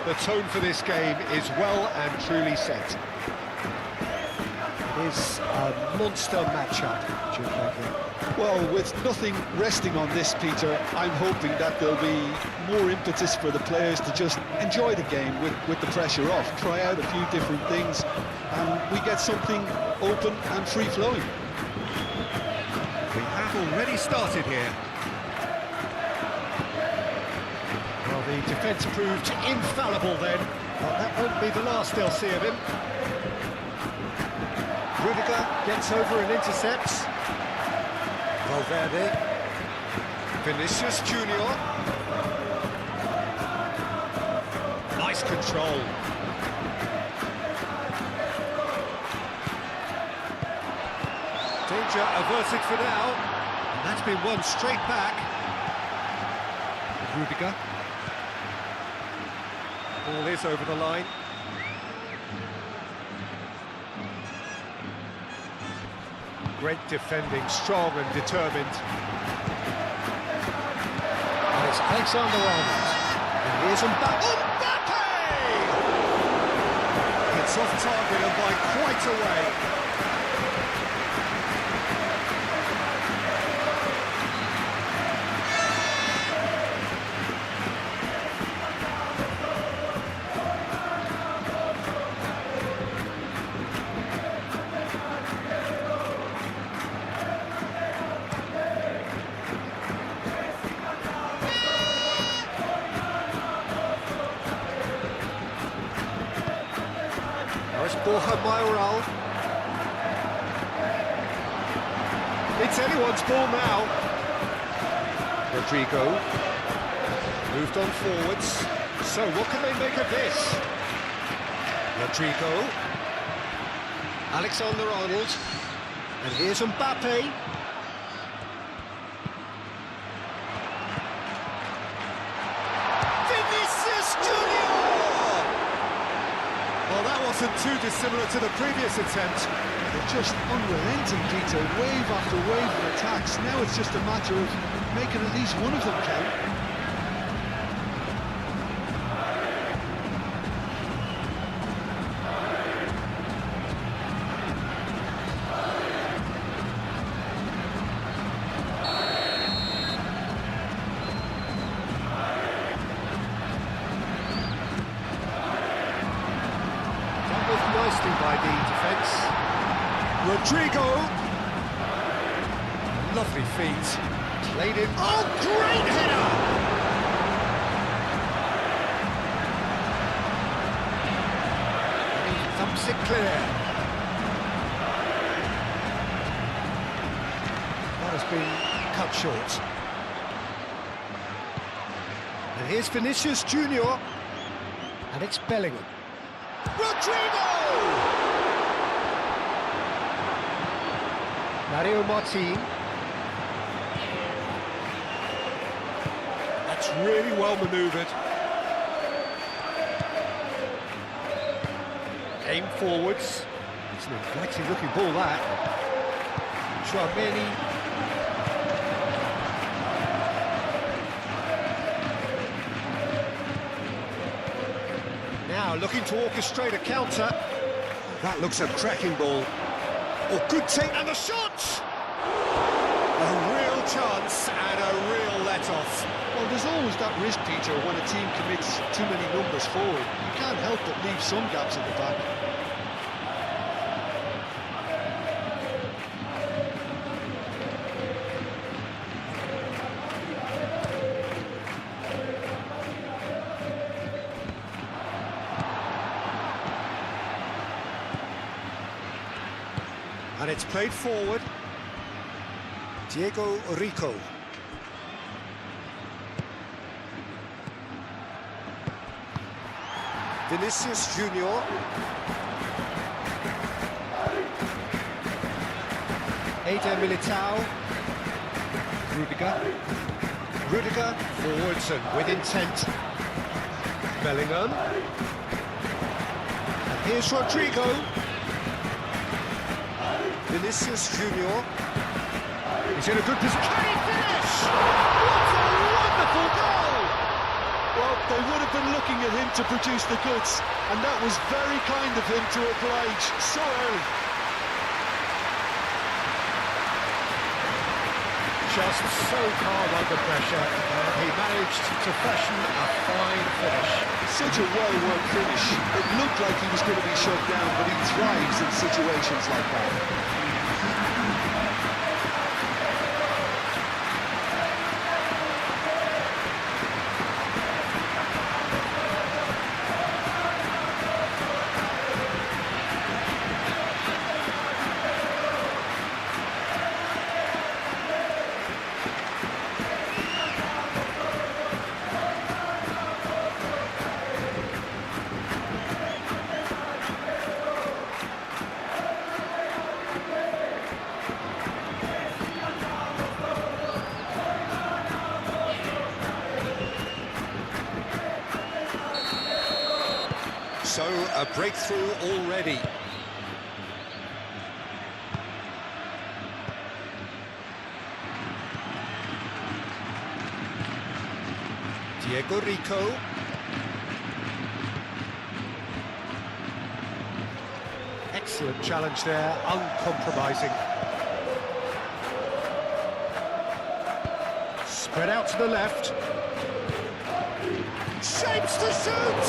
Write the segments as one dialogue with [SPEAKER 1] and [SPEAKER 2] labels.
[SPEAKER 1] The tone for this game is well and truly set.
[SPEAKER 2] It is a monster matchup, Jim Begley.
[SPEAKER 3] Well, with nothing resting on this, Peter, I'm hoping that there'll be more impetus for the players to just enjoy the game with the pressure off, try out a few different things, and we get something open and free-flowing.
[SPEAKER 1] We have already started here. Well, the defence proved infallible then. Well, that won't be the last they'll see of him. Rudiger gets over and intercepts. Valverde. Vinicius Junior. Nice control. Danger averted for now. And that's been won straight back. Rudiger. Ball is over the line. Great defending, strong and determined.
[SPEAKER 2] And it's Alexander-Arnold.
[SPEAKER 1] And here's Mbappe! It's off target and by quite a way. Borja Mayoral. It's anyone's ball now. Rodrigo moved on forwards. So what can they make of this? Rodrigo. Alexander-Arnold. And here's Mbappe. Vinicius Junior! Well, that wasn't too dissimilar to the previous attempt.
[SPEAKER 3] They're just unrelenting, Peter, wave after wave of attacks. Now it's just a matter of making at least one of them count.
[SPEAKER 1] Nicely by the defence. Rodrigo. Lovely feet. Played in. Oh, great header! And he thumps it clear. That has been cut short. And here's Vinicius Junior. And it's Bellingham. Rodrigo! Mario Martin. That's really well manoeuvred. Aim forwards. It's an inflecting looking ball, that. Tchouameni. Now looking to orchestrate a counter. That looks a cracking ball. Oh, good take, and the shot! A real chance and a real let-off.
[SPEAKER 3] Well, there's always that risk, Peter, when a team commits too many numbers forward. You can't help but leave some gaps at the back.
[SPEAKER 1] And it's played forward. Diego Rico. Vinicius Junior. Eder Militao. Rudiger forwards and with intent. Bellingham. And here's Rodrigo. Vinicius Junior. He's in a good position. Can he finish? What a wonderful goal! Well,
[SPEAKER 3] up, they would have been looking at him to produce the goods, and that was very kind of him to oblige so early.
[SPEAKER 2] Just so calm under pressure, he managed to fashion a fine finish.
[SPEAKER 3] Such a well-worked finish. It looked like he was going to be shut down, but he thrives in situations like that.
[SPEAKER 1] So, a breakthrough already. Diego Rico.
[SPEAKER 2] Excellent challenge there, uncompromising. Spread out to the left.
[SPEAKER 1] Shapes to shoot!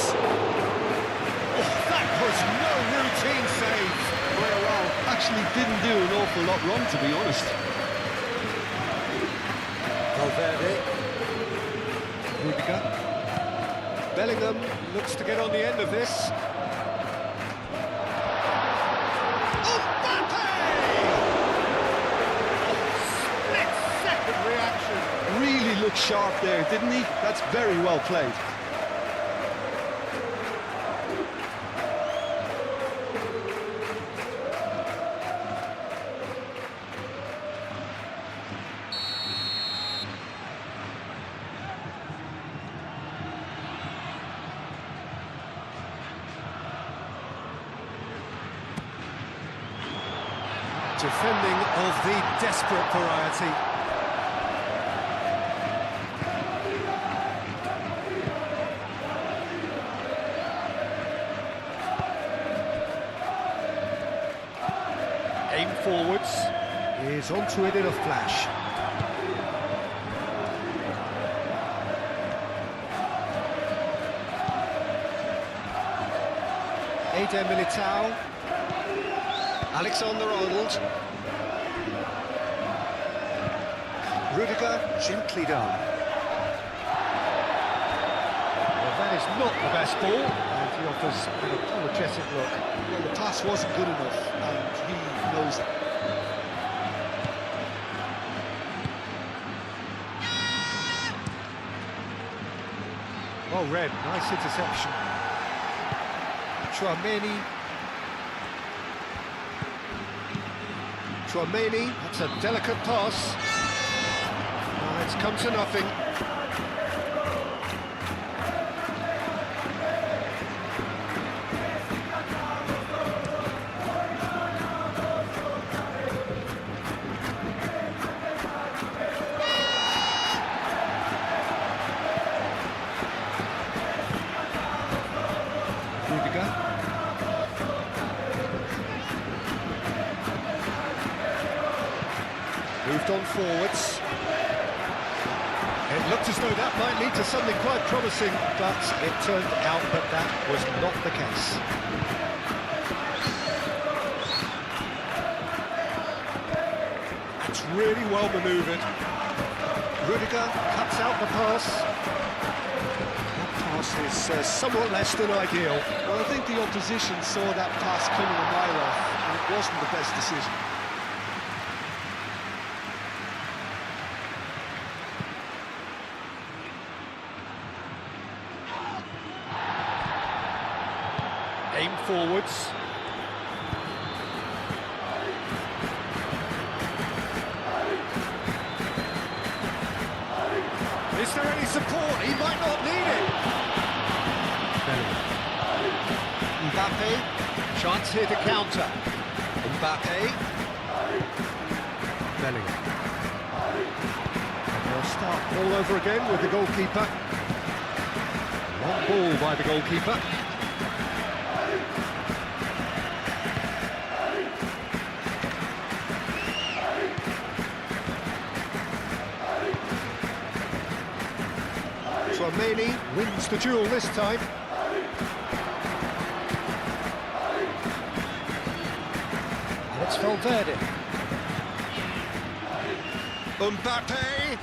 [SPEAKER 2] That was no routine save.
[SPEAKER 3] Well, actually didn't do an awful lot wrong, to be honest.
[SPEAKER 2] Valverde. Rudiger. Bellingham looks to get on the end of this. Split-second reaction.
[SPEAKER 3] Really looked sharp there, didn't he? That's very well played.
[SPEAKER 2] Defending of the desperate variety. Aim forwards. Is onto it in a flash. Eder Militao. Alexander-Arnold. Rudiger, gently done. Well, that is not the best ball, and he offers an apologetic look.
[SPEAKER 3] Well, the pass wasn't good enough, and he knows it.
[SPEAKER 2] Well read, nice interception. Chouameni, that's a delicate pass. It's come to nothing. Rudiger. Moved on forwards. It looked as though that might lead to something quite promising, but it turned out that that was not the case. It's really well manoeuvred. Rudiger cuts out the pass. That pass is somewhat less than ideal.
[SPEAKER 3] Well, I think the opposition saw that pass coming a mile off, and it wasn't the best decision.
[SPEAKER 2] Aim forwards. Is there any support? He might not need it. Mbappe, chance here to counter. Mbappe. Bellingham. And they'll start all over again with the goalkeeper. Long ball by the goalkeeper. Tchouameni wins the duel this time. And it's Valverde.
[SPEAKER 1] Mbappe.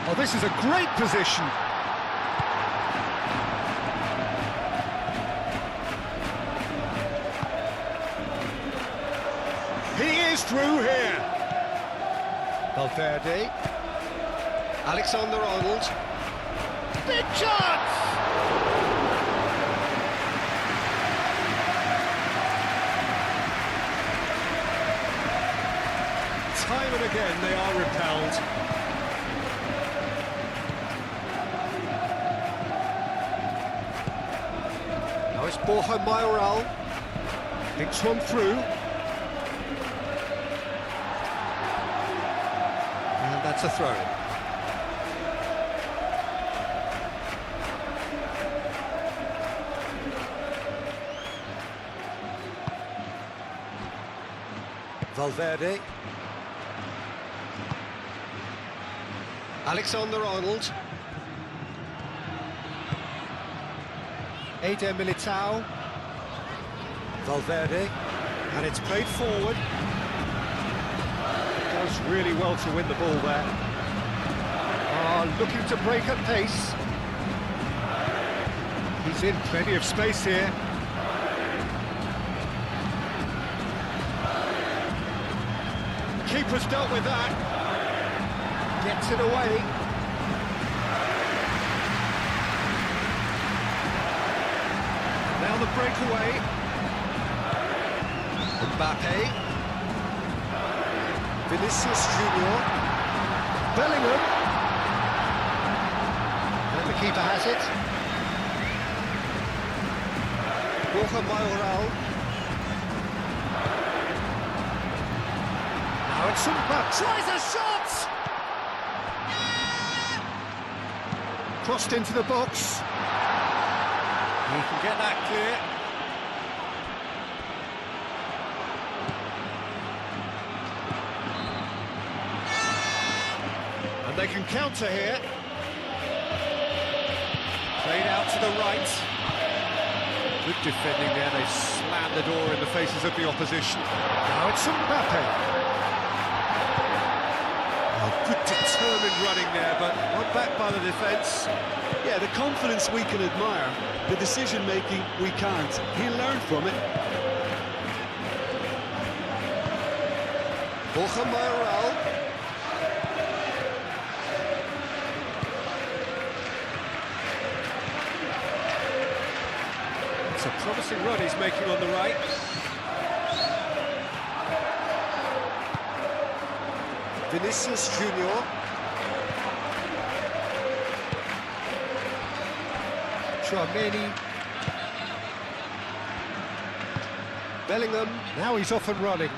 [SPEAKER 2] Oh, this is a great position.
[SPEAKER 1] He is through here.
[SPEAKER 2] Valverde.
[SPEAKER 1] Alexander-Arnold. Big chance!
[SPEAKER 2] Time and again they are repelled.
[SPEAKER 1] Now it's Borja Mayoral.
[SPEAKER 2] Thinks one through.
[SPEAKER 1] And that's a throw. Valverde. Alexander-Arnold.
[SPEAKER 2] Eder Militao.
[SPEAKER 1] Valverde. And it's played forward.
[SPEAKER 2] Does really well to win the ball there. Looking to break at pace. He's in plenty of space here.
[SPEAKER 1] Keeper's dealt with that. Gets it away. Now the breakaway. Mbappe. Vinicius Junior.
[SPEAKER 2] Bellingham.
[SPEAKER 1] And the keeper has it. Borja Mayoral.
[SPEAKER 2] Now it's Mbappe.
[SPEAKER 1] Tries a shot!
[SPEAKER 2] Crossed into the box.
[SPEAKER 1] He can get that clear.
[SPEAKER 2] And they can counter here.
[SPEAKER 1] Played out to the right.
[SPEAKER 2] Good defending there. They've slammed the door in the faces of the opposition. Now it's Mbappe.
[SPEAKER 1] Good determined running there, but one back by the defence.
[SPEAKER 3] Yeah, the confidence we can admire, the decision-making we can't. He'll learn from it.
[SPEAKER 1] Borja Mayoral. It's a promising run he's making on the right. Vinicius Junior.
[SPEAKER 2] Tchouameni.
[SPEAKER 1] Bellingham.
[SPEAKER 2] Now he's off and running.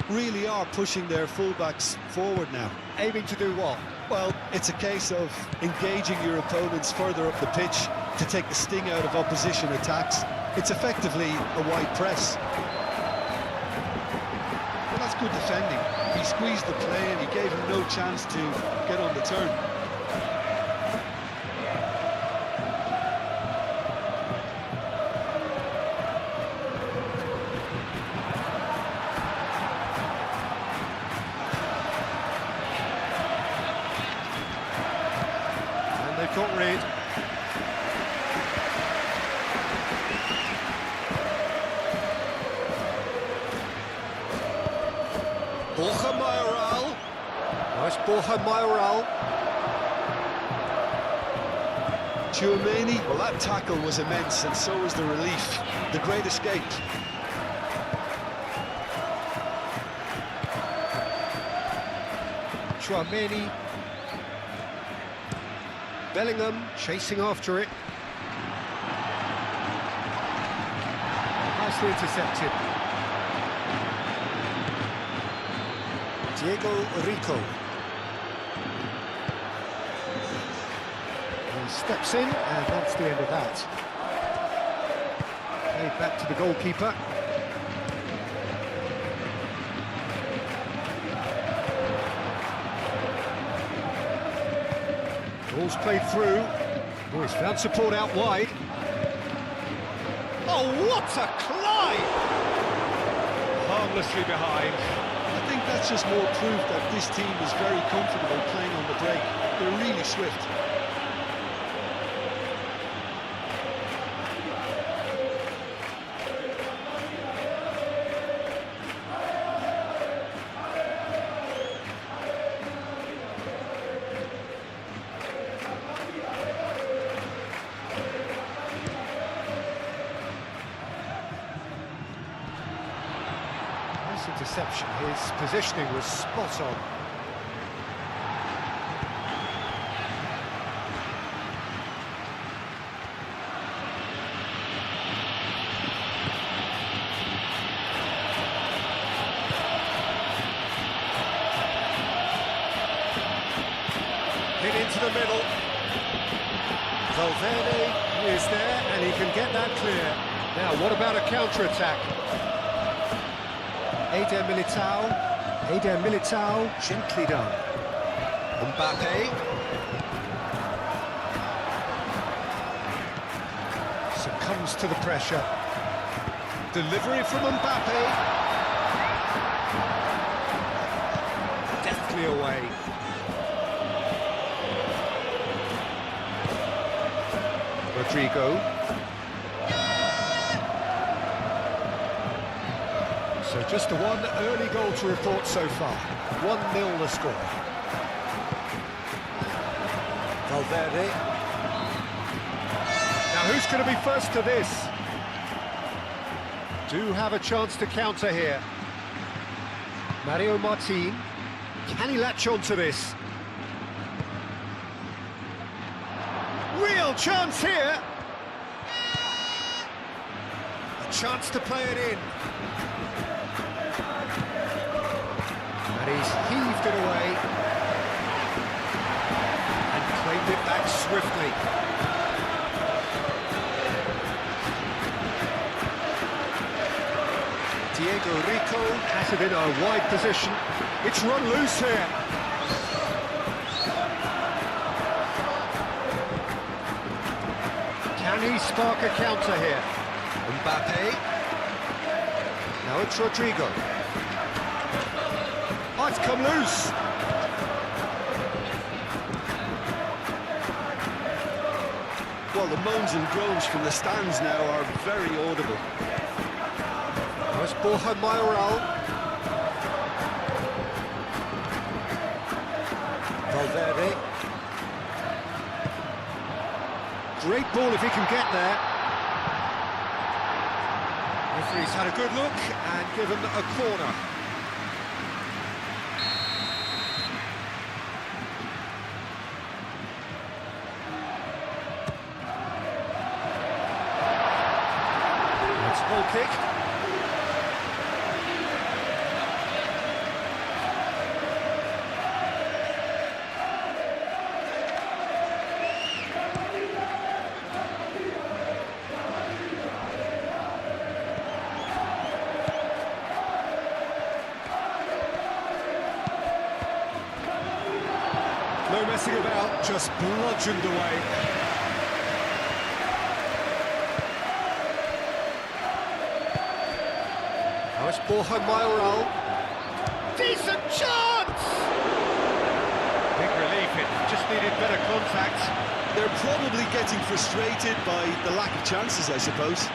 [SPEAKER 3] Really are pushing their fullbacks forward now.
[SPEAKER 2] Aiming to do what?
[SPEAKER 3] Well, it's a case of engaging your opponents further up the pitch to take the sting out of opposition attacks. It's effectively a wide press. Well, that's good defending. He squeezed the play and he gave him no chance to get on the turn.
[SPEAKER 2] And they've got rid.
[SPEAKER 1] Borja Mayoral. Nice Borja Mayoral.
[SPEAKER 3] Tchouameni, well, that tackle was immense, and so was the relief. The great escape.
[SPEAKER 2] Tchouameni. Bellingham chasing after it. Nicely intercepted. Diego Rico. He steps in, and that's the end of that. Played back to the goalkeeper. Ball's played through. Oh, he's found support out wide. Oh, what a climb! Harmlessly behind.
[SPEAKER 3] I think that's just more proof that this team is very comfortable playing on the break. They're really swift.
[SPEAKER 2] Interception, his positioning was spot on. Hit into the middle. Valverde is there and he can get that clear. Now what about a counter-attack? Eder Militao, gently done. Mbappe. Succumbs to the pressure. Delivery from Mbappe. Deftly away. Rodrigo. So just the one early goal to report so far. 1-0 the score. Valverde. Now who's going to be first to this? Do have a chance to counter here. Mario Martin. Can he latch on to this? Real chance here. A chance to play it in. And he's heaved it away and claimed it back swiftly. Diego Rico has it in a wide position. It's run loose here. Can he spark a counter here? Mbappe. Now it's Rodrigo. Oh, it's come loose.
[SPEAKER 3] Well, the moans and groans from the stands now are very audible.
[SPEAKER 2] Now it's Borja Mayoral. Valverde. Great ball if he can get there. Referee's had a good look and given a corner. That's a goal kick. No messing about, just bludgeoned away. Now it's Borja Mayoral. Decent chance! Big relief, it just needed better contact.
[SPEAKER 3] They're probably getting frustrated by the lack of chances, I suppose.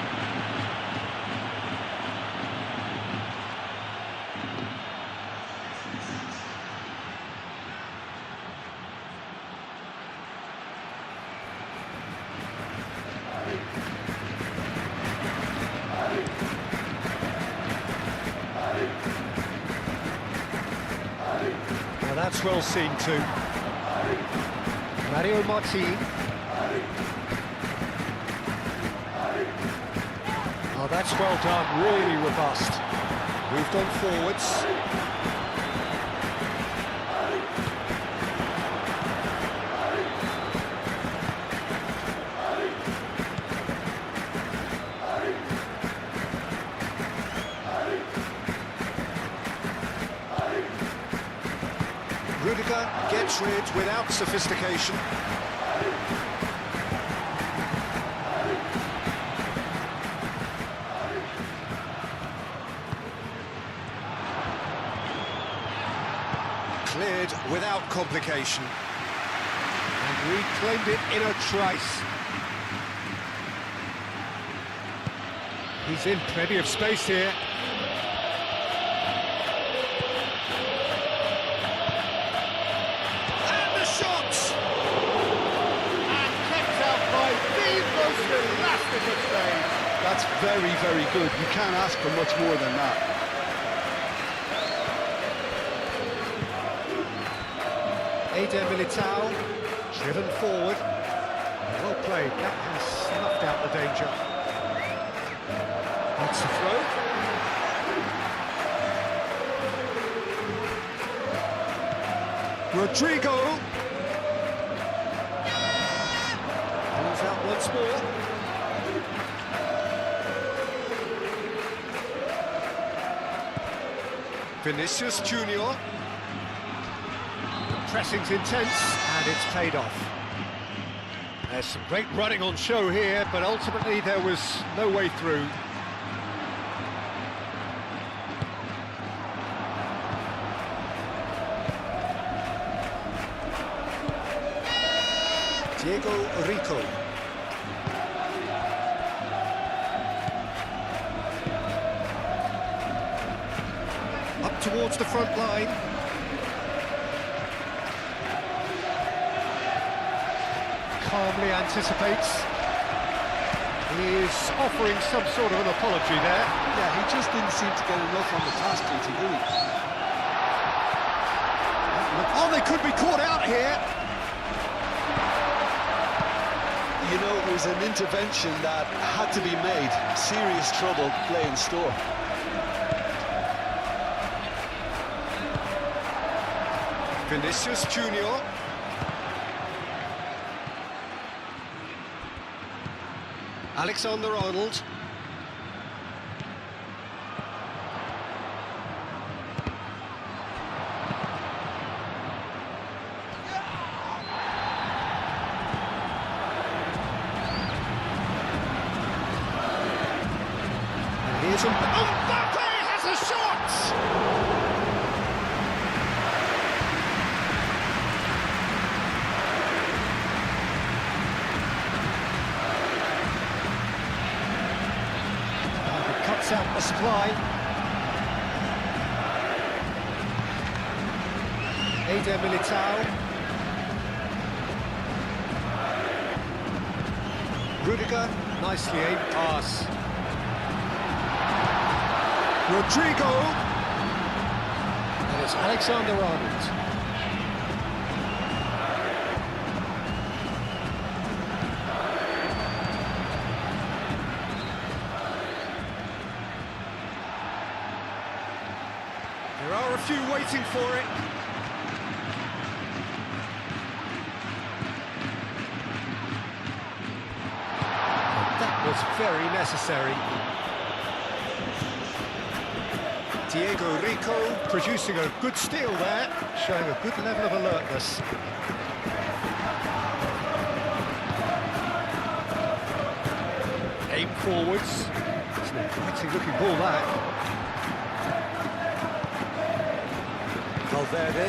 [SPEAKER 2] Now that's well seen too. Mario Martin. Oh, that's well done, really robust.
[SPEAKER 1] Moved on forwards. Rudiger gets rid without sophistication. Cleared without complication.
[SPEAKER 2] And reclaimed it in a trice. He's in plenty of space here.
[SPEAKER 1] And the shot! And kept out by the most elastic of saves.
[SPEAKER 3] That's very, very good. You can't ask for much more than that.
[SPEAKER 2] Eder Militao, driven forward. Well played, that has snuffed out the danger. That's the throw.
[SPEAKER 1] Rodrigo.
[SPEAKER 2] Moves out once more.
[SPEAKER 1] Vinicius Junior.
[SPEAKER 2] Pressing's intense, and it's paid off. There's some great running on show here, but ultimately there was no way through.
[SPEAKER 1] Diego Rico. Up towards the front line.
[SPEAKER 2] Calmly anticipates. He is offering some sort of an apology there.
[SPEAKER 3] Yeah, he just didn't seem to get enough on the pass, Peter, did he?
[SPEAKER 1] Oh, they could be caught out here.
[SPEAKER 3] You know, it was an intervention that had to be made. Serious trouble lay in store.
[SPEAKER 1] Vinicius Junior. Alexander-Arnold.
[SPEAKER 2] And here's
[SPEAKER 1] Mbappe has a shot!
[SPEAKER 2] cuts out the supply. Eder Militao. Rudiger, nicely aimed pass.
[SPEAKER 1] Rodrigo.
[SPEAKER 2] And it's Alexander-Arnold.
[SPEAKER 1] There are a few waiting for it.
[SPEAKER 2] That was very necessary.
[SPEAKER 1] Diego Rico
[SPEAKER 2] Producing a good steal there, showing a good level of alertness. Aim forwards. It's an exciting looking ball, that.
[SPEAKER 1] Valverde.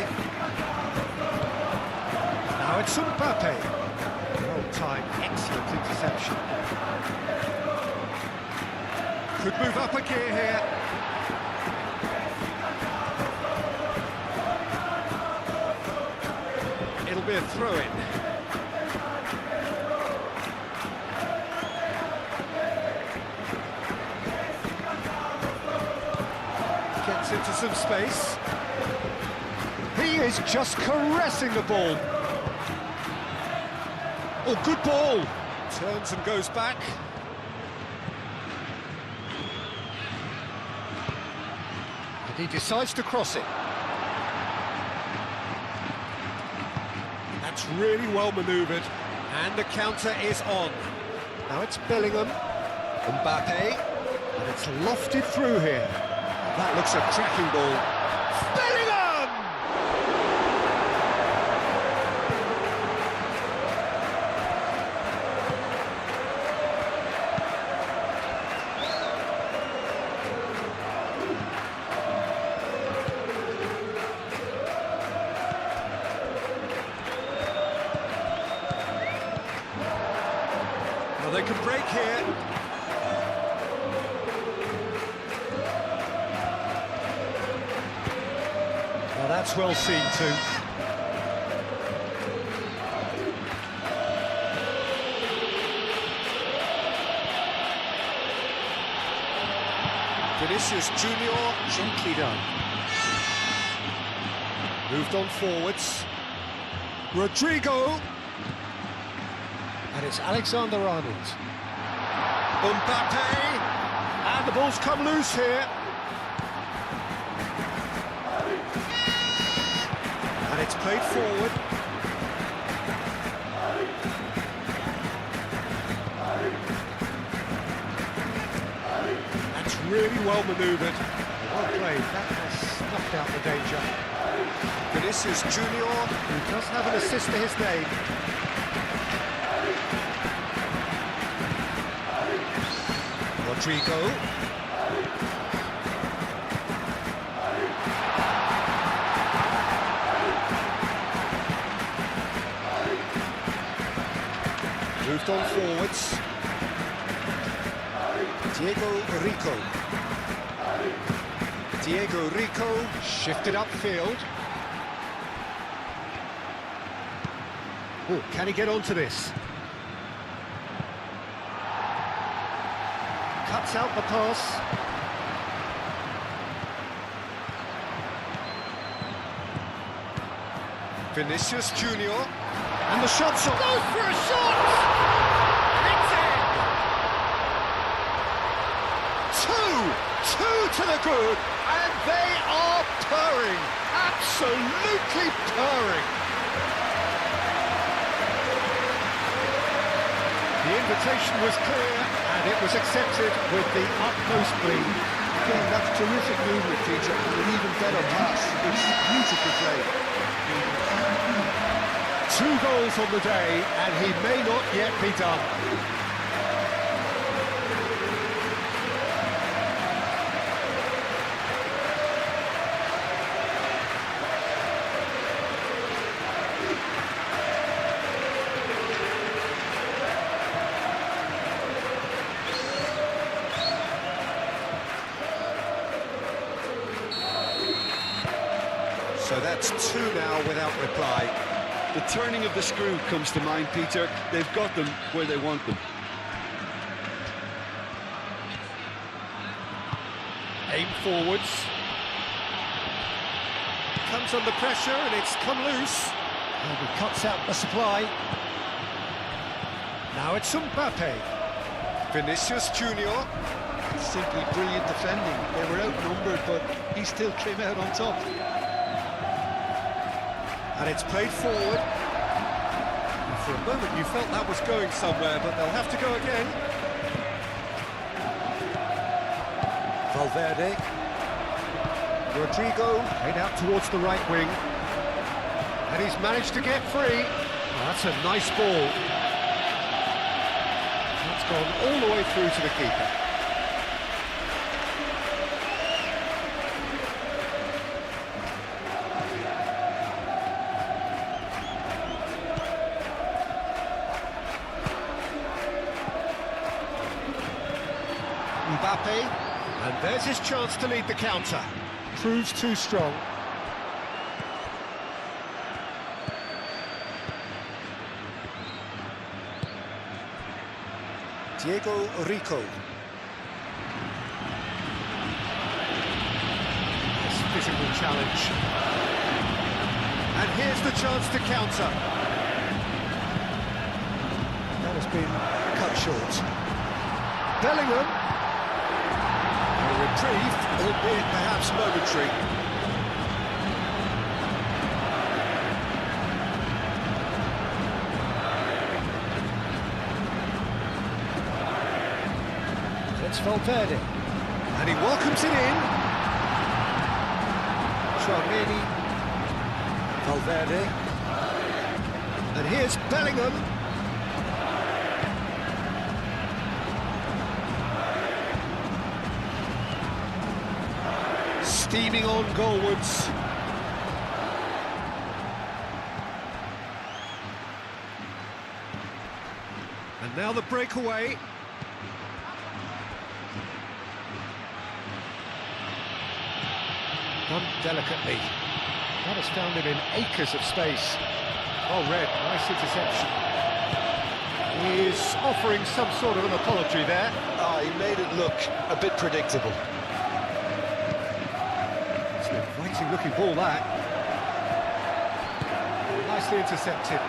[SPEAKER 2] Now it's Mbappe. Well timed, excellent interception.
[SPEAKER 1] Could move up a gear here.
[SPEAKER 2] It'll be a throw-in. Gets into some space. He is just caressing the ball.
[SPEAKER 1] Oh, good ball! Turns and goes back. And he decides to cross it. That's really well manoeuvred. And the counter is on. Now it's Bellingham. Mbappe. And it's lofted through here. That looks a cracking ball. Bellingham! Well, they can break here. Well, that's well seen too. Vinicius Junior, gently done. Moved on forwards. Rodrigo. And it's Alexander-Arnold. Mbappe. And the ball's come loose here. And it's played forward. That's really well manoeuvred. Well played. That has snuffed out the danger. Vinicius Junior, who does have an assist to his name. Rodrigo. Moved on forwards. Diego Rico shifted upfield. Oh, can he get onto this? Cuts out the pass. Vinicius Junior. And the shot's on. Goes for a shot! It's in! Two to the good, and they are purring. Absolutely purring. The invitation was clear, and it was accepted with the utmost glee.
[SPEAKER 3] Again, that's terrific movement, Peter, and an even better pass. It's beautifully played.
[SPEAKER 1] 2 goals on the day, and he may not yet be done. So that's 2 now without reply.
[SPEAKER 3] The turning of the screw comes to mind, Peter. They've got them where they want them.
[SPEAKER 1] Aim forwards. Comes under pressure and it's come loose. And he cuts out the supply. Now it's Mbappe. Vinicius Junior.
[SPEAKER 3] Simply brilliant defending. They were outnumbered, but he still came out on top.
[SPEAKER 1] And it's played forward. And for a moment you felt that was going somewhere, but they'll have to go again. Valverde. Rodrigo, played out towards the right wing. And he's managed to get free. Oh, that's a nice ball. That's gone all the way through to the keeper. Mbappe, and there's his chance to lead the counter. Proves too strong. Diego Rico. This physical challenge. And here's the chance to counter.
[SPEAKER 2] has been cut short. Bellingham. A reprieve, albeit perhaps momentary. It's Valverde, and he welcomes it in. Tchouaméni, Valverde, and here's Bellingham. Steaming on goalwards. And now the breakaway. Done delicately. That has found him in acres of space. Well read, nice interception. He's offering some sort of an apology there.
[SPEAKER 3] He made it look a bit predictable.
[SPEAKER 2] It's an inviting looking ball, that. Nicely intercepted.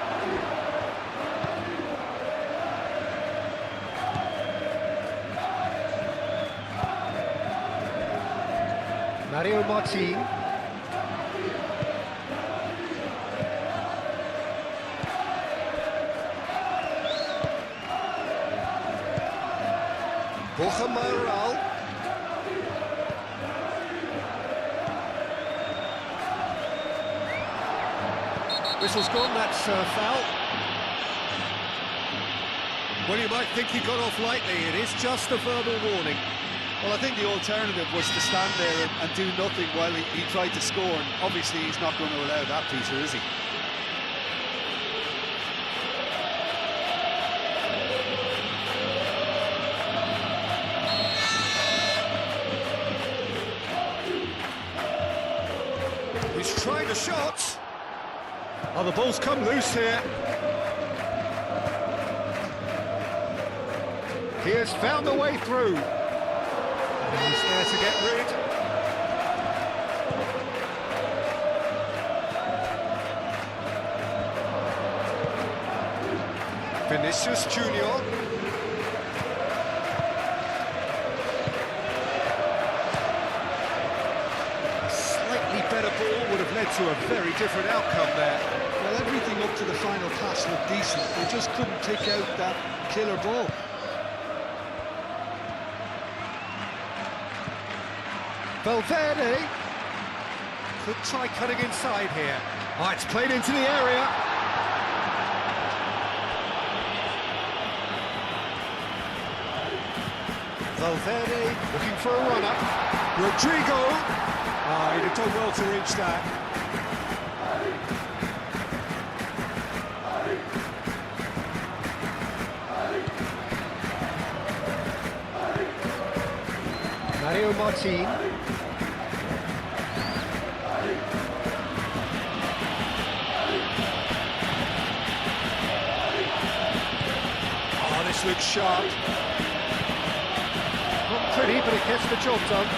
[SPEAKER 2] Mario Martin. Borja Mayoral. Whistle's gone, that's foul. Well, you might think he got off lightly, it is just a verbal warning.
[SPEAKER 3] Well, I think the alternative was to stand there and do nothing while he tried to score, and obviously he's not going to allow that, Peter, is he?
[SPEAKER 2] He's trying the shot. Oh, the ball's come loose here. He has found a way through. He's there to get rid. Vinicius Junior. A slightly better ball would have led to a very different outcome there.
[SPEAKER 3] Well, everything up to the final pass looked decent. They just couldn't pick out that killer ball.
[SPEAKER 2] Valverde could try cutting inside here. Oh, it's played into the area. Valverde looking for a run-up. Rodrigo. Ah, he'd have done well to reach that. Mario Martin. Oh, this looks sharp. Not pretty, but it gets the job done.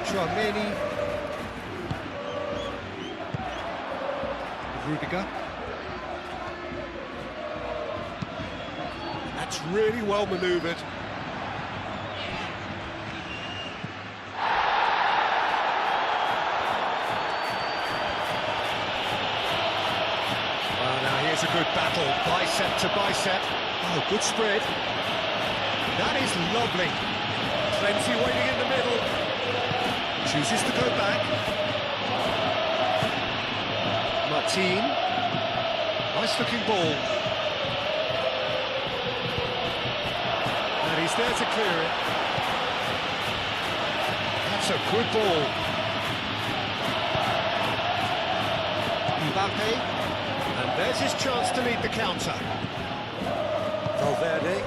[SPEAKER 2] Tchouaméni. Rudiger. That's really well manoeuvred. Well, now here's a good battle, bicep to bicep. Oh, good spread. That is lovely. Plenty waiting in the middle. Chooses to go back. Martin. Nice looking ball. And he's there to clear it. That's a good ball. Mbappe. And there's his chance to lead the counter. Valverde.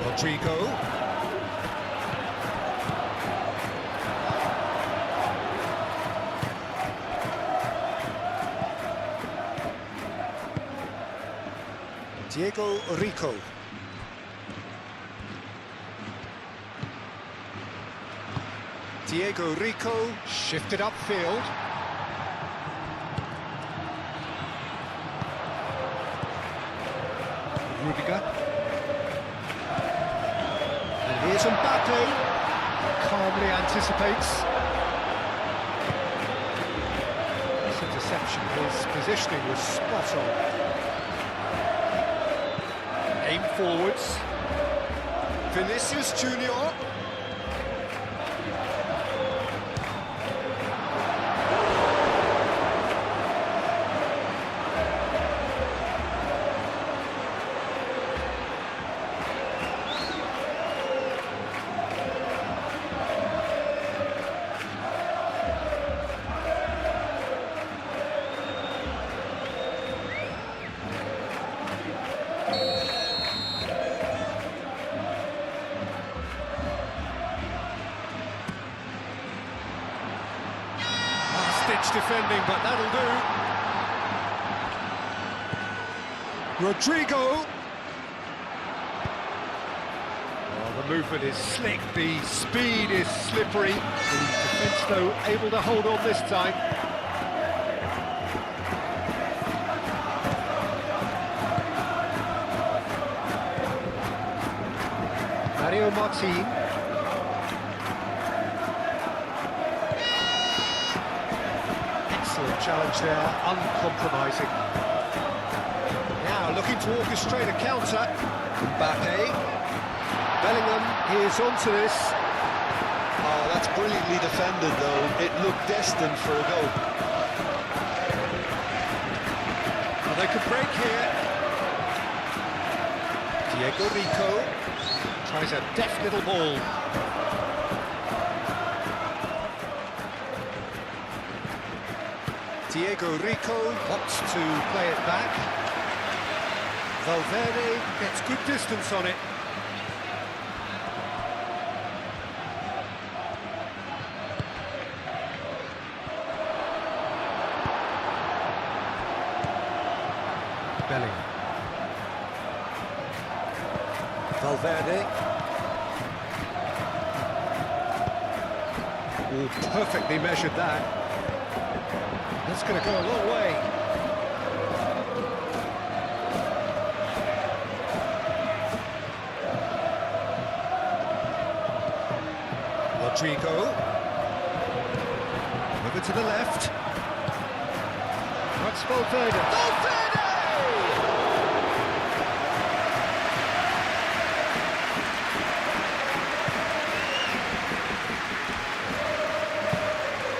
[SPEAKER 2] Rodrigo.
[SPEAKER 1] Diego Rico. Diego Rico shifted upfield. Rudiger. And here's Mbappe. Calmly anticipates. This interception, his positioning was spot on. Aim forwards. Vinicius Junior. Stitch defending, but that'll do. Rodrigo. Oh, the movement is slick, the speed is slippery. The defence, though, able to hold on this time. Mario Martin. Challenge there, uncompromising. Now looking to orchestrate a counter. Mbappe. Bellingham is onto this.
[SPEAKER 3] Oh, that's brilliantly defended, though. It looked destined for a goal.
[SPEAKER 1] Well, they could break here. Diego Rico tries a deft little ball. Diego Rico opts to play it back. Valverde gets good distance on it. Bellingham. Valverde. Oh, perfectly measured that. That's going to go a long way. Rodrigo. Over to the left. That's Valverde. Valverde!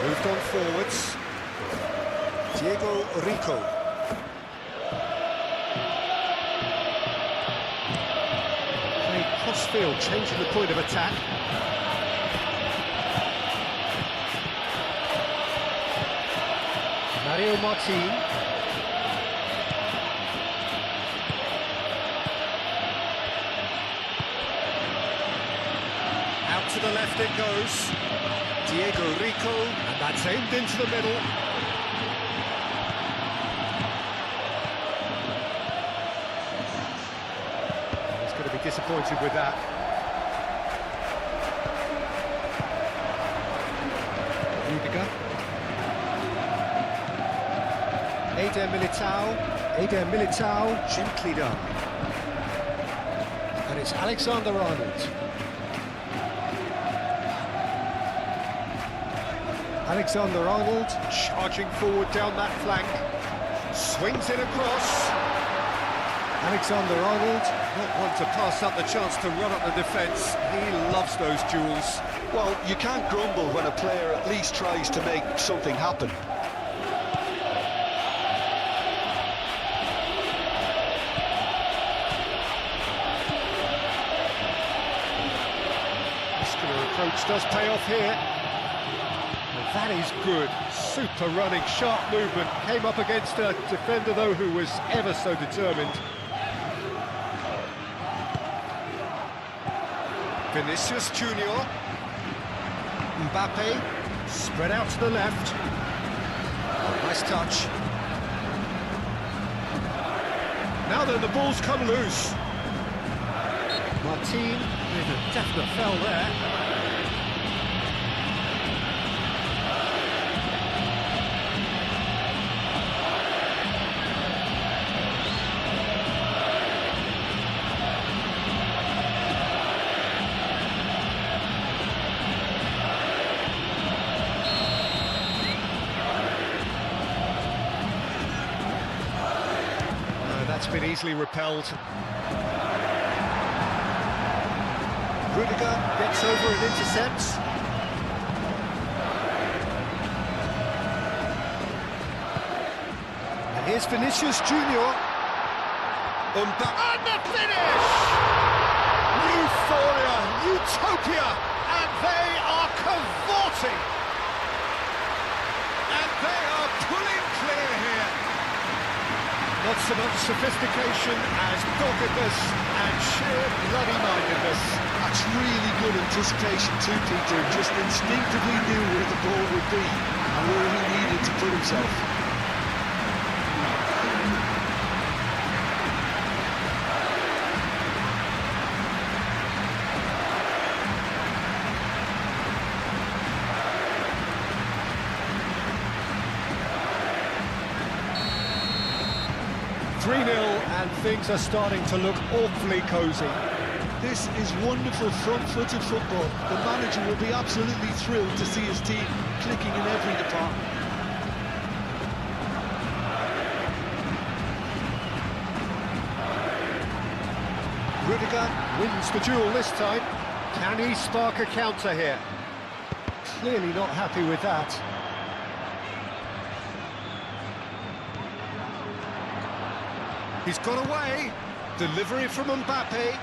[SPEAKER 1] Moved on forwards. Diego Rico. Played cross-field, changing the point of attack. Mario Martin. Out to the left it goes. Diego Rico, and that's aimed into the middle. Disappointed with that. Rudiger. Eder Militao, gently done. And it's Alexander-Arnold. Alexander-Arnold charging forward down that flank. Swings it across. Alexander-Arnold, not one to pass up the chance to run up the defence. He loves those duels.
[SPEAKER 3] Well, you can't grumble when a player at least tries to make something happen.
[SPEAKER 1] Muscular approach does pay off here. And that is good. Super running, sharp movement. Came up against a defender, though, who was ever so determined. Vinicius Junior. Mbappe, spread out to the left. Oh, nice touch. Now then, the ball's come loose. Martin with a definite foul there. That's been easily repelled. Rudiger gets over and intercepts. And here's Vinicius Junior. And the finish! Euphoria, utopia, and they are cavorting. And they are pulling clear here. Not so much sophistication as doggedness and sheer bloody-mindedness.
[SPEAKER 3] That's really good anticipation too, Peter. Just instinctively knew where the ball would be and where he needed to put himself.
[SPEAKER 1] 3-0 and things are starting to look awfully cosy.
[SPEAKER 3] This is wonderful front-footed football. The manager will be absolutely thrilled to see his team clicking in every department.
[SPEAKER 1] Rudiger wins the duel this time. Can he spark a counter here? Clearly not happy with that. He's got away. Delivery from Mbappe.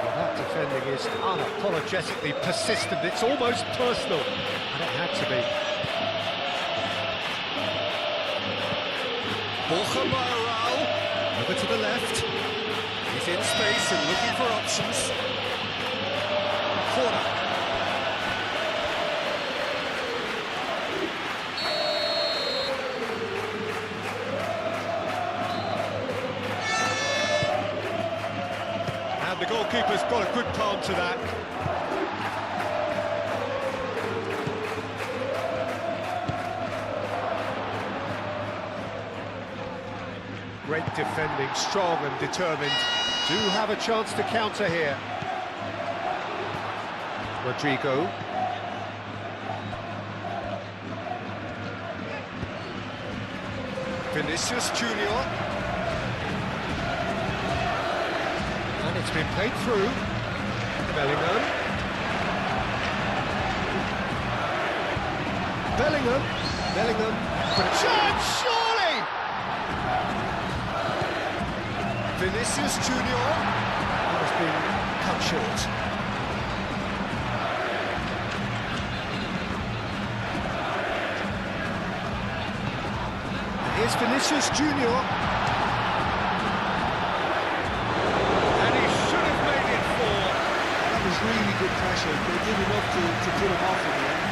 [SPEAKER 1] Well, that defending is unapologetically persistent. It's almost personal. And it had to be. Borja Mayoral. Over to the left. He's in space and looking for options. Corner. And the goalkeeper's got a good palm to that. Great defending, strong and determined. Do have a chance to counter here. Rodrigo. Vinicius Junior. And it's been played through. Bellingham. Bellingham. For a chance, surely! Vinicius Junior has been cut short. And here's Vinicius Junior. And he should have made it 4.
[SPEAKER 3] That was really good pressure. They did enough to put him off in the end.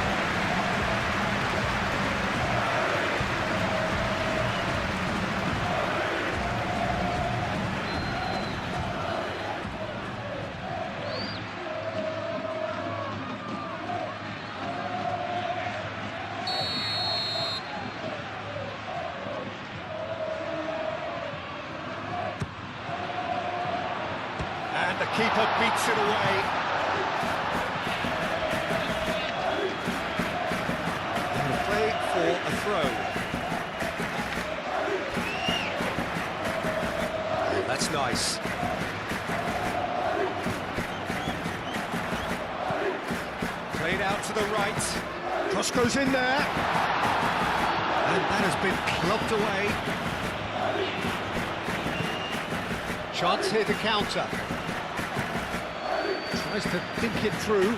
[SPEAKER 1] And the keeper beats it away. And the play for a throw. Oh, that's nice. Played out to the right. Cross goes in there. And that has been clubbed away. Chance here to counter. Tries to think it through.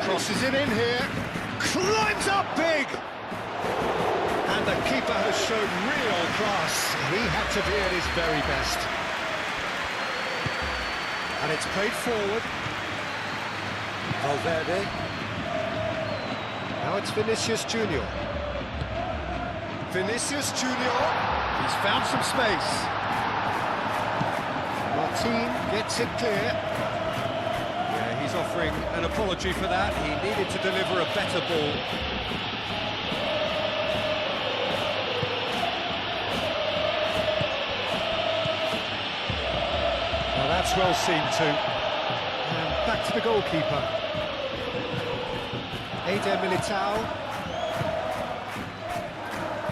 [SPEAKER 1] Crosses it in here. climbs up big! And the keeper has shown real class. He had to be at his very best. And it's played forward. Valverde. Now it's Vinicius Junior. Vinicius Junior. He's found some space. Martin gets it clear. Yeah, he's offering an apology for that. He needed to deliver a better ball. Well, that's well seen too. And back to the goalkeeper. Eder Militao.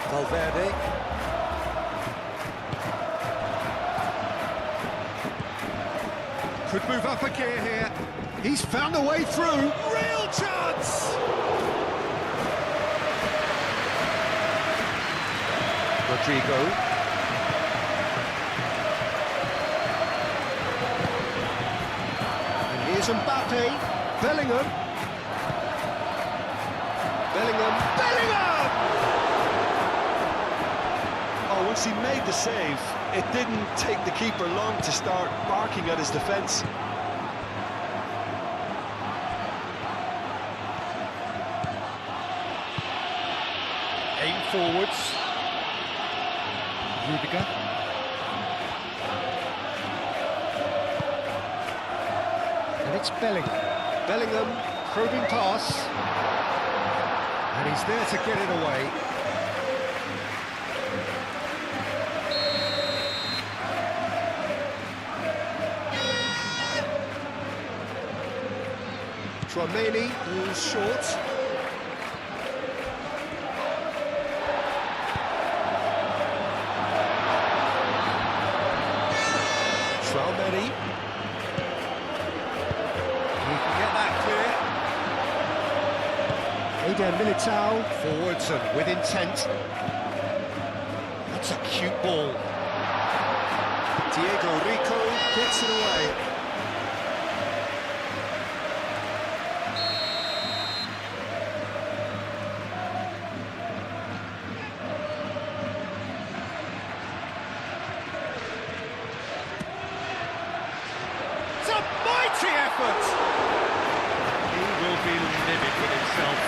[SPEAKER 1] Valverde. Could move up a gear here. He's found a way through. Real chance! Rodrigo. And here's Mbappe. Bellingham. Bellingham!
[SPEAKER 3] Oh, once he made the save, it didn't take the keeper long to start barking at his defence.
[SPEAKER 1] Aim forwards. Rudiger. And it's Bellingham. Bellingham, probing pass. And he's there to get it away. Tchouaméni, who's short. Tchouaméni. He can get that clear. Eder Militao, forwards and with intent. That's a cute ball. Diego Rico gets it away. It's a mighty effort! He will be livid with himself.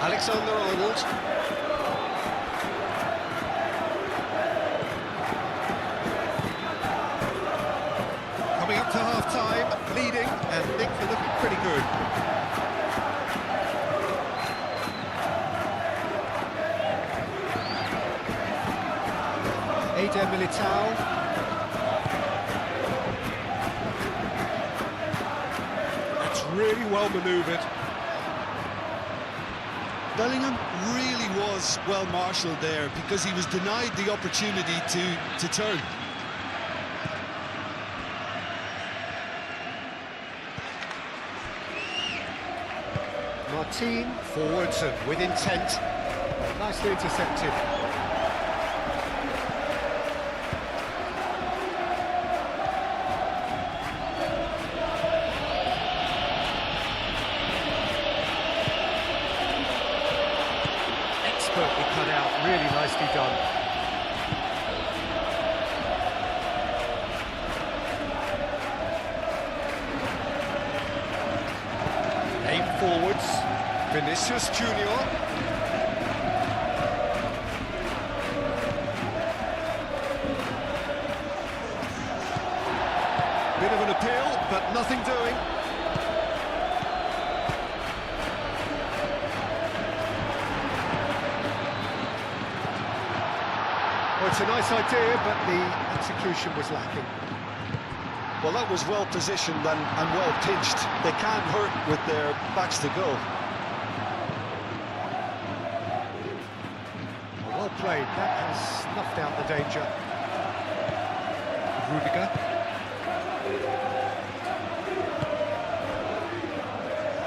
[SPEAKER 1] Alexander-Arnold. Coming up to half-time, leading, and Nick are looking pretty good. Eder Militao. That's really well manoeuvred.
[SPEAKER 3] Bellingham really was well marshalled there because he was denied the opportunity to turn.
[SPEAKER 1] Martin, forwards and with intent. Nicely intercepted. Expertly cut out, really nicely done. Aim forwards, Vinicius Junior. Bit of an appeal, but nothing doing. Well, it's a nice idea, but the execution was lacking.
[SPEAKER 3] Well, that was well positioned and well pitched. They can't hurt with their backs to goal.
[SPEAKER 1] Well played, that has snuffed out the danger. Rudiger.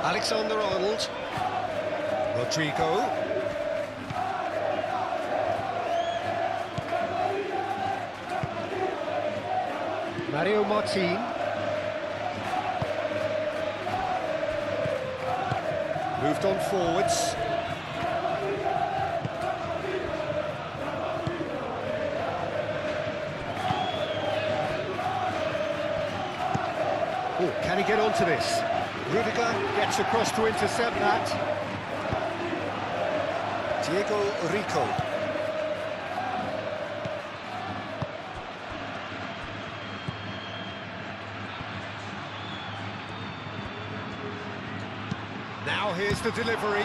[SPEAKER 1] Alexander-Arnold. Rodrigo. Mario Martin. Moved on forwards. Oh, can he get onto this? Rudiger gets across to intercept that. Diego Rico. Now here's the delivery.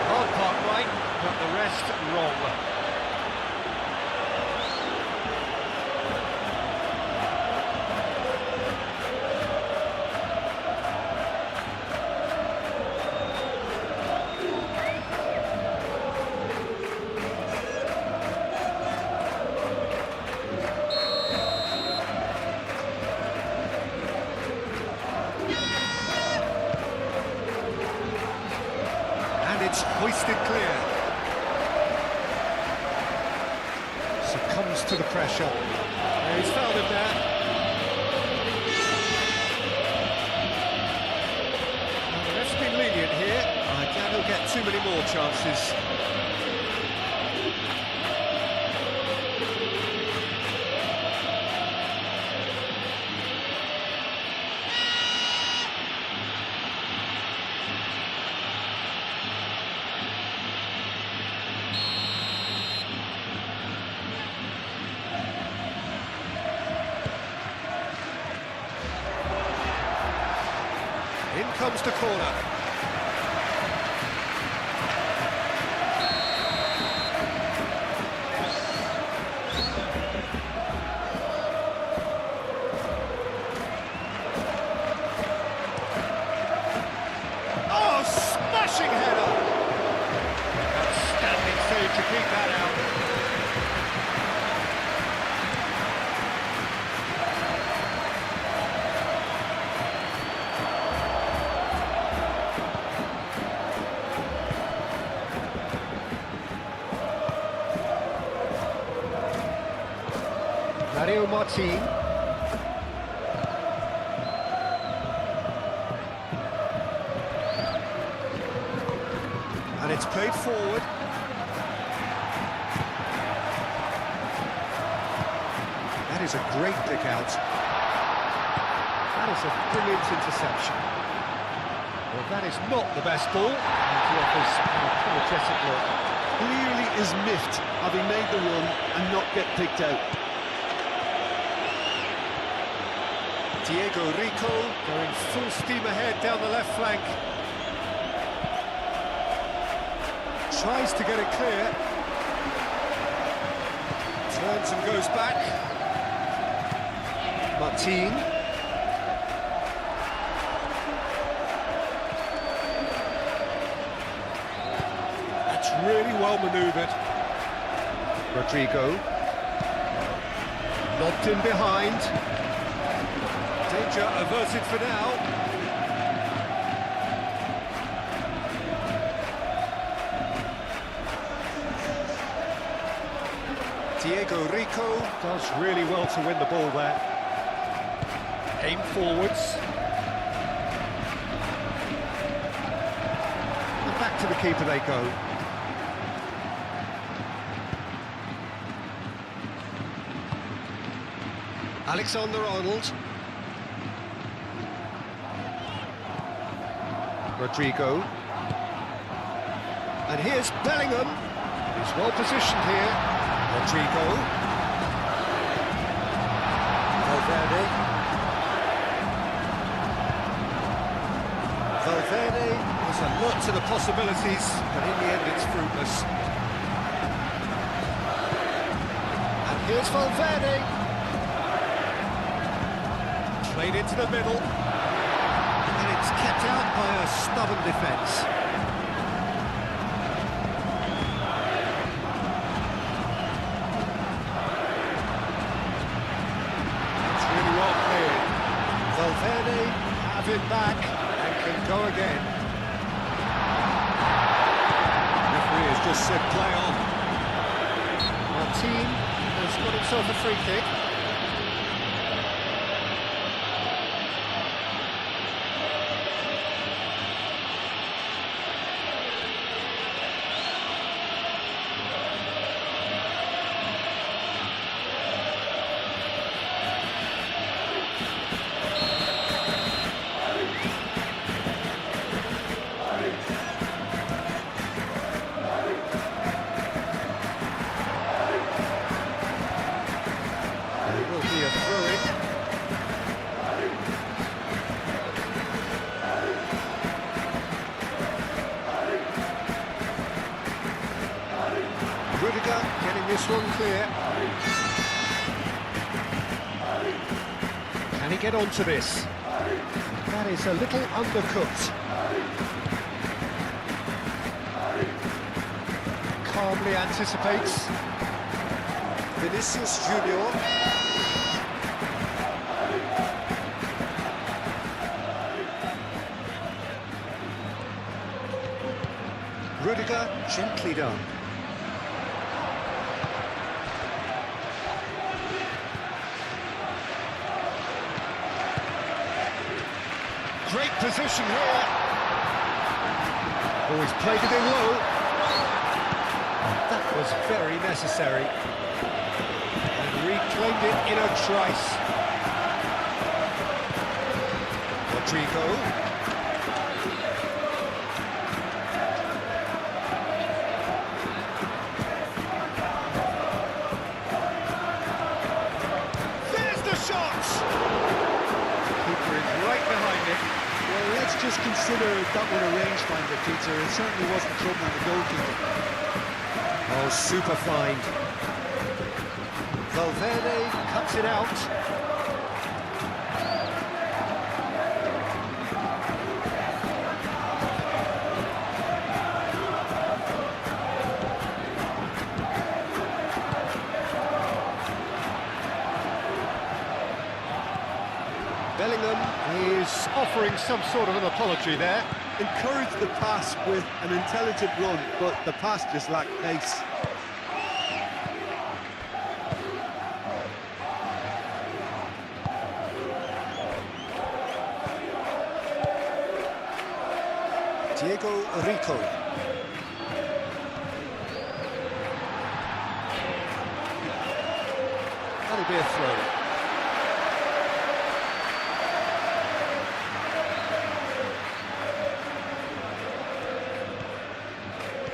[SPEAKER 1] Hard part right, but the rest wrong. It's hoisted clear. Succumbs to the pressure. He's fouled him there. Well, the ref's been lenient here. I doubt he'll get too many more chances. In comes the corner. Oh, smashing header! Outstanding save to keep that out. Mario Martin. And it's played forward. That is a great pick out. That is a brilliant interception. Well, that is not the best ball. And he offers an apologetic look.
[SPEAKER 3] Clearly is miffed having made the run and not get picked out.
[SPEAKER 1] Diego Rico going full steam ahead down the left flank. Tries to get it clear. Turns and goes back. Martin. That's really well manoeuvred. Rodrigo. Lobbed in behind. Danger averted for now. Diego Rico does really well to win the ball there. Aim forwards. And back to the keeper they go. Alexander-Arnold. Rodrigo. And here's Bellingham. He's well positioned here. Rodrigo. Valverde. Valverde. There's a lot to the possibilities, but in the end it's fruitless. And here's Valverde. Played into the middle. And it's kept out by a stubborn defence. it back and can go again. Referee has just said play on. Our team has got himself a free kick. Getting this one clear. Can he get onto this? That is a little undercooked. Calmly anticipates. Vinicius Junior. Rudiger, gently done. Great position here. Oh, he's played it in low. That was very necessary. And reclaimed it in a trice. Rodrigo. There's the shot! Keeper is right behind it.
[SPEAKER 3] Well, let's just consider that one a rangefinder, Peter. It certainly wasn't troubling the goalkeeper.
[SPEAKER 1] Oh, super find. Valverde cuts it out. Bellingham is offering some sort of an apology there.
[SPEAKER 4] Encouraged the pass with an intelligent run, but the pass just lacked pace.
[SPEAKER 1] Diego Rico. That'll be a throw.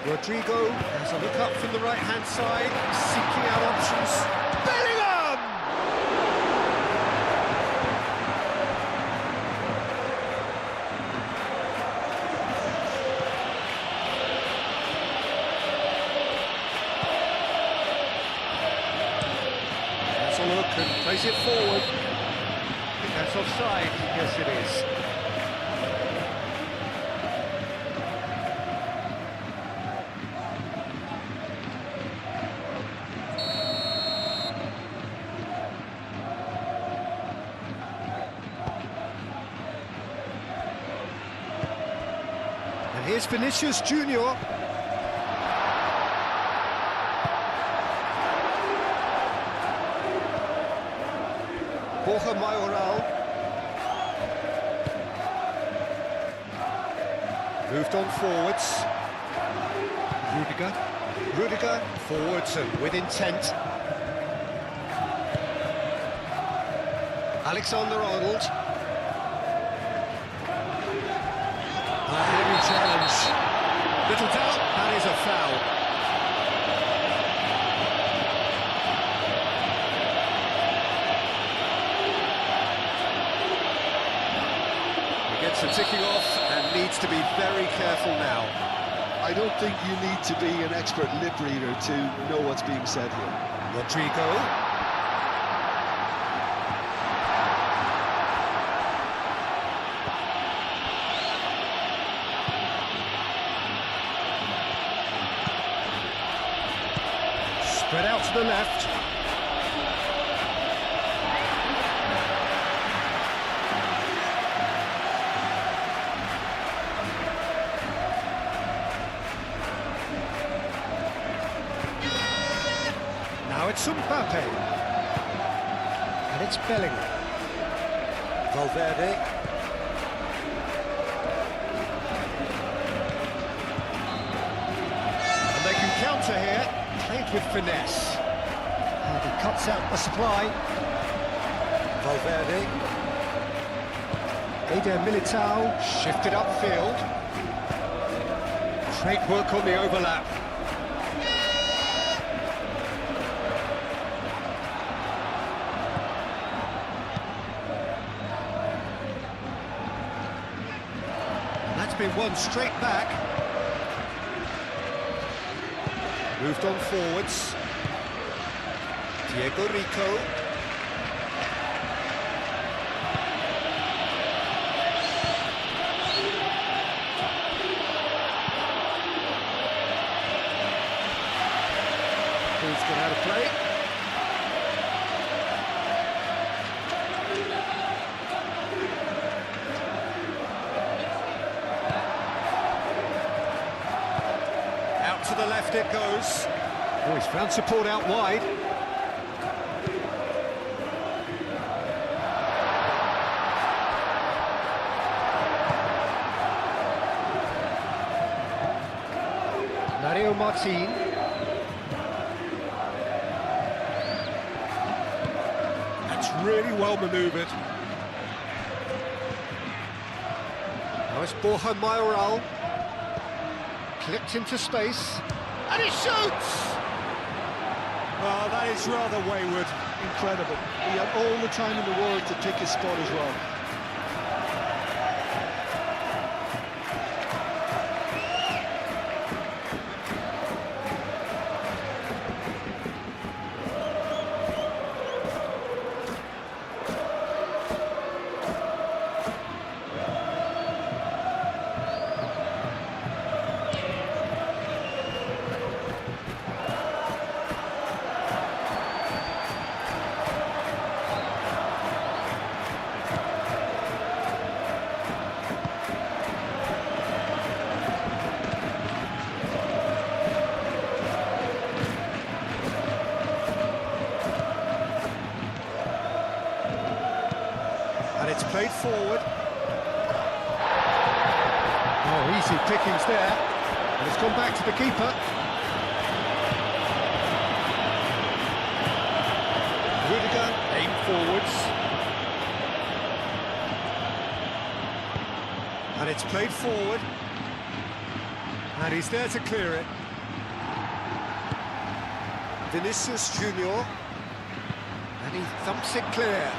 [SPEAKER 1] Rodrigo has a look up from the right-hand side, seeking out options. Bellingham! That's a look and plays it forward. I think that's offside. Yes, it is. Here's Vinicius Junior. Borja Mayoral. Moved on forwards. Rudiger forwards and with intent. Alexander-Arnold. A heavy challenge. Little doubt, that is a foul. He gets the ticking off and needs to be very careful now.
[SPEAKER 3] I don't think you need to be an expert lip reader to know what's being said here.
[SPEAKER 1] Rodrigo. Spread out to the left. Now it's Mbappe. And it's Bellingham. Valverde. And they can counter here. Played with finesse. And he cuts out the supply. Valverde. Eder Militao shifted upfield. Great work on the overlap. And that's been won straight back. Moved on forwards. Diego Rico. Ball's gone out of play. Out to the left it goes. Oh, he's found support out wide. Mario Martin. Really well manoeuvred. Now it's Borja Mayoral. Clipped into space. And he shoots!
[SPEAKER 3] Well, that is rather wayward. Incredible. He had all the time in the world to pick his spot as well.
[SPEAKER 1] It's played forward. Oh, easy pickings there. And it's gone back to the keeper. Rudiger, aim forwards. And it's played forward. And he's there to clear it. Vinicius Junior. And he thumps it clear.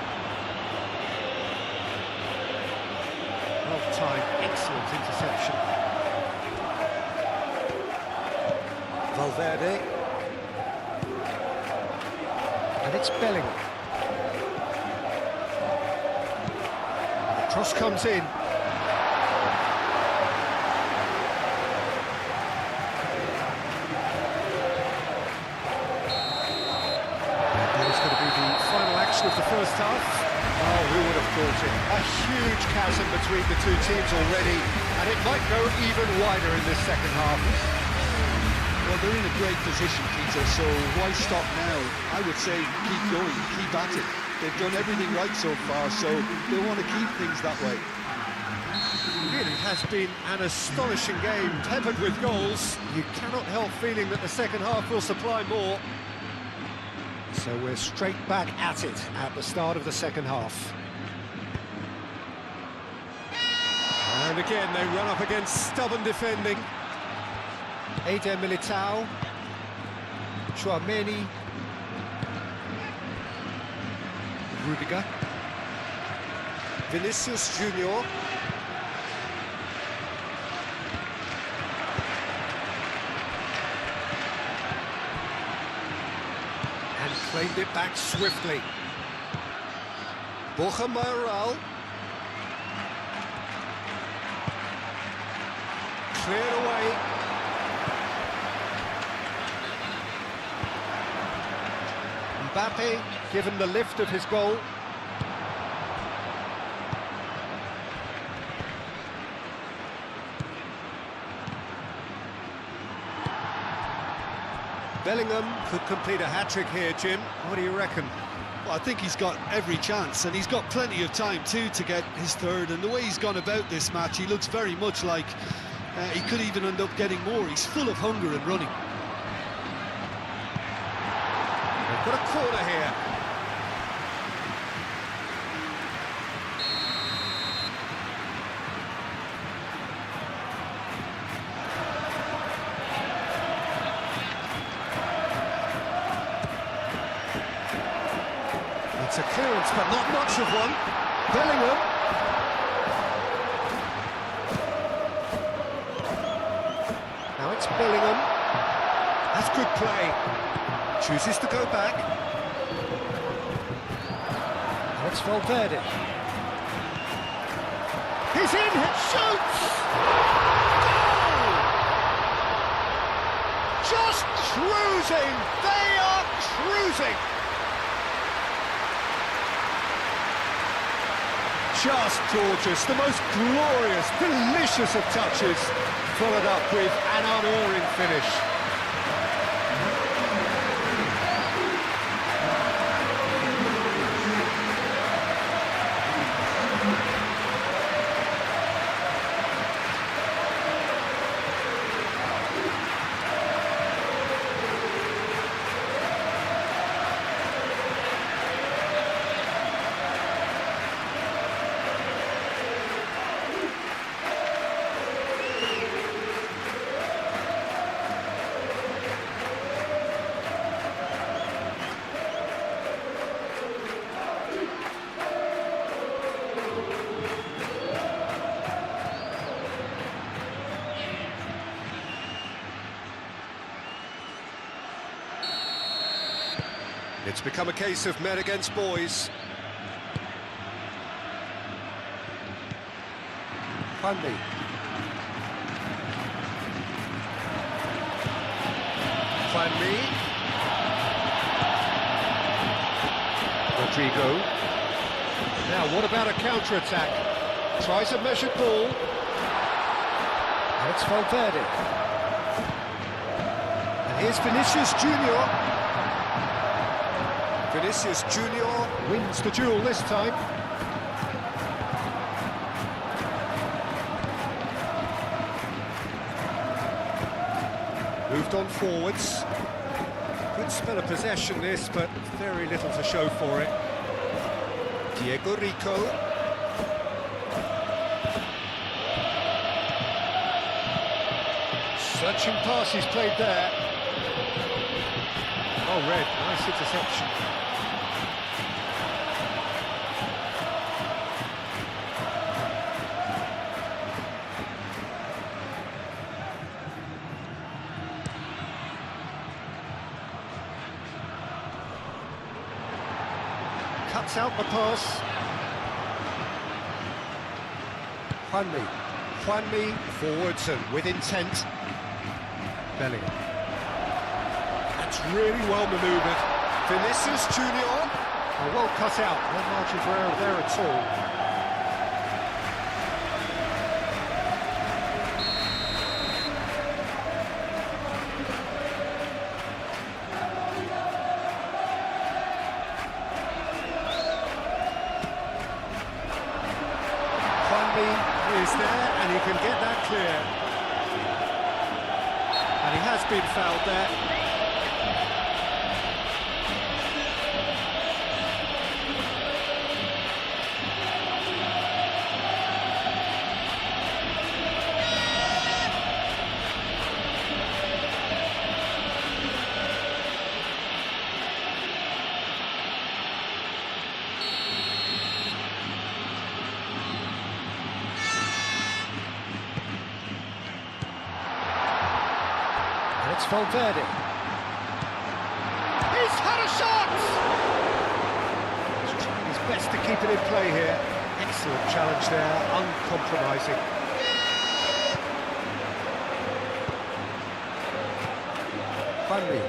[SPEAKER 1] Well-timed, excellent interception. Valverde. And it's Bellingham. The cross comes in. That is going to be the final action of the first half. Oh, who would have thought it? A huge chasm between the two teams already, and it might go even wider in this second half.
[SPEAKER 3] Well, they're in a great position, Peter, so why stop now? I would say keep going, keep at it. They've done everything right so far, so they want to keep things that way.
[SPEAKER 1] It really has been an astonishing game, peppered with goals. You cannot help feeling that the second half will supply more. So we're straight back at it at the start of the second half. And again, they run up against stubborn defending. Eder Militao. Chouameni. Rudiger. Vinicius Junior. And claimed it back swiftly. Borja Mayoral. Cleared away. Mbappe given the lift of his goal. Bellingham could complete a hat-trick here, Jim. What do you reckon?
[SPEAKER 3] Well, I think he's got every chance, and he's got plenty of time too to get his third. And the way he's gone about this match, he looks very much like he could even end up getting more. He's full of hunger and running.
[SPEAKER 1] They've got a corner here. It's a clearance, but not much of one. Bellingham. Now it's Bellingham. That's good play. Chooses to go back. Now it's Valverde. He's in, he shoots! Goal! Just cruising! They are cruising! Just gorgeous, the most glorious, delicious of touches, followed up with an unerring finish. It's become a case of men against boys. Fundy. Fundy. Rodrigo. Now, what about a counter-attack? Tries a measured ball. And it's Valverde. And here's Vinicius Junior. Vinicius Junior wins the duel this time. Moved on forwards. Good spell of possession this, but very little to show for it. Diego Rico. Searching pass he's played there. Oh, red, nice interception. Cuts out the pass. Juanmi forwards and with intent. Bellingham. That's really well manoeuvred. Vinicius Junior. Oh, well cut out. No margin for error there at all. Is there, and he can get that clear. And he has been fouled there. It's Valverde. He's had a shot! He's trying his best to keep it in play here. Excellent challenge there, uncompromising. Fundy.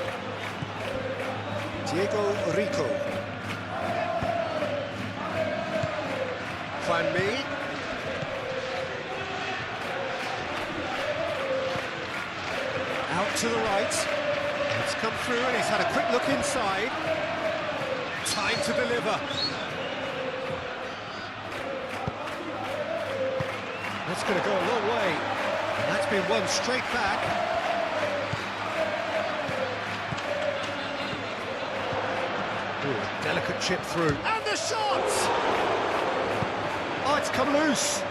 [SPEAKER 1] Diego Rico. Fundy. Out to the right. It's It's come through and he's had a quick look inside. Time to deliver. That's going to go a long way. And that's been won straight back. Ooh, a delicate chip through. And the shot! Oh, it's come loose.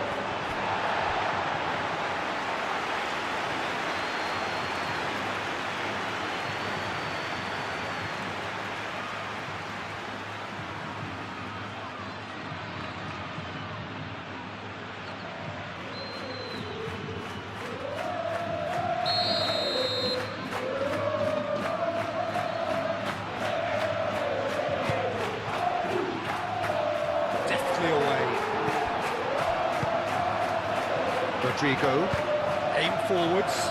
[SPEAKER 1] Rodrigo, aim forwards,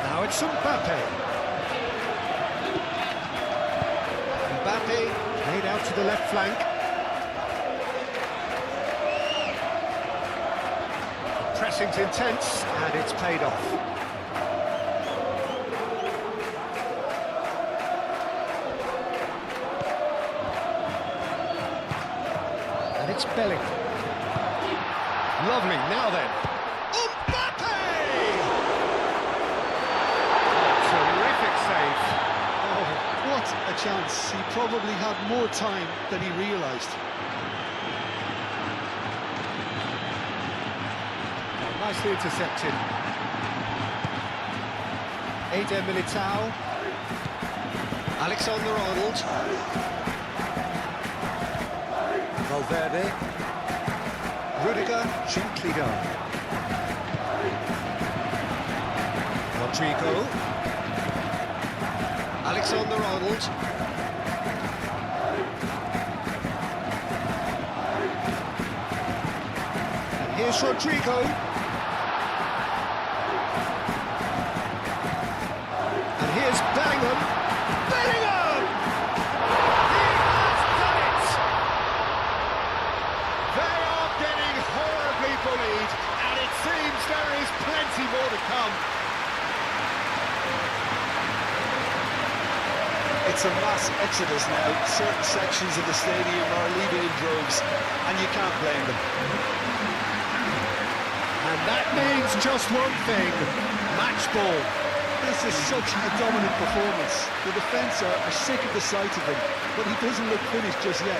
[SPEAKER 1] now it's Mbappe. Mbappe, played out to the left flank. Pressing's intense, and it's paid off. And it's Bellingham. Lovely, now then.
[SPEAKER 3] What a chance. He probably had more time than he realised.
[SPEAKER 1] Oh, nicely intercepted. Eder Militao. Alexander-Arnold. Valverde. Rudiger, gently done. Rodrigo. Alexander-Arnold. And here's Rodrigo. And here's Bellingham. Bellingham! He has done it! They are getting horribly bullied, and it seems there is plenty more to come.
[SPEAKER 3] It's a mass exodus now. Certain sections of the stadium are leaving in droves, and you can't blame them.
[SPEAKER 1] And that means just one thing, match ball.
[SPEAKER 3] This is such a dominant performance. The defence are sick of the sight of him, but he doesn't look finished just yet.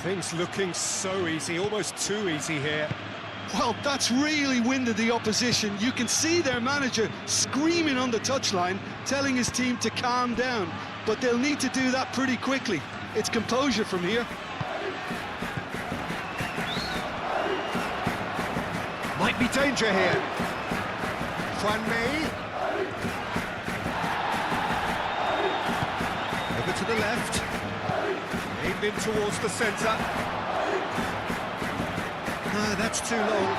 [SPEAKER 1] Things looking so easy, almost too easy here.
[SPEAKER 3] Well, that's really winded the opposition. You can see their manager screaming on the touchline, telling his team to calm down. But they'll need to do that pretty quickly. It's composure from here.
[SPEAKER 1] Might be danger here. Juan May. Over to the left. Aimed in towards the centre. No, that's too long.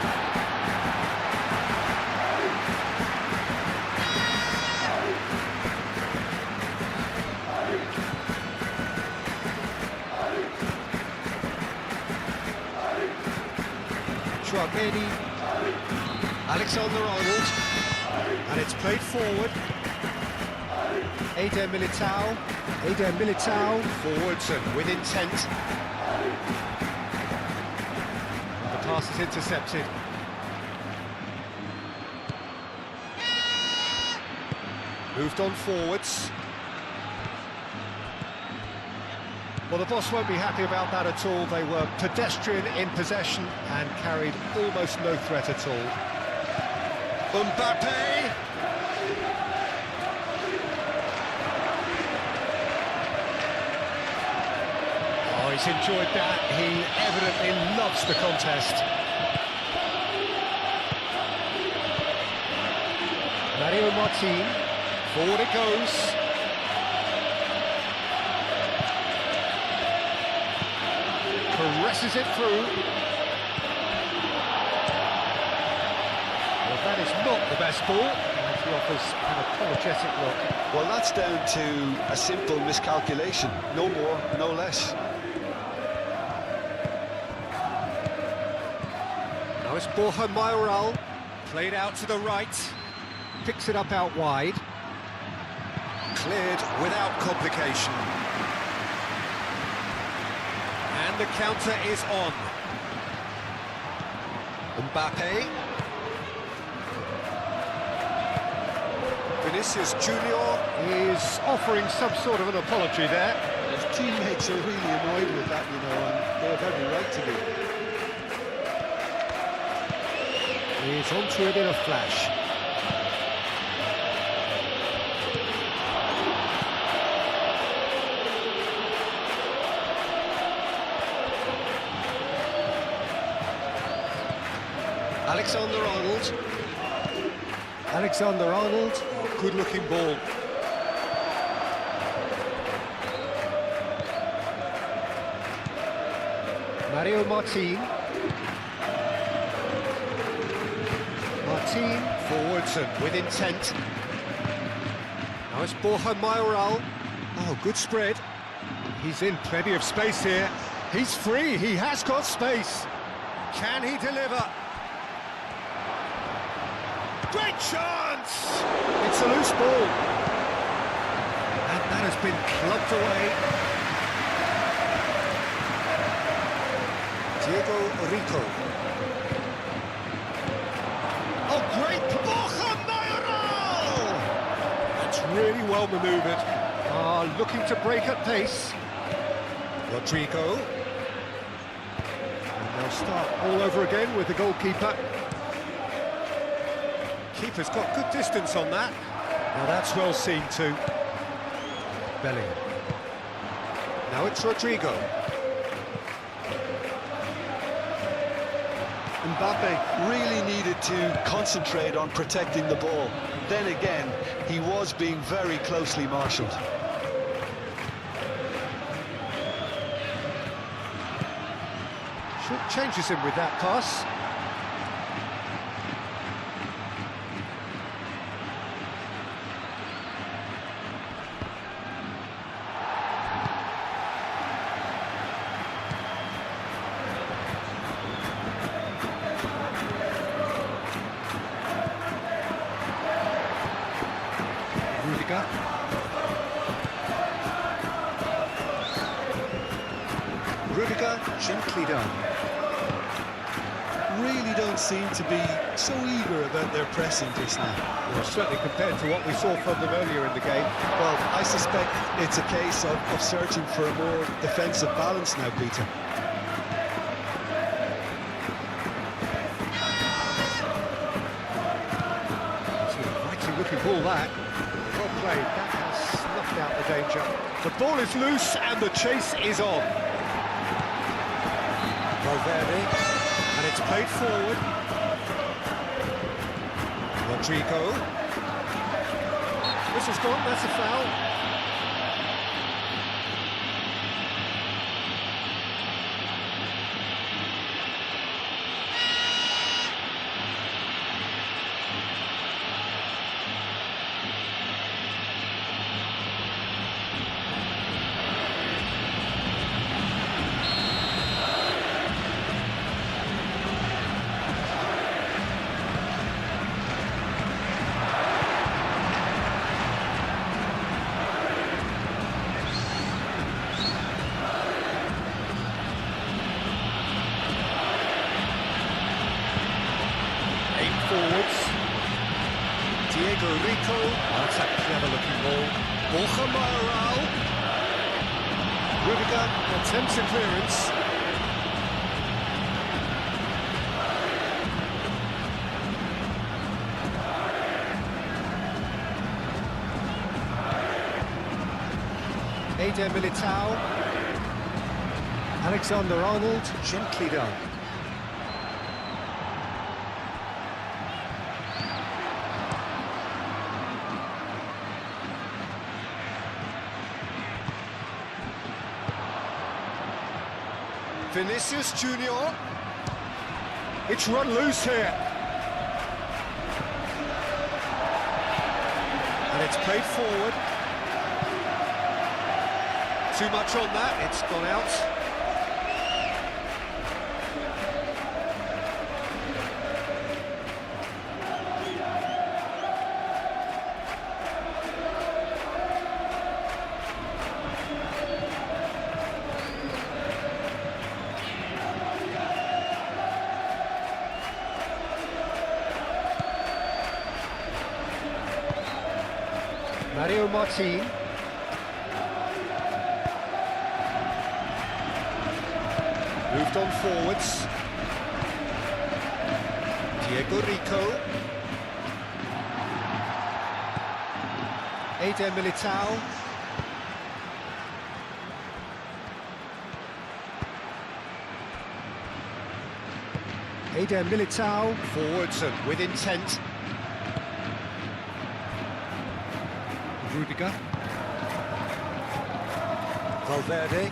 [SPEAKER 1] Schwabedi. Alexander-Arnold. And it's played forward. Eder Militao. Eder Militao forwards and with intent. And the pass is intercepted. Moved on forwards. Well, the boss won't be happy about that at all. They were pedestrian in possession and carried almost no threat at all. Mbappe! Oh, he's enjoyed that. He evidently loves the contest. Mario Martin
[SPEAKER 2] Forward it goes. Caresses it through. Well, that is not the best ball. And he offers an apologetic look.
[SPEAKER 3] Well, that's down to a simple miscalculation. No more, no less.
[SPEAKER 1] Now it's Borja Mayoral, played out to the right, picks it up out wide.
[SPEAKER 2] Cleared without complication.
[SPEAKER 1] And the counter is on. Mbappe.
[SPEAKER 2] Vinicius Junior
[SPEAKER 1] is offering some sort of an apology there.
[SPEAKER 3] His teammates are really annoyed with that, you know, and they have every right to be.
[SPEAKER 1] He's onto it in a flash.
[SPEAKER 2] Alexander-Arnold.
[SPEAKER 1] Alexander-Arnold.
[SPEAKER 2] Oh, good-looking ball.
[SPEAKER 1] Mario Martin. Martin forwards and with intent. Now it's Borja Mayoral. Oh, good spread. He's in plenty of space here. He's free, he has got space. Can he deliver? Great chance! It's a loose ball. And that has been clubbed away.
[SPEAKER 2] Diego Rico.
[SPEAKER 1] Oh, great! Borja Mayoral! That's really well manoeuvred. Looking to break at pace.
[SPEAKER 2] Rodrigo.
[SPEAKER 1] And they'll start all over again with the goalkeeper.
[SPEAKER 2] Keeper's got good distance on that.
[SPEAKER 1] Now that's well seen too. Bellingham.
[SPEAKER 2] Now it's Rodrigo.
[SPEAKER 3] Mbappe really needed to concentrate on protecting the ball. Then again, he was being very closely marshalled.
[SPEAKER 1] Changes him with that pass.
[SPEAKER 2] Rudiger, gently done.
[SPEAKER 3] Really don't seem to be so eager about their pressing just now.
[SPEAKER 1] Well, certainly compared to what we saw from them earlier in the game.
[SPEAKER 3] Well, I suspect it's a case of searching for a more defensive balance now, Peter.
[SPEAKER 1] It's an inviting looking ball, that. Well played, that has snuffed out the danger. The ball is loose and the chase is on.
[SPEAKER 2] Valverde. And it's played forward. Rodrigo.
[SPEAKER 1] This is gone, that's a foul. Forwards.
[SPEAKER 2] Diego Rico.
[SPEAKER 1] That's a clever looking ball.
[SPEAKER 2] Borja Mayoral.
[SPEAKER 1] Rudiger attempts a clearance. Eder Militao. Alexander-Arnold, gently done. Vinicius Junior. It's run loose here. And it's played forward. Too much on that, it's gone out. Mario Martin. Moved on forwards. Diego Rico. Eder Militao. Eder Militao. Forwards and with intent. Rudiger. Valverde.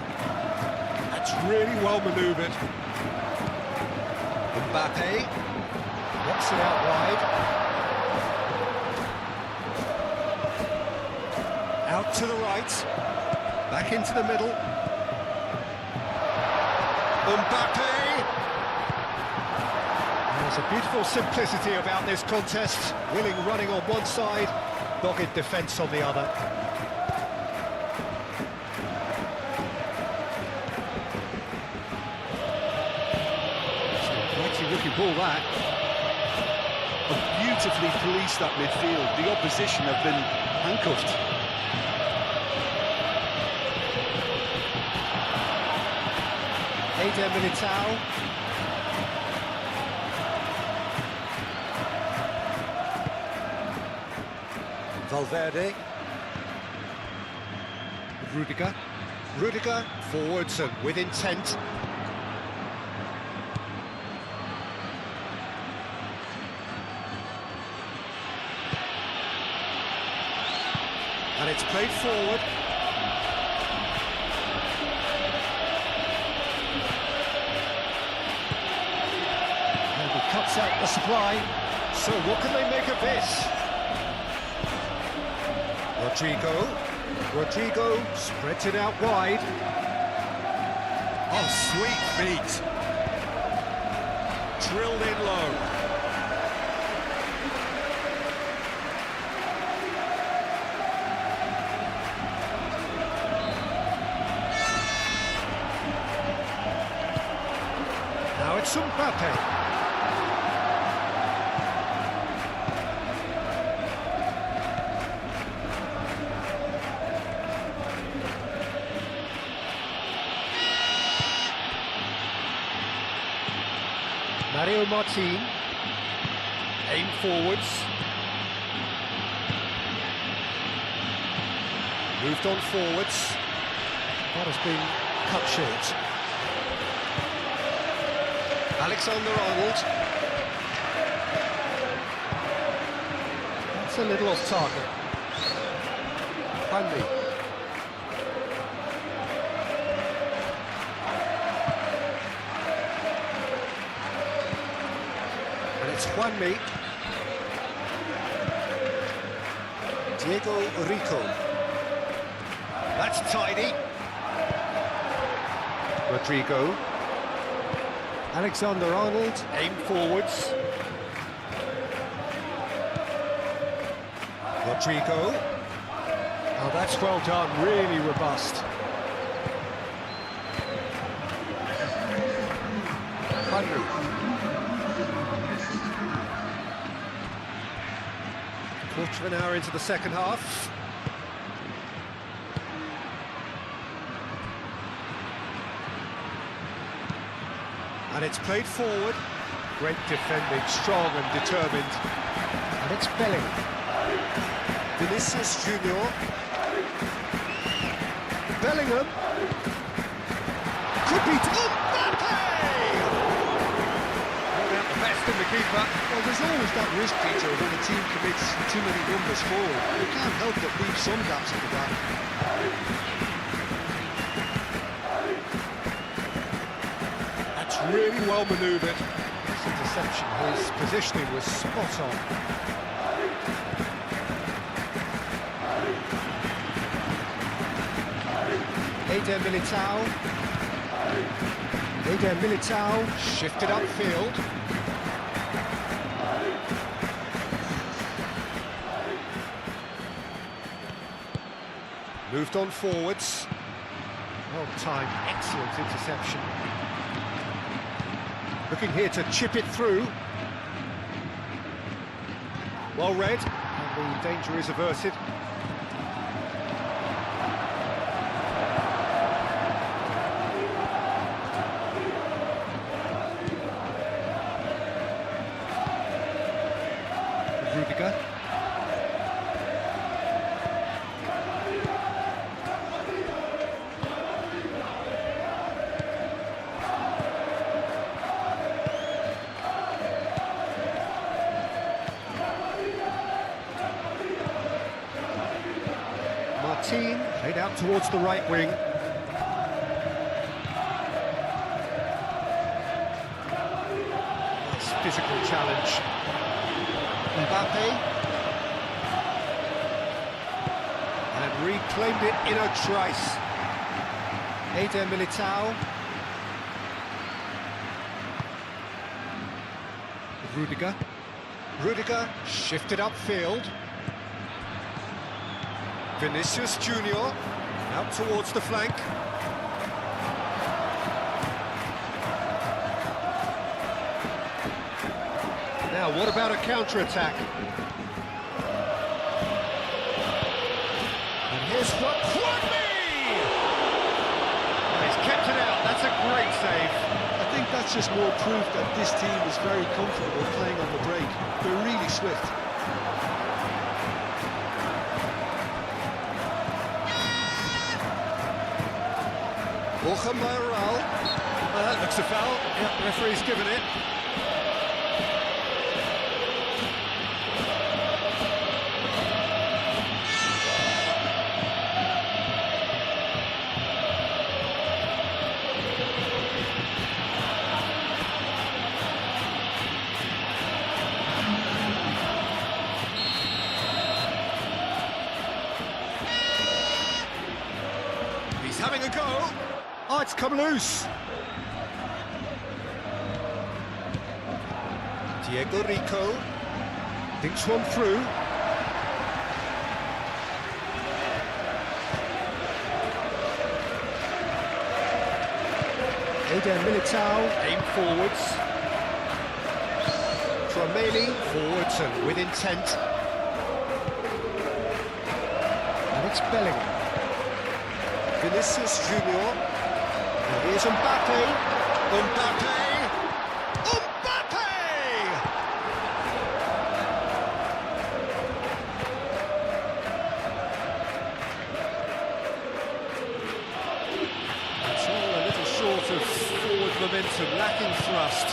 [SPEAKER 1] That's really well manoeuvred. Mbappe. Knocks it out wide. Out to the right. Back into the middle. Mbappe. There's a beautiful simplicity about this contest. Willing running on one side, dogged defence on the other. Looking ball that.
[SPEAKER 3] Beautifully policed that midfield. The opposition have been handcuffed.
[SPEAKER 1] Eder Militao. Valverde. Rudiger. Rudiger forwards and with intent. And it's played forward. And he cuts out the supply. So what can they make of this? Rodrigo spreads it out wide. Oh, sweet feet. Drilled in low. Now it's Mbappe. Mario Martin. Aim forwards. Moved on forwards. That has been cut short. Alexander-Arnold. That's a little off target. Handy. And it's Juanmi. Diego Rico. That's tidy. Rodrigo. Alexander-Arnold, aim forwards. Rodrigo. Oh, that's well done, really robust. Henry. Quarter of an hour into the second half. And it's played forward. Great defending, strong and determined. And it's Bellingham. Vinicius Junior. Bellingham. Could be... Mbappe! Brought out the best in the keeper.
[SPEAKER 3] Well, there's always that risk, Peter, when a team commits too many numbers forward. You can't help but leave some gaps at the back.
[SPEAKER 1] really well manoeuvred. This interception, his positioning was spot on. Eder Militao shifted upfield. Moved on forwards. Well timed, excellent interception. Looking here to chip it through. Well read, and the danger is averted. Rüdiger. Martin played out towards the right wing. Nice physical challenge. Mbappe. And reclaimed it in a trice. Eder Militao. Rüdiger shifted upfield. Vinicius Junior out towards the flank. Now, what about a counter-attack? And here's what could be! He's kept it out, that's a great save.
[SPEAKER 3] I think that's just more proof that this team is very comfortable playing on the break. They're really swift.
[SPEAKER 1] Borja Mayoral. That looks a foul. Yep, the referee's given it. He's having a go. Oh, it's come loose. Diego Rico thinks one through. Eder Militao aim forwards. Tromeli forwards and with intent. And it's Bellingham. Vinicius Junior. And here's Mbappe. Mbappe! It's all a little short of forward momentum, lacking thrust.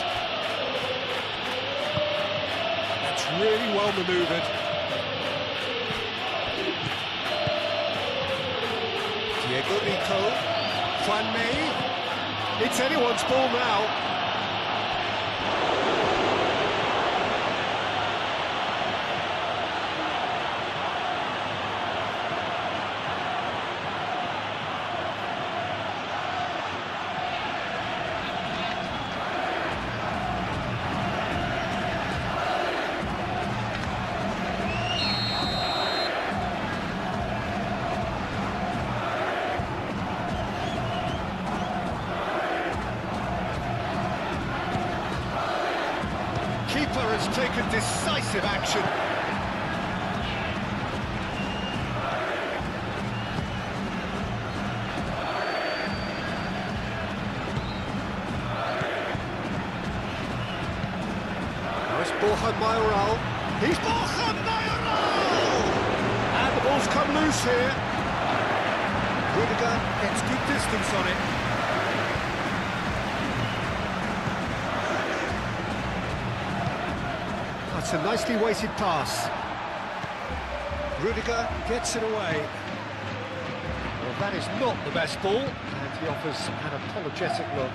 [SPEAKER 1] That's really well manoeuvred. Diego Rico. Juan May. It's anyone's ball now. Keeper has taken decisive action. Now it's Borja Mayoral. He's Borja Mayoral! And the ball's come loose here. Rüdiger gets good distance on it. That's a nicely weighted pass. Rüdiger gets it away. Well, that is not the best ball, and he offers an apologetic look.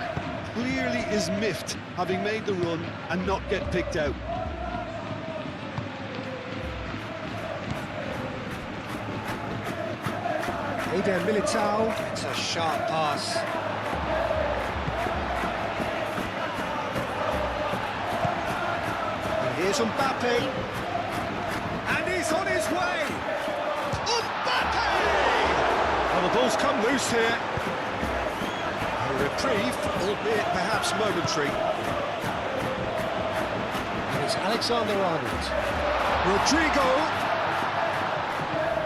[SPEAKER 3] clearly is miffed having made the run and not get picked out.
[SPEAKER 1] Eder Militao, it's a sharp pass. And here's Mbappe. And he's on his way! Mbappe!
[SPEAKER 2] Well, the ball's come loose here.
[SPEAKER 1] A reprieve, albeit perhaps momentary. And it's Alexander-Arnold. Rodrigo.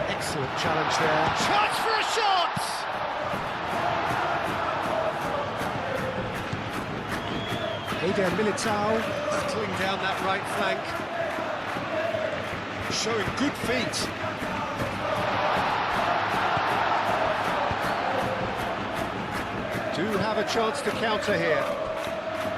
[SPEAKER 1] Excellent challenge there.
[SPEAKER 2] Chance for a shot!
[SPEAKER 1] Eder Militao.
[SPEAKER 2] Battling down that right flank. Showing good feet.
[SPEAKER 1] Do have a chance to counter here.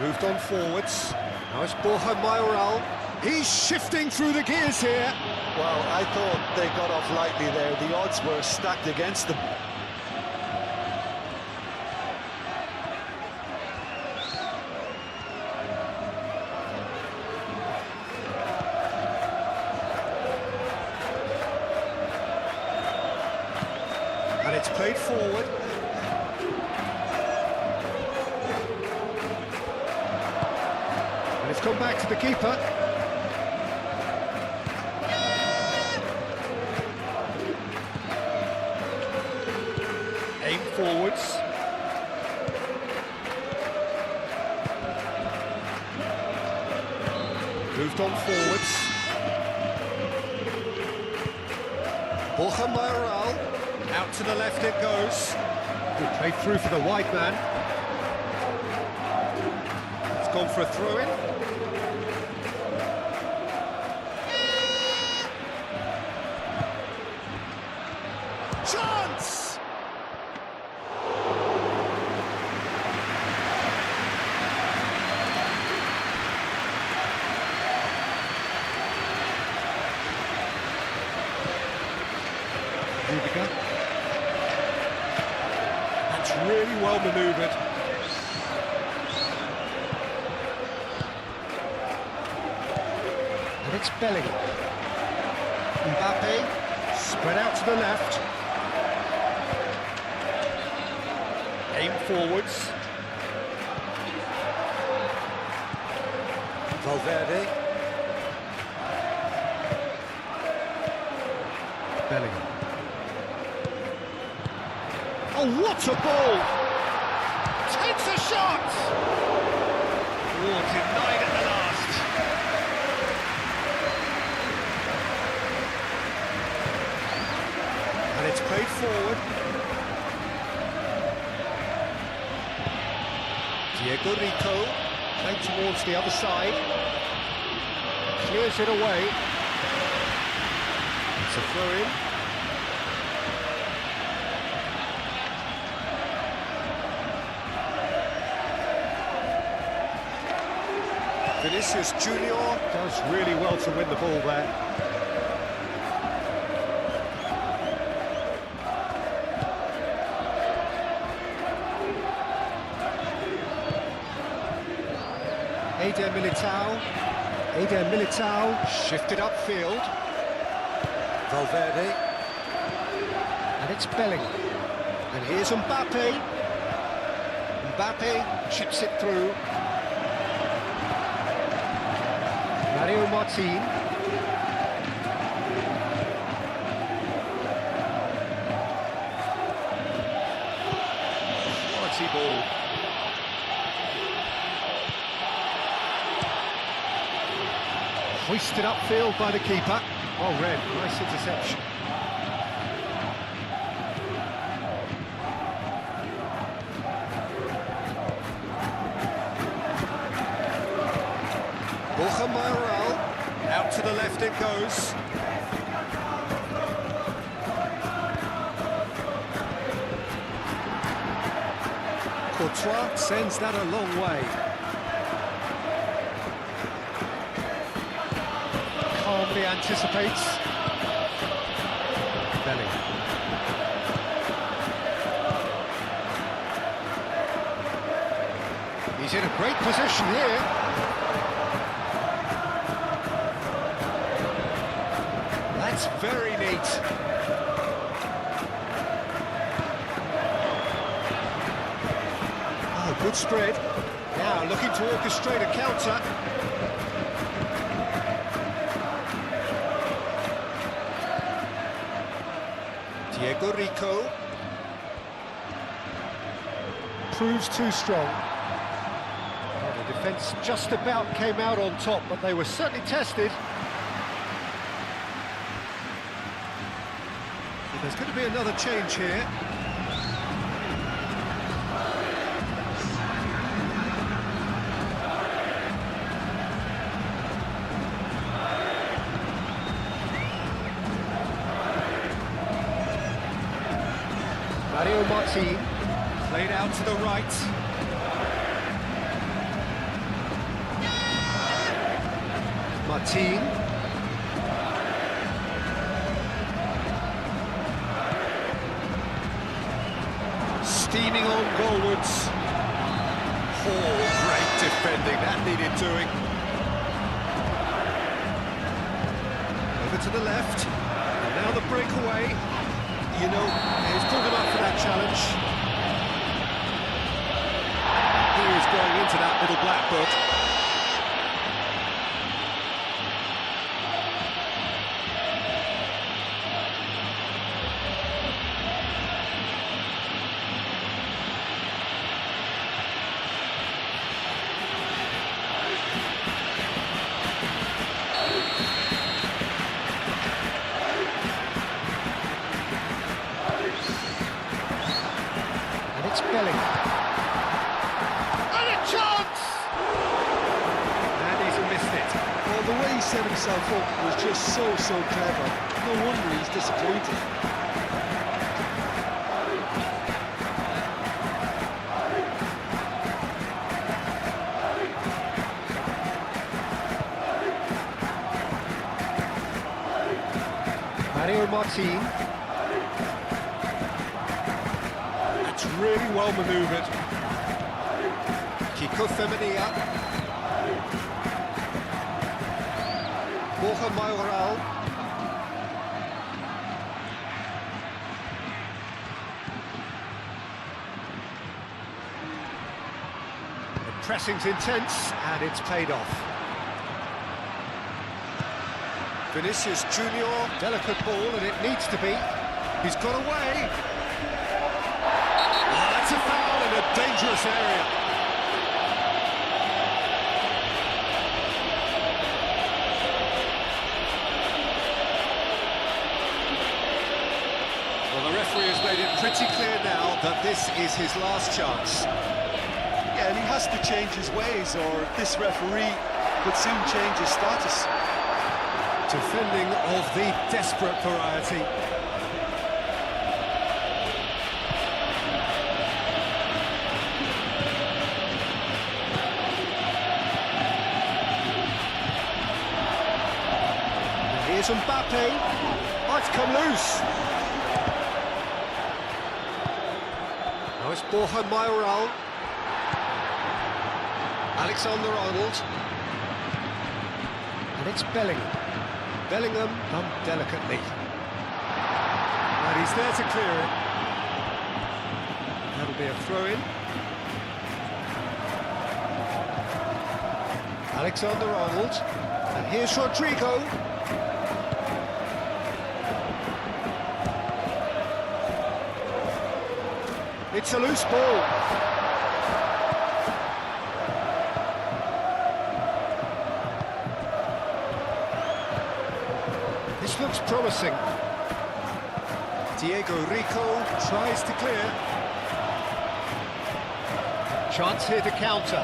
[SPEAKER 1] Moved on forwards. Now it's Borja Mayoral. He's shifting through the gears here.
[SPEAKER 3] Well, I thought they got off lightly there. The odds were stacked against them.
[SPEAKER 1] And it's played forward. And it's come back to the keeper.
[SPEAKER 2] Aim forwards.
[SPEAKER 1] Moved on forwards. Borja Mayoral.
[SPEAKER 2] Out to the left it goes.
[SPEAKER 1] Good play through for the wide man.
[SPEAKER 2] It's gone for a throw-in.
[SPEAKER 1] Chance! Rudiger.
[SPEAKER 2] That's really well manoeuvred.
[SPEAKER 1] And it's Bellingham. Mbappe, spread out to the left.
[SPEAKER 2] Aim forwards.
[SPEAKER 1] Valverde. Bellingham.
[SPEAKER 2] Oh, what a ball! Takes a shot! Oh, denied at the last.
[SPEAKER 1] And it's played forward. Diego Rico, played towards the other side. Clears it away. It's a throw-in. Vinicius Junior does really well to win the ball there. Eder Militao. Eder Militao shifted upfield. Valverde. And it's Bellingham. And here's Mbappe. Mbappe chips it through. Mario Martin.
[SPEAKER 2] Quality ball.
[SPEAKER 1] Hoisted upfield by the keeper. Well read, nice interception. Borja Mayoral.
[SPEAKER 2] Out to the left it goes.
[SPEAKER 1] Courtois sends that a long way. Calmly anticipates. Bellingham. He's in a great position here. That's very neat. Oh, good spread. Now looking to orchestrate a counter. Diego Rico. Proves too strong. Well, the defence just about came out on top, but they were certainly tested. There's going to be another change here. Mario Martin, played out to the right. Martin. Steaming on goalwards. Oh, great defending, that needed doing. Over to the left, and now the breakaway. You know, he's pulled him up for that challenge. He is going into that little black book. It's Belling. And a chance! And he's missed it.
[SPEAKER 3] Well, the way he set himself up was just so clever. No wonder he's disappointed.
[SPEAKER 1] Mario Martin. Really well manoeuvred. Kickoff Femenia. Borja Mayoral. The pressing's intense and it's paid off. Vinicius Junior, delicate ball and it needs to be. He's got away. That's a foul in a dangerous area. Well, the referee has made it pretty clear now that this is his last chance.
[SPEAKER 3] Yeah, and he has to change his ways, or this referee could soon change his status.
[SPEAKER 1] Defending of the desperate variety. Here's Mbappe. Oh, it's come loose. Now it's Borja Mayoral. Alexander-Arnold. And it's Bellingham. Bellingham done delicately. And he's there to clear it. That'll be a throw-in. Alexander-Arnold. And here's Rodrigo. It's a loose ball. This looks promising. Diego Rico tries to clear. Chance here to counter.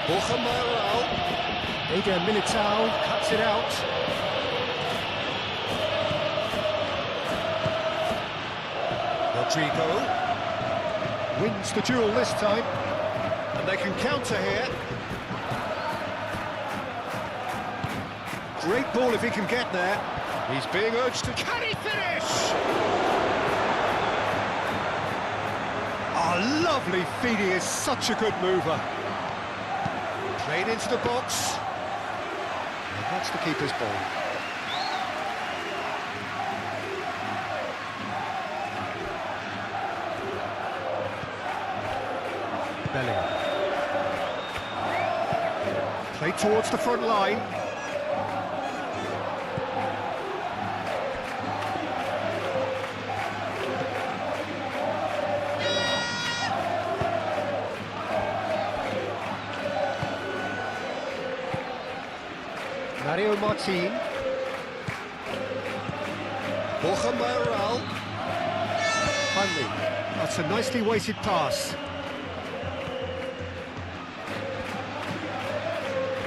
[SPEAKER 1] Borja Mayoral. Eder Militao cuts it out. Rodrigo wins the duel this time, and they can counter here. Great ball if he can get there. He's being urged to... Can he finish? Oh, lovely lovely feeding, is such a good mover. Played into the box. And that's the keeper's ball. Bellingham. Played towards the front line. Mario Martin. Borja Mayoral. Finally, that's a nicely weighted pass.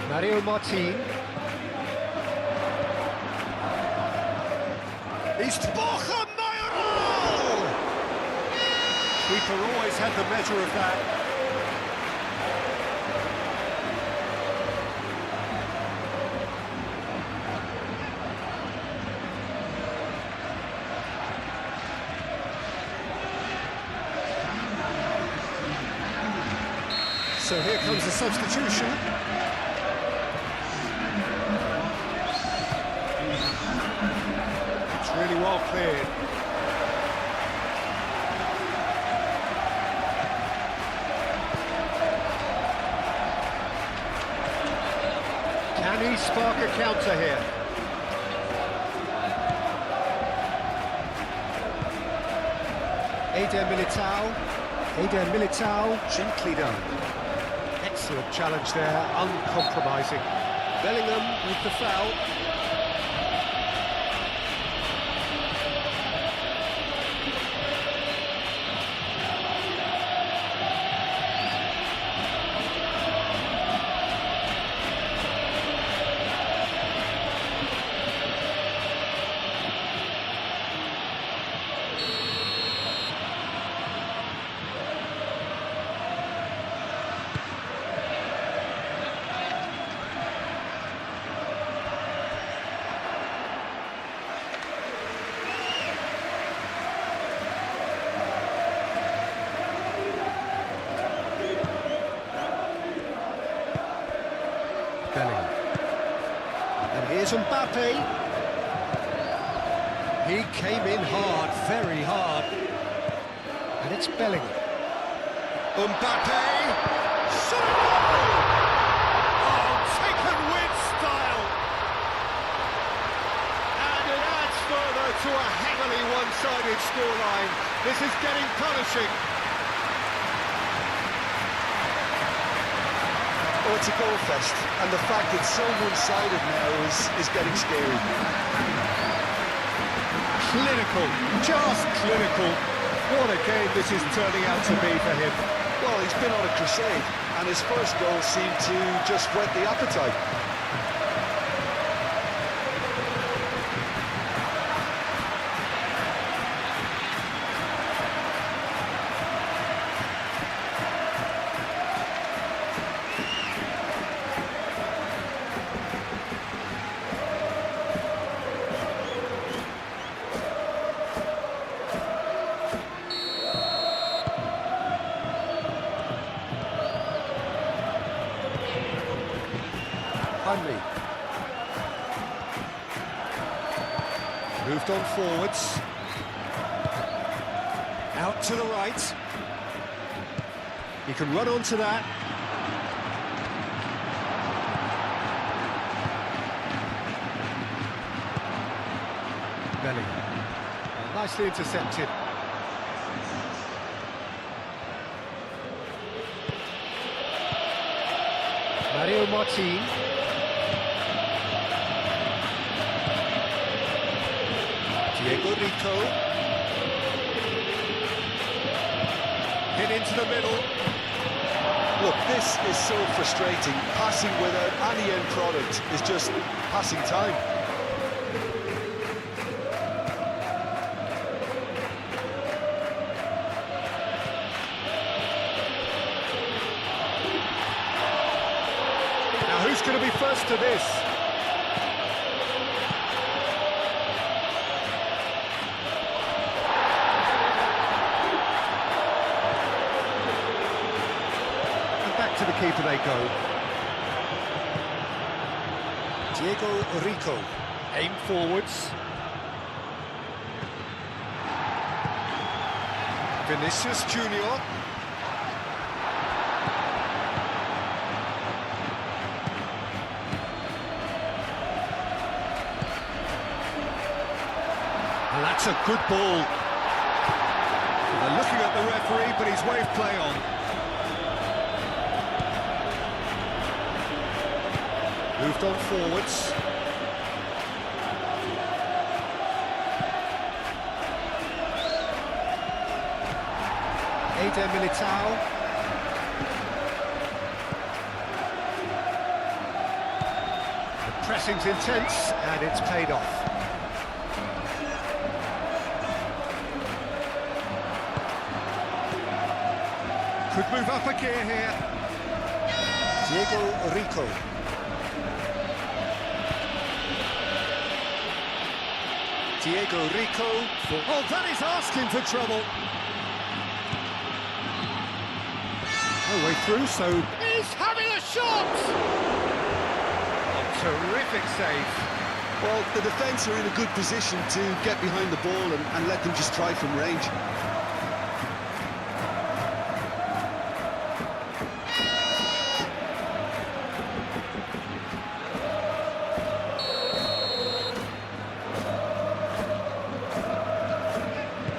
[SPEAKER 1] Mario Martin. It's Borja Mayoral! Keeper always had the measure of that. So here comes the substitution. It's really well cleared. Can he spark a counter here? Eder Militao, gently done. Excellent challenge there, uncompromising. Bellingham with the foul. Bellingham. And here's Mbappe. He came in hard, very hard. And it's Bellingham. Mbappe! Shot it goal! Oh, taken with style! And it adds further to a heavily one-sided scoreline. This is getting punishing.
[SPEAKER 3] Oh, it's a goal fest, and the fact it's so one-sided now is getting scary.
[SPEAKER 1] Clinical, just clinical. What a game this is turning out to be for him.
[SPEAKER 3] Well, he's been on a crusade, and his first goal seemed to just whet the appetite.
[SPEAKER 1] Moved on forwards. Out to the right. He can run onto that. Bellingham. Nicely intercepted. Mario Martin. Diego Rico. Hit into the middle.
[SPEAKER 3] Look, this is so frustrating. Passing without any end product is just passing time.
[SPEAKER 1] Now who's going to be first to this? keeper they go.
[SPEAKER 2] Diego Rico.
[SPEAKER 1] Aim forwards.
[SPEAKER 2] Vinicius Junior.
[SPEAKER 1] And that's a good ball.
[SPEAKER 2] They're looking at the referee, but he's waved play on.
[SPEAKER 1] Moved on forwards. Eder Militao. The pressing's intense, and it's paid off.
[SPEAKER 2] Could move up a gear here. Diego Rico. Diego Rico. Oh, that is asking for trouble.
[SPEAKER 1] No way through, so
[SPEAKER 2] He's having a shot!
[SPEAKER 1] a terrific save.
[SPEAKER 3] Well, the defence are in a good position to get behind the ball and let them just try from range.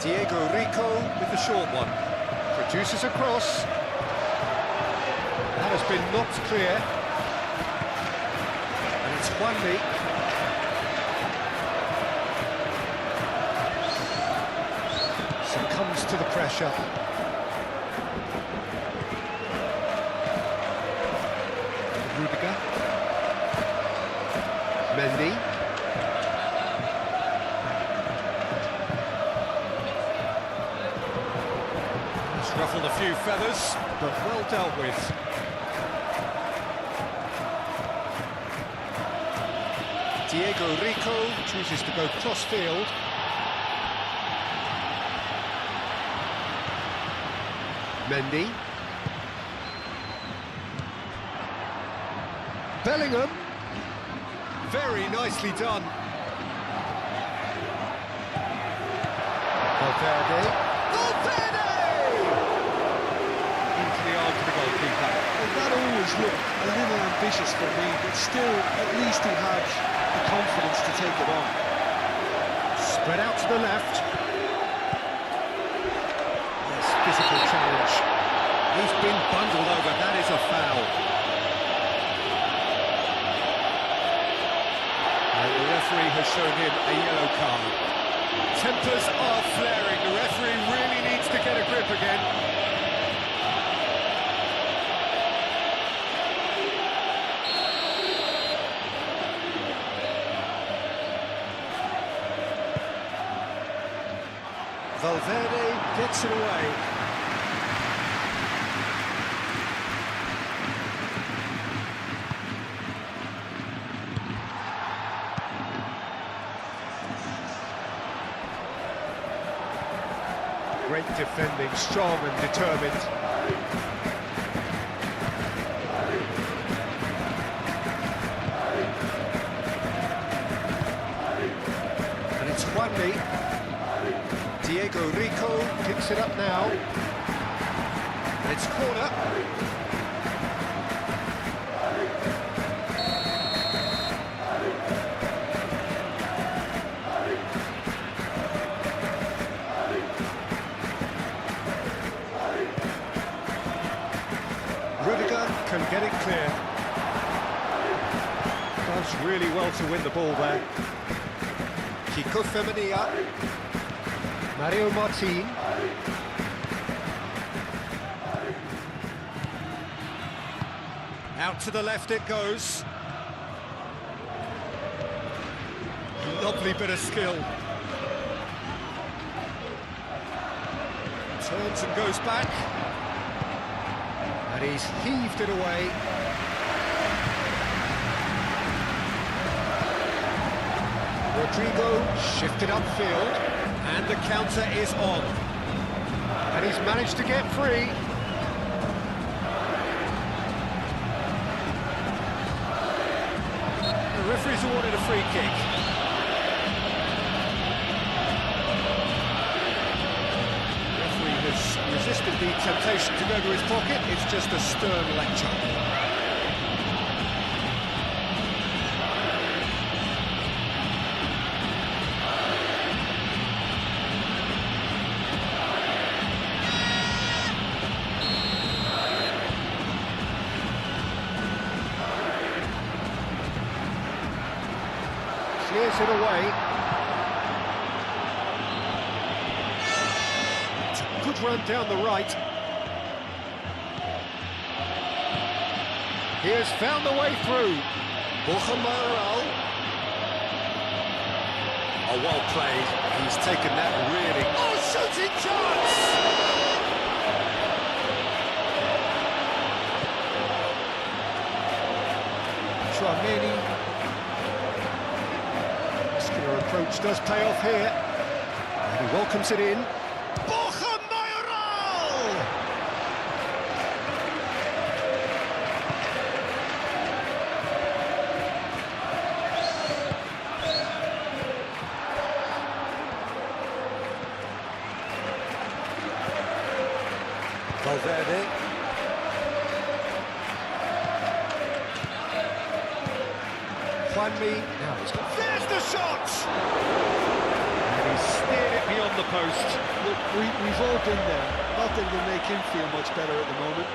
[SPEAKER 2] Diego Rico with the short one.
[SPEAKER 1] Produces a cross. That has been knocked clear. And it's Juanmi. Succumbs to the pressure. Rudiger. Mendy.
[SPEAKER 2] It's ruffled a few feathers,
[SPEAKER 1] But well dealt with.
[SPEAKER 2] Diego Rico.
[SPEAKER 1] Chooses to go cross-field. Mendy. Bellingham.
[SPEAKER 2] Very nicely done.
[SPEAKER 1] Valverde.
[SPEAKER 2] Valverde!
[SPEAKER 1] Into the arms of the goalkeeper.
[SPEAKER 3] Well, that always looked a little ambitious for me, but still, at least he had the confidence to take it on.
[SPEAKER 1] Spread out to the left. Yes, physical challenge.
[SPEAKER 2] He's been bundled over. That is a foul.
[SPEAKER 1] And the referee has shown him a yellow card.
[SPEAKER 2] Tempers are flaring. The referee really needs to get a grip again. Valverde gets it away.
[SPEAKER 1] Great defending, strong and determined. And it's Juanmi.
[SPEAKER 2] Diego Rico
[SPEAKER 1] Picks it up now.
[SPEAKER 2] and it's corner.
[SPEAKER 1] Rudiger can get it clear. Does really well to win the ball there.
[SPEAKER 2] Kickoff Femenia.
[SPEAKER 1] Mario Martin.
[SPEAKER 2] Out to the left it goes. Lovely bit of skill. Turns and goes back.
[SPEAKER 1] And he's heaved it away. Rodrigo shifted upfield.
[SPEAKER 2] And the counter is on.
[SPEAKER 1] And he's managed to get free. referee's awarded a free kick. The referee has resisted the temptation to go to his pocket. It's just a stern lecture. Clears it away. It's a good run down the right. He has found the way through. Buildup. Oh, well played. He's taken that really. Oh, shooting chance! Chouameni. Muscular approach does pay off here. And he welcomes it in. Valverde. Juanmi. Now he's got. There's the shot! And he's steered it beyond the post.
[SPEAKER 3] Look, we've all been there. Nothing will make him feel much better at the moment.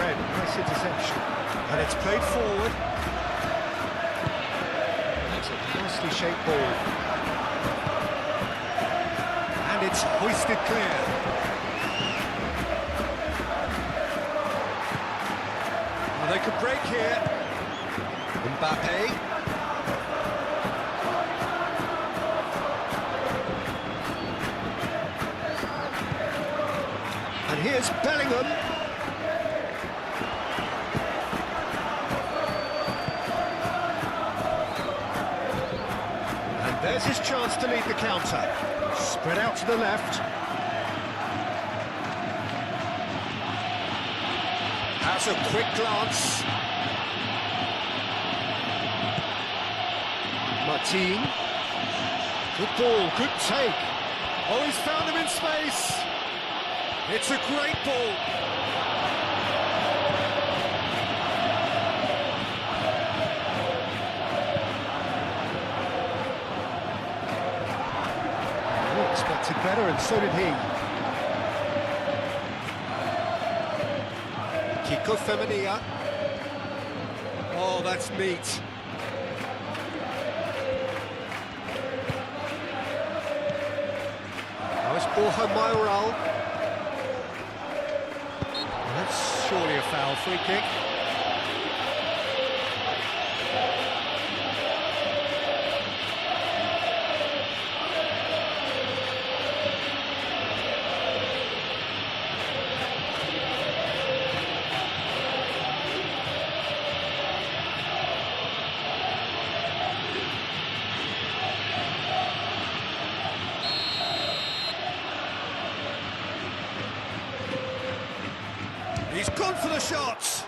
[SPEAKER 1] Nice interception. And it's played forward. That's a nicely shaped ball. And it's hoisted clear. Well, they could break here. Mbappe. And here's Bellingham. There's his chance to lead the counter. Spread out to the left. Has a quick glance. Martin. Good ball, good take. Oh, he's found him in space. It's a great ball. Expected better, and so did he. Kickoff femenina. Oh, that's neat. Now it's Buildup. That's surely a foul. Free kick. He's gone for the shots.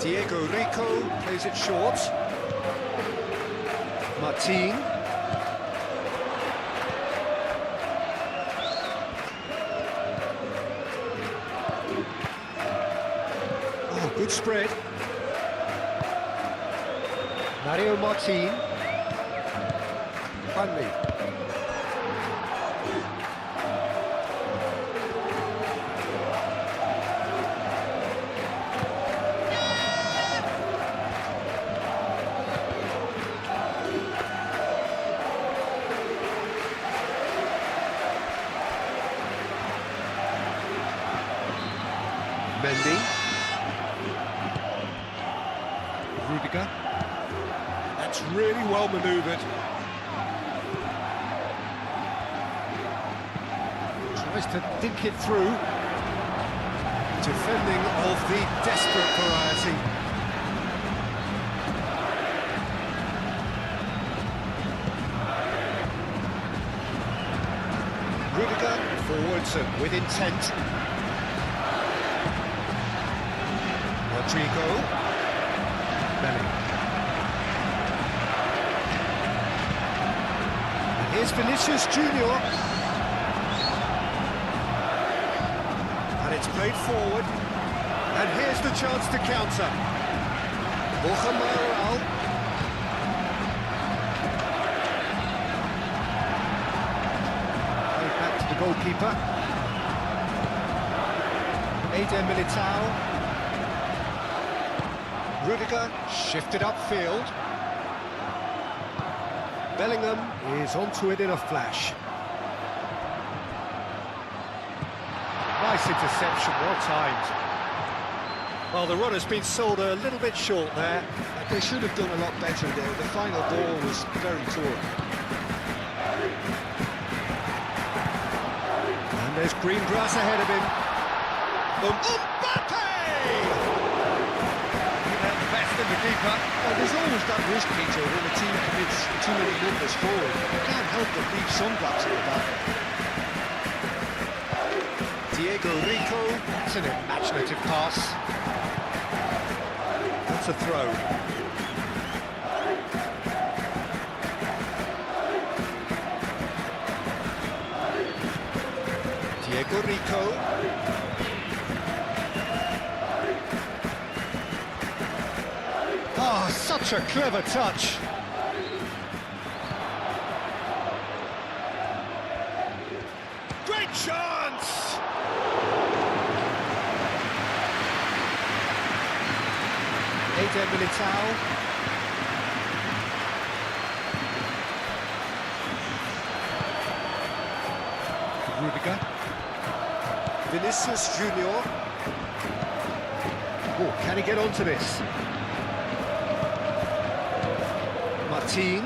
[SPEAKER 1] Diego Rico plays it short. Martin. Oh, good spread. Mario Martin. Juanmi. Mendy. Rudiger. That's really well manoeuvred. Tries to dink it through. Defending of the desperate variety. Rudiger forwards and with intent. Rodrigo. Belling. And here's Vinicius Junior. And it's played forward. And here's the chance to counter. Mohamed. Back to the goalkeeper. Eder Militao. Rudiger shifted upfield. Bellingham is onto it in a flash. Nice interception, well timed. Well, the runner's been sold a little bit short there.
[SPEAKER 3] They should have done a lot better there. The final ball was very poor.
[SPEAKER 1] And there's green grass ahead of him. Mbappe! Best in the keeper.
[SPEAKER 3] Well, there's always that risk, Peter, when a team commits too many numbers forward. You can't help but leave some gaps at the back.
[SPEAKER 1] Diego Rico. That's an imaginative pass. That's a throw. Diego Rico. Oh, such a clever touch. Great chance! Eder Militao. Rudiger. Vinicius Junior. Oh, can he get onto this? Martin.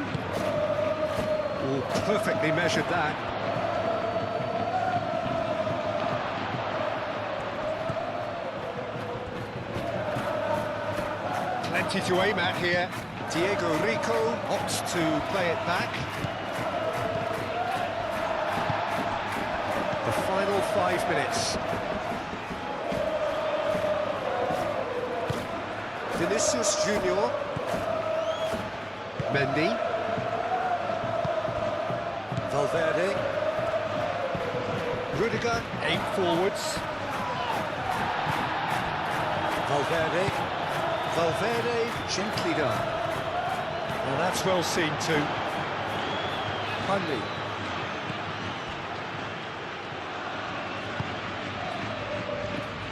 [SPEAKER 1] Oh, perfectly measured that. Plenty to aim at here. Diego Rico opts to play it back. The final 5 minutes. Vinicius Junior. Mendy. Valverde. Rudiger. 8 forwards. Valverde. Valverde gently done. Well, that's well seen too. Hanley.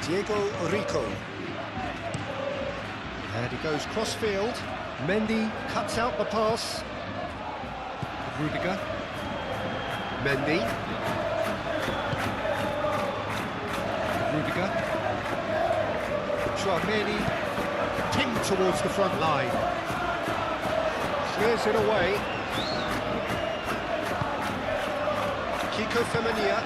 [SPEAKER 1] Diego Rico. And he goes cross-field. Mendy cuts out the pass. Rudiger. Mendy. Rudiger. Chouameni. Pinged towards the front line. Clears it away. Kiko Femenia.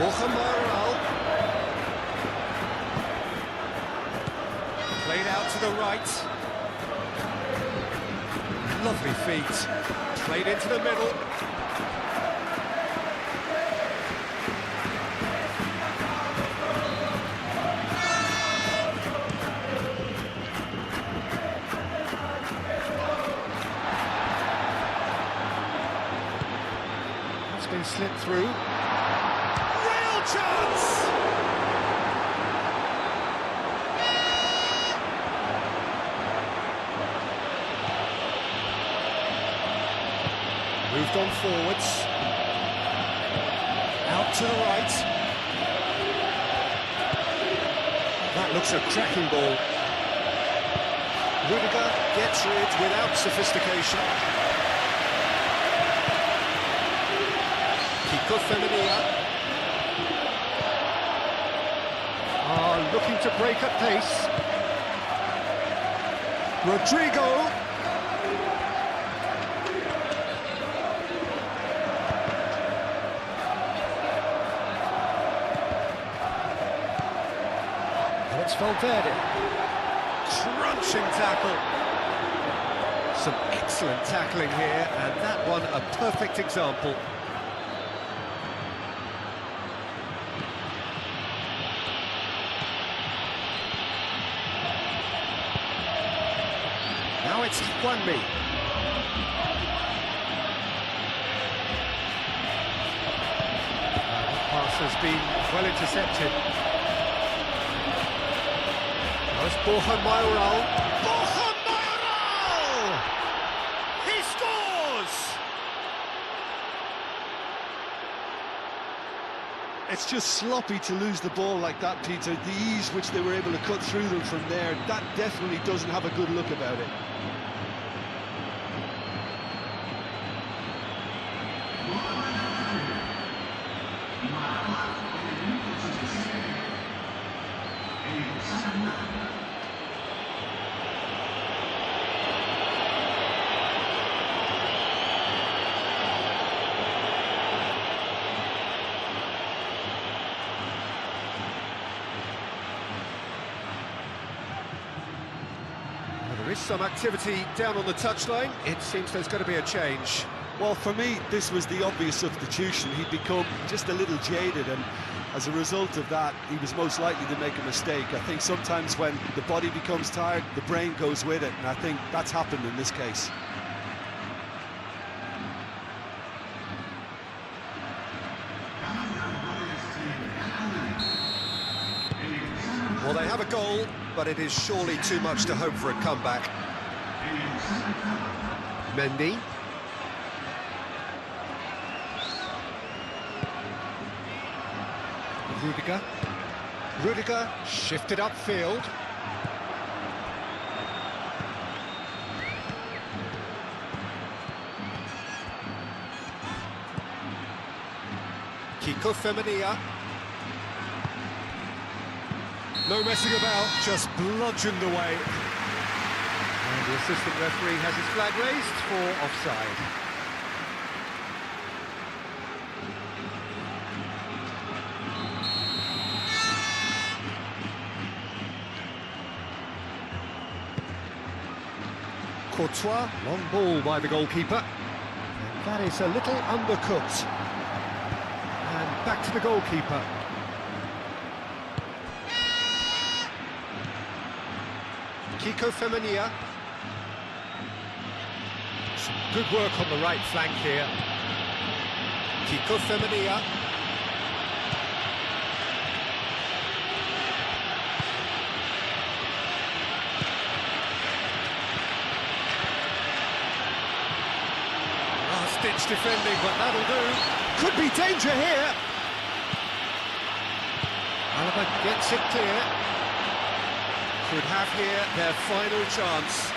[SPEAKER 1] Mohamed. Played out to the right. Lovely feet. Played into the middle. It's been slipped through. Real chance! Moved on forwards. Out to the right. That looks a cracking ball. Rudiger gets rid without sophistication. Kickoff. Looking to break at pace. Rodrigo. And it's Valverde. Crunching tackle. Some excellent tackling here, and that one a perfect example. Now it's Juanmi. That pass has been well intercepted. Now it's Borja Mayoral. Borja Mayoral! He scores!
[SPEAKER 3] It's just sloppy to lose the ball like that, Peter. The ease which they were able to cut through them from there, that definitely doesn't have a good look about it.
[SPEAKER 1] There is some activity down on the touchline. It seems there's going to be a change.
[SPEAKER 3] Well, for me, this was the obvious substitution. He'd become just a little jaded, and as a result of that, he was most likely to make a mistake. I think sometimes when the body becomes tired, the brain goes with it, and I think that's happened in this case.
[SPEAKER 1] Well, they have a goal, but it is surely too much to hope for a comeback. Mendy. Rudiger. Rudiger shifted upfield. Kickoff. No messing about, just bludgeoned away. And the assistant referee has his flag raised for offside. Courtois, long ball by the goalkeeper. And that is a little undercooked. And back to the goalkeeper. Kickoff. Some good work on the right flank here. Kickoff. Last-ditch defending, but that'll do. Could be danger here. Alaba gets it clear. Could have here their final chance.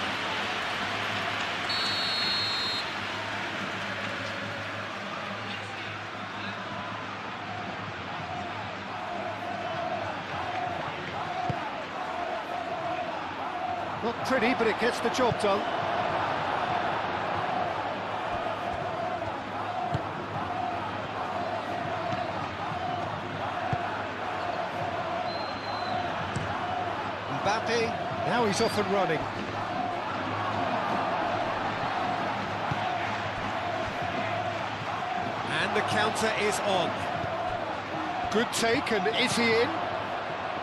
[SPEAKER 1] Not pretty, but it gets the job done. Mbappe, now he's off and running. And the counter is on. Good take, and is he in?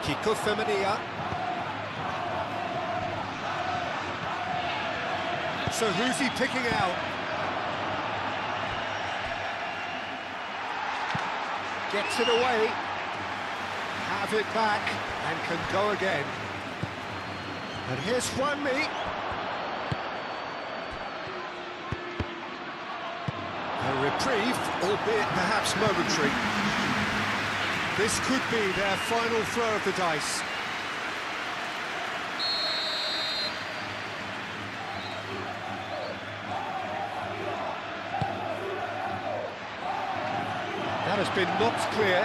[SPEAKER 1] Kickoff. So who's he picking out? Gets it away. Have it back, and can go again. And here's Juanmi. A reprieve, albeit perhaps momentary. This could be their final throw of the dice. has been knocked clear.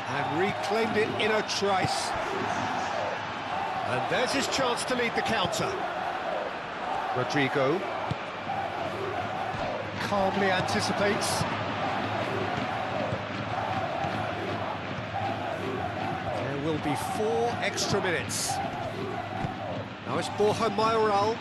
[SPEAKER 1] And reclaimed it in a trice. And there's his chance to lead the counter. Rodrigo calmly anticipates. There will be 4 extra minutes. Now it's Borja Mayoral.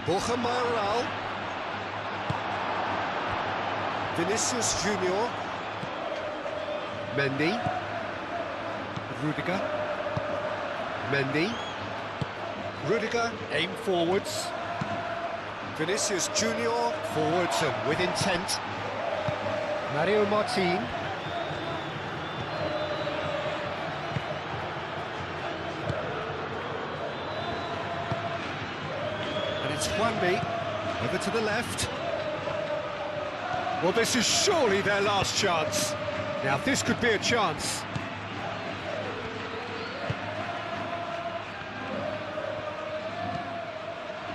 [SPEAKER 1] Borja Mayoral. Vinicius Junior. Mendy. Rudiger. Mendy. Rudiger, aim forwards. Vinicius Junior, forwards and with intent. Mario Martin. And it's Juanmi, over to the left. Well, this is surely their last chance. Now, this could be a chance.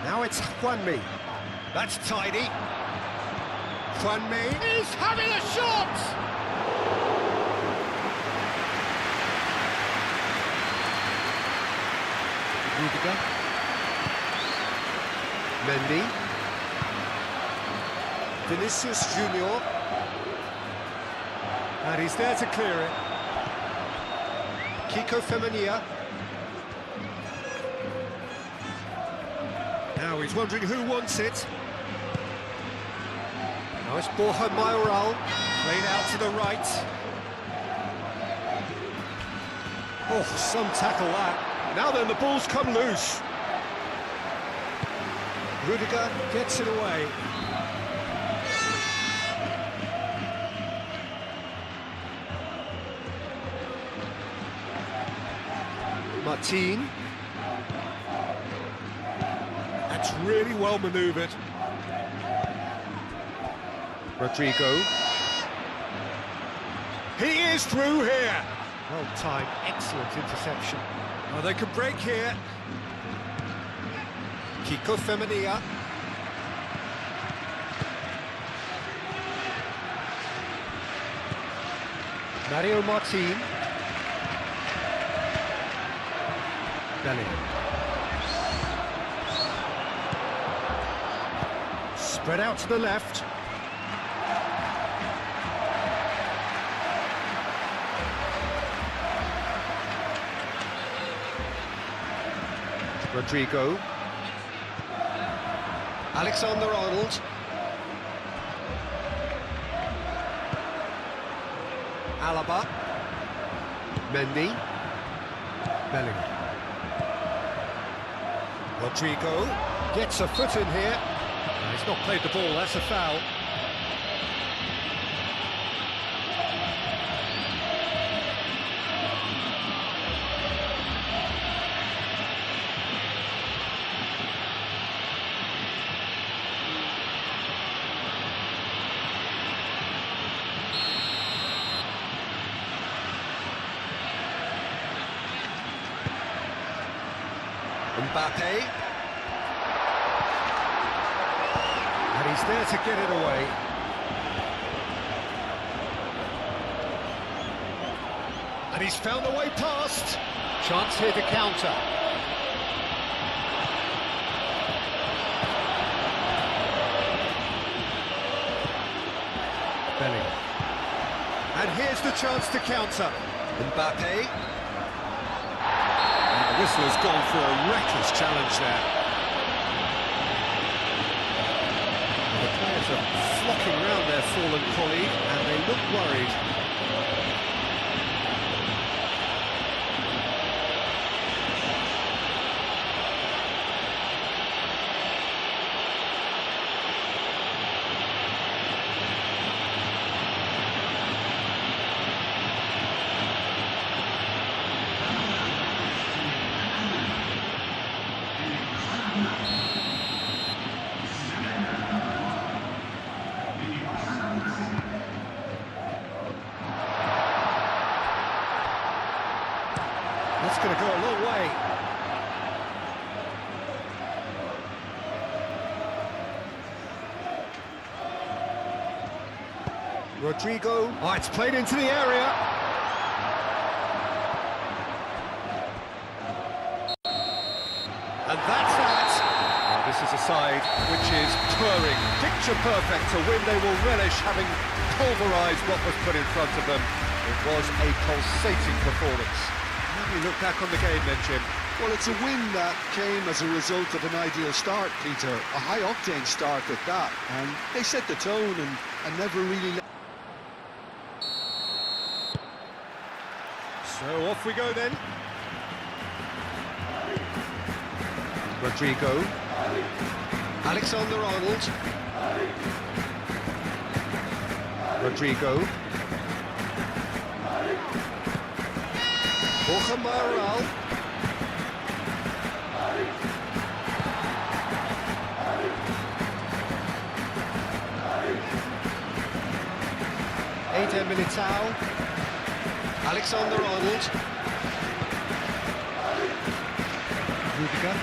[SPEAKER 1] Now it's Juanmi. That's tidy. Juanmi is having a shot! Rudiger. Mendy. Vinicius Junior. And he's there to clear it. Kickoff. Now he's wondering who wants it. Now it's Borja Mayoral, played out to the right. Oh, some tackle that. Now then, the ball's come loose. Rudiger gets it away. Martin. That's really well manoeuvred. Rodrigo. He is through here. Well timed, excellent interception. Oh, they can break here. Kiko Femenia. Mario Martin. Bellingham. Spread out to the left. Rodrigo. Alexander-Arnold. Alaba. Mendy. Bellingham. Rodrigo gets a foot in here. No, he's not played the ball, that's a foul. Mbappe. And he's there to get it away. And he's found a way past. Chance here to counter. Bellingham. And here's the chance to counter. Mbappe. The whistle has gone for a reckless challenge there. And the players are flocking round their fallen colleague, and they look worried. That's going to go a long way. Rodrigo. Oh, it's played into the area. And that's that. Well, this is a side which is purring, picture perfect. A win they will relish, having pulverised what was put in front of them. It was a pulsating performance. How do you look back on the game then, Jim?
[SPEAKER 3] Well, it's a win that came as a result of an ideal start, Peter. A high-octane start at that. And they set the tone and never really...
[SPEAKER 1] So off we go then. Rodrigo. Alexander-Arnold. Rodrigo. Borja Mayoral. Eder Militao. Alexander-Arnold. Rudiger.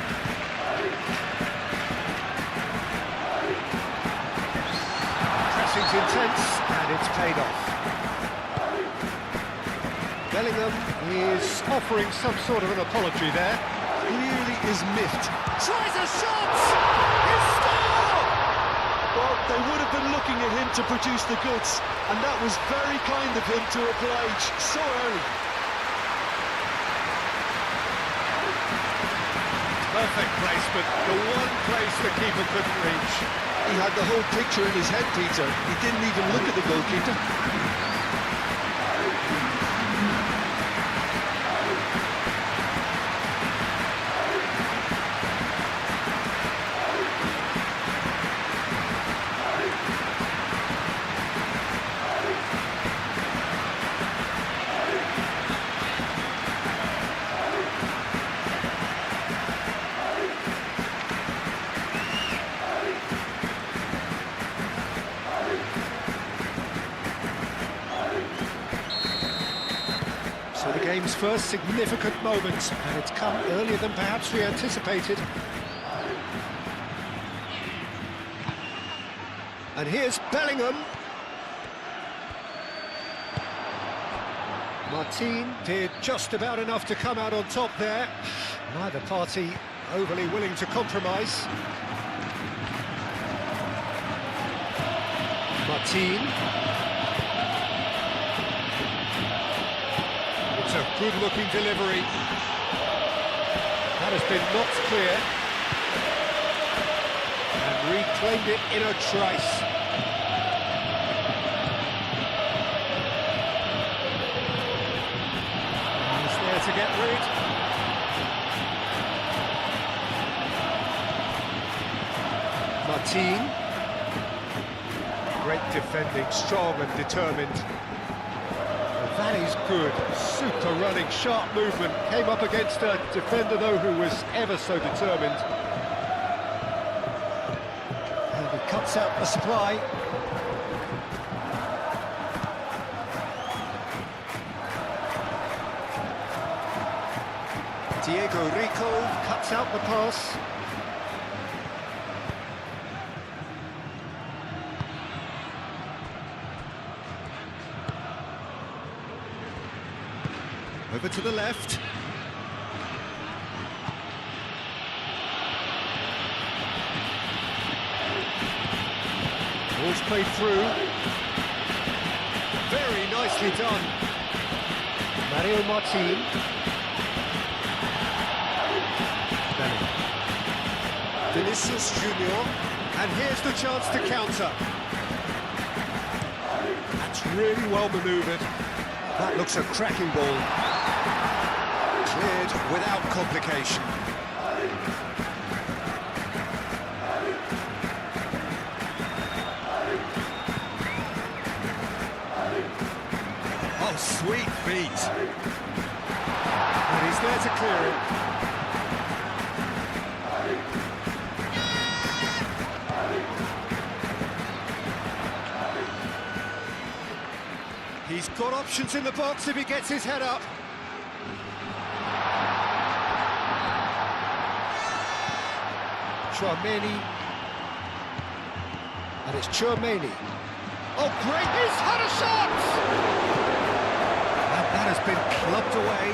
[SPEAKER 1] Pressing's intense, and it's paid off. Bellingham is offering some sort of an apology there.
[SPEAKER 3] Clearly is miffed.
[SPEAKER 1] Tries a shot! It's scored!
[SPEAKER 3] Well, they would have been looking at him to produce the goods, and that was very kind of him to oblige so early.
[SPEAKER 1] Perfect placement, the one place the keeper couldn't reach.
[SPEAKER 3] He had the whole picture in his head, Peter. He didn't even look at the goalkeeper.
[SPEAKER 1] So the game's first significant moment, and it's come earlier than perhaps we anticipated. And here's Bellingham. Martin did just about enough to come out on top there. Neither party overly willing to compromise. Martin. It's a good-looking delivery. That has been knocked clear. And reclaimed it in a trice. He's there to get rid. Martin. Great defending, strong and determined. That is good, super running, sharp movement, came up against a defender though who was ever so determined. And he cuts out the supply. Diego Rico cuts out the pass. Over to the left. Ball's played through. Very nicely done. Mario Martin. Vinicius Junior. And here's the chance to counter. That's really well manoeuvred. That looks a cracking ball. Cleared without complication. Oh, sweet feet. And he's there to clear it. He's got options in the box if he gets his head up. Chouameni. And it's Chouameni. Oh, great! He's had a shot! And that has been clubbed away.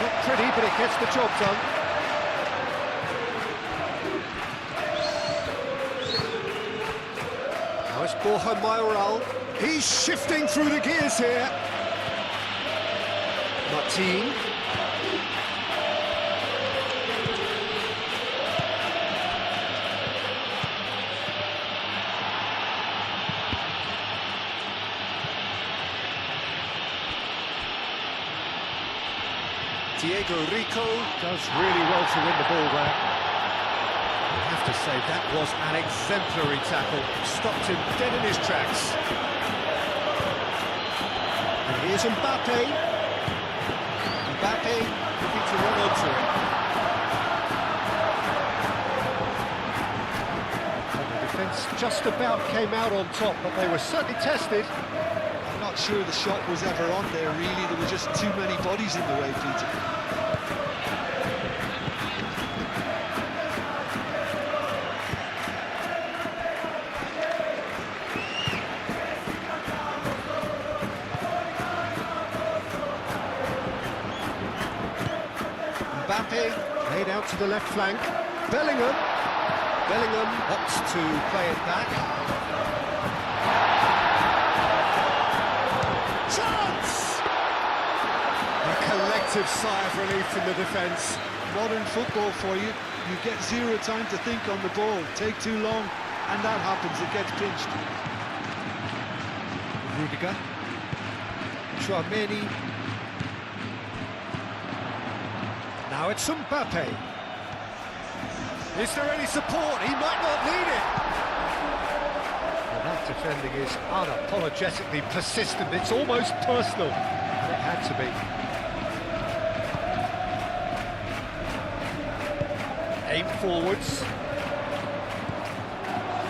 [SPEAKER 1] Not pretty, but it gets the job done. Now it's Borja Mayoral. He's shifting through the gears here. Martin. Diego Rico does really well to win the ball there. I have to say, that was an exemplary tackle. Stopped him dead in his tracks. And here's Mbappe. Mbappe looking to run onto it. And the defence just about came out on top, but they were certainly tested.
[SPEAKER 3] I'm not sure the shot was ever on there, really. There were just too many bodies in the way, Peter.
[SPEAKER 1] Mbappe laid out to the left flank. Bellingham opts to play it back. Chance! A collective sigh of relief from the defence.
[SPEAKER 3] Modern football for you. You get zero time to think on the ball. Take too long, and that happens. It gets pinched.
[SPEAKER 1] Rudiger. Chouameni. Now it's Mbappe. Is there any support? He might not need it. Well, that defending is unapologetically persistent. It's almost personal. It had to be. Aim forwards.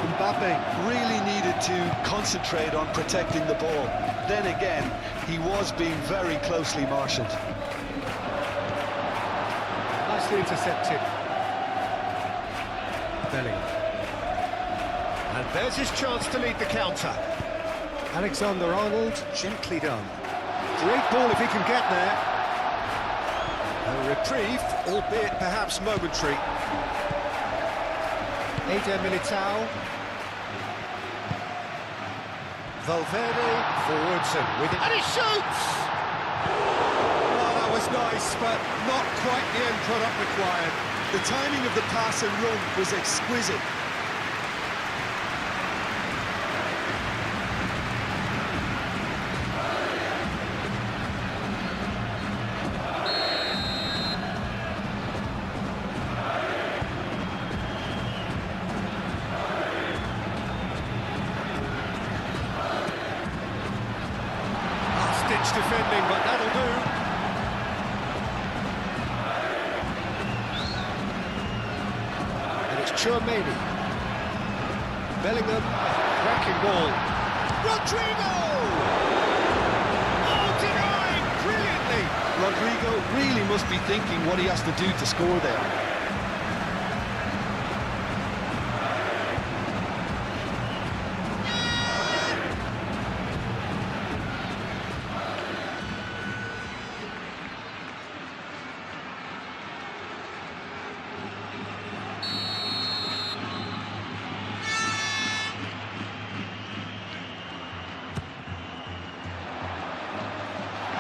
[SPEAKER 3] Mbappe really needed to concentrate on protecting the ball. Then again, he was being very closely marshalled.
[SPEAKER 1] Nicely intercepted. Bellingham. And there's his chance to lead the counter. Alexander-Arnold, gently done. Great ball if he can get there. A reprieve, albeit perhaps momentary. Eder Militao. Valverde forwards and with it. And he shoots! Oh, that was nice, but not quite the end product required.
[SPEAKER 3] The timing of the pass and run was exquisite.
[SPEAKER 1] Last-ditch defending, but that'll do. Chouameni. Bellingham, cracking ball. Rodrigo! Oh, denied brilliantly!
[SPEAKER 3] Rodrigo really must be thinking what he has to do to score there.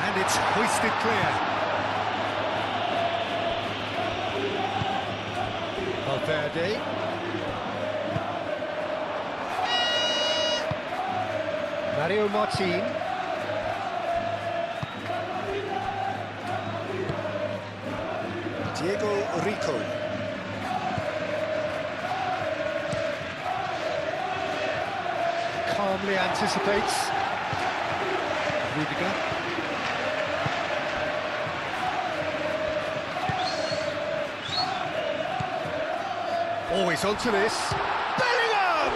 [SPEAKER 1] And it's hoisted clear. Valverde. Mario Martin. Diego Rico. Calmly anticipates. Rudiger. Always onto this. Bellingham!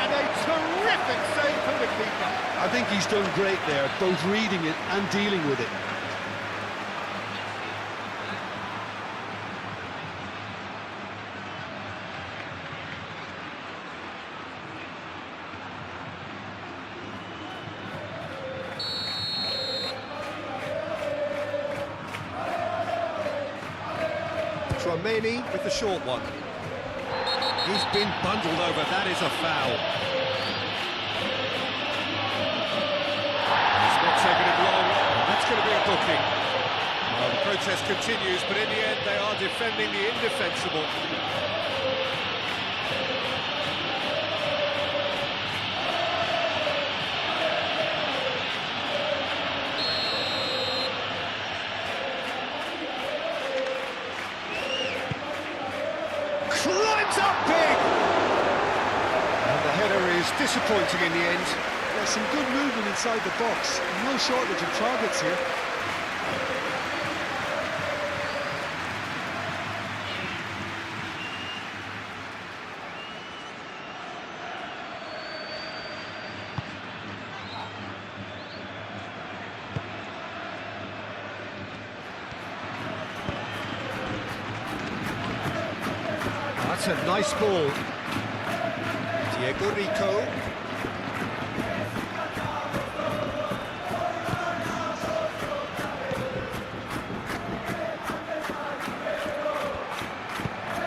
[SPEAKER 2] And a terrific save from the keeper.
[SPEAKER 3] I think he's done great there, both reading it and dealing with it.
[SPEAKER 1] Tchouameni with the short one. He's been bundled over, that is a foul. It's not taking him long, that's going to be a booking. Well, the protest continues, but in the end they are defending the indefensible. Climbs up big! And the header is disappointing in the end.
[SPEAKER 3] There's some good movement inside the box, no shortage of targets here.
[SPEAKER 1] That's a nice ball. Diego Rico.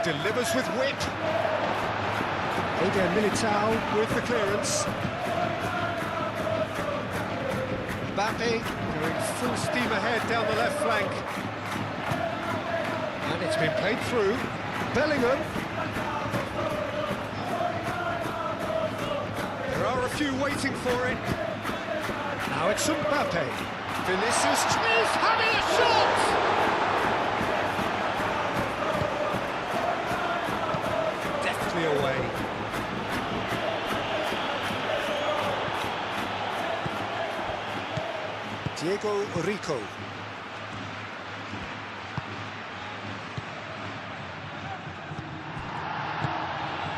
[SPEAKER 1] Delivers with whip. Eder Militao with the clearance. Mbappe going full steam ahead down the left flank. And it's been played through. Bellingham. There are a few waiting for it. Now it's Mbappe. Vinicius is having a shot! Deftly away. Diego Rico.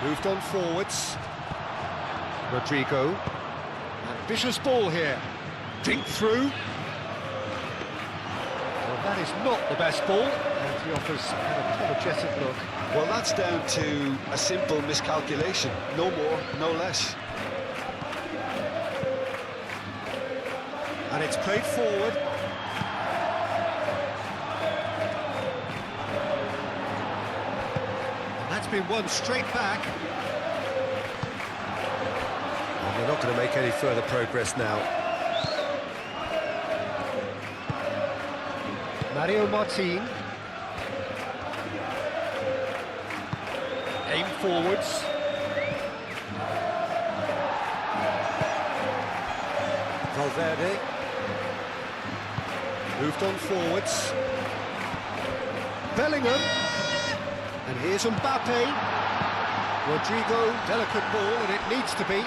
[SPEAKER 1] Moved on forwards. Rodrigo. Ambitious ball here. Dink through. Well, that is not the best ball. And he offers an apologetic look.
[SPEAKER 3] Well, that's down to a simple miscalculation. No more, no less.
[SPEAKER 1] And it's played forward. And that's been won straight back. And they're not going to make any further progress now. Mario Martin. Aim forwards. Valverde. Moved on forwards. Bellingham. And here's Mbappe. Rodrigo, delicate ball, and it needs to be.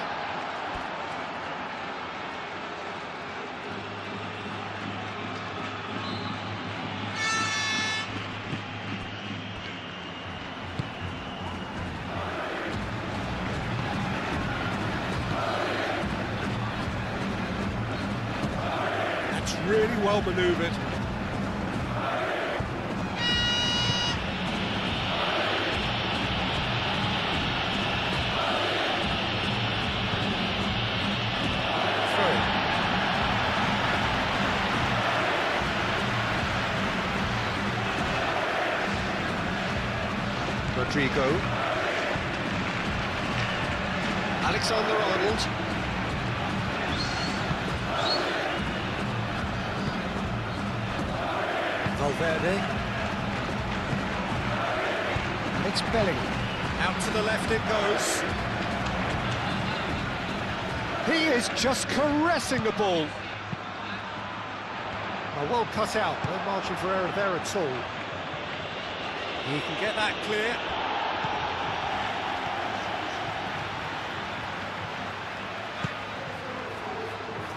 [SPEAKER 1] That's really well manoeuvred. Rodrigo. Alexander-Arnold. Valverde. And it's Bellingham. Out to the left it goes. He is just caressing the ball. Well cut out, no margin for error there at all. He can get that clear.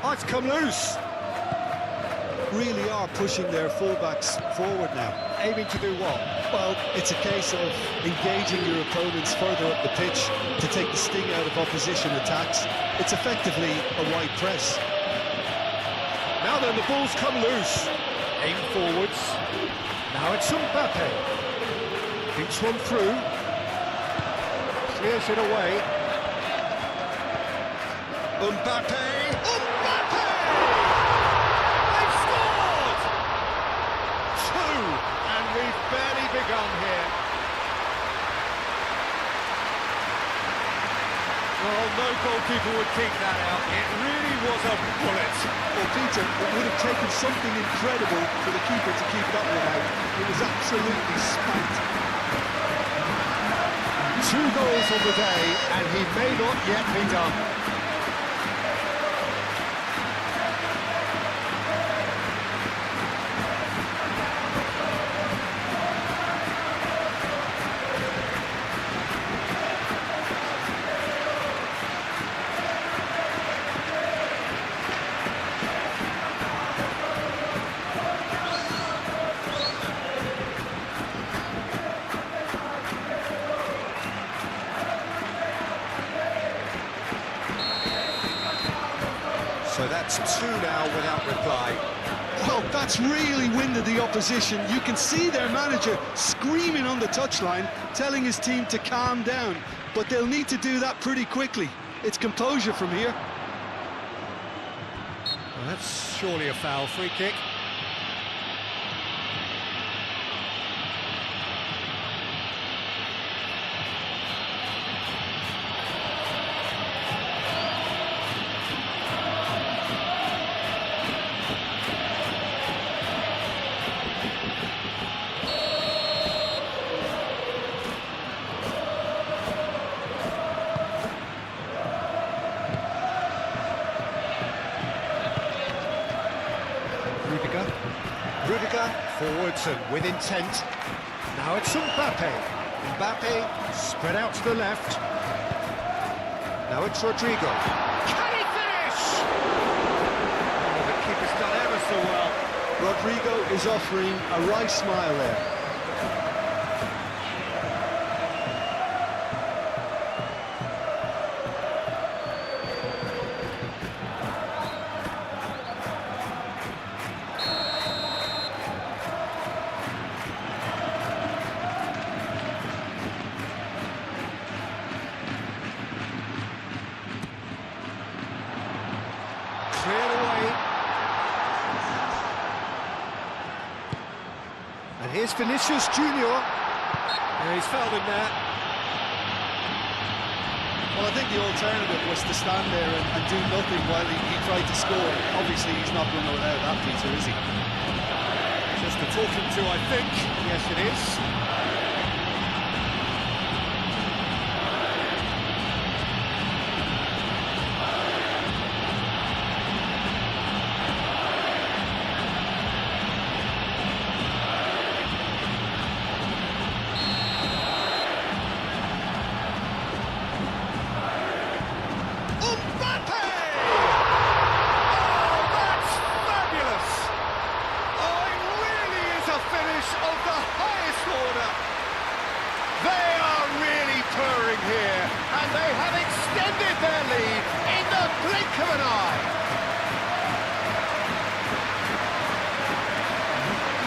[SPEAKER 1] Oh, it's come loose.
[SPEAKER 3] really are pushing their fullbacks forward now.
[SPEAKER 1] Aiming to do what?
[SPEAKER 3] Well, it's a case of engaging your opponents further up the pitch to take the sting out of opposition attacks. It's effectively a wide press.
[SPEAKER 1] Now then, the ball's come loose. Aim forwards. Now it's Mbappe. Thinks one through. Clears it away. Mbappe! Mbappe! They've scored! Two! And we've barely begun here. Well, no goalkeeper would keep that out. It really was a bullet.
[SPEAKER 3] Well, Peter, it would have taken something incredible for the keeper to keep that one out. It was absolutely spanked.
[SPEAKER 1] 2 goals on the day, and he may not yet be done. So that's 2 now without reply.
[SPEAKER 3] Well, that's really winded the opposition. You can see their manager screaming on the touchline, telling his team to calm down. But they'll need to do that pretty quickly. It's composure from here.
[SPEAKER 1] Well, that's surely a foul. Free kick. Rudiger, forwards and with intent. Now it's Mbappe. Mbappe, spread out to the left. Now it's Rodrigo. Can he finish? Oh, the keeper's done ever so well.
[SPEAKER 3] Rodrigo is offering a wry smile there.
[SPEAKER 1] Cleared away. And here's Vinicius Junior. And he's fouled him there.
[SPEAKER 3] Well, I think the alternative was to stand there and do nothing while he tried to score. Obviously, he's not going to allow that, Peter, is he?
[SPEAKER 1] Just a talking to, I think. Yes, it is. Of the highest order. They are really purring here, and they have extended their lead in the blink of an eye.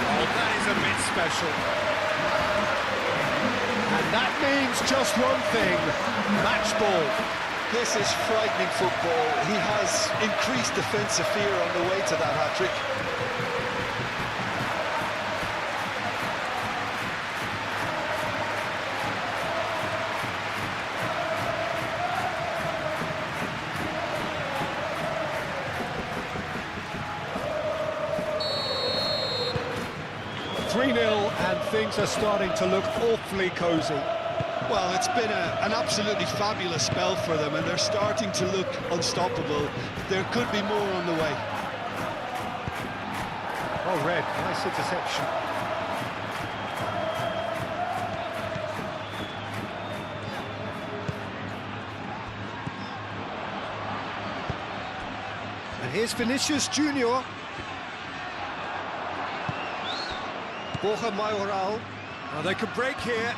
[SPEAKER 1] Oh, that is a bit special. And that means just one thing, match ball.
[SPEAKER 3] This is frightening football. He has increased defensive fear on the way to that hat-trick.
[SPEAKER 1] 3-0, and things are starting to look awfully cosy.
[SPEAKER 3] Well, it's been an absolutely fabulous spell for them, and they're starting to look unstoppable. There could be more on the way.
[SPEAKER 1] Oh, red, nice interception. And here's Vinicius Junior. Borja Mayoral. Oh, they can break here.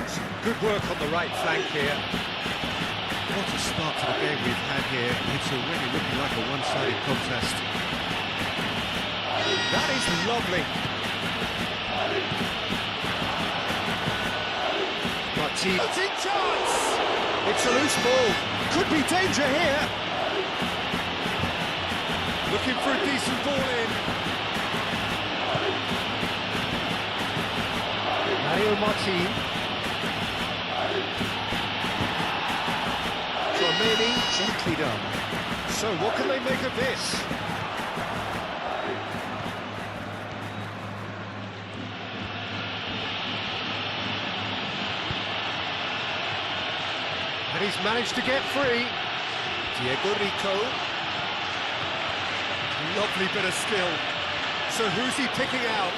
[SPEAKER 1] Some good work on the right flank here. What a start to the game we've had here. It's already looking like a one-sided contest. That is lovely. Martin chance! It's a loose ball. Could be danger here. Looking for a decent ball in. Mario Martin. Tromeni, gently done. So what can they make of this? And he's managed to get free. Diego Rico. Lovely bit of skill. So who's he picking out?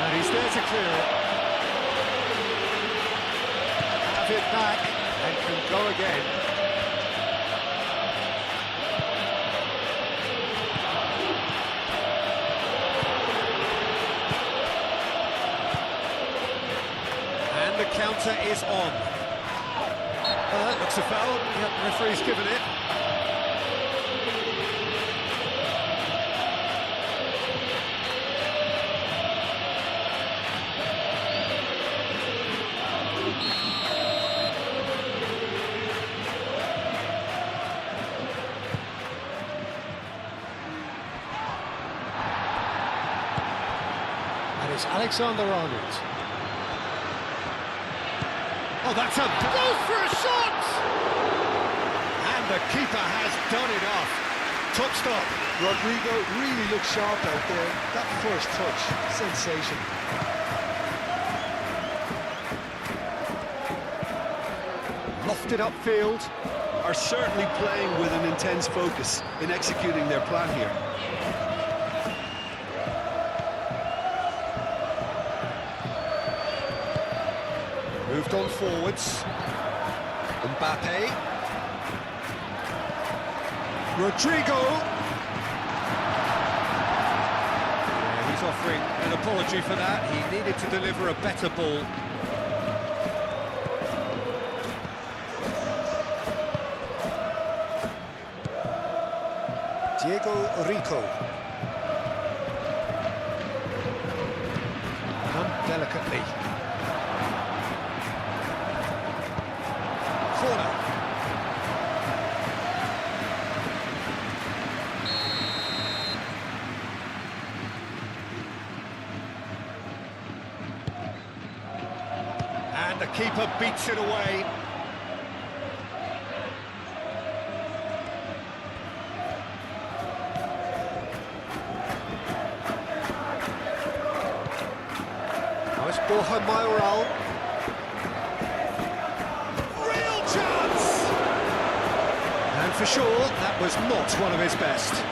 [SPEAKER 1] And he's there to clear it. Have it back and can go again. The counter is on. Looks a foul. Yep, the referee's given it. And it's Alexander-Arnold. Oh, that's a... goes for a shot! And the keeper has done it off. Top stop.
[SPEAKER 3] Rodrigo really looks sharp out there. That first touch, sensation.
[SPEAKER 1] Lofted upfield.
[SPEAKER 4] Are certainly playing with an intense focus in executing their plan here.
[SPEAKER 1] Moved on forwards. Mbappe. Rodrigo. Yeah, he's offering an apology for that. He needed to deliver a better ball. Diego Rico. Done delicately. Corner. And the keeper beats it away. Now it's Borja Mayoral. And for sure, that was not one of his best.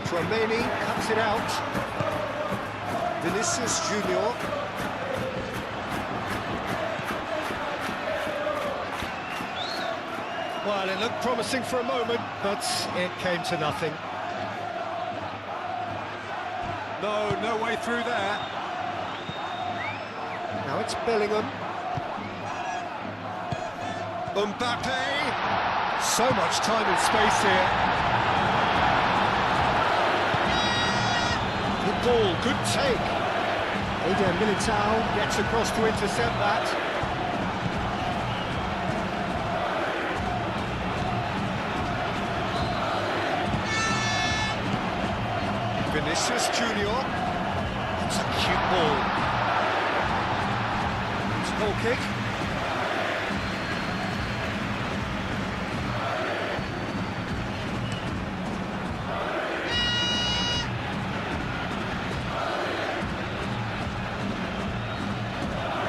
[SPEAKER 1] Tromeni cuts it out. Vinicius Junior. Well, it looked promising for a moment, but it came to nothing. No way through there. Now it's Bellingham. Mbappe. So much time and space here. Good ball, good take. Eder Militao gets across to intercept that. Vinicius Junior. It's a cute ball. goal kick.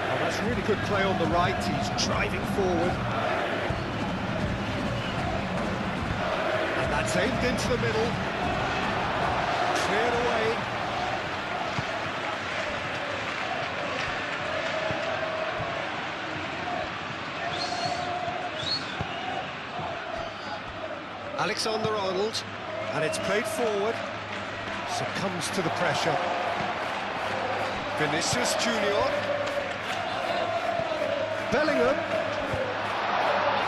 [SPEAKER 1] Oh, that's really good play on the right. He's driving forward. And that's aimed into the middle. Cleared away. Alexander-Arnold, and it's played forward, succumbs to the pressure. Vinicius Junior, Bellingham,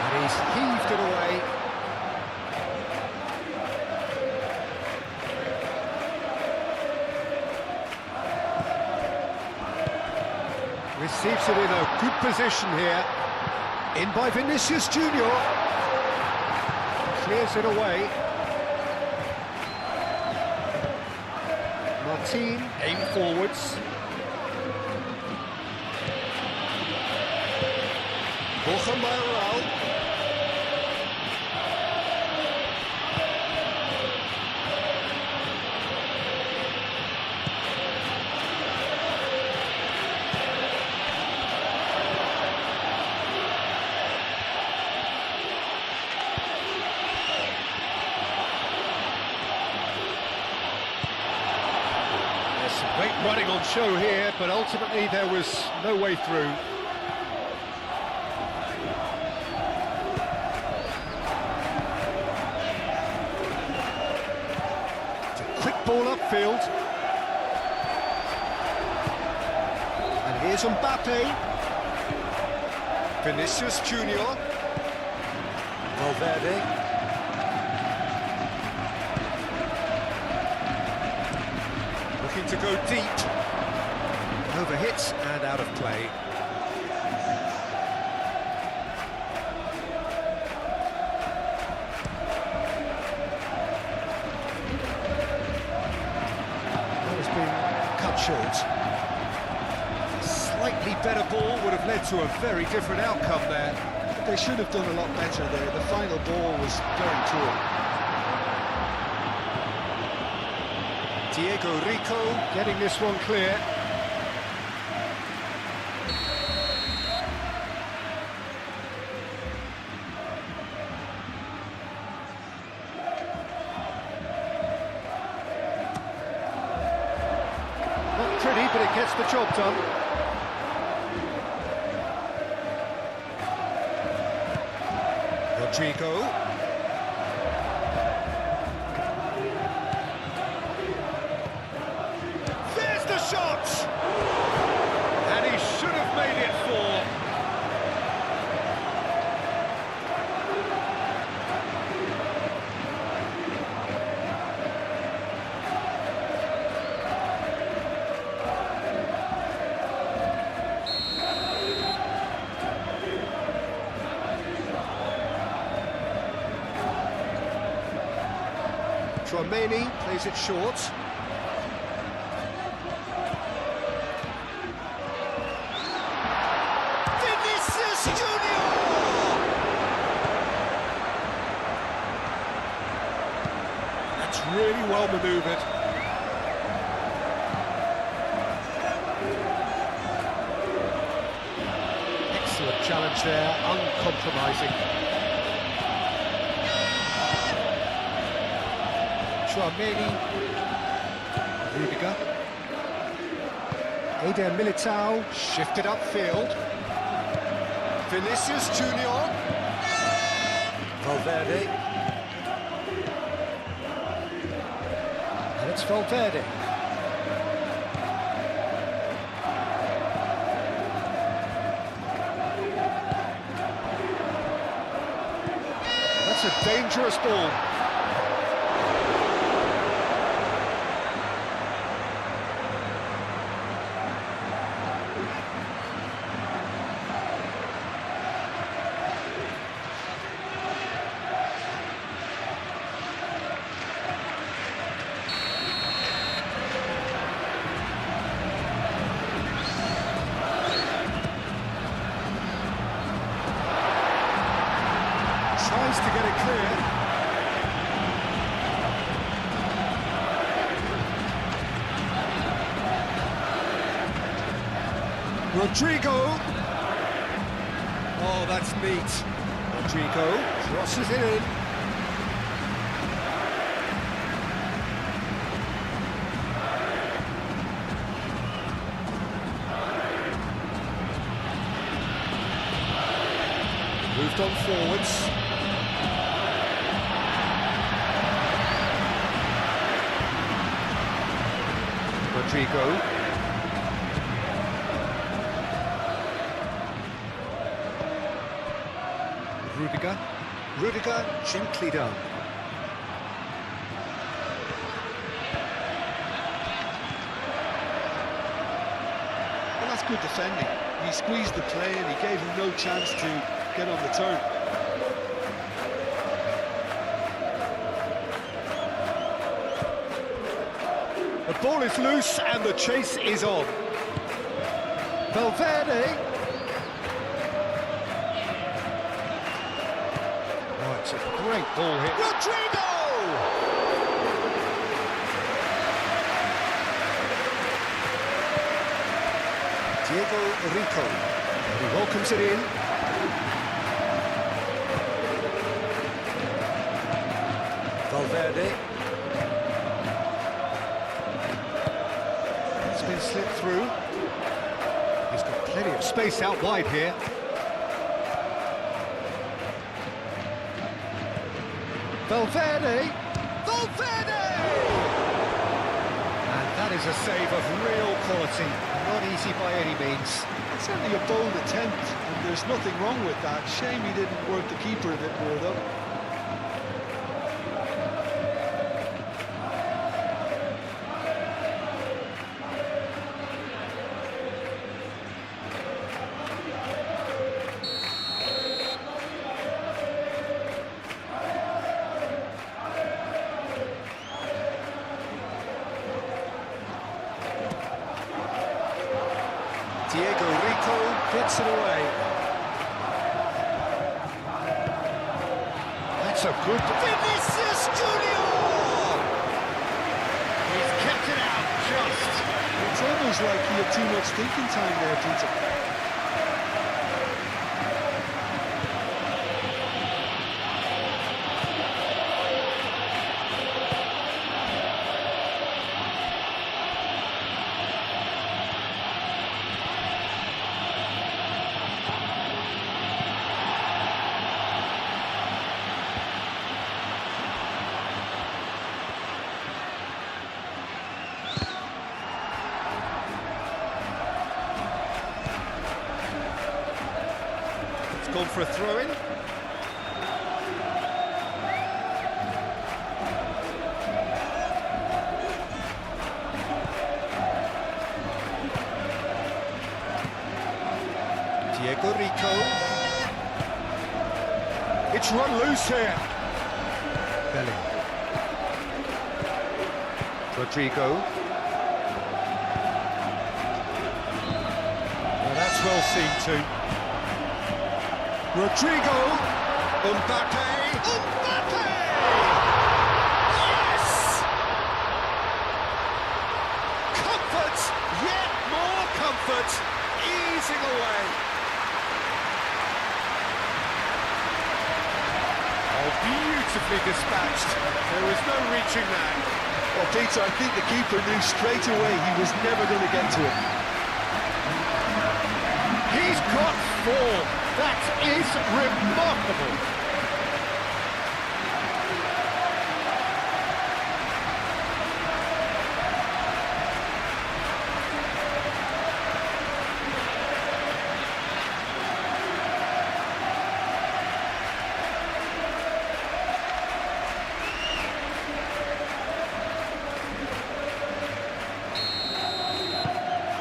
[SPEAKER 1] and he's heaved it away. Receives it in a good position here, in by Vinicius Junior. Clears it away. Martin, aim forwards. Borja Mayoral. Great running on show here, but ultimately there was no way through. It's a quick ball upfield. And here's Mbappe. Vinicius Junior. Valverde. Looking to go deep, overhit and out of play. That has been cut short. A slightly better ball would have led to a very different outcome there.
[SPEAKER 3] But they should have done a lot better there. The final ball was very poor.
[SPEAKER 1] Diego Rico getting this one clear. Not pretty, but it gets the job done. Rodrigo. Shot! And he should have made it four. Tchouaméni plays it short. Really well manoeuvred. Excellent challenge there, uncompromising. Tchouaméni, Rudiger, Eder Militao, shifted upfield. Vinicius Junior, Valverde. It's Valverde. That's a dangerous ball. Rodrigo. Oh, that's neat. Rodrigo crosses it in. Moved on forwards. Rodrigo. Rudiger gently done.
[SPEAKER 3] Well, that's good defending. He squeezed the play and he gave him no chance to get on the turn.
[SPEAKER 1] The ball is loose and the chase is on. Valverde. Oh, it's a great ball hit. Rodrigo! Diego Rico. He welcomes it in. Valverde. It's been slipped through. He's got plenty of space out wide here. Valverde! Valverde! And that is a save of real quality. Not easy by any means.
[SPEAKER 3] It's certainly a bold attempt, and there's nothing wrong with that. Shame he didn't work the keeper a bit more, though.
[SPEAKER 1] Diego Rico gets it away. That's a good... Vinicius Junior! He's kept it out just.
[SPEAKER 3] It's almost like he had too much thinking time there, Peter.
[SPEAKER 1] Gone for a throw-in. Diego Rico. It's run loose here. Belly. Rodrigo. Well, that's well seen too. Rodrigo, Mbappe, yes! Comfort, yet more comfort, easing away. Oh, beautifully dispatched, there was no reaching that.
[SPEAKER 3] Well, Peter, I think the keeper knew straight away he was never going to get to it.
[SPEAKER 1] He's got four. That is remarkable.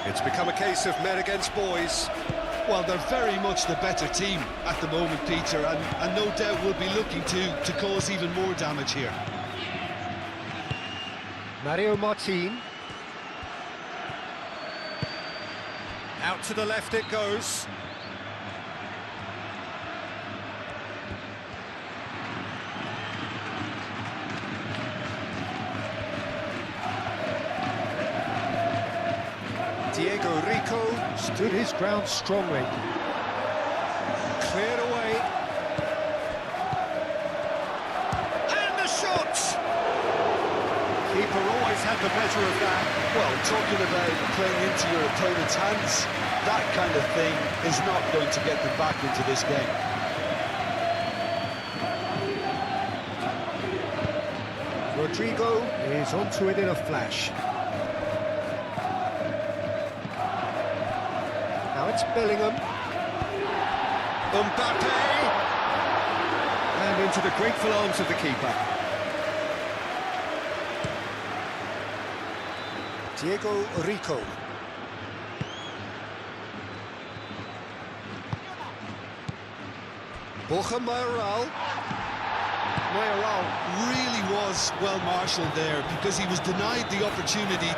[SPEAKER 1] It's become a case of men against boys.
[SPEAKER 3] Well, they're very much the better team at the moment, Peter, and no doubt will be looking to cause even more damage here.
[SPEAKER 1] Mario Martin. Out to the left it goes. Diego Rico Stood his ground strongly. Cleared away. And the shot! Keeper always had the measure of that.
[SPEAKER 3] Well, talking about playing into your opponent's hands, that kind of thing is not going to get them back into this game.
[SPEAKER 1] Rodrigo is onto it in a flash. Now it's Bellingham. Mbappe! And into the grateful arms of the keeper. Diego Rico. Borja Mayoral.
[SPEAKER 3] Mayoral really was well marshalled there because he was denied the opportunity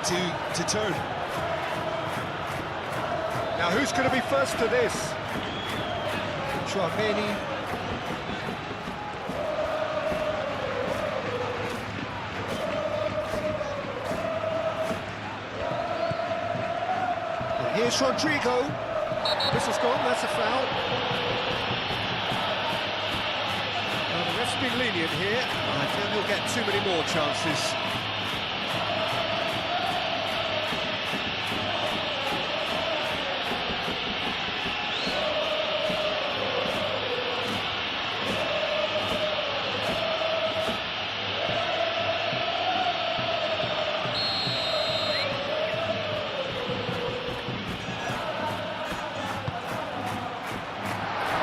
[SPEAKER 3] to turn.
[SPEAKER 1] Now who's going to be first to this? Chouameni. And here's Rodrigo. This is gone, that's a foul. Now the ref's been lenient here. I feel he'll get too many more chances.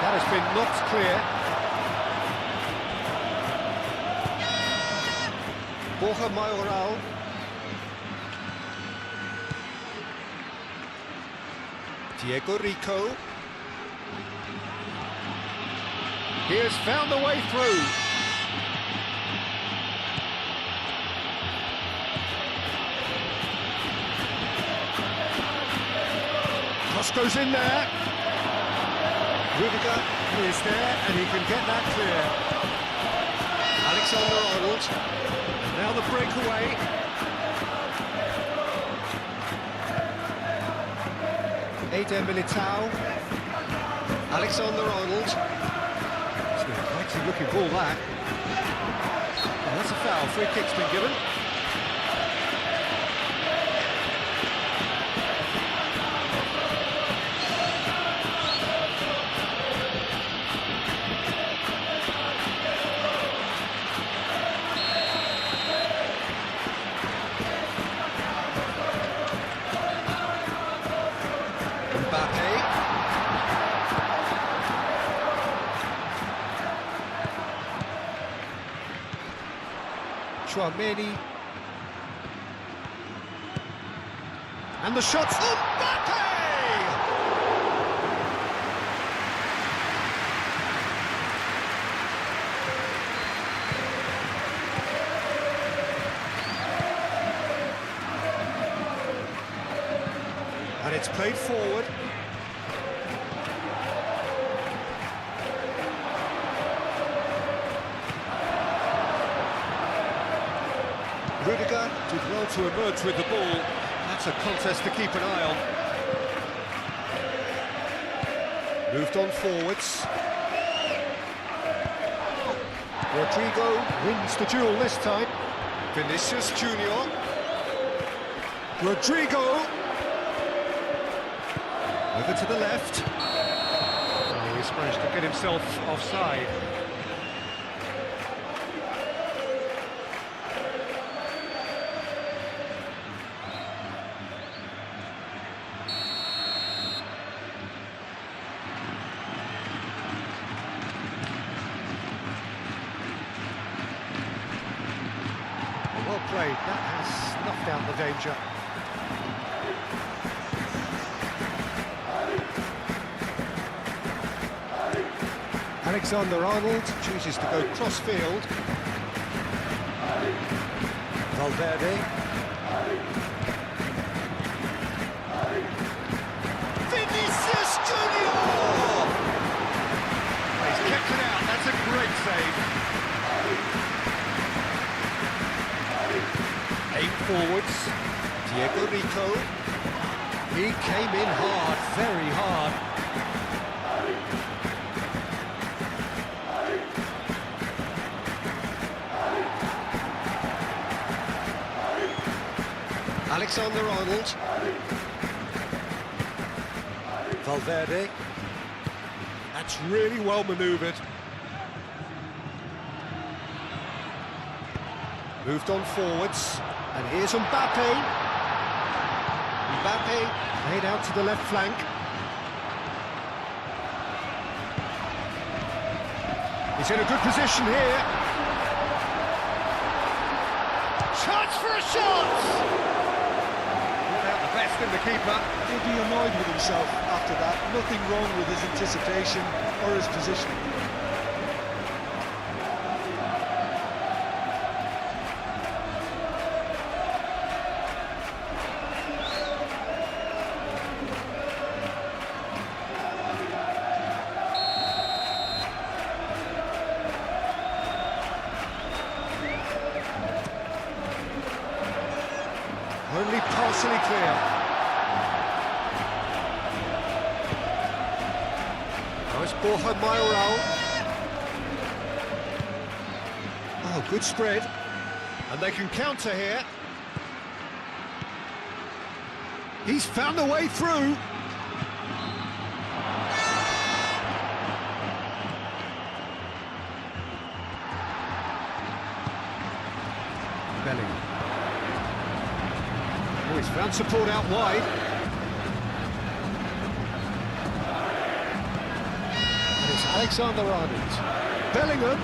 [SPEAKER 1] That has been knocked clear. Borja Mayoral. Diego Rico. He has found the way through. Cross goes in there. Rudiger is there, and he can get that clear. Alexander-Arnold. Now the breakaway. Eder Militao. Alexander-Arnold. It's been a mighty looking ball, that. And that's a foul. Free kick's been given. Mbappe. Chouameni. And the shot's Mbappe! And it's played forward. Rudiger did well to emerge with the ball. That's a contest to keep an eye on. Moved on forwards. Rodrigo wins the duel this time. Vinicius Junior. Rodrigo. Over to the left. Oh, he's managed to get himself offside. Well played, that has snuffed out the danger. Alexander-Arnold chooses to go cross-field. Valverde. Vinicius Junior! He's kept it out, that's a great save. Aim forwards. Diego Rico. He came in hard. very hard. Alexander-Arnold. Valverde. That's really well manoeuvred. Moved on forwards. And here's Mbappe. Mbappe played out to the left flank. He's in a good position here. Chance for a shot! Not the best in the keeper.
[SPEAKER 3] He'll be annoyed with himself after that. Nothing wrong with his anticipation or his positioning.
[SPEAKER 1] Only partially clear. Now it's Borja Mayoral. Oh, good spread. And they can counter here. He's found a way through. Bellingham. Oh, he's found support out wide. And it's Alexander-Arnold. Bellingham.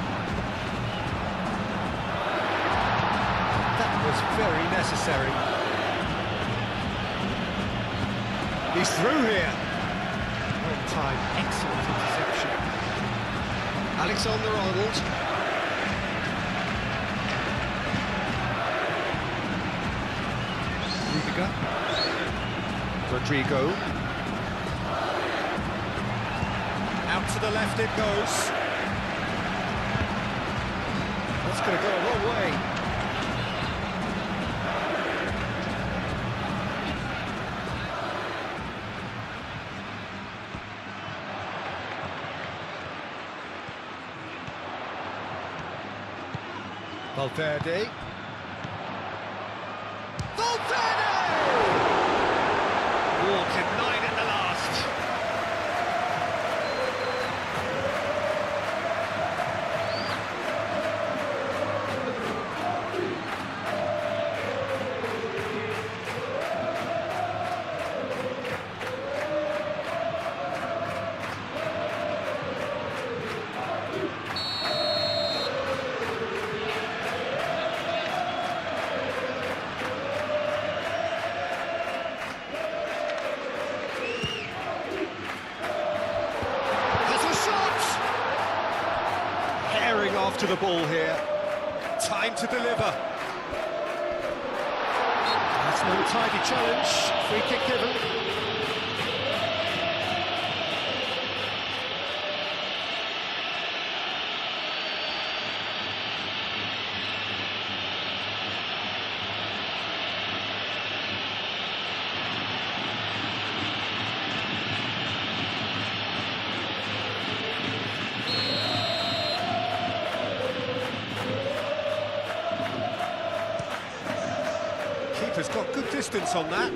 [SPEAKER 1] That was very necessary. He's through here. On time, excellent interception. Alexander-Arnold. Liga. Rodrigo. Out to the left it goes. That's going to go a long way. Valverde. Walked 9 in the last. After the ball here, time to deliver. That's no tidy challenge, free kick given. Keeper's got good distance on that.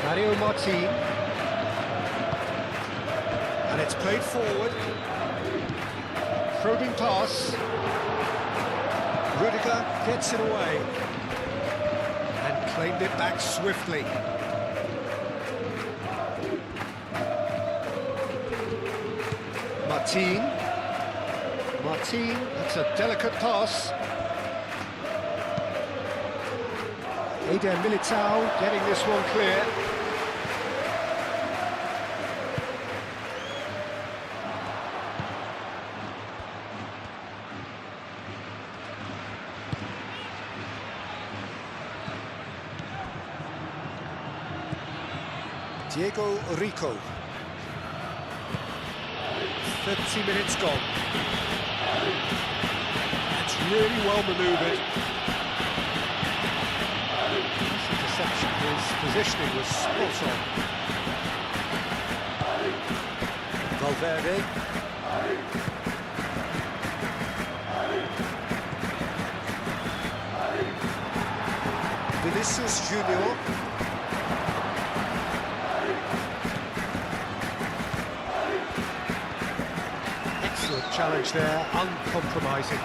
[SPEAKER 1] Mario Martin. And it's played forward. Probing pass. Rudiger gets it away. And claimed it back swiftly. Martin. Martin, that's a delicate pass. Eder Militao getting this one clear. Diego Rico. 30 minutes gone. That's really well manoeuvred. positioning was spot on. Valverde. Vinicius Junior. Excellent challenge there, uncompromising.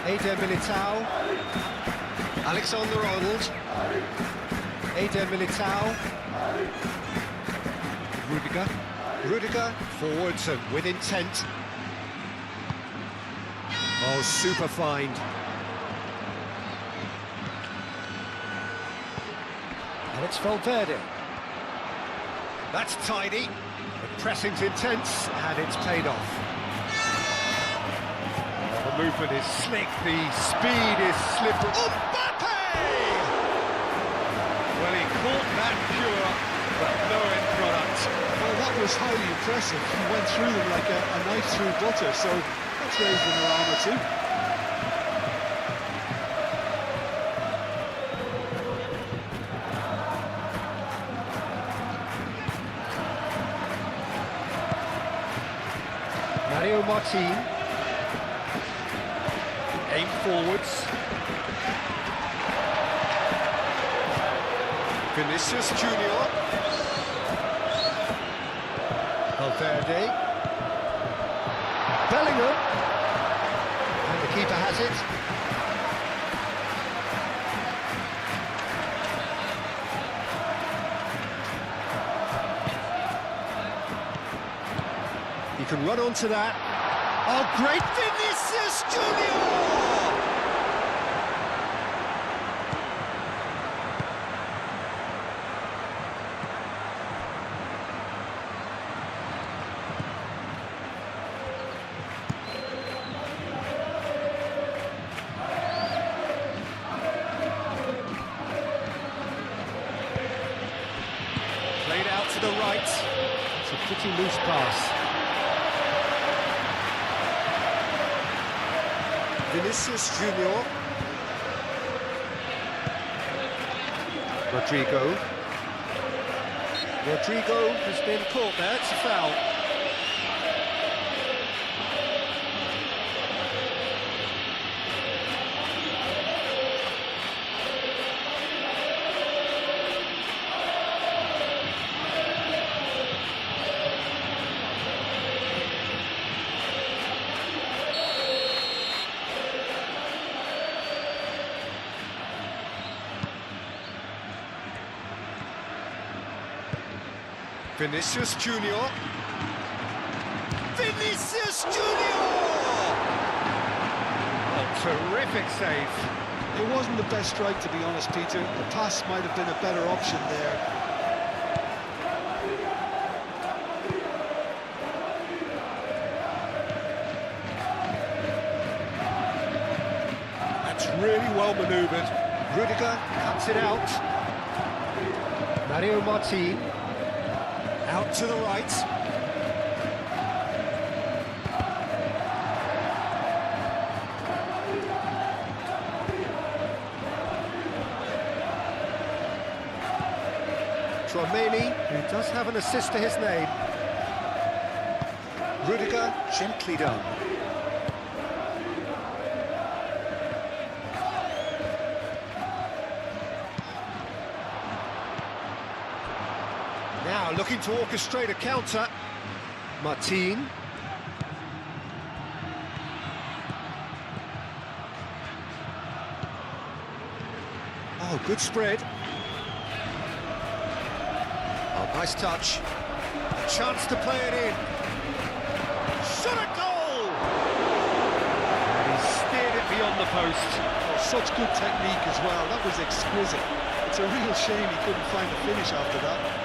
[SPEAKER 1] Eder Militao. Alexander-Arnold. Eder Militao. Rudiger forwards and with intent. Oh, super find. And it's Valverde. That's tidy. The pressing's intense and it's paid off. The movement is slick, the speed is slippery. Mbappe! Well, he caught that pure, but no end product.
[SPEAKER 3] Well, that was highly impressive. He went through them like a knife through butter, so let's raise the morale or two.
[SPEAKER 1] Mario Martin. Aim forwards. Vinicius Junior. Valverde. Bellingham. And the keeper has it. You can run onto that. Oh, great Vinicius Junior! Played out to the right. It's a pretty loose pass. Vinicius Junior. Rodrigo has been caught there, it's a foul. Vinicius Junior. Vinicius Junior! Oh, terrific save.
[SPEAKER 3] It wasn't the best strike, to be honest, Peter. The pass might have been a better option there.
[SPEAKER 1] That's really well manoeuvred. Rudiger cuts it out. Mario Martin. Out to the right. Tchouaméni, who does have an assist to his name. Rudiger, gently done. Now looking to orchestrate a counter. Martin. Oh, good spread. Oh, nice touch. A chance to play it in. Shot a goal! And he steered it beyond the post.
[SPEAKER 3] Oh, such good technique as well. That was exquisite. It's a real shame he couldn't find a finish after that.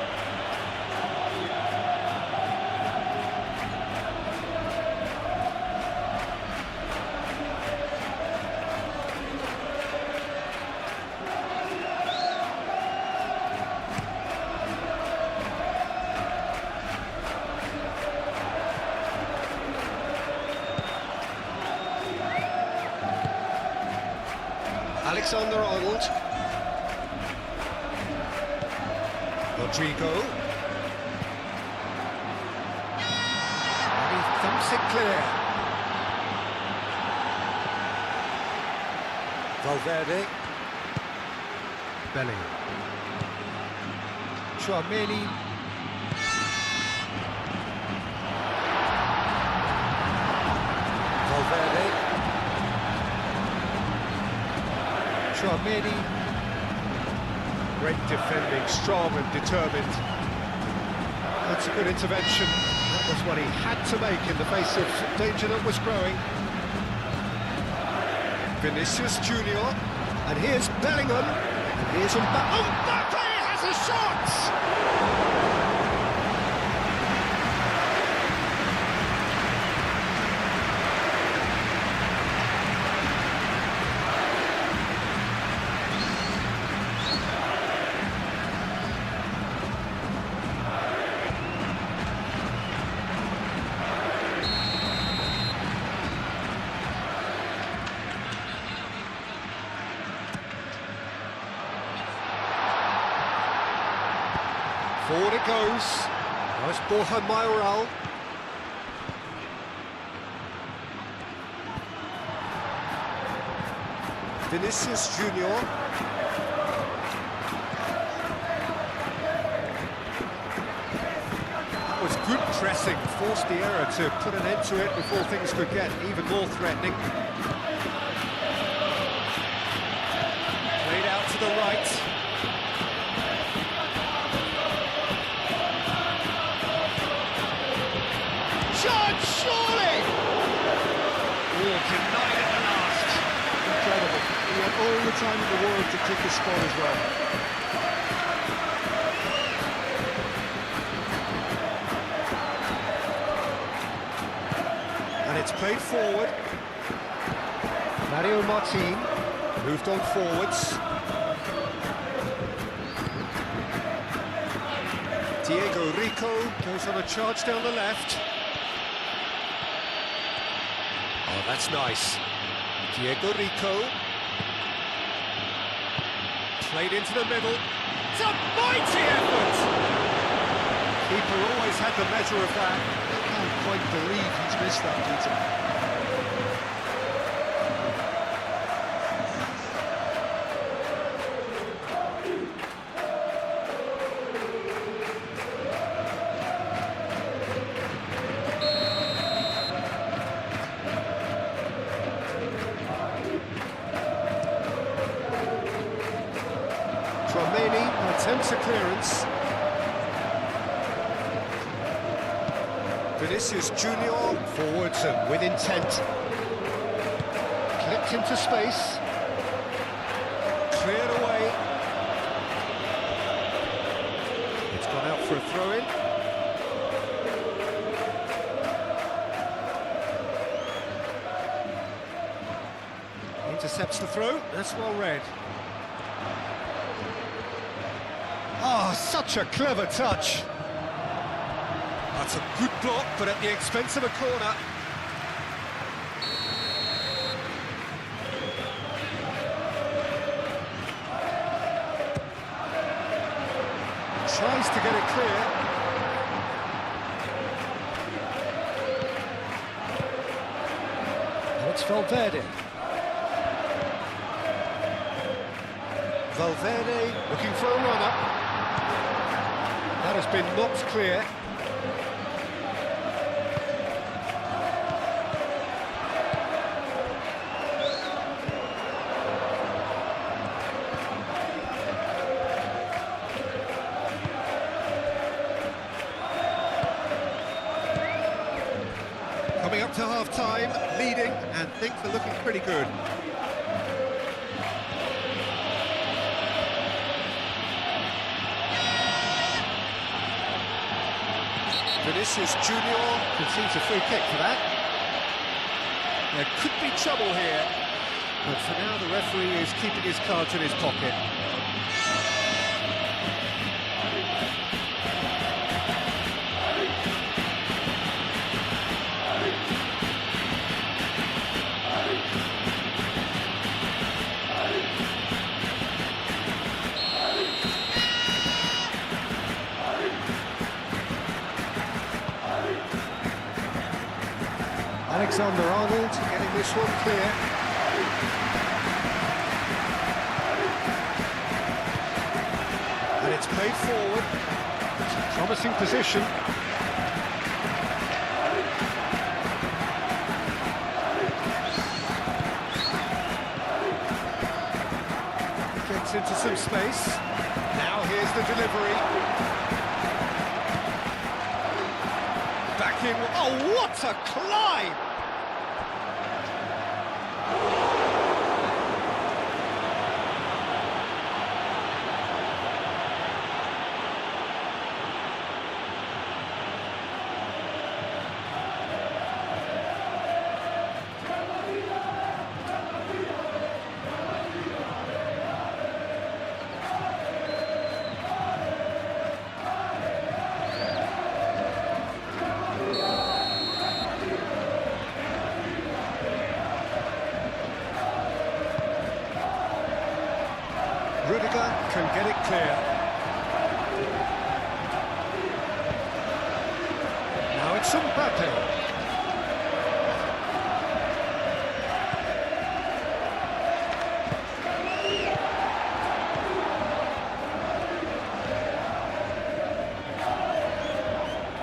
[SPEAKER 1] Alexander-Arnold. Rodrigo. And he thumps it clear. Valverde. Bellingham. Tchouaméni. Valverde. Tchouaméni. Great defending, strong and determined. That's a good intervention. That was what he had to make in the face of danger that was growing. Vinicius Junior, and here's Bellingham, and here's Mbappe. Oh, Mbappe has a shot! Forward it goes. Now it's Borja Mayoral. Vinicius Junior. That was good pressing, forced the error to put an end to it before things could get even more threatening. Played out to the right. Surely! Oh, denied at the last.
[SPEAKER 3] Incredible. He had all the time in the world to kick his spot as well.
[SPEAKER 1] And it's played forward. Mario Martin moved on forwards. Diego Rico goes on a charge down the left. Oh, that's nice. Diego Rico. Played into the middle. It's a mighty effort! Keeper always had the measure of that.
[SPEAKER 3] I can't quite believe he's missed that, Peter.
[SPEAKER 1] Tchouaméni attempts a clearance. Vinicius Junior forwards and with intent. Clipped into space. Cleared away. It's gone out for a throw-in. Intercepts the throw. That's well read. Oh, such a clever touch. That's a good block, but at the expense of a corner. Tries to get it clear. Now it's Valverde. Valverde looking for a run-up. That has been knocked clear. Coming up to half-time, leading, and things are looking pretty good. Vinicius Junior concedes a free kick for that. There could be trouble here, but for now the referee is keeping his cards in his pocket. Alexander-Arnold getting this one clear. And it's played forward. It's a promising position. Gets into some space. Now here's the delivery. Back in. Oh, what a climb! Can get it clear. Now it's Mbappe.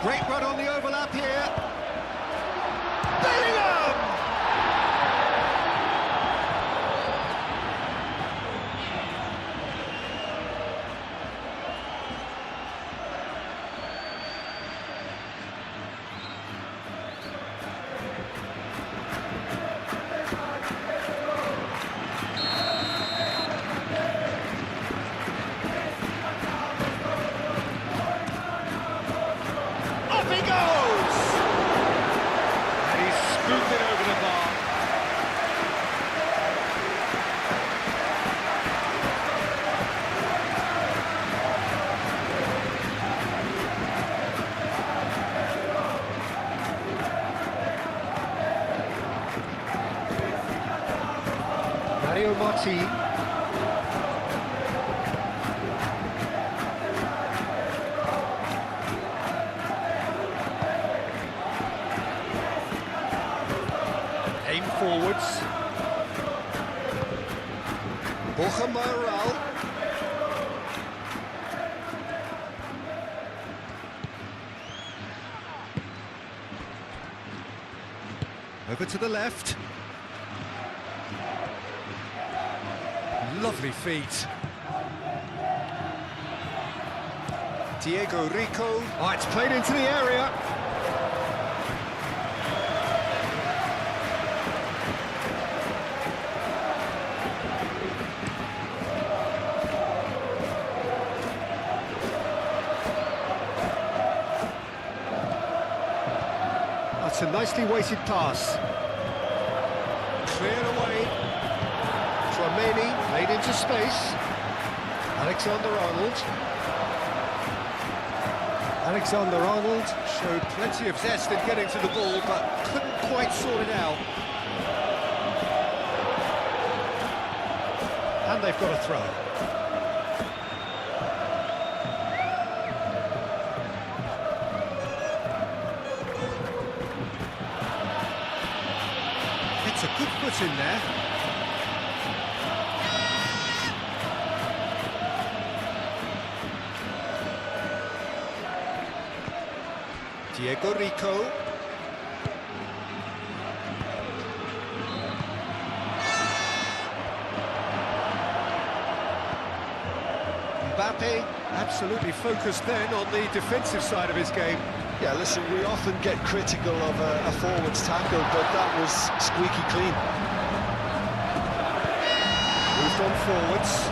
[SPEAKER 1] Great run on the overlap here. Bellingham! He goes! And he's scooped it over the bar. Mario Martin. Forwards. Bochum-Morel. Over to the left. Lovely feet. Diego Rico. Oh, it's played into the area. That's a nicely weighted pass. Cleared away. Tchouameni played into space. Alexander-Arnold. Alexander-Arnold showed plenty of zest in getting to the ball, but couldn't quite sort it out. And they've got a throw. It's a good foot in there. Diego Rico. Mbappe absolutely focused then on the defensive side of his game.
[SPEAKER 3] Yeah, listen, we often get critical of a forward's tackle, but that was squeaky clean.
[SPEAKER 1] Moved on forwards.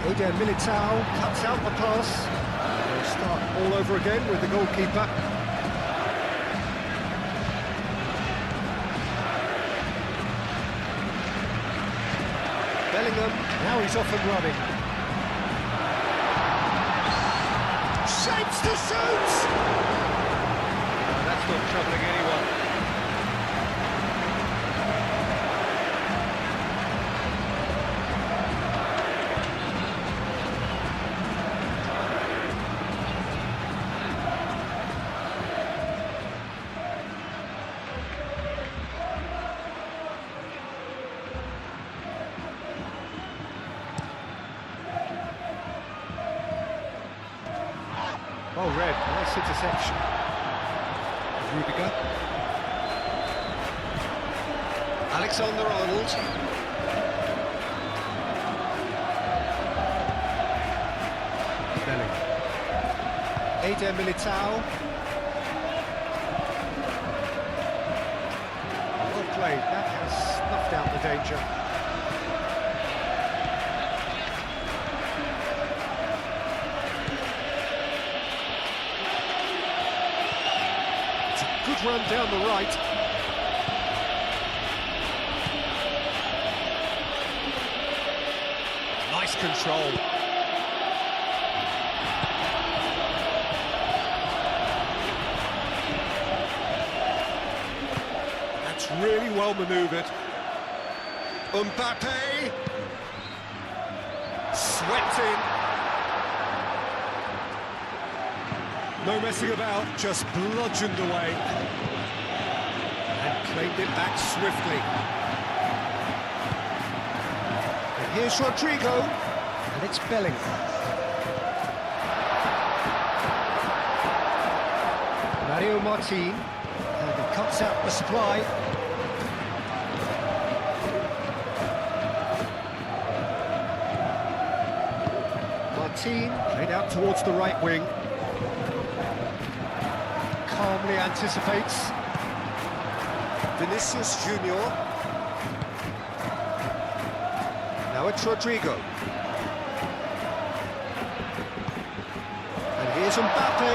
[SPEAKER 1] Eder Militao cuts out the pass. They'll start all over again with the goalkeeper. Bellingham, now he's off and running. Shapes to shoot! Oh, that's not troubling anyone. Well read, nice interception. Rudiger. Alexander-Arnold. Belling. Eder Militao. Well played, that has snuffed out the danger. It's a good run down the right. Nice control. That's really well manoeuvred. Mbappe. Swept in. No messing about, just bludgeoned away. And claimed it back swiftly. And here's Rodrigo. And it's Belling. Mario Martin. And he cuts out the supply. Martin played out towards the right wing. Calmly anticipates. Vinicius Junior. Now it's Rodrigo. And here's Mbappe.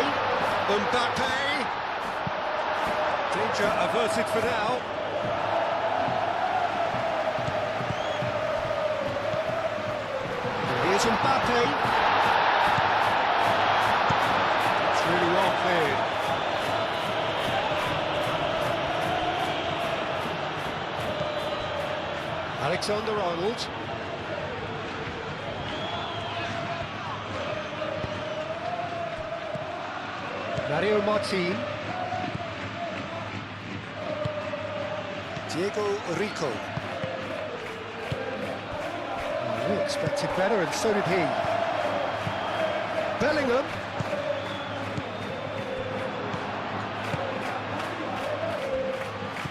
[SPEAKER 1] Mbappe. Danger averted for now. And here's Mbappe. It's really well played. Alexander-Arnold. Mario Martin. Diego Rico. Oh, we expected better, and so did he. Bellingham.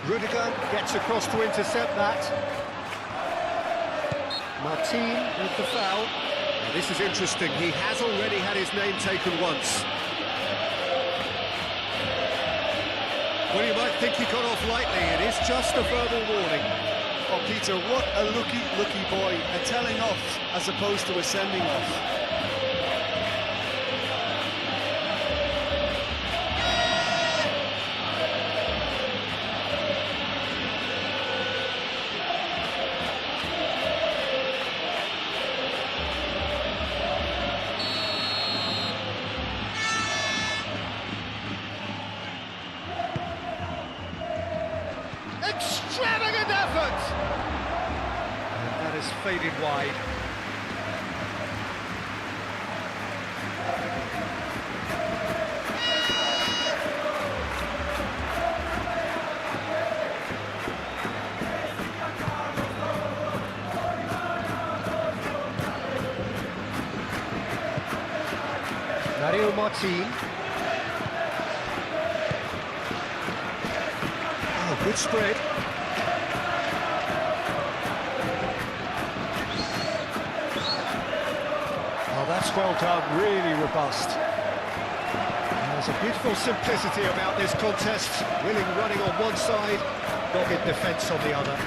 [SPEAKER 1] Rudiger gets across to intercept that. Martin with the foul. Now, this is interesting. He has already had his name taken once. Well, you might think he got off lightly. It is just a verbal warning.
[SPEAKER 3] Oh, Peter, what a lucky boy. A telling off as opposed to a sending off.
[SPEAKER 1] Extravagant effort! And that has faded wide. Mario Martin. Oh, good spread. Oh, that's well done, really robust. There's a beautiful simplicity about this contest. Willing running on one side, dogged defence on the other.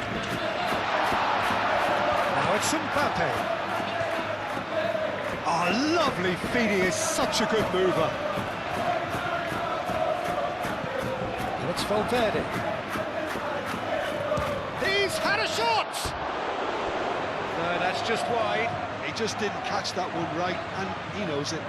[SPEAKER 1] Now it's Mbappe. Oh, lovely feed, he is such a good mover. And it's Valverde. He's had a shot! No, that's just wide.
[SPEAKER 3] He just didn't catch that one right, and he knows it.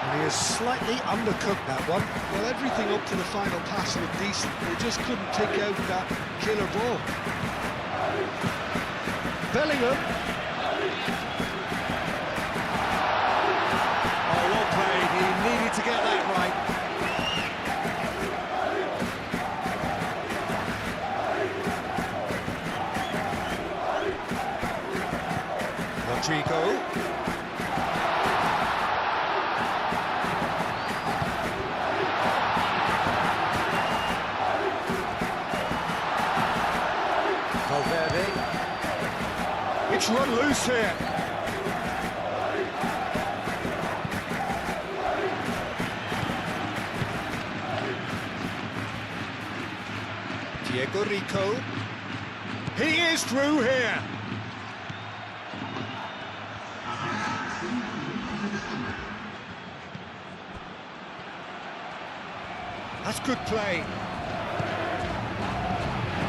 [SPEAKER 1] And he has slightly undercooked that one.
[SPEAKER 3] Well, everything up to the final pass looked decent. They just couldn't take out that killer ball.
[SPEAKER 1] Bellingham. Oh, well played. He needed to get that right. Rodrigo. Valverde. It's run loose here. Diego Rico. He is through here. That's good play.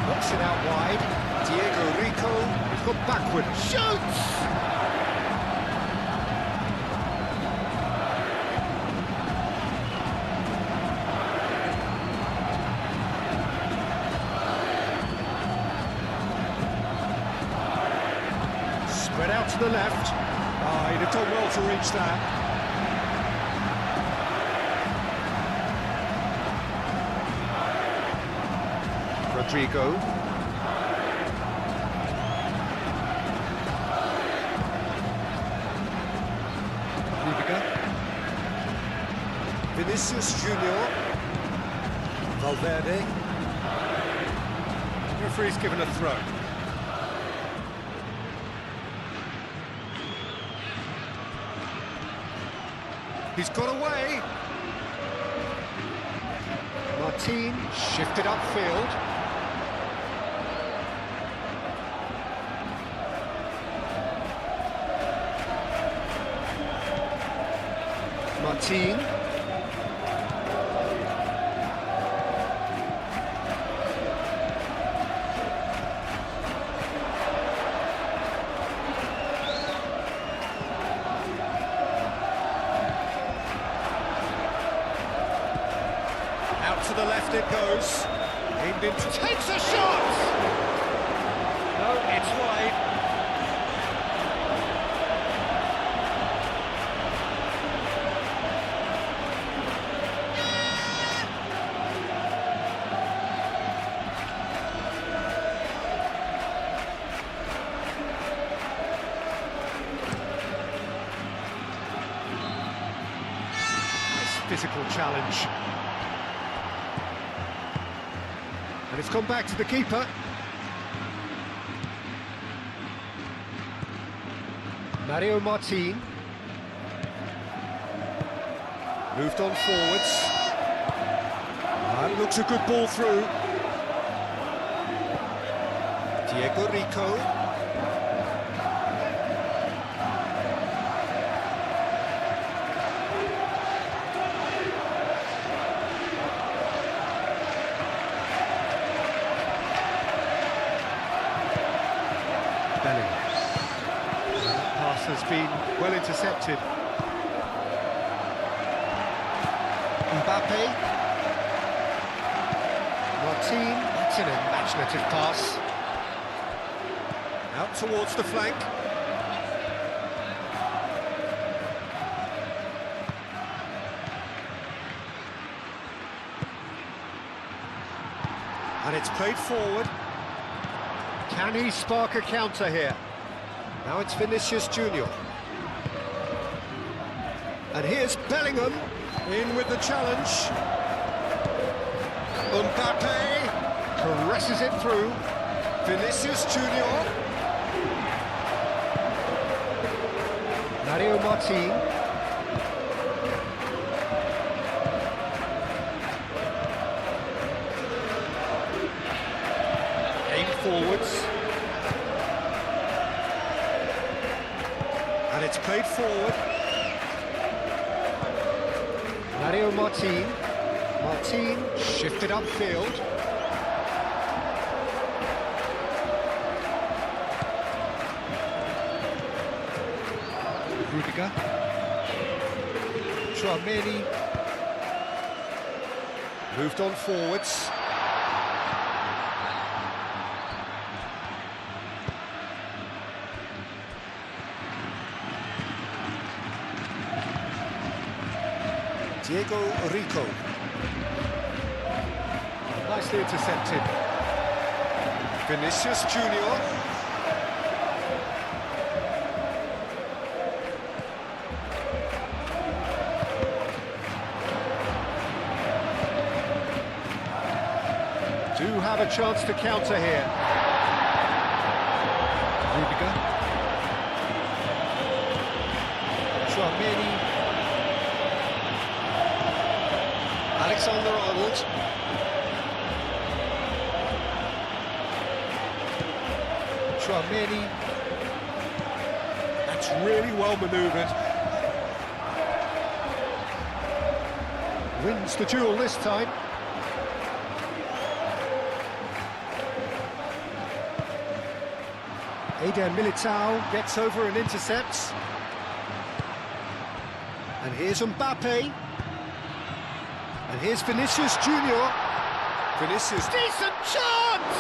[SPEAKER 1] Knocks it out wide. Diego Rico has got backward. Shoots! Spread out to the left. Oh, he'd have done well to reach that. Rodrigo. Rudiger. Vinicius Junior. Valverde. The referee's given a throw. He's got away. Martin shifted upfield. Martin. Out to the left it goes. Aimed into, takes a shot! No, it's wide. Physical challenge. And it's gone back to the keeper. Mario Martin. Moved on forwards. And looks a good ball through. Diego Rico. Has been well intercepted. Mbappe. Martin, that's an imaginative pass. Out towards the flank. And it's played forward. Can he spark a counter here? Now it's Vinicius Junior. And here's Bellingham in with the challenge. Mbappe caresses it through. Vinicius Junior. Mario Martin. Aim forwards. And it's played forward. Mario Martin. Martin shifted upfield. Rudiger. Tchouameni. Moved on forwards. Diego Rico. Nicely intercepted. Vinicius Junior. a chance to counter here. Rudiger. Chouameni. Alexander-Arnold. Chouameni. That's really well manoeuvred. Wins the duel this time. Eden Militao gets over and intercepts. And here's Mbappe. And here's Vinicius Junior. Vinicius, decent chance!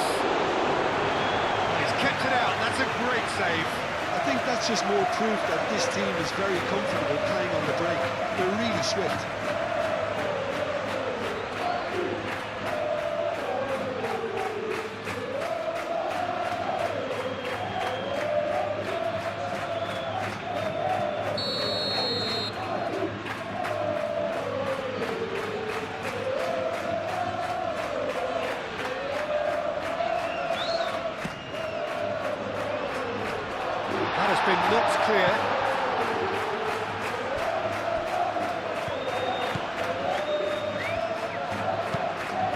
[SPEAKER 1] He's kept it out, that's a great save.
[SPEAKER 3] I think that's just more proof that this team is very comfortable playing on the break. They're really swift.
[SPEAKER 1] That has been knocked clear.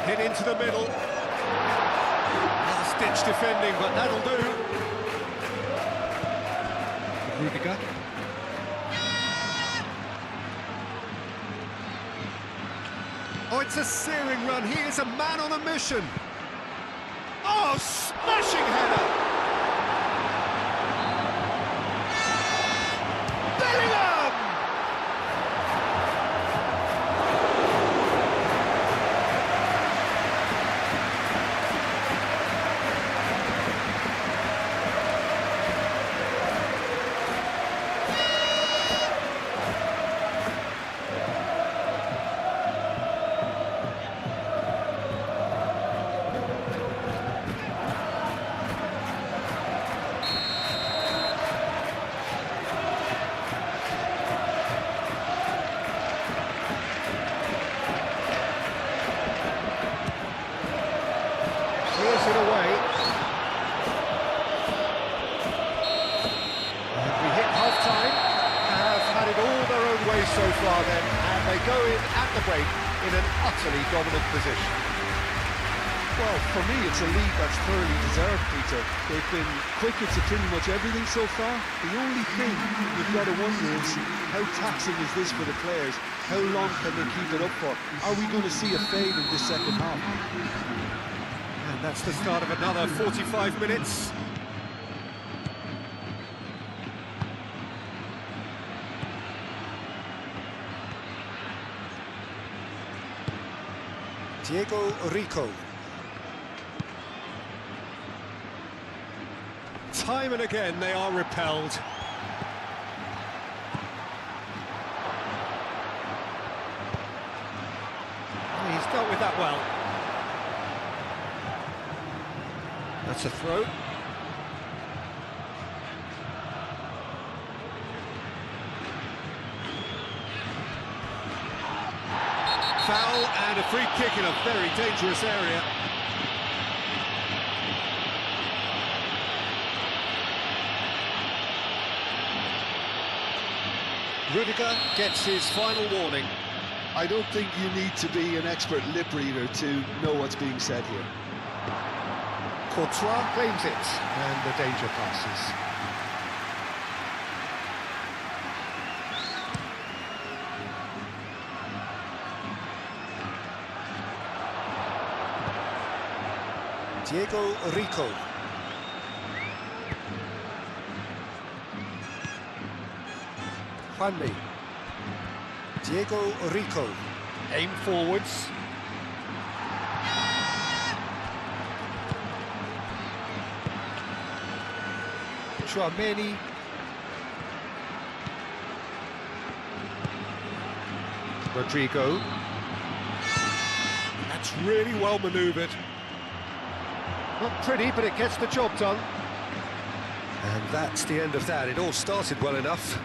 [SPEAKER 1] Hit into the middle. Last-ditch defending, but that'll do. Rudiger. Oh, it's a searing run. He is a man on a mission. Oh, smashing header. Clears it away. And we hit half-time. Have had it all their own way so far then, and they go in at the break in an utterly dominant position.
[SPEAKER 3] Well, for me, it's a lead that's thoroughly deserved, Peter. They've been quicker to pretty much everything so far. The only thing you've got to wonder is, how taxing is this for the players? How long can they keep it up for? Are we going to see a fade in this second half?
[SPEAKER 1] And that's the start of another 45 minutes. Diego Rico. Time and again they are repelled. He's dealt with that well. That's a throw. Foul and a free kick in a very dangerous area. Rudiger gets his final warning.
[SPEAKER 3] I don't think you need to be an expert lip reader to know what's being said here.
[SPEAKER 1] Courtois claims it, and the danger passes. Diego Rico. Juanmi. Diego Rico. Aim forwards. Chouameni. Rodrigo. That's really well manoeuvred. Not pretty, but it gets the job done. And that's the end of that. It all started well enough.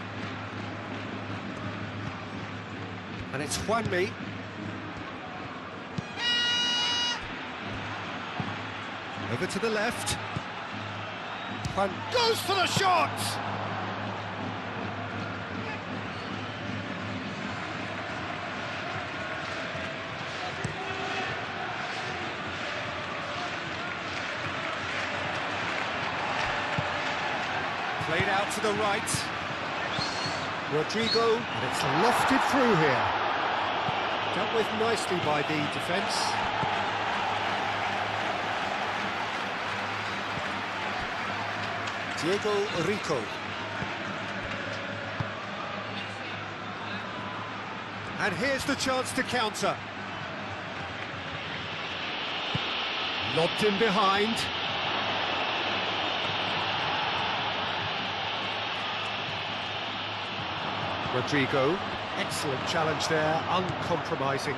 [SPEAKER 1] And it's Juanmi. Over to the left. And goes for the shot! Played out to the right. Rodrigo, and it's lofted through here. Dealt with nicely by the defence. Diego Rico. And here's the chance to counter. Lobbed in behind. Rodrigo, excellent challenge there, uncompromising.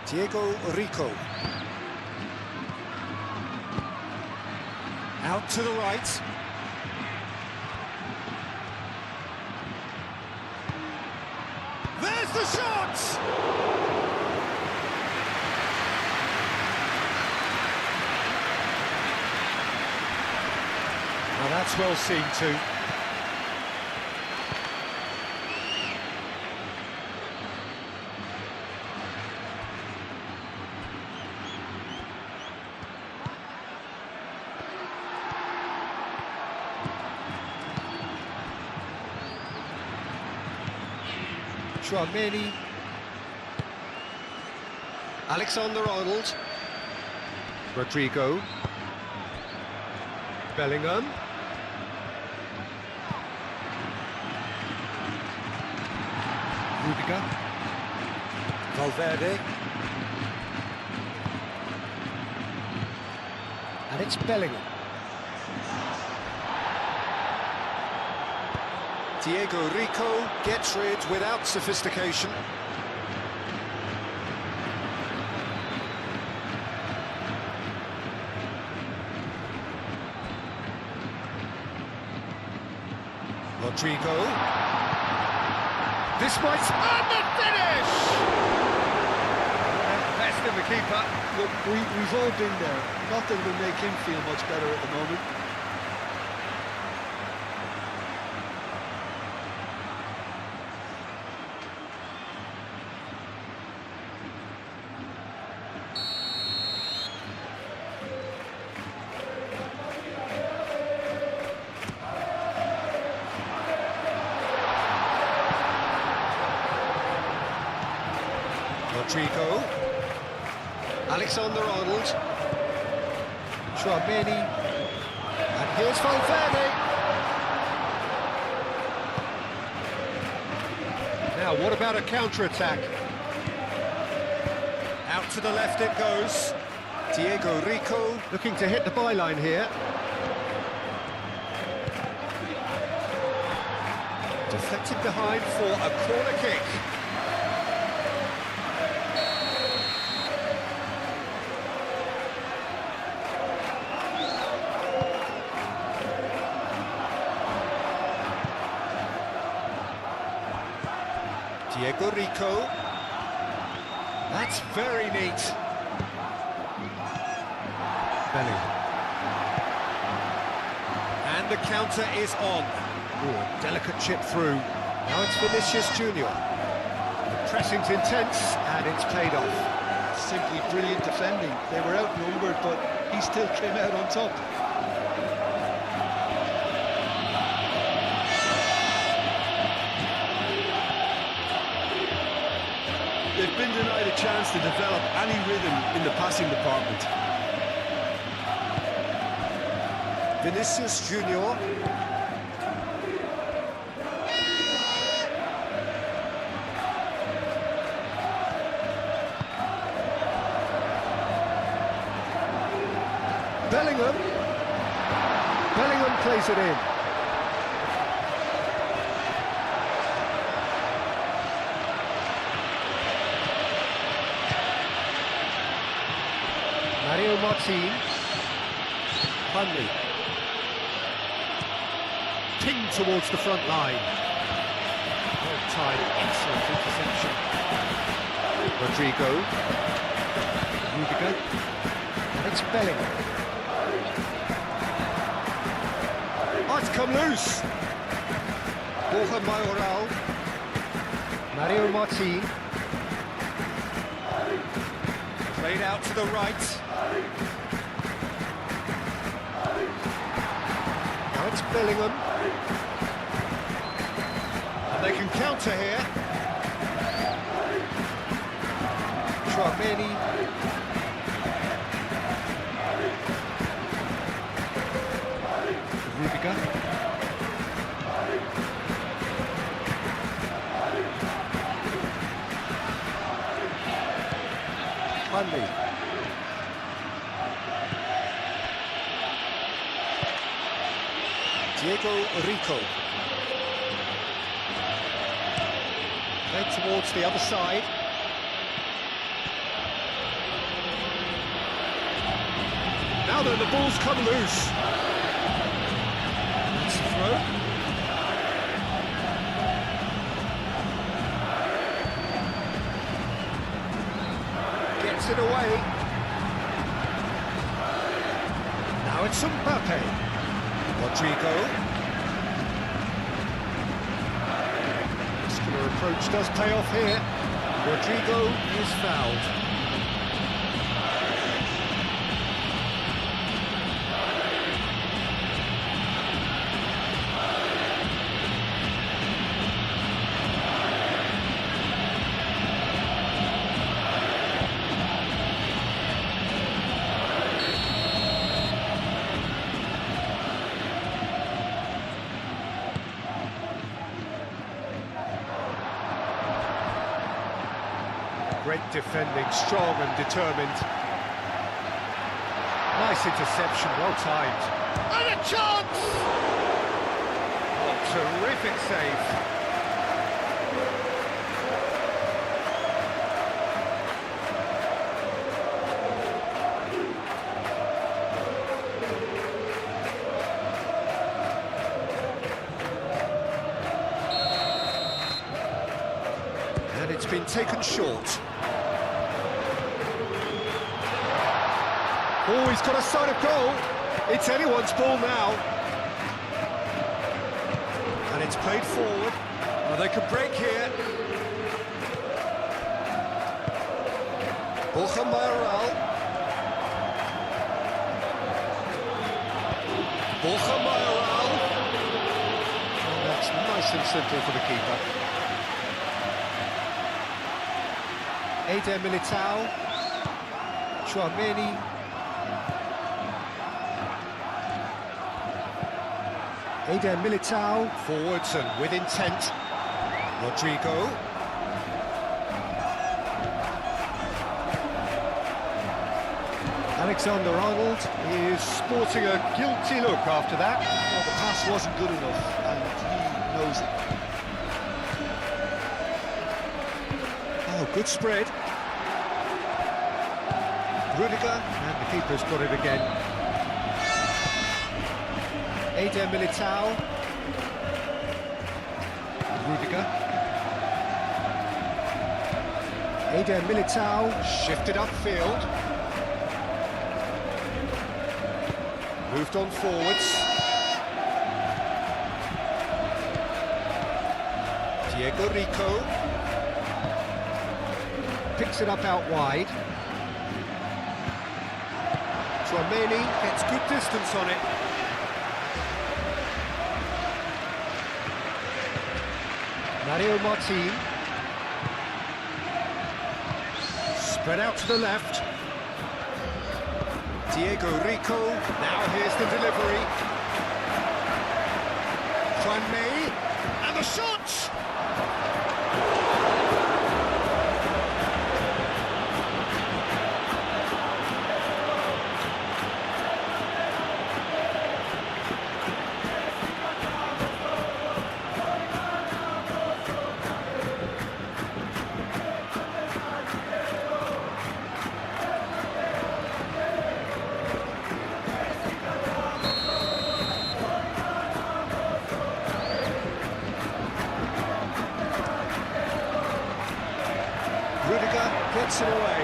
[SPEAKER 1] Diego Rico. Out to the right. There's the shot! Now that's well seen too. Chouameni, Alexander-Arnold, Rodrigo, Bellingham, Rudiger, Valverde, and it's Bellingham. Diego Rico gets rid without sophistication. Rodrigo. This might... And the finish! Best of the keeper.
[SPEAKER 3] Look, we've all been there. Nothing will make him feel much better at the moment.
[SPEAKER 1] Rodrigo, Alexander-Arnold, Chouameni, and here's Valverde. Now, what about a counter-attack? Out to the left it goes. Diego Rico looking to hit the byline here. Deflected behind for a corner kick. Diego Rico. That's very neat. Bellingham. And the counter is on. Ooh, a delicate chip through. Now it's Vinicius Junior. The pressing's intense and it's paid off.
[SPEAKER 3] Simply brilliant defending. They were outnumbered, but he still came out on top.
[SPEAKER 4] They've been denied a chance to develop any rhythm in the passing department.
[SPEAKER 1] Vinicius Junior. Bellingham. Bellingham plays it in. Mario Martin, Hanley, pinged towards the front line. Well timed, excellent interception. Rodrigo, Rudiger. And it's Bellingham. Oh, it's come loose. Borja Mayoral. Mario Martin. Played out to the right. Now it's Bellingham. And they can counter here. Tchouaméni. Rudiger. Hanley. Diego Rico. Played towards the other side. Now then, the ball's come loose. It's a throw. Gets it away. Now it's Mbappe. Rodrigo. Muscular approach does pay off here. Rodrigo is fouled. Great defending, strong and determined. Nice interception, well timed. And a chance! Oh, terrific save. And it's been taken short. Oh, he's got a sight of goal. It's anyone's ball now. And it's played forward. Oh, they could break here. Borja Mayoral. Borja Mayoral. Oh, that's nice and simple for the keeper. Eder Militao. Tchouaméni. Eder Militao, forwards and with intent. Rodrigo. Alexander-Arnold is sporting a guilty look after that.
[SPEAKER 3] Well, the pass wasn't good enough, and he knows it.
[SPEAKER 1] Oh, good spread. Rudiger, and the keeper's got it again. Eder Militao. Rudiger. Eder Militao shifted upfield. Moved on forwards. Diego Rico. Picks it up out wide. Tchouaméni gets good distance on it. Mario Martin. Spread out to the left. Diego Rico. Now here's the delivery. May, and the shot! Rudiger gets it away.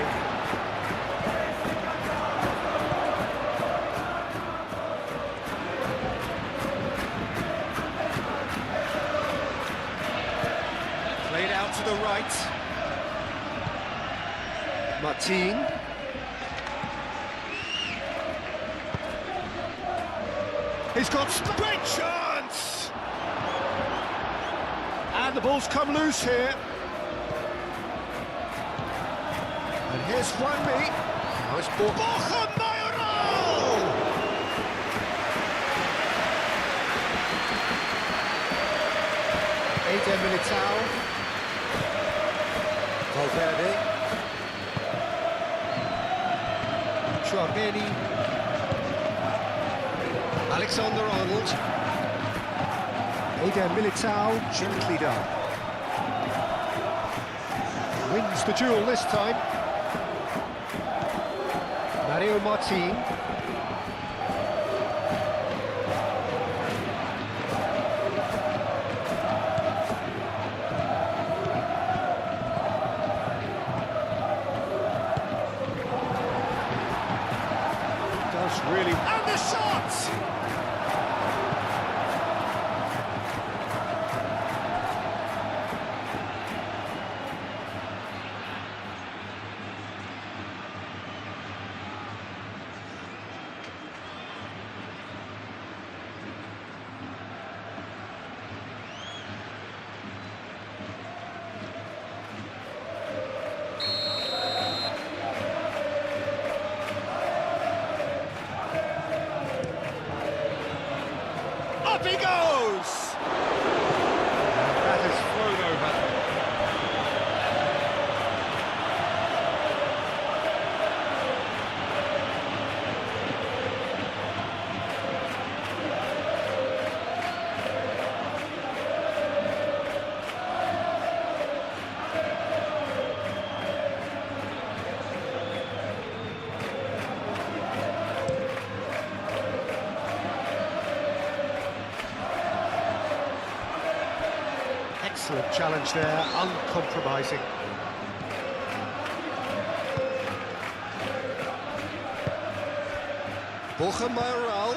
[SPEAKER 1] to the right. Martin. He's got great chance! And the ball's come loose here. And here's Rhythmic. Now it's Borja Mayoral! Eder Militao. Valverde. Chouameni. Alexander-Arnold. Eder Militao, gently done. Wins the duel this time. Mario Martin. Does really... And the shot! Up he goes! That has flown over. Excellent challenge there, uncompromising. Borja Mayoral.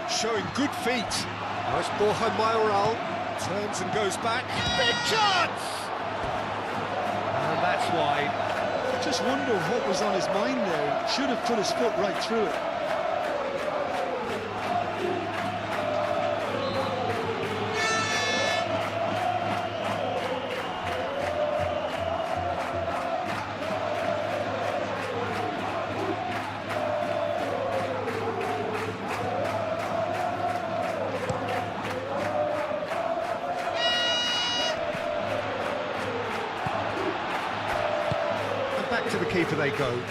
[SPEAKER 1] Showing good feet. Now it's Borja Mayoral. Turns and goes back. Big chance! And that's wide.
[SPEAKER 3] I just wonder what was on his mind there. Should have put his foot right through it.
[SPEAKER 1] Back to the keeper they go.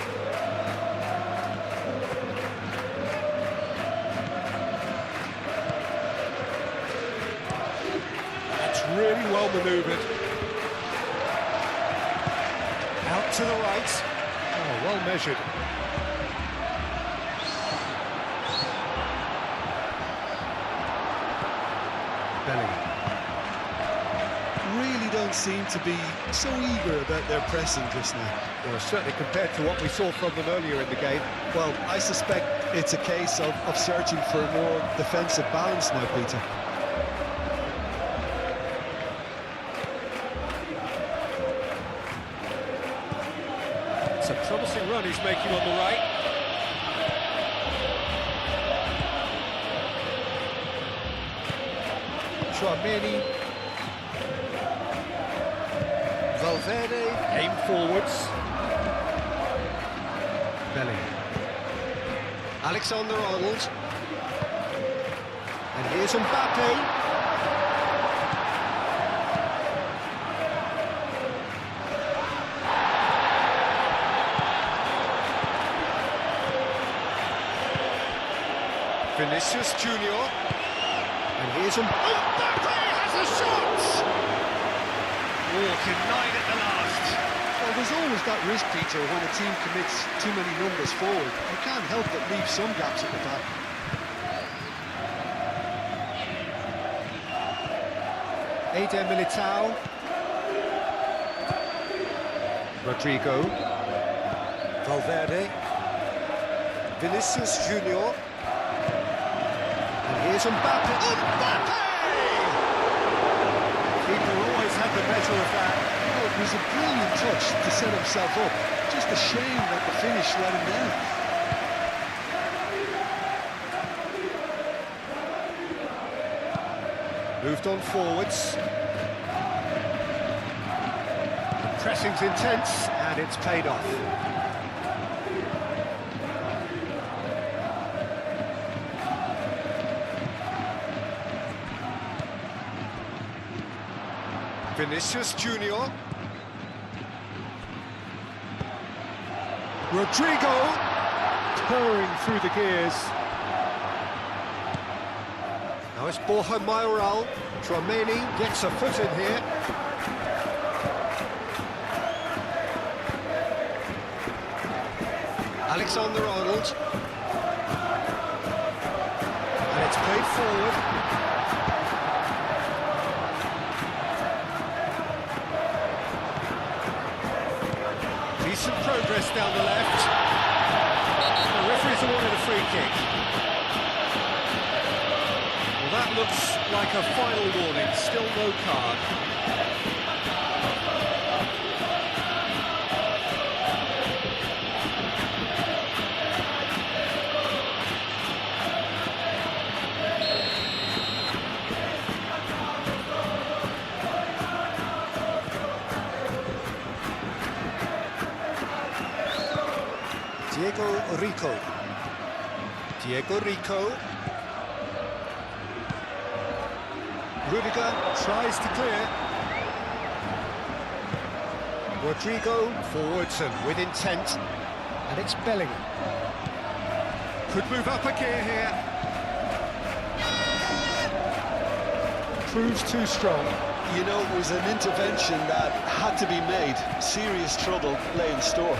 [SPEAKER 1] That's really well manoeuvred. Out to the right. Oh, well measured. Bellingham.
[SPEAKER 3] Really don't seem to be so eager about their pressing just now.
[SPEAKER 1] Well, certainly compared to what we saw from them earlier in the game.
[SPEAKER 3] Well, I suspect it's a case of searching for a more defensive balance now, Peter.
[SPEAKER 1] It's a promising run he's making on the right. Chouameni. Valverde. Aim forwards. Bellingham. Alexander-Arnold. And here's Mbappe. Vinicius Junior. And here's Mbappe has a shot! Oh, denied at the last.
[SPEAKER 3] Well, there's always that risk, Peter, when a team commits too many numbers forward. You can't help but leave some gaps at the back.
[SPEAKER 1] Eder Militao. Rodrigo. Valverde. Vinicius Junior. Here's Mbappe. Mbappe! Keeper always had the better of that.
[SPEAKER 3] Oh, it was a brilliant touch to set himself up. Just a shame that the finish let him down.
[SPEAKER 1] Moved on forwards. The pressing's intense, and it's paid off. Vinicius Junior. Rodrigo, purring through the gears. Now it's Borja Mayoral. Tchouaméni gets a foot in here. Alexander-Arnold. And it's played forward. Decent progress down the left. The referee's awarded a free kick. Well, that looks like a final warning, still no card. Diego Rico. Rudiger tries to clear. Rodrigo forwards and with intent. And it's Bellingham. Could move up a gear here. Proves too strong.
[SPEAKER 3] You know, it was an intervention that had to be made. Serious trouble lay in store.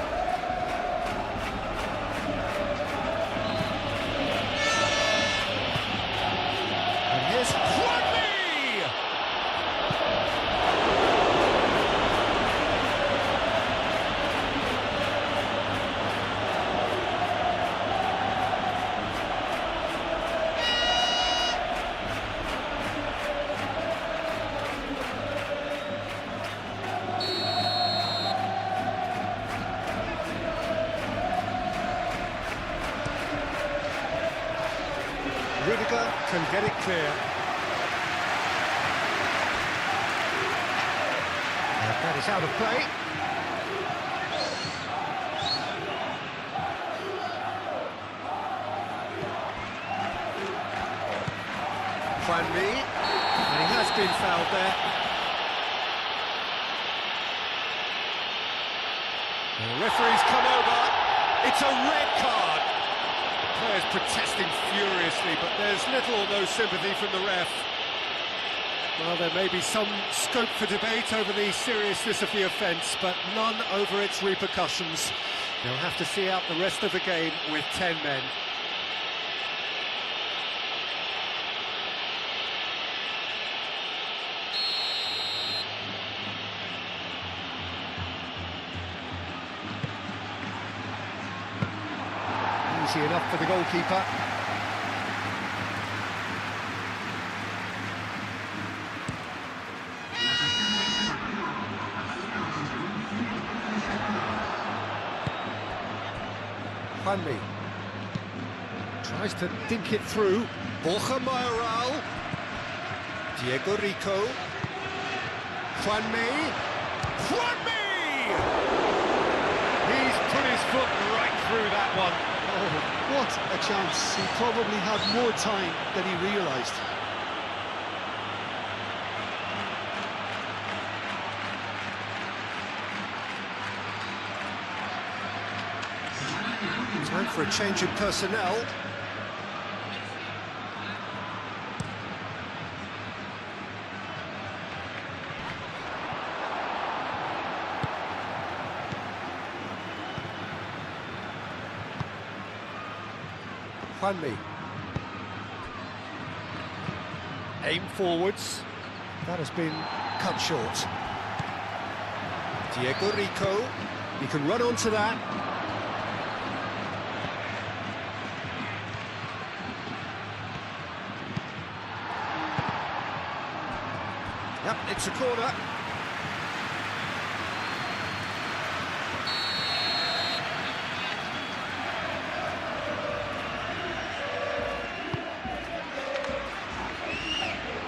[SPEAKER 1] Rudiger can get it clear. And that is out of play. Juanmi, and he has been fouled there. The referee's come over. It's a red card. Players protesting furiously, but there's little or no sympathy from the ref. Well, there may be some scope for debate over the seriousness of the offence, but none over its repercussions. They'll have to see out the rest of the game with 10 men. Easy enough for the goalkeeper. Juanmi tries to dink it through. Borja Mayoral. Diego Rico. Juanmi. Juanmi! He's put his foot right through that one.
[SPEAKER 3] Oh, what a chance. He probably had more time than he realised.
[SPEAKER 1] Time for a change in personnel. Juanmi. Aim forwards. That has been cut short. Diego Rico. He can run onto that. It's a corner.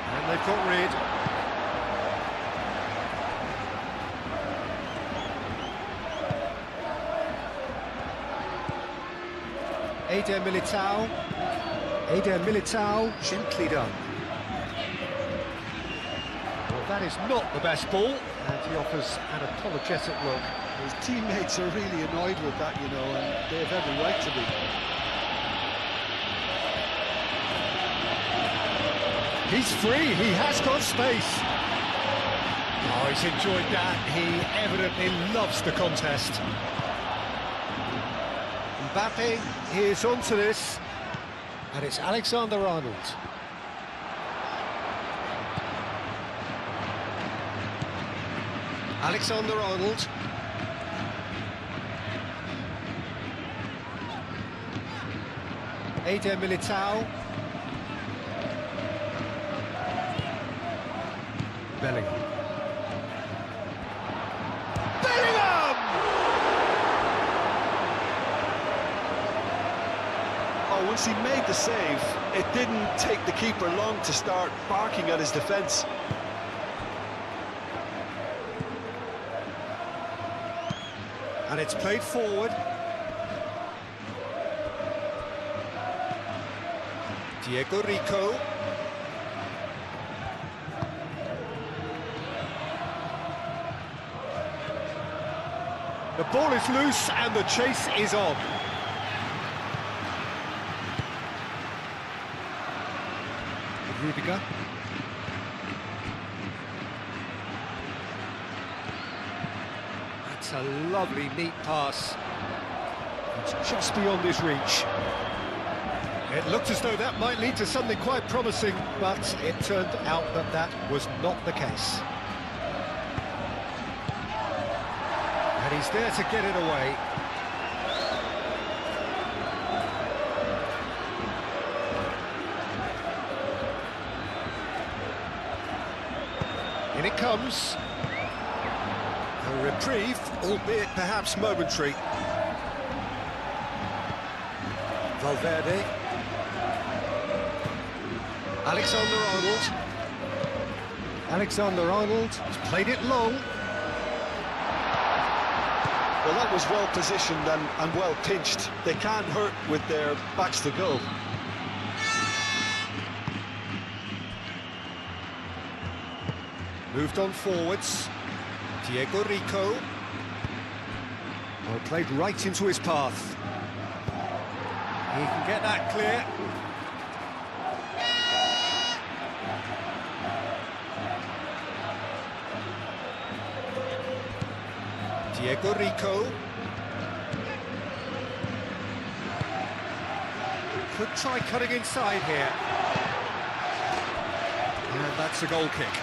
[SPEAKER 1] And they've got rid. Eder Militao, gently done. Well, that is not the best ball, and he offers an apologetic look.
[SPEAKER 3] His teammates are really annoyed with that, you know, and they have every right to be.
[SPEAKER 1] He's free, he has got space. Oh, he's enjoyed that. He evidently loves the contest. Mbappe is onto this, and it's Alexander-Arnold. Alexander-Arnold. Eder Militao. Bellingham.
[SPEAKER 3] Once he made the save, it didn't take the keeper long to start barking at his defence.
[SPEAKER 1] And it's played forward. Diego Rico. The ball is loose and the chase is on. Rudiger. That's a lovely, neat pass. It's just beyond his reach. It looked as though that might lead to something quite promising, but it turned out that that was not the case. And he's there to get it away. In it comes. A reprieve, albeit perhaps momentary. Valverde. Alexander-Arnold. Alexander-Arnold has played it long.
[SPEAKER 3] Well, that was well positioned and well pinched. They can't hurt with their backs to goal.
[SPEAKER 1] Moved on forwards. Diego Rico. Well, played right into his path. He can get that clear. Diego Rico. Could try cutting inside here. And that's a goal kick.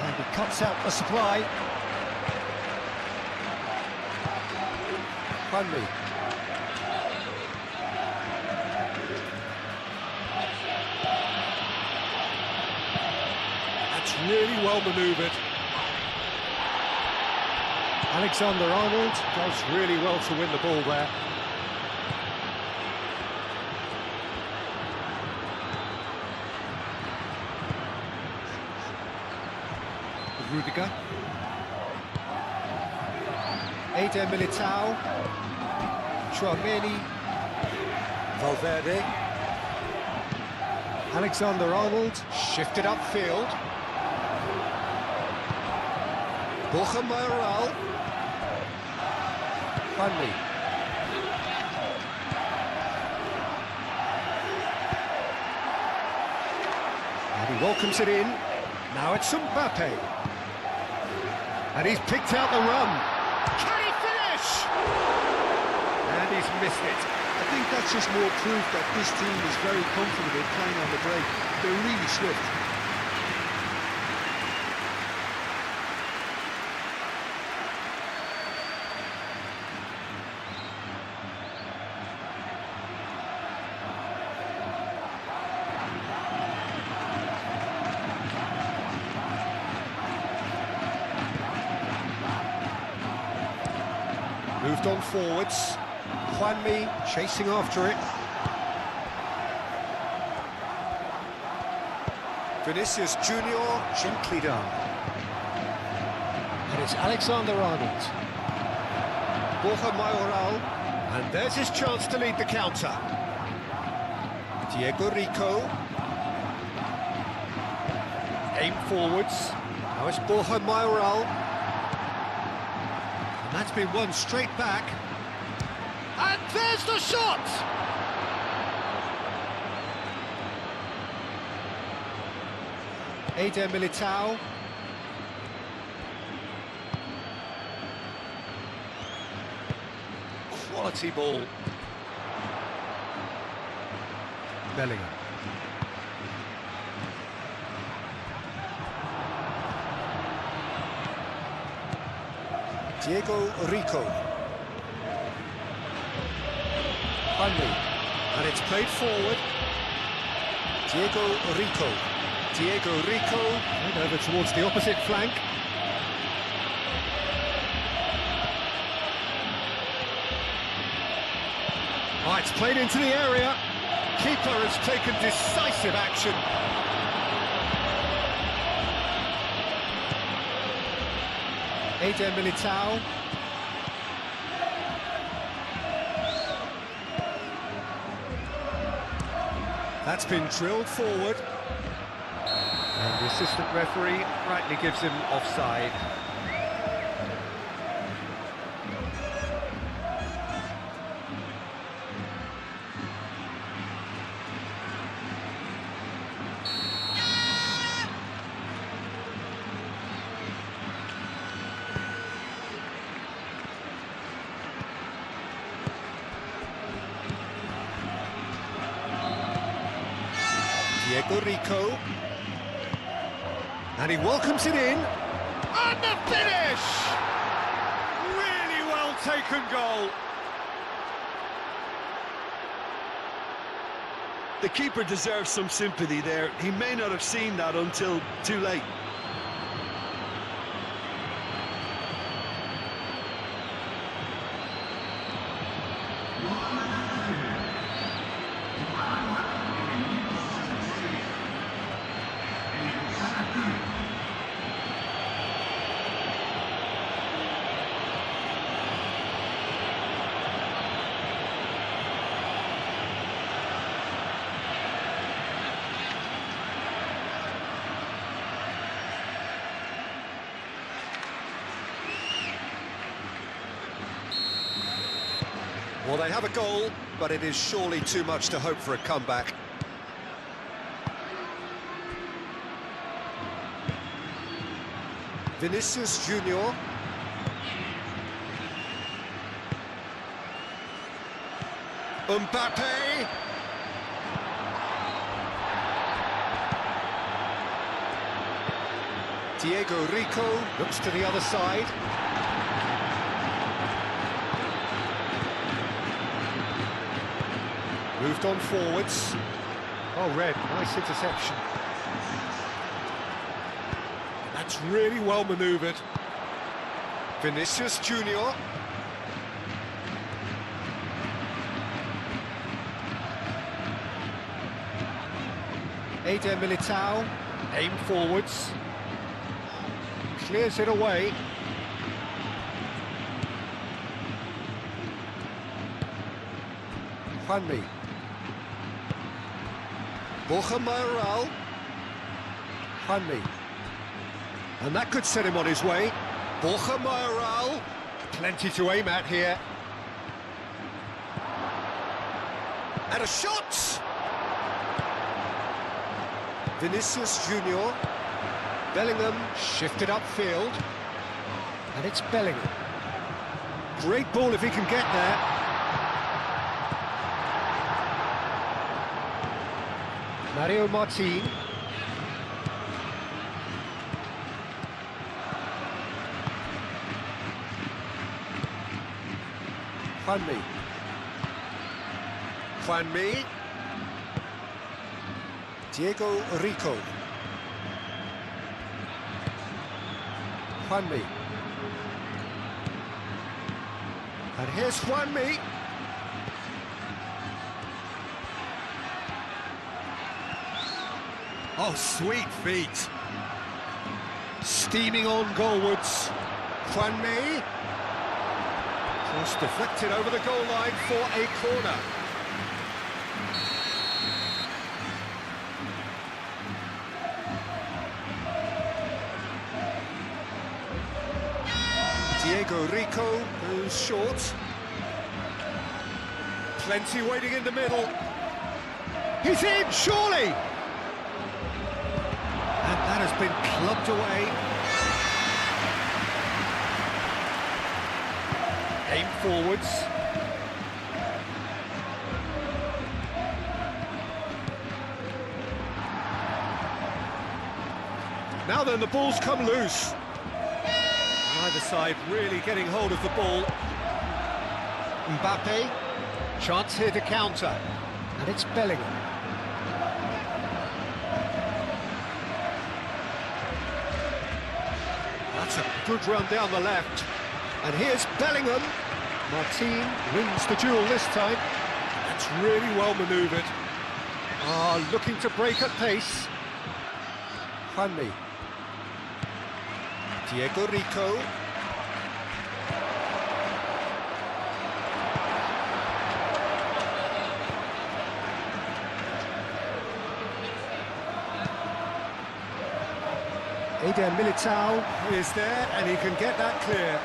[SPEAKER 1] And he cuts out the supply. Funny. Really well manoeuvred. Alexander-Arnold does really well to win the ball there. Rudiger. Eder Militao. Tchouaméni. Valverde. Alexander-Arnold shifted upfield. Borja Mayoral. Funny. And he welcomes it in. Now it's Mbappe. And he's picked out the run. Can he finish? And he's missed it.
[SPEAKER 3] I think that's just more proof that this team is very comfortable playing on the break. They're really swift.
[SPEAKER 1] Moved on forwards. Juanmi chasing after it. Vinicius Junior gently down. And it's Alexander-Arnold. Borja Mayoral. And there's his chance to lead the counter. Diego Rico. Aim forwards. Now it's Borja Mayoral. And that's been won straight back. And there's the shot! Eder Militao. Quality ball. Bellingham. Diego Rico. Juanmi. And it's played forward. Diego Rico. Diego Rico. And over towards the opposite flank. Oh, it's played into the area. Keeper has taken decisive action. Eder Militao. That's been drilled forward. And the assistant referee rightly gives him offside. Diego Rico. And he welcomes it in. And the finish! Really well taken goal.
[SPEAKER 3] The keeper deserves some sympathy there. He may not have seen that until too late.
[SPEAKER 1] Well, they have a goal, but it is surely too much to hope for a comeback. Vinicius Junior. Mbappe. Diego Rico looks to the other side. Moved on forwards. Oh, red, nice interception. That's really well manoeuvred. Vinicius Junior. Eder Militao. Aim forwards. Clears it away. Juanmi. Borja Mayoral. Juanmi. And that could set him on his way. Borja Mayoral. Plenty to aim at here. And a shot! Vinicius Junior. Bellingham shifted upfield. And it's Bellingham. Great ball if he can get there. Mario Martin. Juanmi. Juanmi. Diego Rico. Juanmi. And here's Juanmi. Oh, sweet feet. Steaming on goalwards. Juanmi. Cross deflected over the goal line for a corner. Diego Rico goes short. Plenty waiting in the middle. He's in, surely! And that has been clubbed away. Aim forwards. Now then, the ball's come loose. Either side really getting hold of the ball. Mbappe, chance here to counter, and it's Bellingham. That's a good run down the left. And here's Bellingham. Martin wins the duel this time. That's really well manoeuvred. Looking to break at pace. Juanmi. Diego Rico. Eder Militao is there, and he can get that clear.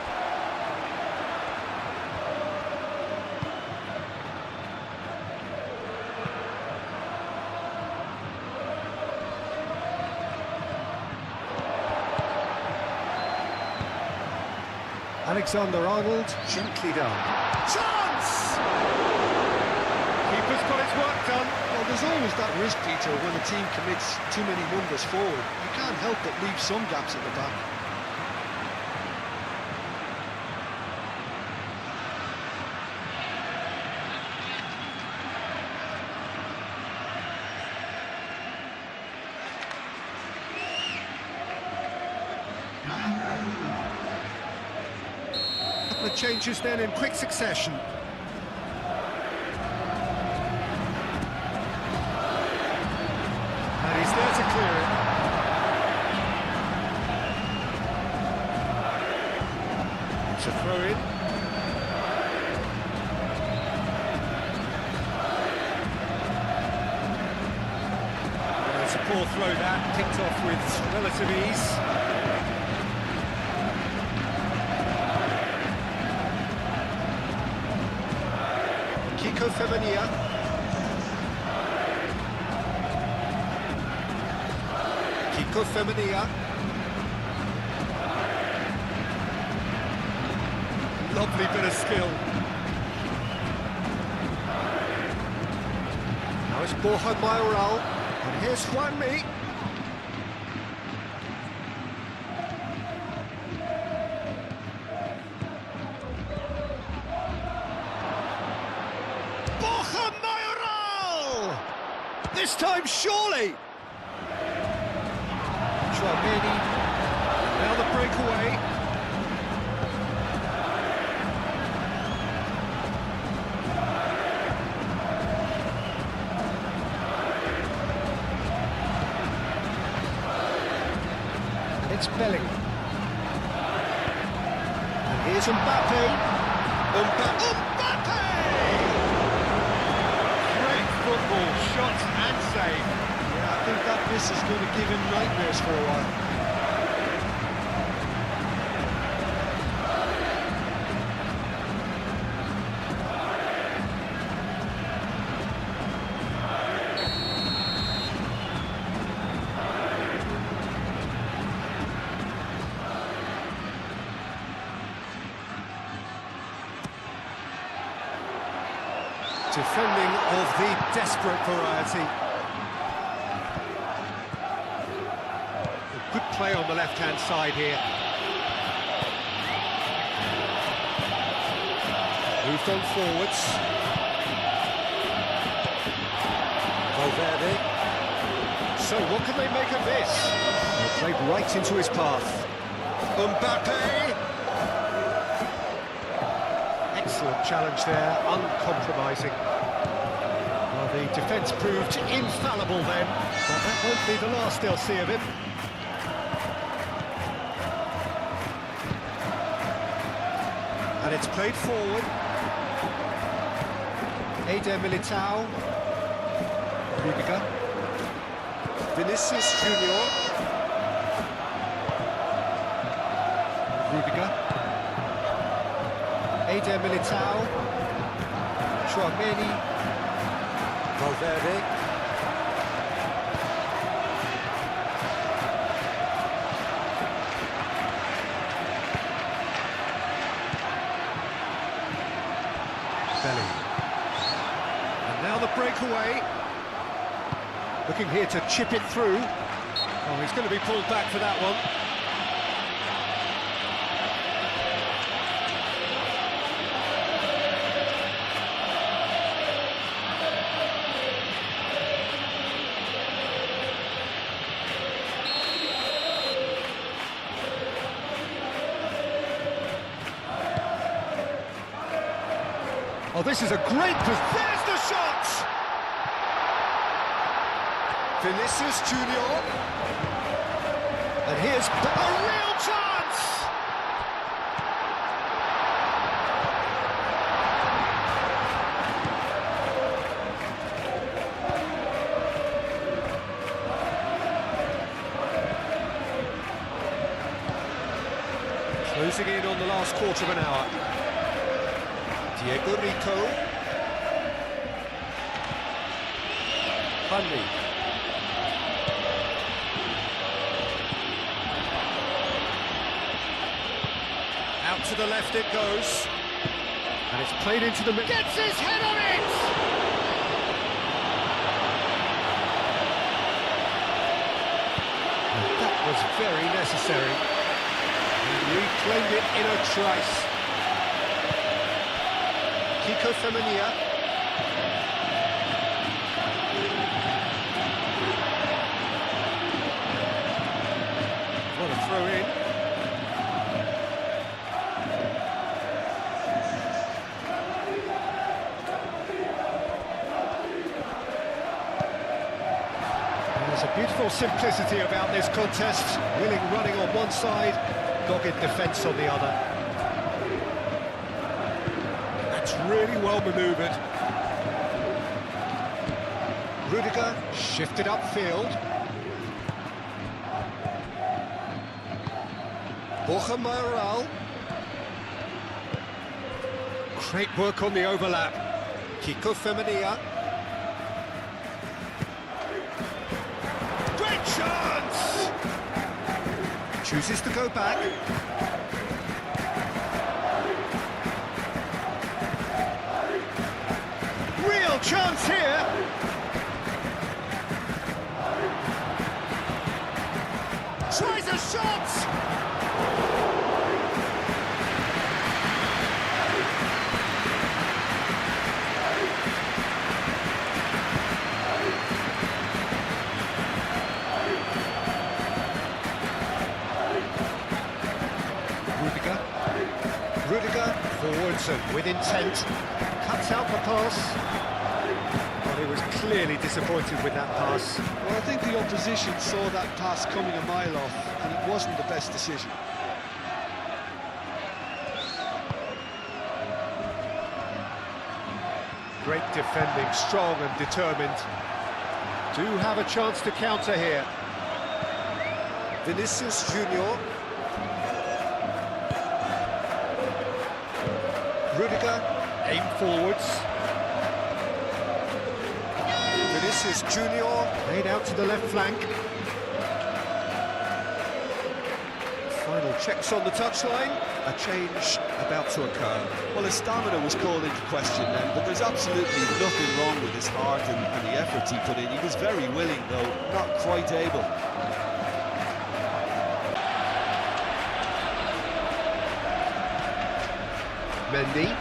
[SPEAKER 1] Alexander-Arnold, gently done. Chance! Keeper's got his work done.
[SPEAKER 3] Well, there's always that risk, Peter, when a team commits too many numbers forward. You can't help but leave some gaps at the back.
[SPEAKER 1] The changes then in quick succession. And he's there to clear it. It's a throw in. Well, it's a poor throw that, picked off with relative ease. Femenia. Kiko Femenia. Lovely bit of skill. Now it's Borja Mayoral, and here's Juanmi. This time, surely! Chouameni, now the breakaway. And it's Bellingham. And here's Mbappe. Mbappe! Football, shots and save.
[SPEAKER 3] Yeah, I think that miss is going to give him nightmares for a while.
[SPEAKER 1] Defending of the desperate variety. A good play on the left-hand side here. Moved on forwards. Valverde. So what can they make of this? They played right into his path. Mbappe! Excellent challenge there, uncompromising. Well, the defence proved infallible then, but that won't be the last they'll see of him. And it's played forward. Eder Militao. Rudiger. Vinicius Junior. Rudiger. Eder Militao. Chouameni. Valverde. Belly. And now the breakaway. Looking here to chip it through. Oh, he's going to be pulled back for that one. Oh, this is a great... There's the shot! Vinicius Junior. And here's a real chance! Closing in on the last quarter of an hour. Diego Rico. Hanley. Out to the left it goes. And it's played into the middle. Gets his head on it! And that was very necessary. He reclaimed it in a trice. Kickoff. What a throw in. There's a beautiful simplicity about this contest. Willing running on one side, dogged defence on the other. Really well manoeuvred. Rudiger shifted upfield. Borja Mayoral. Great work on the overlap. Kiko Femenia. Great chance! Chooses to go back. Chance here. Tries a shot. Rudiger forwards and with intent. Cuts out the pass. He was clearly disappointed with that pass.
[SPEAKER 3] Well, I think the opposition saw that pass coming a mile off, and it wasn't the best decision.
[SPEAKER 1] Great defending, strong and determined. Do have a chance to counter here. Vinicius Junior. Rudiger, aim forwards. Vinicius Junior, laid out to the left flank. Final checks on the touchline. A change about to occur.
[SPEAKER 3] Well, his stamina was called into question then, but there's absolutely nothing wrong with his heart and the efforts he put in. He was very willing, though, not quite able.
[SPEAKER 1] Mendy.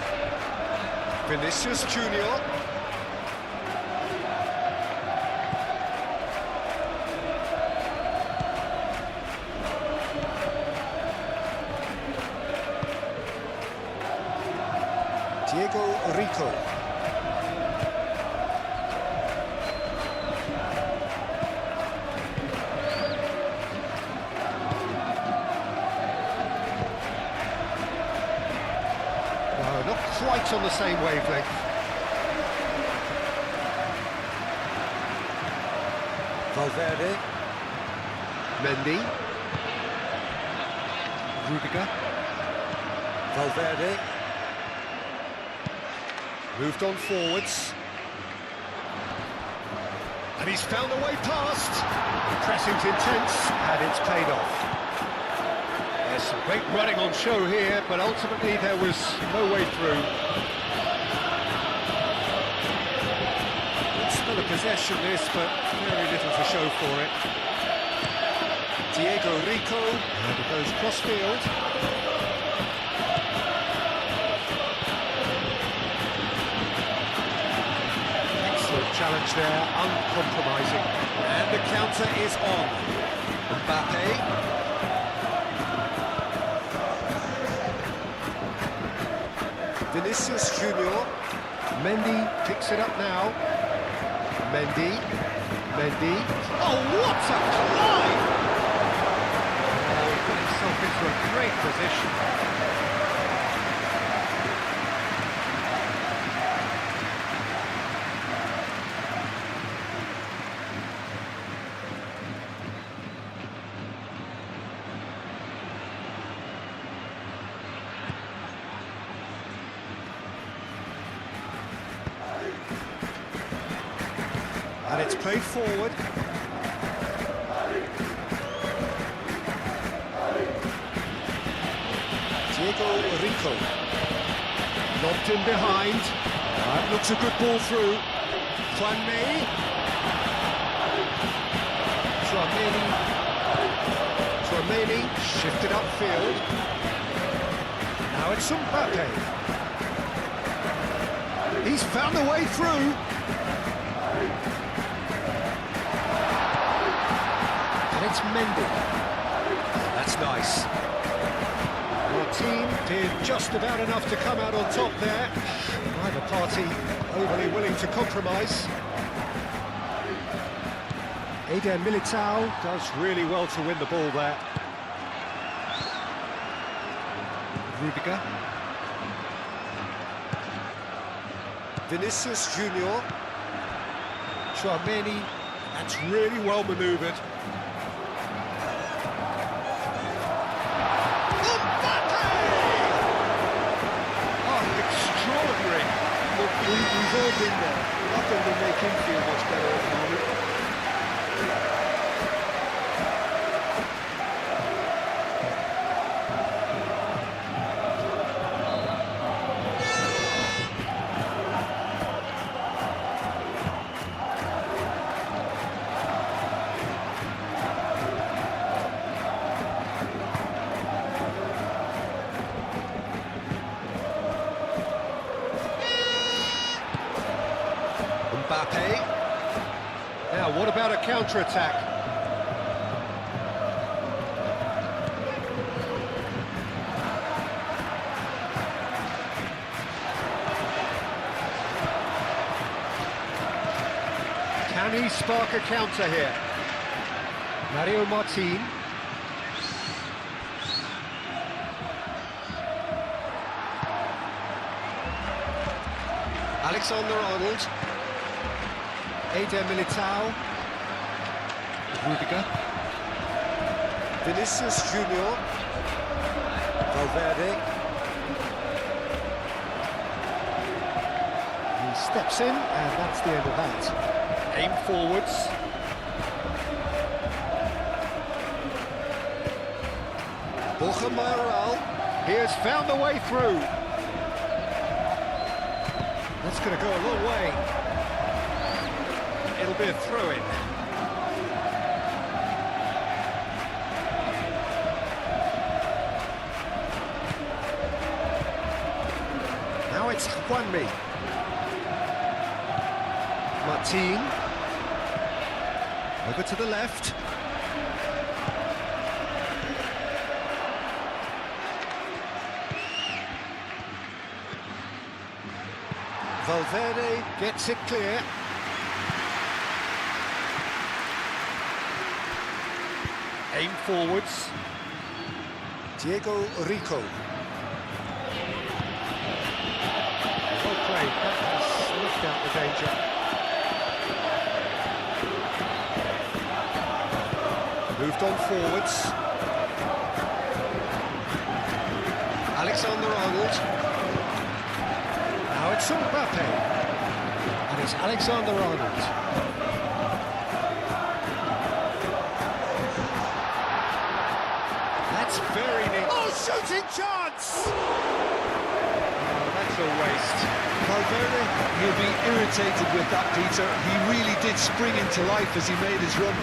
[SPEAKER 1] Vinicius Junior. Rico. No, not quite on the same wavelength. Valverde. Mendy. Rudiger. Valverde. Moved on forwards. And he's found a way past. Pressing's intense, and it's paid off. There's some great running on show here, but ultimately there was no way through. It's still a possession this, but very little to show for it. Diego Rico, and it goes cross-field. Excellent challenge there, uncompromising. And the counter is on. Mbappe. Vinicius Junior. Mendy picks it up now. Mendy. Oh, what a climb! Oh, he put himself into a great position. And it's played forward. Diego Rico. Lobbed in behind. That looks a good ball through. Juanmi. Tchouaméni shifted upfield. Now it's Mbappe. He's found a way through. And it's Mendy. That's nice. Our team did just about enough to come out on top there. Neither party overly willing to compromise. Eder Militao does really well to win the ball there. Rudiger. Vinicius Junior. Tchouaméni. That's really well manoeuvred.
[SPEAKER 3] We've all been there. Nothing will make him feel much better at the moment.
[SPEAKER 1] Mbappe. Now, what about a counter-attack? Can he spark a counter here? Mario Martin. Alexander-Arnold. Eder Militao. Rudiger. Vinicius Junior. Valverde. He steps in, and that's the end of that. Aim forwards. Borja Mayoral. He has found the way through. That's going to go a long way. It'll be a throw-in. Now it's Juanmi. Martin. Over to the left. Valverde gets it clear. Aim forwards. Diego Rico. Well played, that has snuffed out the danger. Moved on forwards. Alexander-Arnold. Now it's Mbappe. And it's Alexander-Arnold. That's very neat. Oh, shooting chance! Oh, that's a waste.
[SPEAKER 3] Valverde, he'll be irritated with that, Peter. He really did spring into life as he made his run.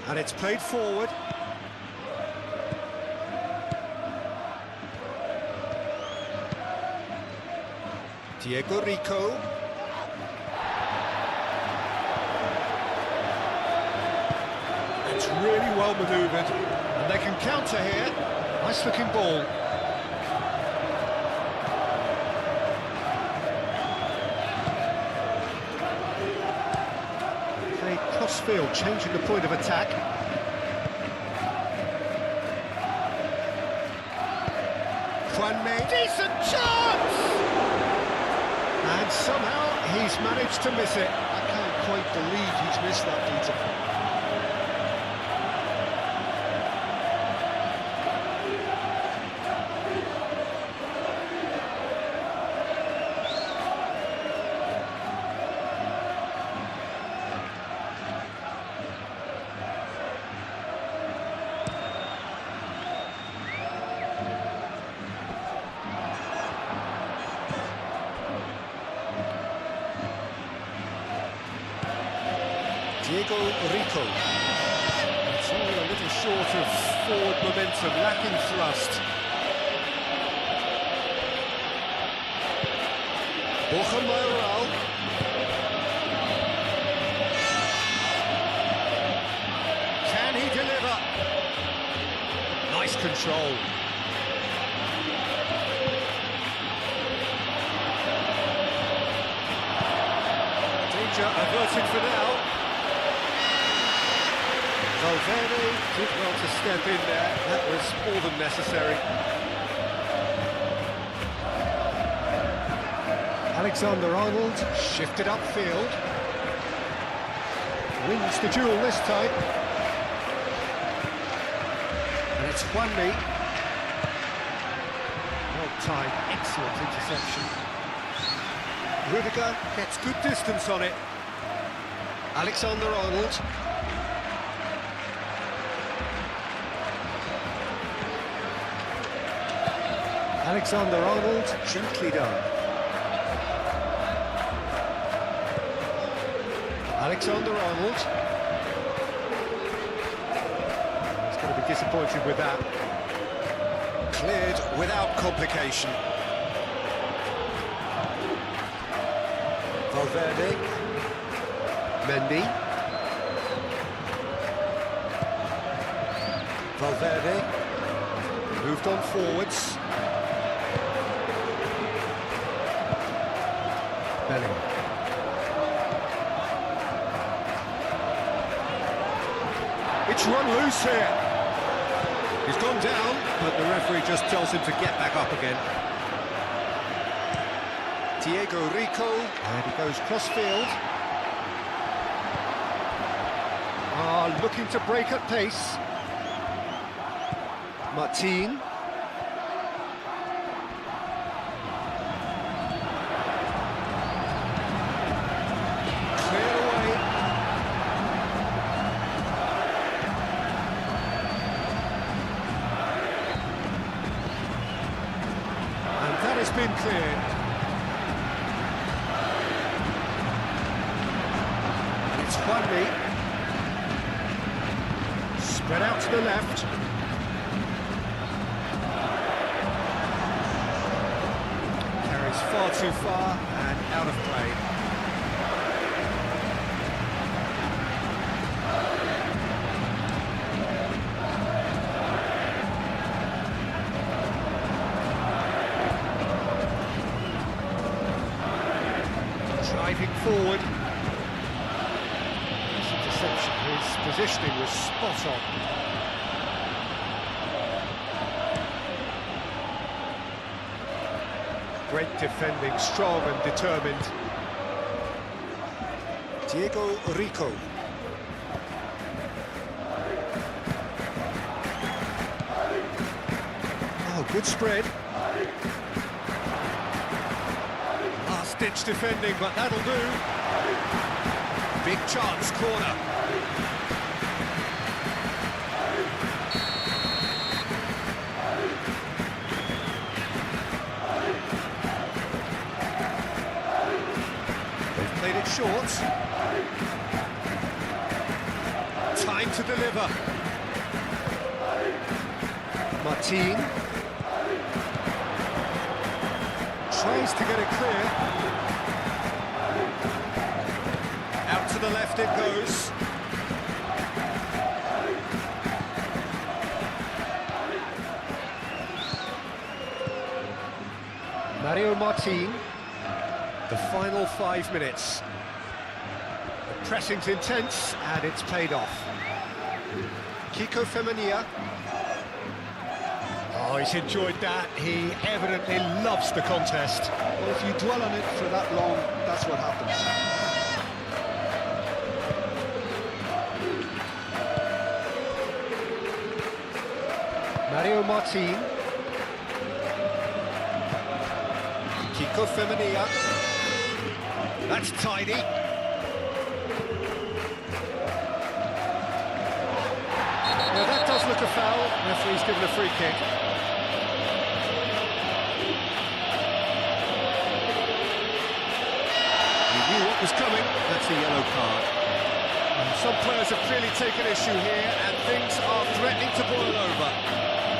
[SPEAKER 1] And it's played forward. Diego Rico. It's really well manoeuvred. And they can counter here. Nice looking ball. Crossfield, changing the point of attack. Decent chance! And somehow he's managed to miss it.
[SPEAKER 3] I can't quite believe he's missed that, Peter.
[SPEAKER 1] Diego Rico. It's all a little short of forward momentum, lacking thrust. Borja Mayoral. Can he deliver? Nice control. Danger averted for now. Valverde did well to step in there. That was more than necessary. Alexander-Arnold shifted upfield. Wins the duel this time. And it's Juanmi. Well timed, excellent interception. Rudiger gets good distance on it. Alexander-Arnold. Alexander-Arnold, gently done. Alexander-Arnold. He's going to be disappointed with that. Cleared without complication. Valverde. Mendy. Valverde. Moved on forwards. Bellingham. It's run loose here. He's gone down, but the referee just tells him to get back up again. Diego Rico, and he goes crossfield. Looking to break at pace. Martin. It's been cleared. And it's Juanmi. Spread out to the left. far too far and out of play. Driving forward. Nice interception. His positioning was spot on. Great defending, strong and determined. Diego Rico. Oh, good spread. Last-ditch defending, but that'll do. Big chance, corner. Played it short. Time to deliver. Martin tries to get it clear. Out to the left it goes. Mario Martin. The final 5 minutes. The pressing's intense, and it's paid off. Kiko Femenia. Oh, he's enjoyed that. He evidently loves the contest.
[SPEAKER 3] Well, if you dwell on it for that long, that's what happens.
[SPEAKER 1] Mario Martin. Kiko Femenia. That's tidy. Now that does look a foul. Referee's given a free kick. He knew what was coming. That's a yellow card. Some players have clearly taken issue here, and things are threatening to boil over.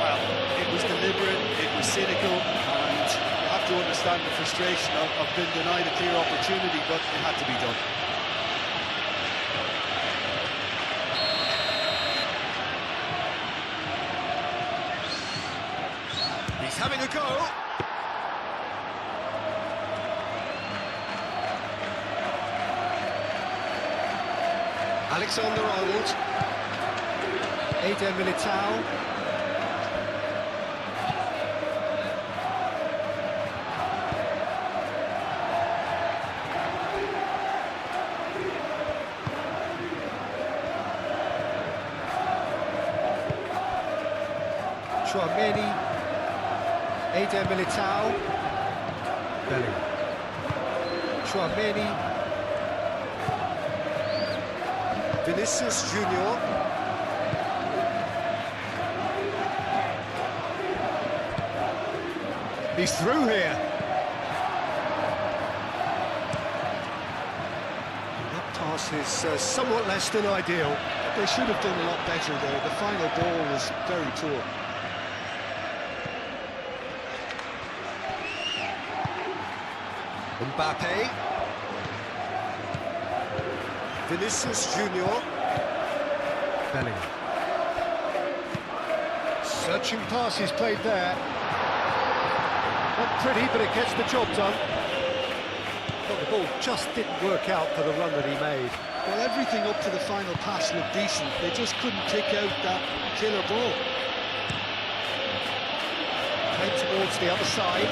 [SPEAKER 3] Well, it was deliberate, it was cynical, and you have to understand the frustration of being denied a clear opportunity, but it had to be done.
[SPEAKER 1] He's having a go. Alexander-Arnold. Eder Militao. Chouameni. Eder Militao. Belly. Chouameni. Vinicius Junior. He's through here. That pass is somewhat less than ideal.
[SPEAKER 3] They should have done a lot better there. The final ball was very poor.
[SPEAKER 1] Mbappe. Vinicius Junior. Bellingham. Searching pass he's played there. Not pretty, but it gets the job done. But the ball just didn't work out for the run that he made.
[SPEAKER 3] Well, everything up to the final pass looked decent. They just couldn't kick out that killer ball.
[SPEAKER 1] Played towards the other side.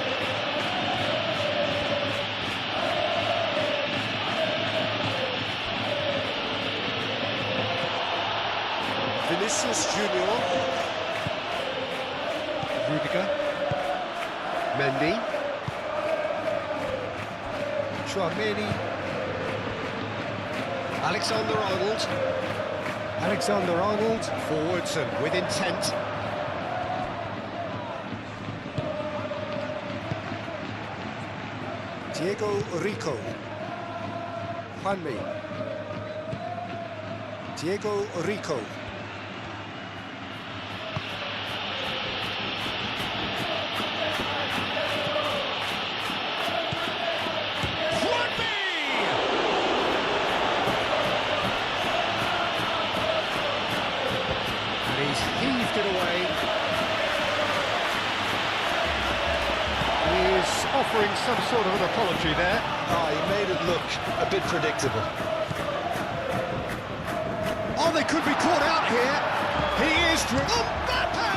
[SPEAKER 1] Vinicius Junior. Rudiger. Mendy. Chouameni. Alexander-Arnold. Alexander-Arnold. Forwards and with intent. Diego Rico. Juanmi. Diego Rico. offering some sort of an apology there.
[SPEAKER 3] Oh, he made it look a bit predictable.
[SPEAKER 1] Oh, they could be caught out here. He is Mbappe!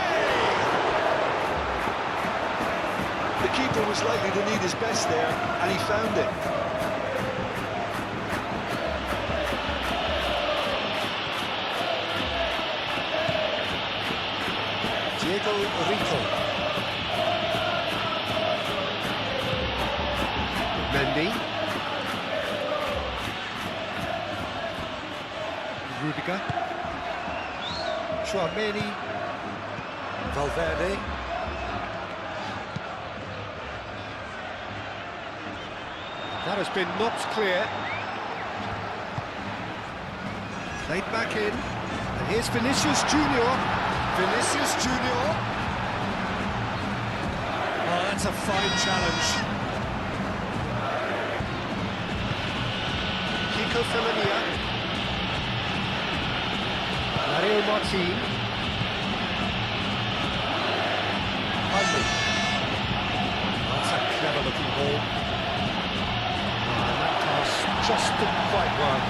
[SPEAKER 3] The keeper was likely to need his best there, and he found it.
[SPEAKER 1] Diego Rico. Mendy. Rudiger. Chouameni. Valverde. That has been knocked clear. Played back in. And here's Vinicius Junior. Vinicius Junior. Oh, that's a fine challenge. Kiko Femenia. Mario Martin. Huntley. That's a clever looking ball. And that pass just didn't quite work.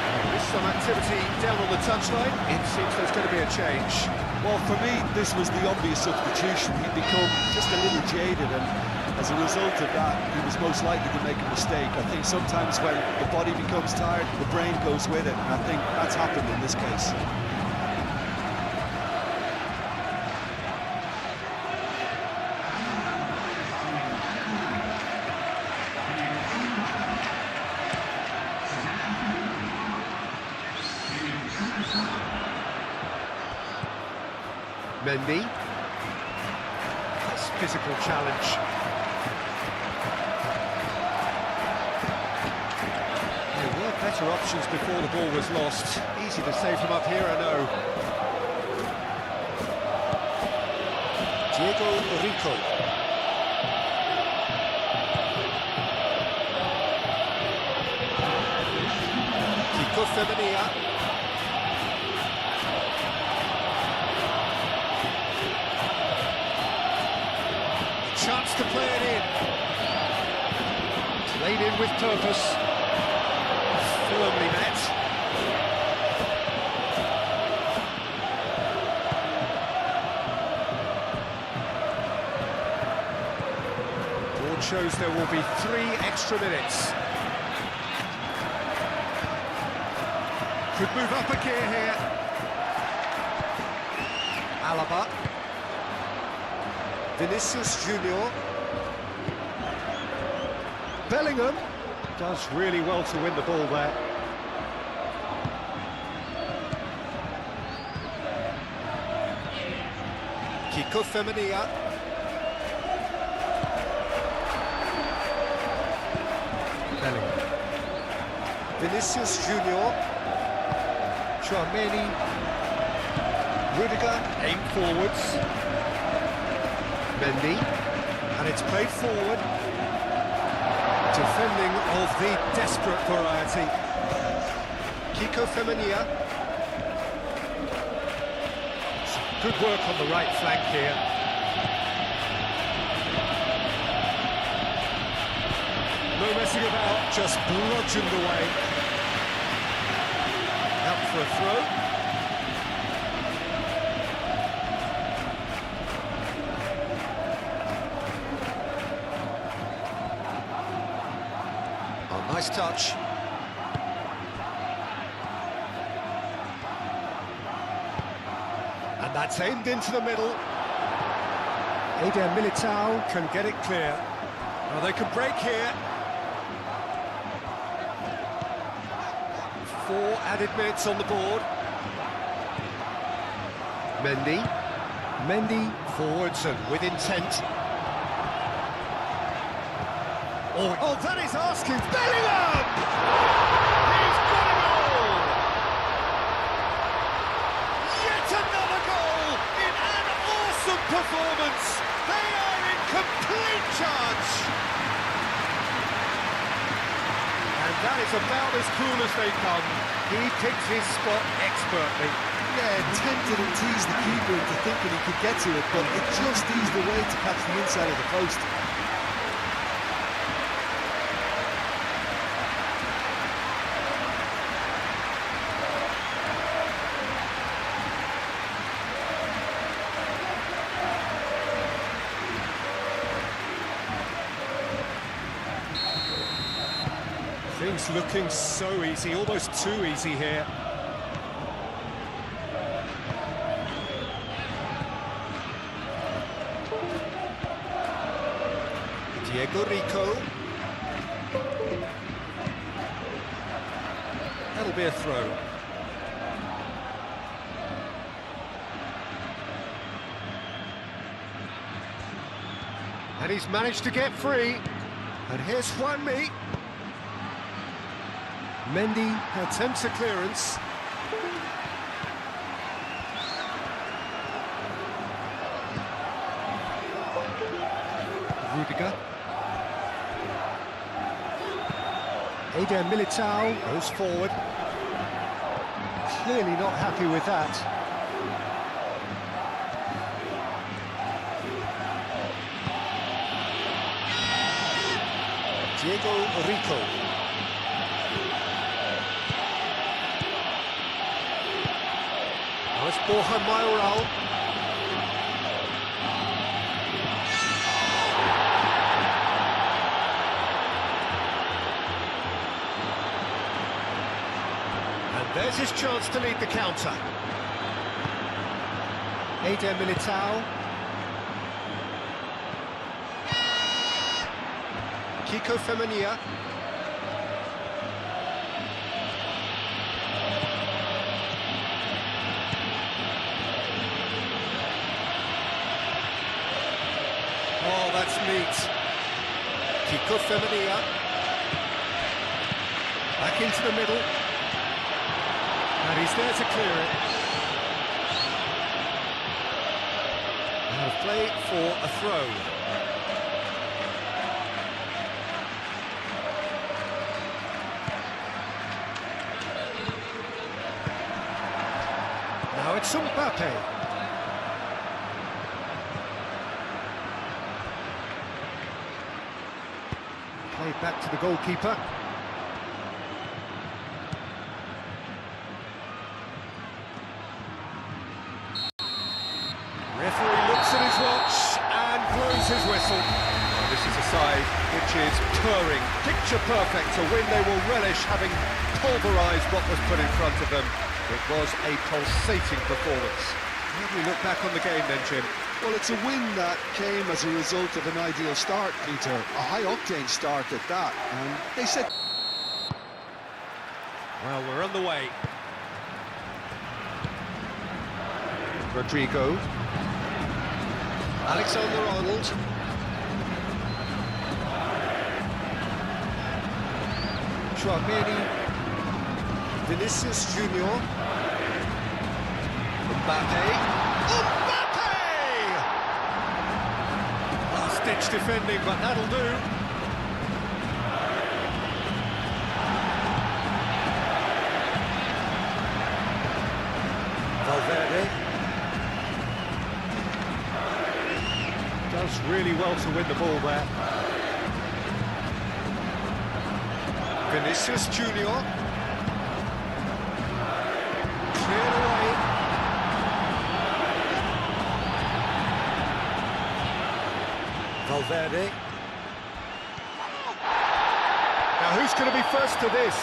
[SPEAKER 1] There is some activity down on the touchline. It seems there's going to be a change.
[SPEAKER 3] Well, for me, this was the obvious substitution. He'd become just a little jaded, and as a result of that, he was most likely to make a mistake. I think sometimes when the body becomes tired, the brain goes with it, and I think that's happened in this case.
[SPEAKER 1] Mendy. That's physical challenge. There were better options before the ball was lost. Easy to say from up here, I know. Diego Rico. Kiko Femenia. Chance to play it in. Played in with purpose. Firmly met. Board shows there will be 3 extra minutes. Could move up a gear here. Alaba. Vinicius Junior. Bellingham does really well to win the ball there. Kiko Femenia. Bellingham. Vinicius Junior. Chouameni. Rudiger, aim forwards. Mendy, and it's played forward. Defending of the desperate variety. Kiko Femenia. Good work on the right flank here. No messing about, just bludgeoned away. Out for a throw. Nice touch. And that's aimed into the middle. Eder Militao can get it clear. Well, they can break here. 4 added minutes on the board. Mendy forwards and with intent. Oh, that is asking. Bellingham! He's got a goal! Yet another goal in an awesome performance. They are in complete charge. And that is about as cool as they come. He picked his spot expertly.
[SPEAKER 4] Yeah, tempted and teased the keeper into thinking he could get to it, but it just eased away to catch the inside of the post.
[SPEAKER 1] Things looking so easy, almost too easy here. Diego Rico. That'll be a throw. And he's managed to get free. And here's Juanmi. Mendy attempts a clearance. Rudiger. Eder Militao goes forward. Clearly not happy with that. Diego Rico. Now it's Borja Mayoral. And there's his chance to lead the counter. Eder Militao. Kiko Femenia. Oh, that's neat. Kiko Femenia. Back into the middle. And he's there to clear it. Now play for a throw. Now it's Mbappe. Play back to the goalkeeper. Referee looks at his watch and blows his whistle. This is a side which is purring, picture perfect, a win they will relish, having pulverised what was put in front of them. It was a pulsating performance. How do we look back on the game then, Jim?
[SPEAKER 3] Well, it's a win that came as a result of an ideal start, Peter. A high-octane start at that. And they said...
[SPEAKER 1] Well, we're on the way. Rodrigo. Alexander-Arnold. Chouameni. Vinicius Junior. Mbappe. Mbappe! Last-ditch defending, but that'll do. Valverde. Does really well to win the ball there. Vinicius Junior. Cleared away. Valverde. Now who's going to be first to this?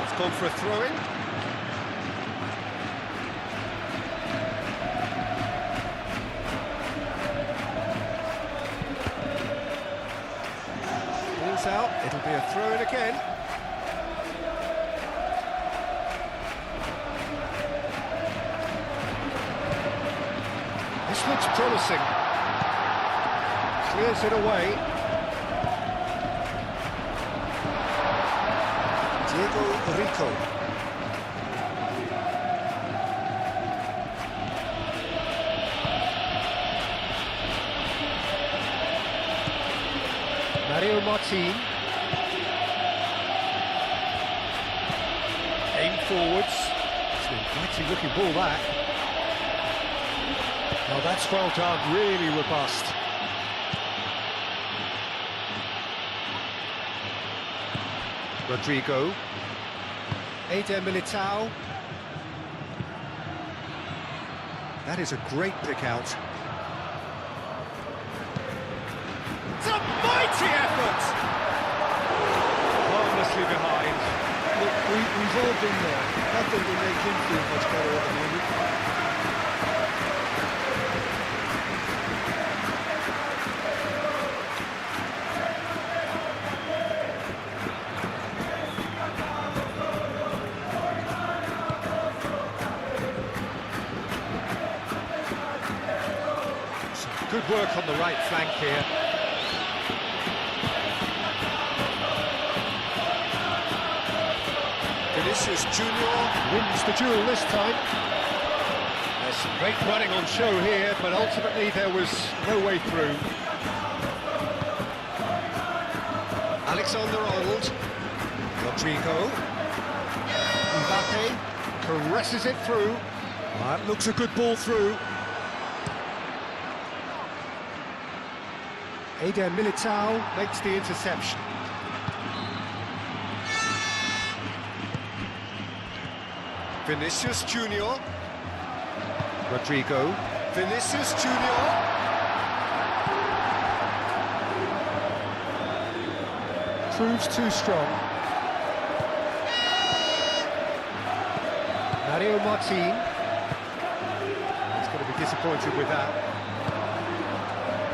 [SPEAKER 1] It's gone for a throw-in. Ball's out, it'll be a throw-in again. This looks promising. Clears it away. Diego Rico. Mario Martin. forwards. It's an inviting looking ball, that. Oh, that's well done, really robust. Rodrigo. Eder Militao. That is a great pick out. It's a mighty effort! Harmlessly behind.
[SPEAKER 4] Look, we've all been there. That doesn't make him feel much better at the moment.
[SPEAKER 1] Good work on the right flank here. Vinicius Junior wins the duel this time. There's some great running on show here, but ultimately there was no way through. Alexander-Arnold. Rodrigo. Mbappe caresses it through. That looks a good ball through. Eder Militao makes the interception. Vinicius Junior. Rodrigo. Vinicius Junior. Proves too strong. Mario Martin. He's going to be disappointed with that.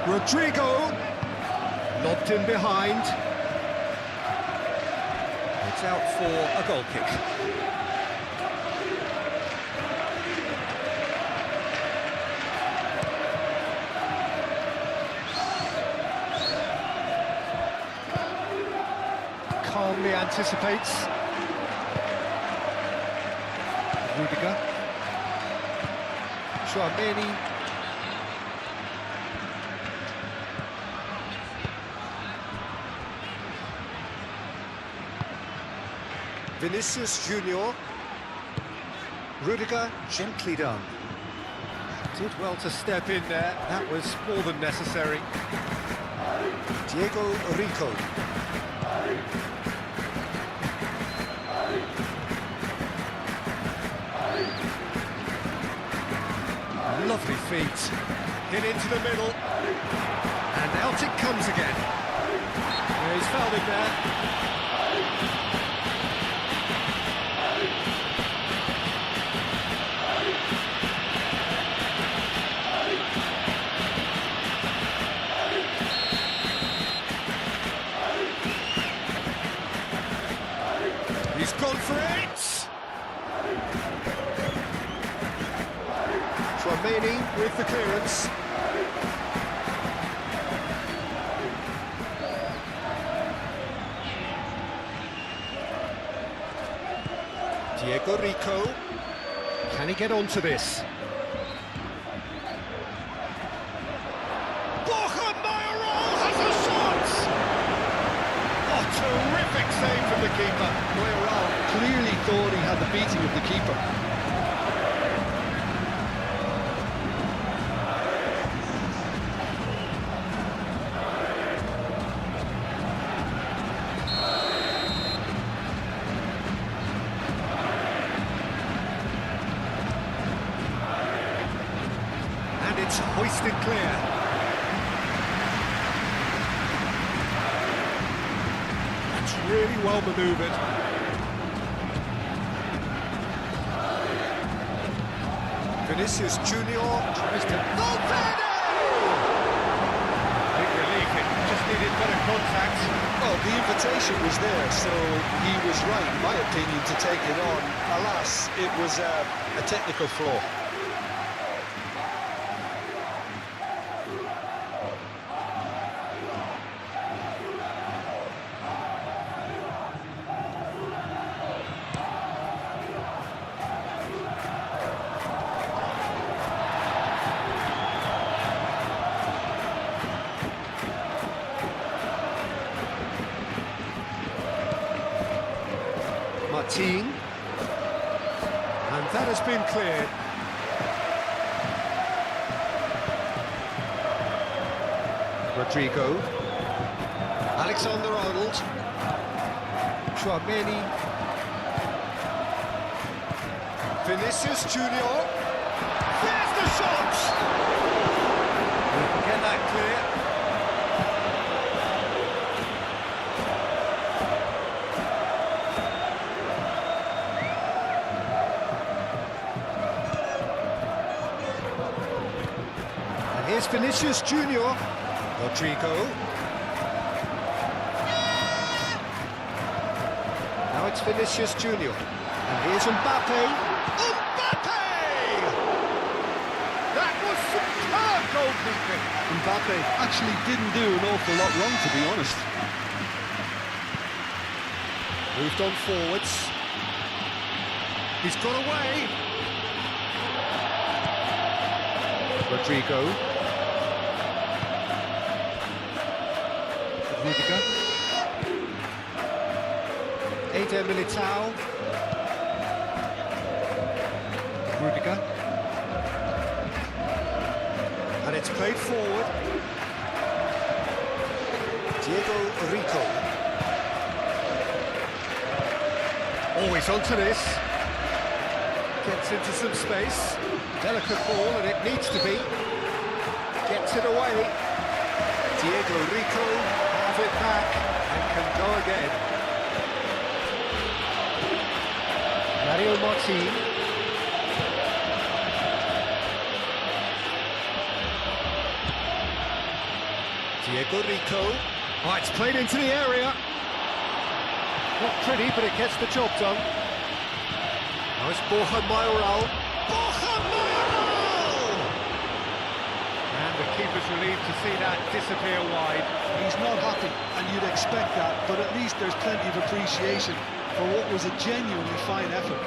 [SPEAKER 1] Rodrigo. Lobbed in behind. It's out for a goal kick. Calmly anticipates. Rudiger. Chouameni. Vinicius Junior. Rudiger, gently done. Did well to step in there, that was more than necessary. Diego Rico. Lovely feet. Hit into the middle. And out it comes again. Yeah, he's fouled it there. He's gone for it! Chouameni with the clearance. Diego Rico. Can he get onto this? Terrific save from the keeper.
[SPEAKER 3] Mayoral clearly thought he had the beating of the keeper.
[SPEAKER 1] And it's hoisted clear. Really well manoeuvred. Vinicius Junior tries to... Valverde! Big relief, it just needed better contact.
[SPEAKER 3] Well, the invitation was there, so he was right, in my opinion, to take it on. Alas, it was a technical flaw.
[SPEAKER 1] Martin. That has been cleared. Rodrigo. Alexander-Arnold. Chouameni. Vinicius Junior. There's the shot! We can get that clear. And here's Vinicius Junior. Rodrigo. Now it's Vinicius Junior. And here's Mbappe. That was superb goalkeeping.
[SPEAKER 3] Mbappe actually didn't do an awful lot wrong, to be honest.
[SPEAKER 1] Moved on forwards. He's got away. Rodrigo. Rudiger. Eder Militao. Rudiger. And it's played forward. Diego Rico. Always onto this. Gets into some space. Delicate ball, and it needs to be. Gets it away. Diego Rico has it back and can go again. Mario Martin. Diego Rico. Oh, it's played into the area. Not pretty, but it gets the job done. Now it's Borja Mayoral. Borja Mayoral! And the keeper's relieved to see that disappear wide.
[SPEAKER 3] He's not happy, and you'd expect that, but at least there's plenty of appreciation for what was a genuinely fine effort.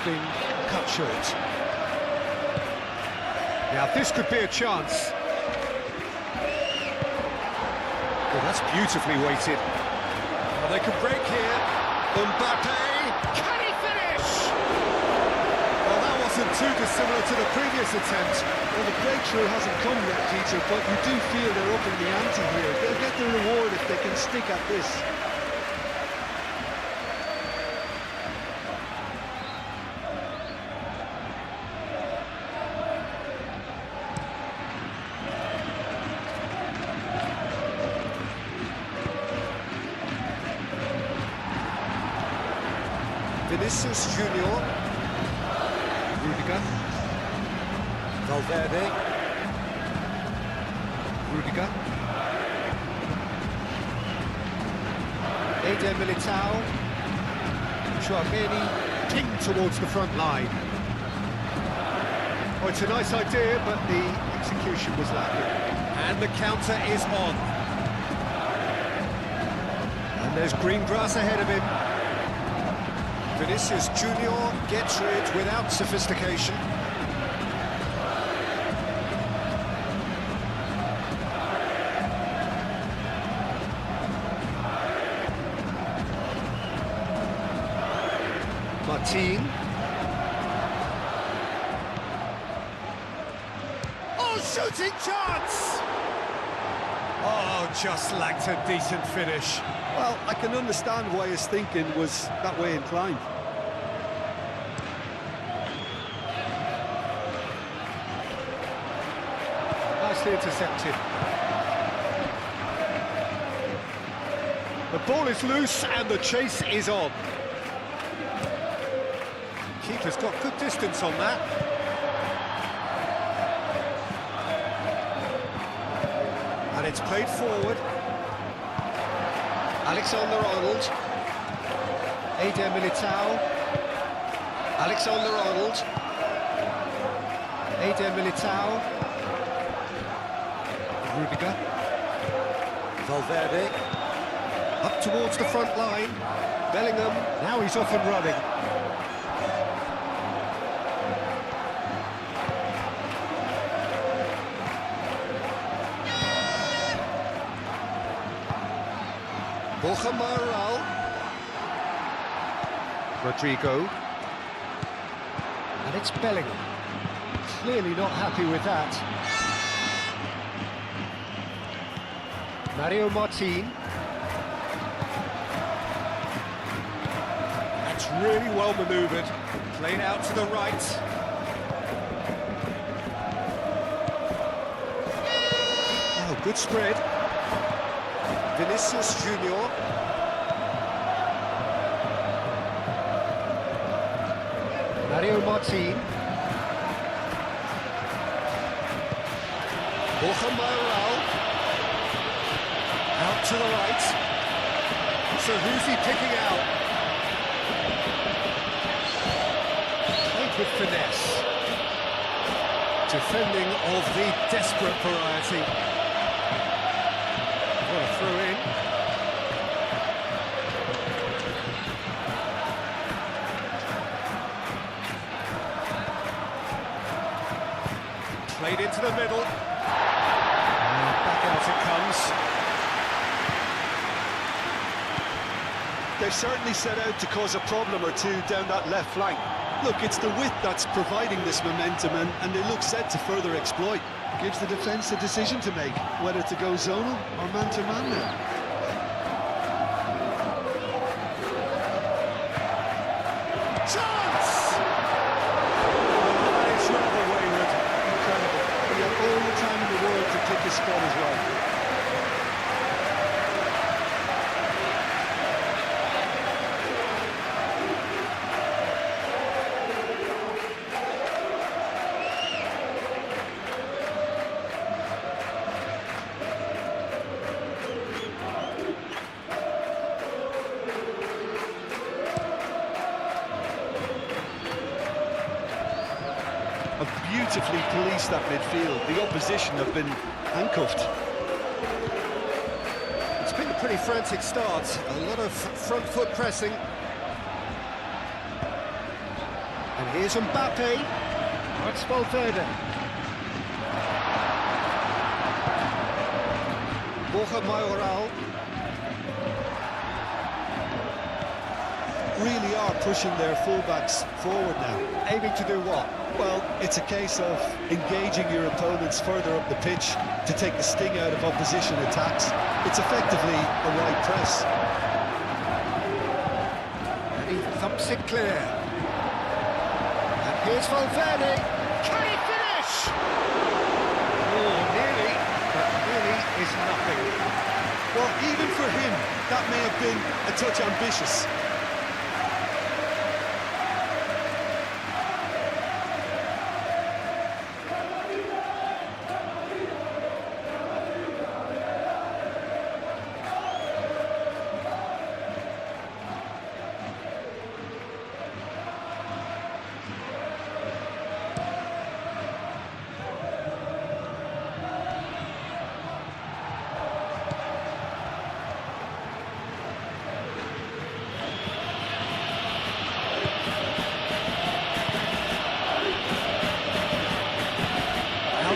[SPEAKER 1] Been cut short. Now this could be a chance. Well, that's beautifully weighted. Well, they can break here. Mbappe, can he finish? Well, that wasn't too dissimilar to the previous attempt.
[SPEAKER 3] Well, the breakthrough hasn't come yet, Peter, but you do feel they're up in the ante here. They'll get the reward if they can stick at this.
[SPEAKER 1] Vinicius Junior. Rudiger. Valverde. Rudiger. Eder Militao. Chouameni pinged towards the front line. Oh, it's a nice idea, but the execution was lacking. And the counter is on. And there's green grass ahead of him. Vinicius Junior gets rid without sophistication. Martin. Oh, shooting chance! Oh, just lacked a decent finish.
[SPEAKER 3] Well, I can understand why his thinking was that way inclined.
[SPEAKER 1] Nicely intercepted. The ball is loose and the chase is on. Keeper's got good distance on that. And it's played forward. Alexander-Arnold. Eder Militao. Alexander-Arnold. Eder Militao. Rudiger. Valverde. Up towards the front line. Bellingham. Now he's off and running. Borja Mayoral. Rodrigo. And it's Bellingham. Clearly not happy with that. Mario Martin. That's really well manoeuvred. Played out to the right. Oh, good spread. Vinicius Junior. Mario Martin. Borja Mayoral. Out to the right. So who's he picking out? Played with finesse. Defending of the desperate variety. What a throw in. Played into the middle. And back out it comes.
[SPEAKER 3] They've certainly set out to cause a problem or two down that left flank. Look, it's the width that's providing this momentum, and they look set to further exploit. Gives the defence a decision to make, whether to go zonal or man-to-man now.
[SPEAKER 1] Chance! Oh, it's rather wayward.
[SPEAKER 3] Incredible. He had all the time in the world to pick his spot as well. Beautifully policed that midfield. The opposition have been handcuffed.
[SPEAKER 1] It's been a pretty frantic start. A lot of front foot pressing. And here's Mbappe. That's Valverde. Borja Mayoral.
[SPEAKER 3] Really are pushing their fullbacks forward now.
[SPEAKER 1] Aiming to do what?
[SPEAKER 3] Well, it's a case of engaging your opponents further up the pitch to take the sting out of opposition attacks. It's effectively a wide press.
[SPEAKER 1] And he thumps it clear. And here's Valverde. Can he finish? Oh, nearly, but nearly is nothing.
[SPEAKER 3] Well, even for him, that may have been a touch ambitious.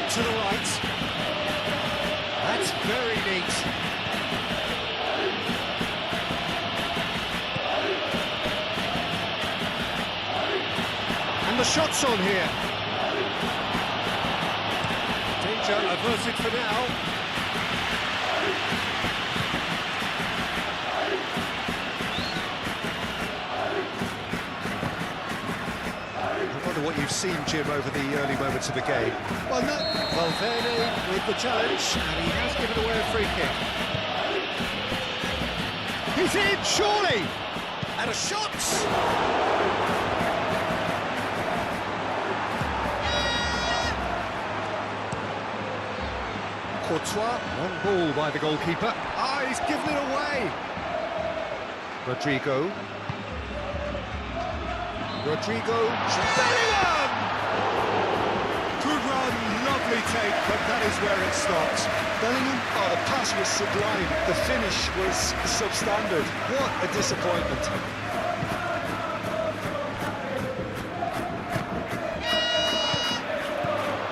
[SPEAKER 1] To the right. That's very neat. And the shot's on here. Danger averted for now. I wonder what you've seen, Jim, over the early moments of the game.
[SPEAKER 3] Well, no.
[SPEAKER 1] Valverde with the challenge, and he has given away a free kick. He's in, surely! And a shot! Courtois, long ball by the goalkeeper. Ah, he's given it away! Rodrigo. Bellingham! Good run, lovely take, but that is where it stopped.
[SPEAKER 3] Bellingham, oh, the pass was sublime. The finish was substandard. What a disappointment.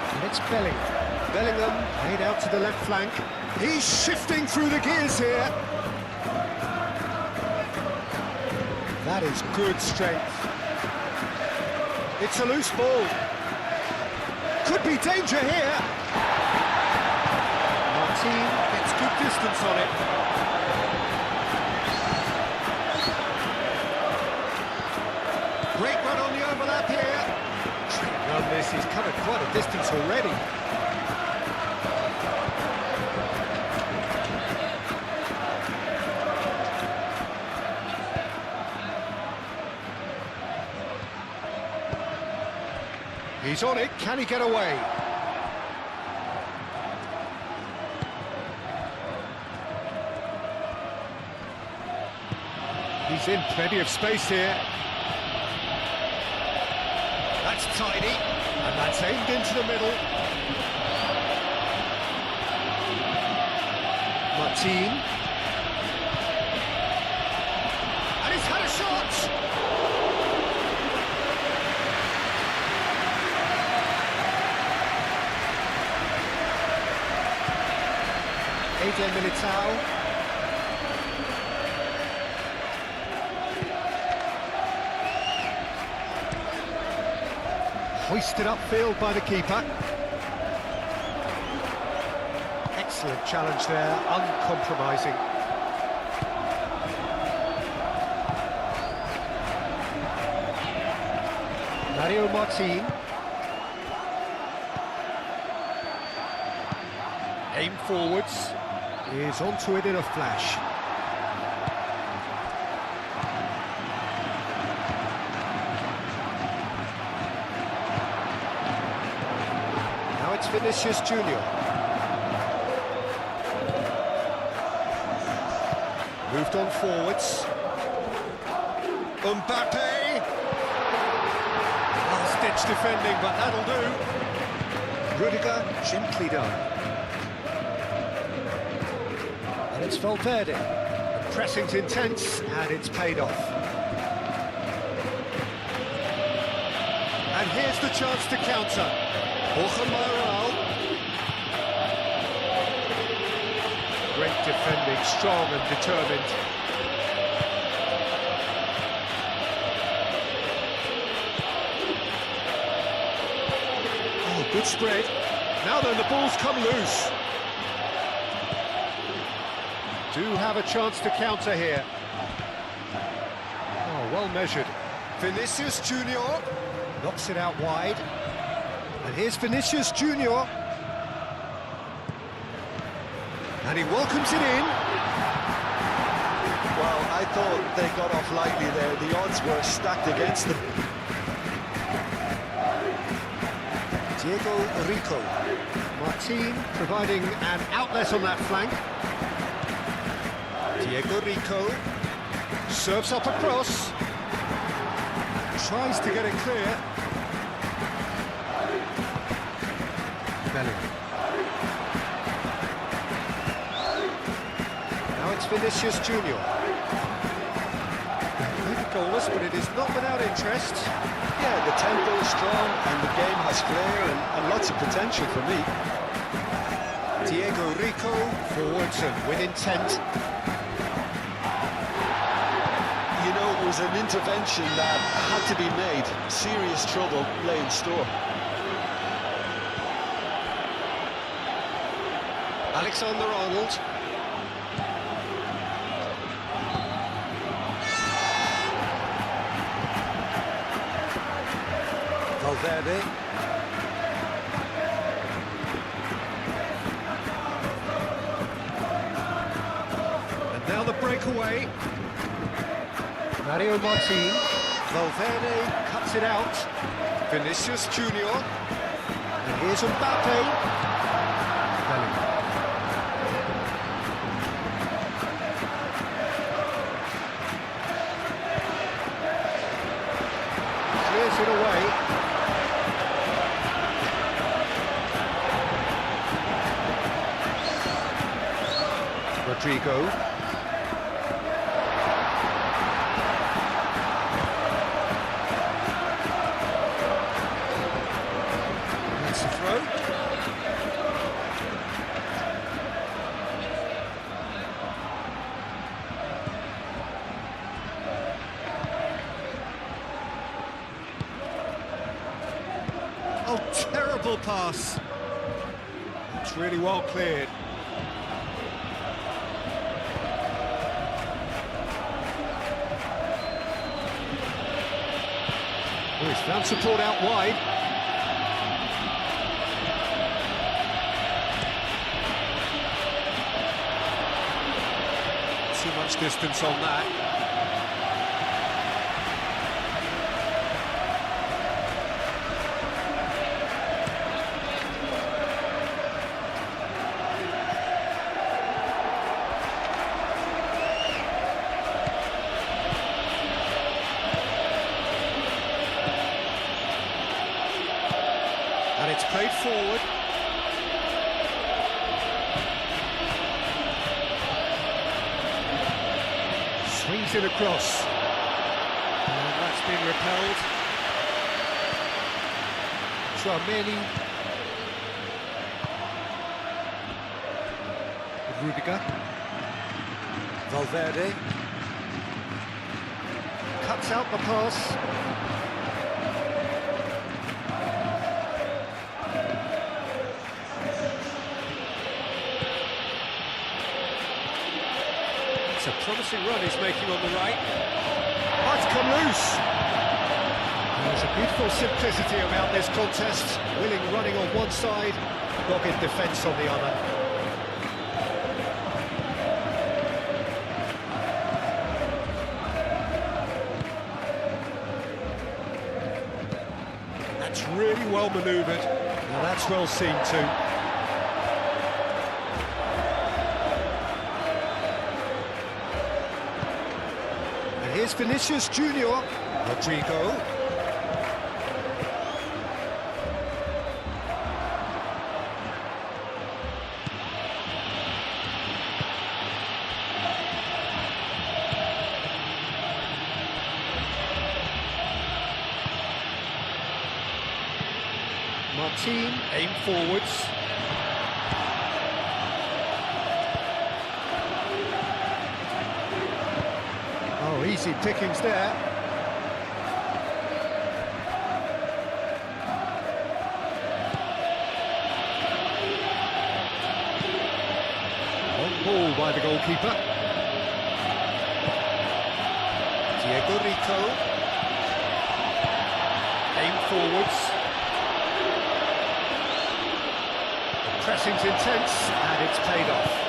[SPEAKER 1] And it's Bellingham played out to the left flank. He's shifting through the gears here. That is good strength. It's a loose ball. Could be danger here. Martin gets good distance on it. Great run on the overlap here. Run this, he's covered quite a distance already. He's on it, can he get away? He's in plenty of space here. That's tidy, and that's aimed into the middle. Martin. And he's had a shot! Militao. Hoisted upfield by the keeper. Excellent challenge there, uncompromising. Mario Martin. Aim forwards. Is onto it in a flash. Now it's Vinicius Junior. Moved on forwards. Mbappe. Last-ditch defending, but that'll do. Rudiger, gently done. It's Valverde. The pressing's intense, and it's paid off. And here's the chance to counter. Borja Mayoral. Great defending, strong and determined. Oh, good spread. Now then, the ball's come loose. Do have a chance to counter here. Oh, well measured. Vinicius Junior knocks it out wide. And here's Vinicius Junior. And he welcomes it in.
[SPEAKER 4] Well, I thought they got off lightly there. The odds were stacked against them.
[SPEAKER 1] Diego Rico. Martin providing an outlet on that flank. Diego Rico serves up across, tries to get it clear. Bellingham. Now it's Vinicius Junior. Maybe goalless, but it is not without interest.
[SPEAKER 3] Yeah, the tempo is strong and the game has flair and lots of potential for me.
[SPEAKER 1] Diego Rico forwards and with intent.
[SPEAKER 3] It was an intervention that had to be made. Serious trouble lay in store.
[SPEAKER 1] Alexander-Arnold. Valverde. And now the breakaway. Mario Martin. Valverde cuts it out. Vinicius Junior. And here's Mbappe. Bellingham. Clears it away. Rodrigo. That's a throw. simple pass. It's really well cleared. Oh, he's found support out wide. Too much distance on that. And it's played forward. Swings it across. And that's been repelled. Trameni. Rudiger. Valverde. Cuts out the pass. It's a promising run he's making on the right. Oh, it's come loose. There's a beautiful simplicity about this contest. Willing running on one side, dogged defence on the other. That's really well manoeuvred. Now that's well seen too. Here's Vinicius Junior. Rodrigo. Martin, aim forwards. Oh, easy pickings there. Long ball by the goalkeeper. Diego Rico. Aim forwards. The pressing's intense and it's paid off.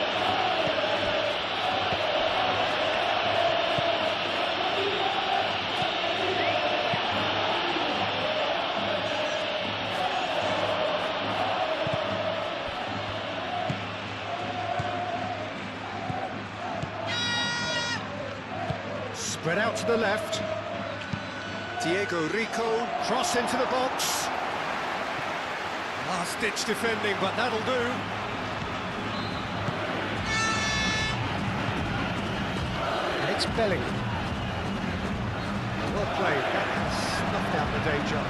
[SPEAKER 1] Spread out to the left. Diego Rico, cross into the box. Last-ditch defending, but that'll do. And it's Bellingham. Well played, that has snuffed out the danger.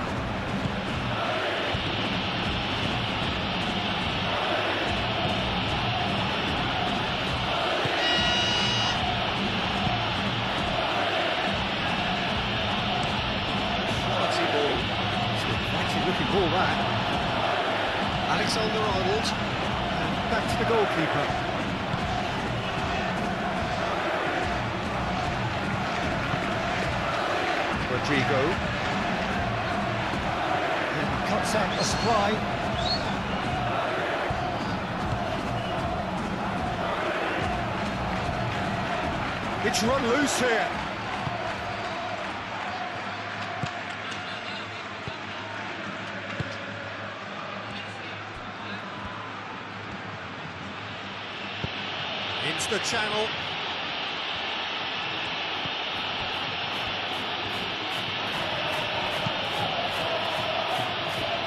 [SPEAKER 1] Looking ball that. Alexander-Arnold, and back to the goalkeeper. Rodrigo. And cuts out the supply. It's run loose here. Into the channel.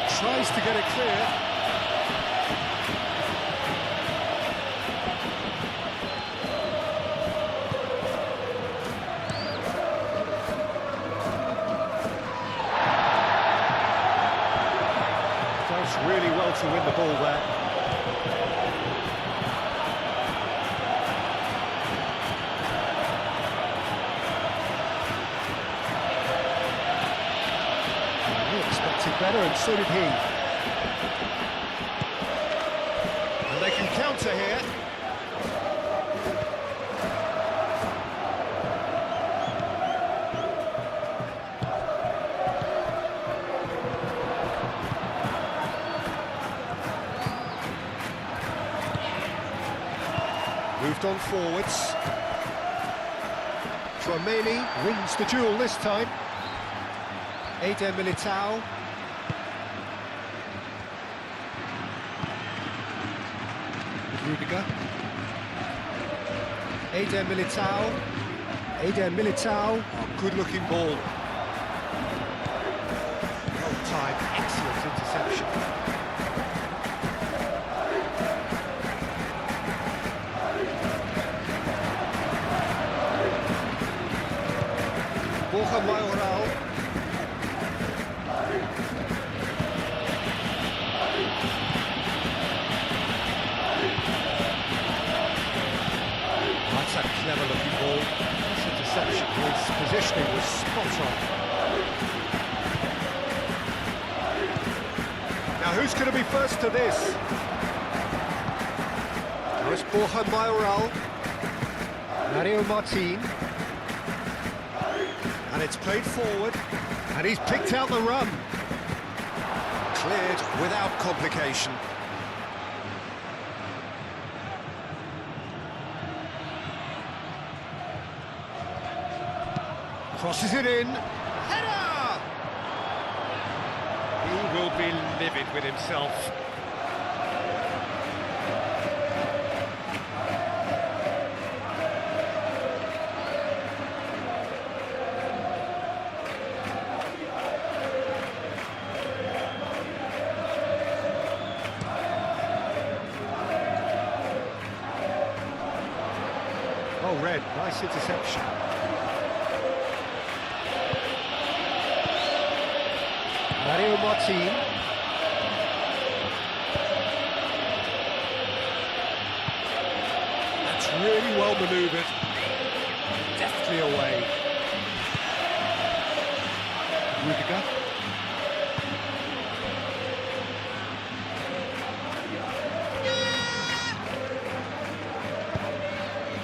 [SPEAKER 1] Tries to get it clear. Does really well to win the ball there. Better, and so did he. counter here. Moved on forwards. Tchouaméni wins the duel this time. Eder Militao. Rudiger. Eder Militao. Eder Militao. Oh, good-looking ball. Well-timed, excellent interception. Borja Mayoral. That's a clever-looking ball. This interception, his positioning was spot on. Now who's going to be first to this? Now it's Borja Mayoral. Mario Martin. And it's played forward, and he's picked out the run. Cleared without complication. Crosses it in. Header! He will be livid with himself. Oh, red, nice interception. Mario Martin. That's really well manoeuvred. Deftly away. Rudiger.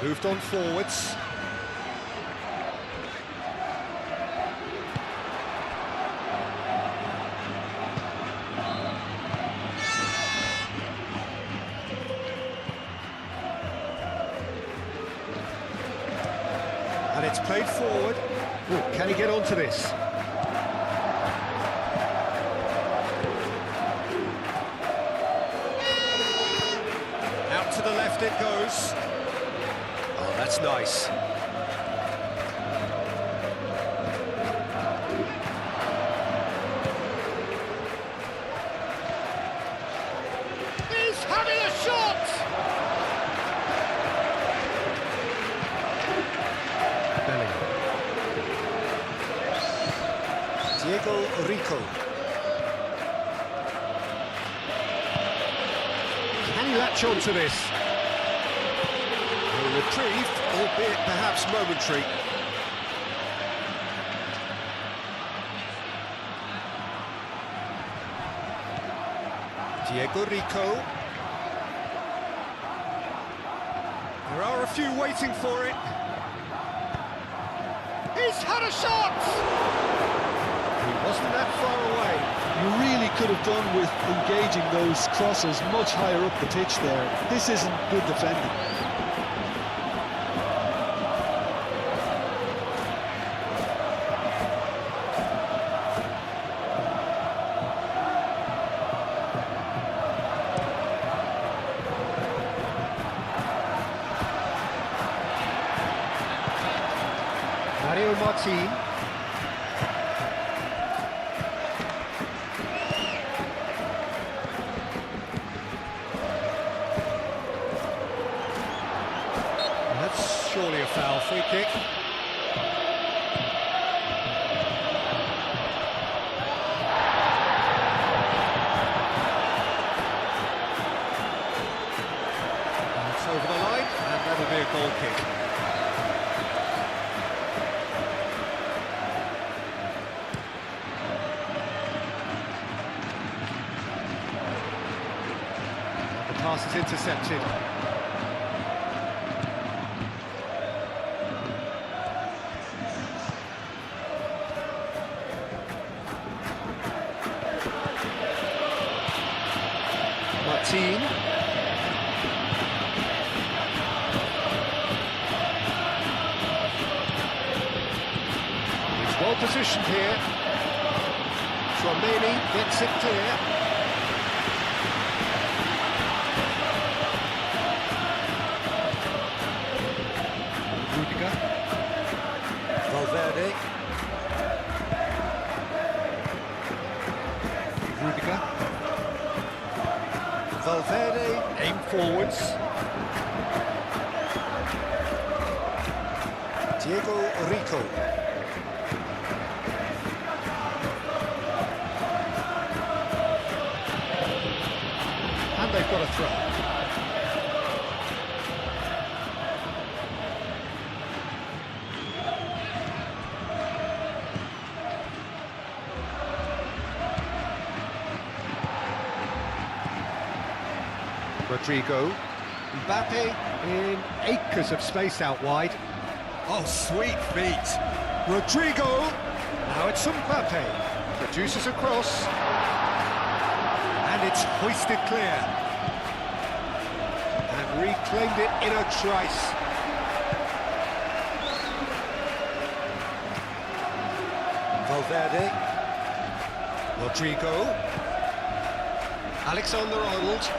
[SPEAKER 1] Moved on forwards. And it's played forward. Ooh, can he get onto this? Out to the left it goes. Oh, that's nice. He's having a shot! Bellingham. Diego Rico. Can he latch on to this? Reprieve, albeit perhaps momentary. Diego Rico. There are a few waiting for it. He's had a shot! He wasn't that far away.
[SPEAKER 3] You really could have done with engaging those crosses much higher up the pitch there. This isn't good defending.
[SPEAKER 1] Mario Martin. That's surely a foul. Free kick. It's over the line, and that'll be a goal kick. The pass is intercepted. Martin. He's well positioned here. Tchouameni gets it clear. Rudiger. Valverde. Rudiger. Valverde, aim forwards. Diego Rico. And they've got a throw. Rodrigo. Mbappe in acres of space out wide. Oh, sweet feet. Rodrigo. Now it's Mbappe. Produces a cross. And it's hoisted clear. And reclaimed it in a trice. Valverde. Rodrigo. Alexander-Arnold.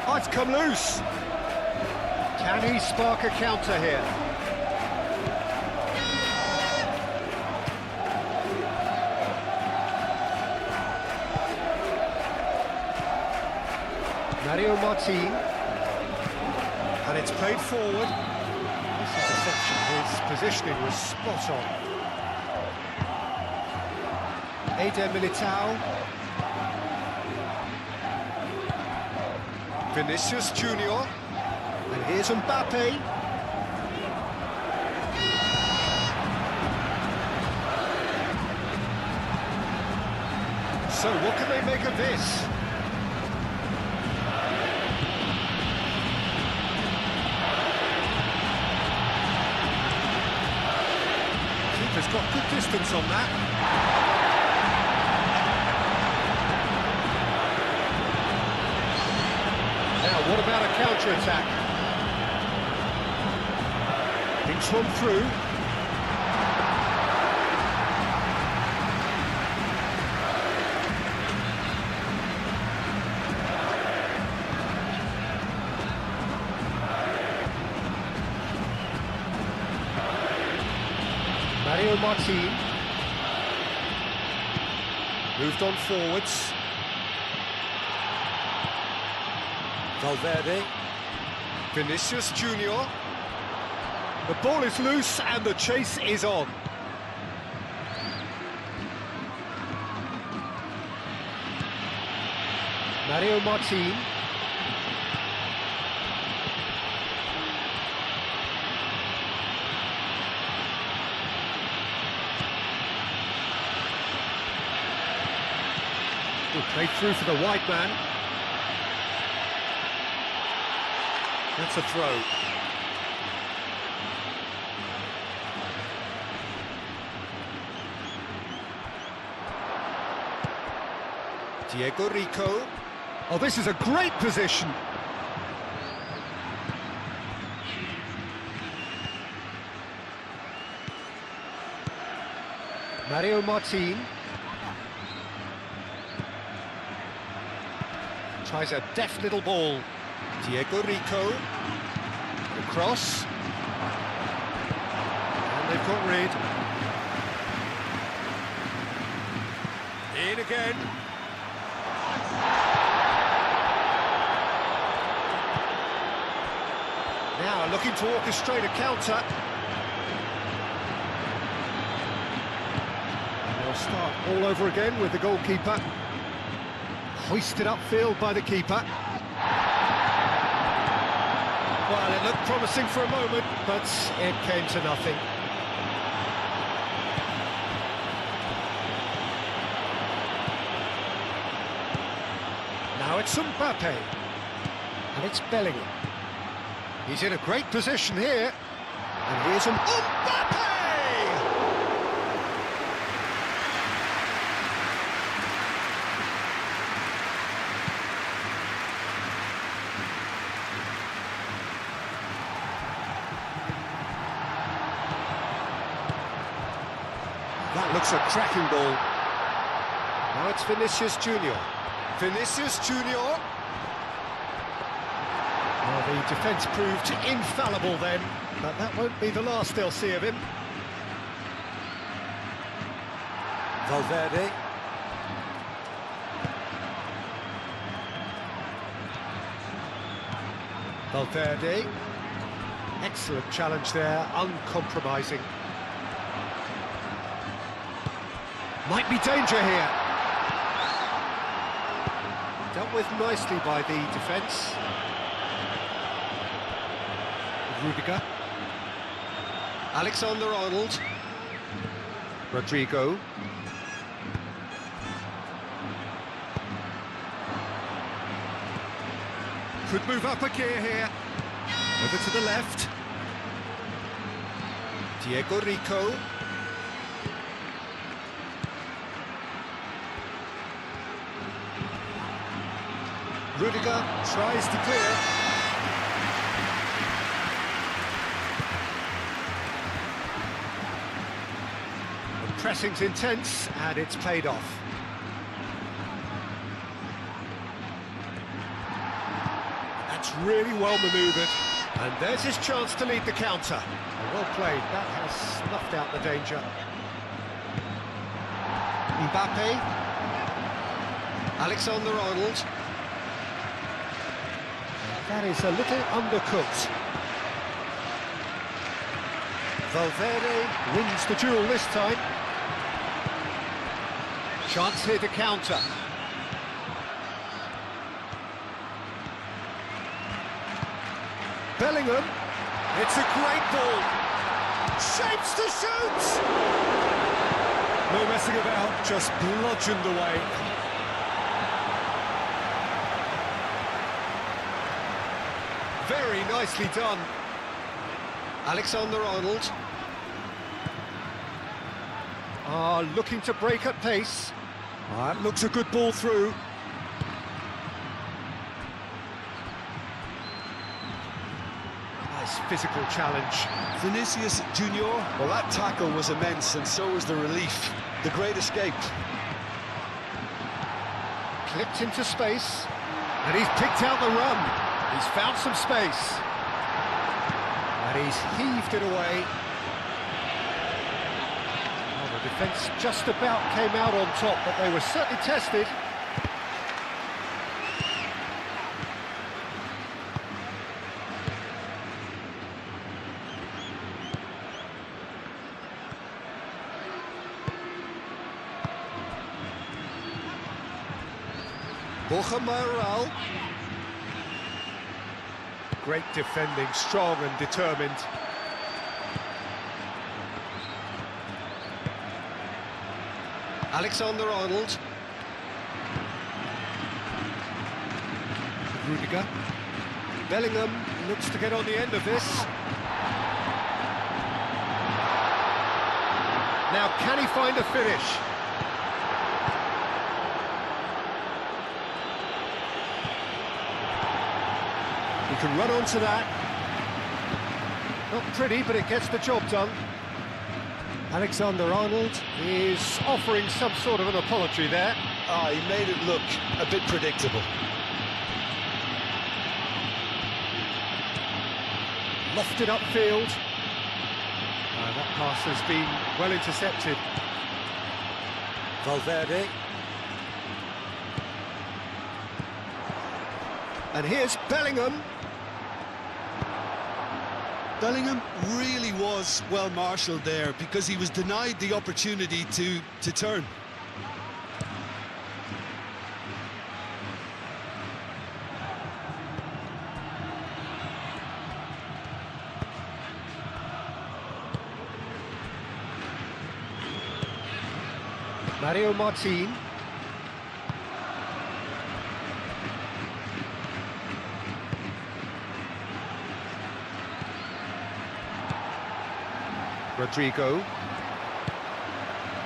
[SPEAKER 1] Oh, it's come loose. Can he spark a counter here? Mario Martin. And it's played forward. This is deception. His positioning was spot on. Eder Militao. Vinicius Junior, and here's Mbappe. So what can they make of this? Keeper's got good distance on that. Now, what about a counter-attack? Thinks one through. Mario Martin. Moved on forwards. Valverde. Vinicius Junior. The ball is loose and the chase is on. Mario Martin. Good play through for the wide man. That's a throw. Diego Rico. Oh, this is a great position. Mario Martin. Tries a deft little ball. Diego Rico. The cross. And they've got rid. In again. Now looking to orchestrate a counter. And they'll start all over again with the goalkeeper. Hoisted upfield by the keeper. Well, it looked promising for a moment, but it came to nothing. Now it's Mbappe. And it's Bellingham. He's in a great position here. And here's Mbappe! looks a cracking ball. Now it's Vinicius Junior. Vinicius Junior. Well, the defence proved infallible then, but that won't be the last they'll see of him. Valverde. Valverde. Excellent challenge there, uncompromising. Might be danger here. Dealt with nicely by the defence. Rudiger. Alexander-Arnold. Rodrigo. Could move up a gear here. Over to the left. Diego Rico. Rudiger tries to clear. The pressing's intense and it's paid off. That's really well manoeuvred. And there's his chance to lead the counter. Well played, that has snuffed out the danger. Mbappe. Alexander-Arnold. That is a little undercooked. Valverde wins the duel this time. Chance here to counter. Bellingham. It's a great ball. Shapes to shoot! No messing about, just bludgeoned away. Very nicely done. Alexander-Arnold. Looking to break at pace. It looks a good ball through. Nice physical challenge.
[SPEAKER 3] Vinicius Junior. Well, that tackle was immense, and so was the relief. The great escape.
[SPEAKER 1] Clipped into space, and he's picked out the run. He's found some space. And he's heaved it away. Well, the defence just about came out on top, but they were certainly tested. Borja Mayoral. Great defending, strong and determined. Alexander-Arnold. Rudiger. Bellingham looks to get on the end of this. Now, can he find a finish? He can run onto that. Not pretty, but it gets the job done. Alexander-Arnold is offering some sort of an apology there.
[SPEAKER 3] He made it look a bit predictable.
[SPEAKER 1] Lofted upfield. That pass has been well intercepted. Valverde. And here's Bellingham.
[SPEAKER 4] Bellingham really was well marshalled there because he was denied the opportunity to turn.
[SPEAKER 1] Mario Martin. Rodrigo.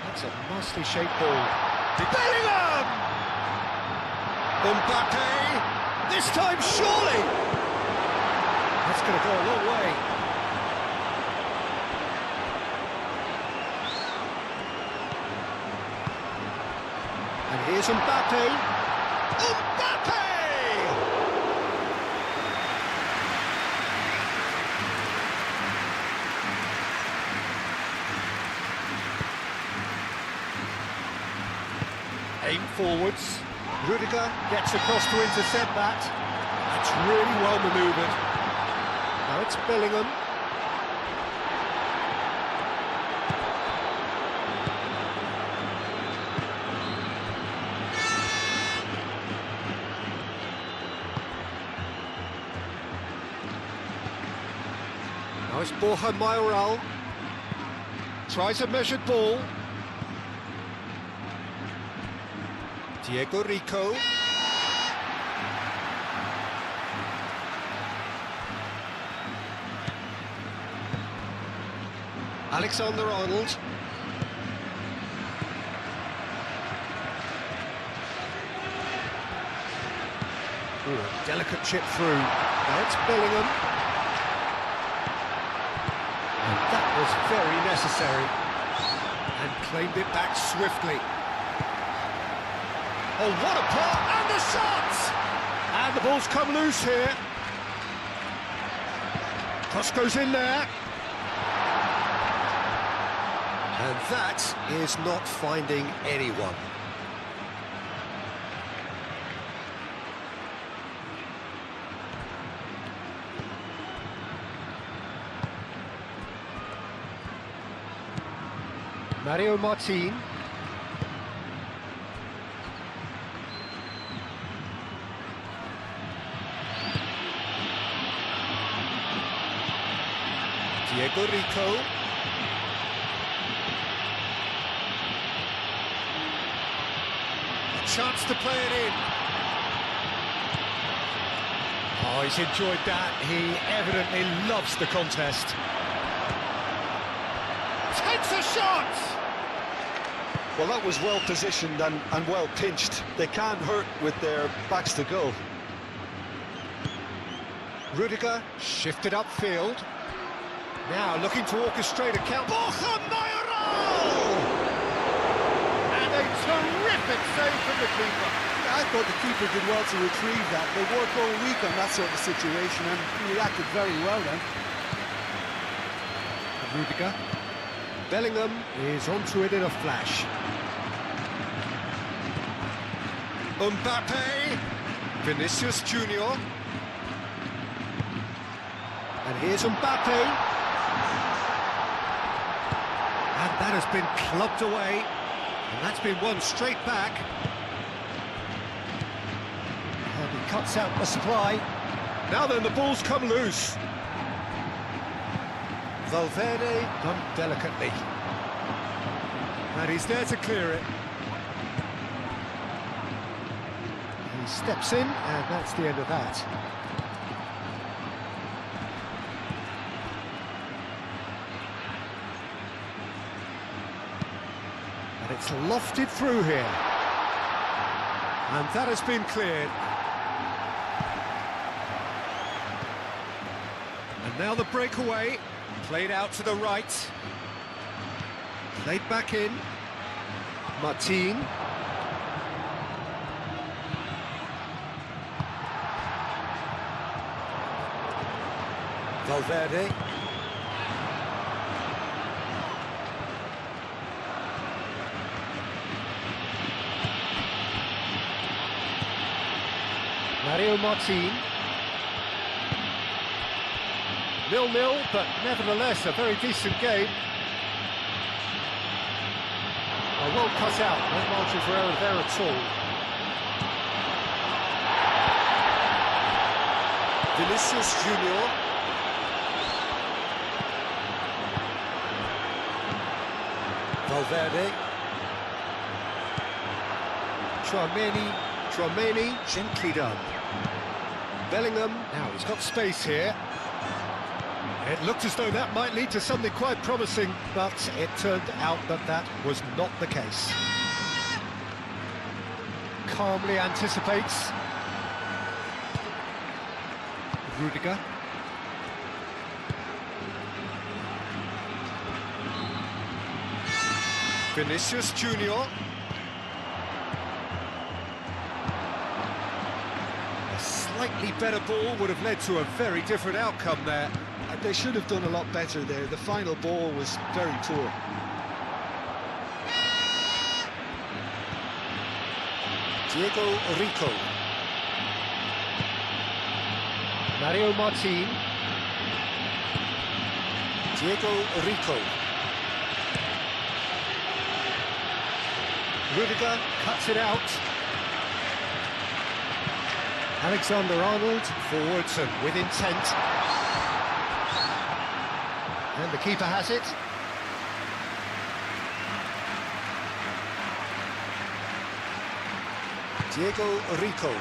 [SPEAKER 1] That's a nicely shaped ball. Bellingham! Mbappe! This time, surely! That's going to go a long way. Here's Mbappe. Mbappe! Aim forwards. Rudiger gets across to intercept that. That's really well manoeuvred. Now it's Bellingham. Now it's Borja Mayoral. Tries a measured ball. Diego Rico. Alexander-Arnold. Ooh, delicate chip through. Now it's Bellingham. And that was very necessary. And claimed it back swiftly. Oh, what a pass! And the shot! And the ball's come loose here. Cross goes in there. And that is not finding anyone. Mario Martin. Diego Rico. A chance to play it in. Oh, he's enjoyed that. He evidently loves the contest. Takes a shot!
[SPEAKER 3] Well, that was well positioned and well pinched. They can't hurt with their backs to goal.
[SPEAKER 1] Rudiger shifted upfield. Now looking to orchestrate a counter. Borja Mayoral! And a terrific save from the keeper.
[SPEAKER 4] I thought the keeper did well to retrieve that. They work all week on that sort of situation and he reacted very well then.
[SPEAKER 1] Rudiger. Bellingham is onto it in a flash. Mbappe. Vinicius Junior. And here's Mbappe. And that has been clubbed away. And that's been won straight back. And he cuts out the supply. Now then, the ball's come loose. Valverde done delicately. And he's there to clear it. He steps in, and that's the end of that. And it's lofted through here. And that has been cleared. And now the breakaway. Played out to the right. Played back in. Martin. Valverde. Mario Martin. 0-0, but nevertheless a very decent game. Well cut out, no margin for error there at all. Vinicius Junior. Valverde. Tchouaméni, gently done. Bellingham, now he's got space here. It looked as though that might lead to something quite promising, but it turned out that that was not the case. Calmly anticipates. Rudiger. Vinicius Junior. slightly better ball would have led to a very different outcome there.
[SPEAKER 3] They should have done a lot better there. The final ball was very poor.
[SPEAKER 1] Diego Rico. Mario Martin. Diego Rico. Rudiger cuts it out. Alexander-Arnold forwards and with intent. And the keeper has it. Diego Rico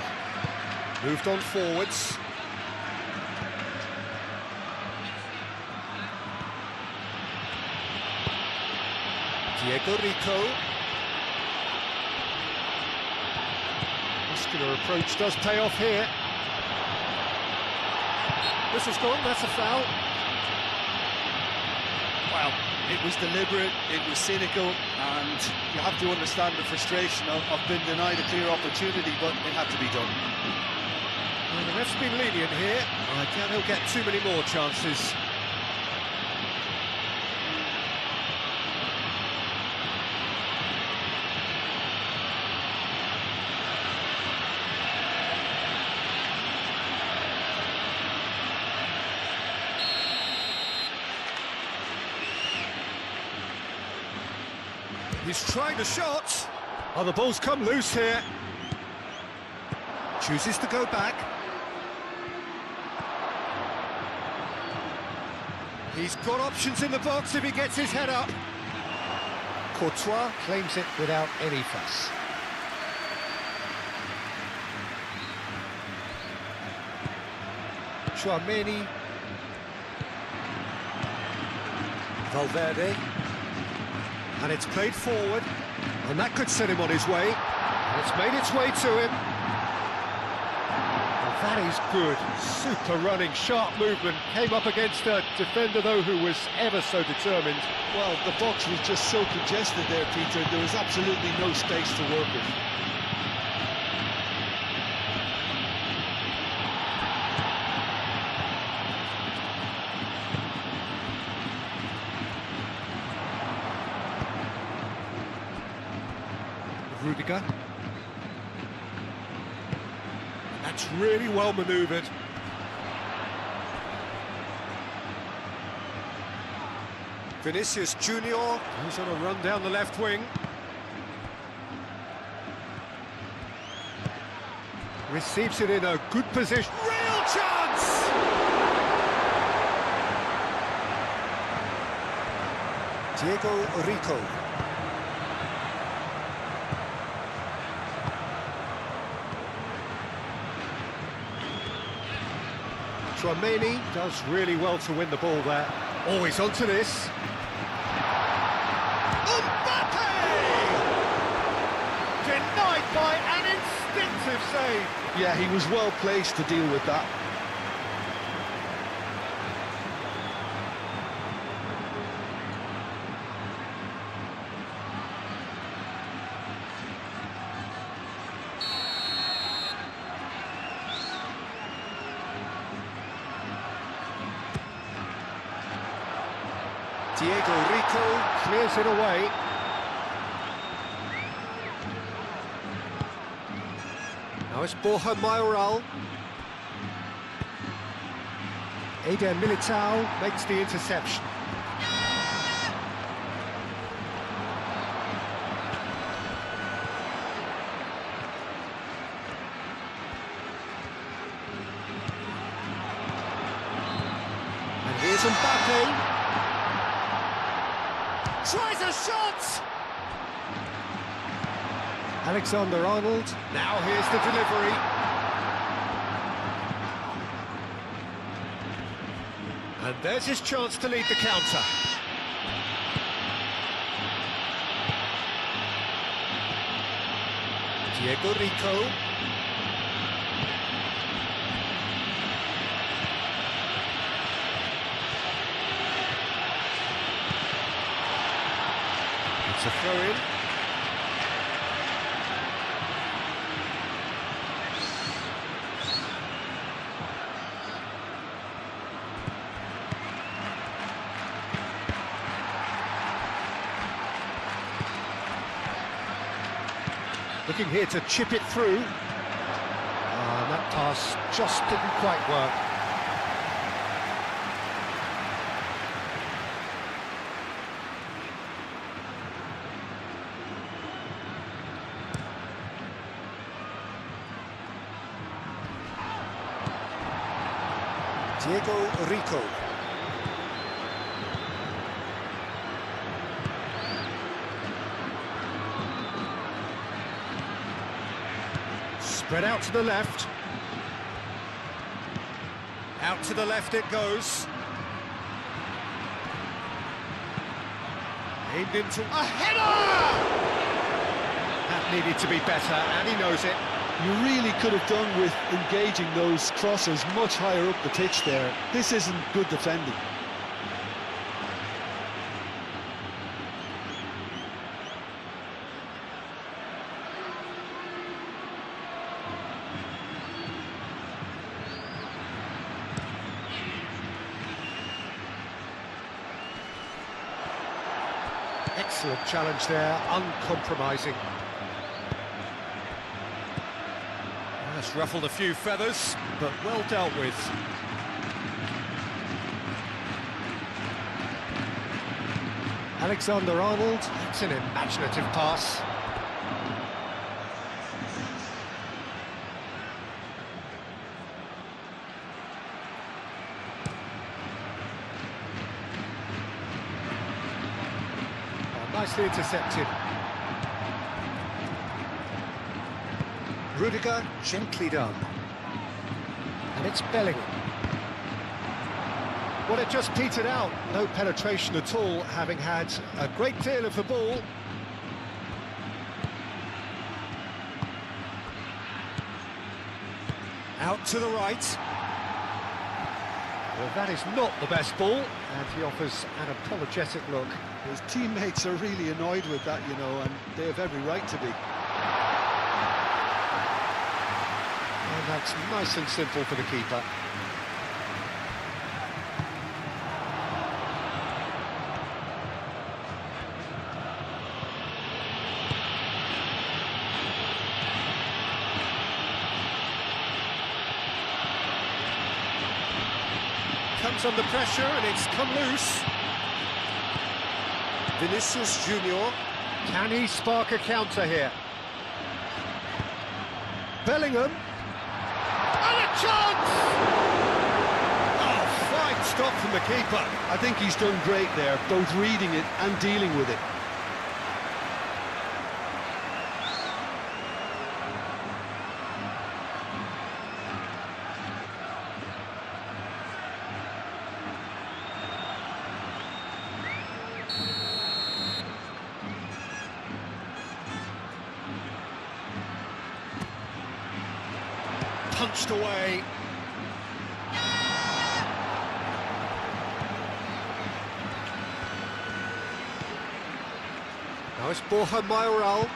[SPEAKER 1] moved on forwards. Diego Rico. Muscular approach does pay off here. Whistle's gone, that's a foul.
[SPEAKER 3] Well, it was deliberate, it was cynical, and you have to understand the frustration of being denied a clear opportunity, but it had to be done.
[SPEAKER 1] Well, the ref's been lenient here. I doubt he'll get too many more chances. He's trying the shot. Oh, the ball's come loose here. Chooses to go back. He's got options in the box if he gets his head up. Courtois claims it without any fuss. Chouameni. Valverde. And it's played forward, and that could set him on his way. And it's made its way to him. Well, that is good. Super running, sharp movement. Came up against a defender, though, who was ever so determined.
[SPEAKER 3] Well, the box was just so congested there, Peter. There was absolutely no space to work with.
[SPEAKER 1] Rudiger. That's really well manoeuvred. Vinicius Junior goes on a run down the left wing. Receives it in a good position. Real chance! Diego Rico. Chouameni does really well to win the ball there. Always onto this. Mbappe! Denied by an instinctive save.
[SPEAKER 3] Yeah, he was well placed to deal with that.
[SPEAKER 1] Diego Rico clears it away. Now it's Borja Mayoral. Eder Militao makes the interception. And here's Mbappe. Tries a shot! Alexander-Arnold. Now here's the delivery. And there's his chance to lead the counter. Diego Rico. It's a throw-in. Looking here to chip it through. And that pass just didn't quite work. Diego Rico. Spread out to the left. Out to the left it goes. Aimed into a header! That needed to be better, and he knows it.
[SPEAKER 3] You really could have done with engaging those crosses much higher up the pitch there. This isn't good defending.
[SPEAKER 1] Excellent challenge there, uncompromising. That's ruffled a few feathers, but well dealt with. Alexander-Arnold, that's an imaginative pass. Oh, nicely intercepted. Rudiger, gently done. And it's Bellingham. Well, it just petered out. No penetration at all, having had a great deal of the ball. Out to the right. Well, that is not the best ball, and he offers an apologetic look.
[SPEAKER 3] His teammates are really annoyed with that, you know, and they have every right to be.
[SPEAKER 1] And that's nice and simple for the keeper. Comes under pressure and it's come loose. Vinicius Junior. Can he spark a counter here? Bellingham. And a chance! Oh, fine stop from the keeper.
[SPEAKER 3] I think he's done great there, both reading it and dealing with it.
[SPEAKER 1] Punched away. Now it's Borja Mayoral.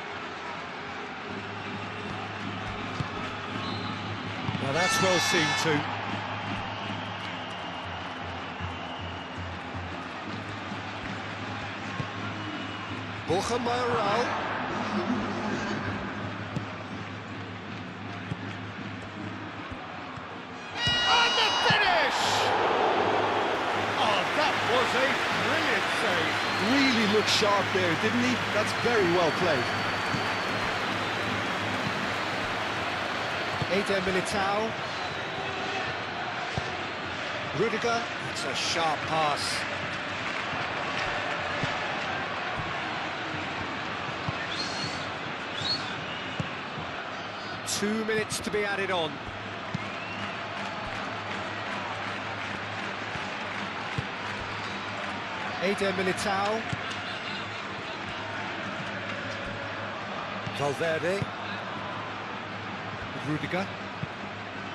[SPEAKER 1] Now that's well seen too. Borja Mayoral. Was a brilliant save.
[SPEAKER 3] Really looked sharp there, didn't he? That's very well played.
[SPEAKER 1] Eder Militao. Rudiger. That's a sharp pass. Two minutes to be added on. Eder Militao. Valverde. Rudiger.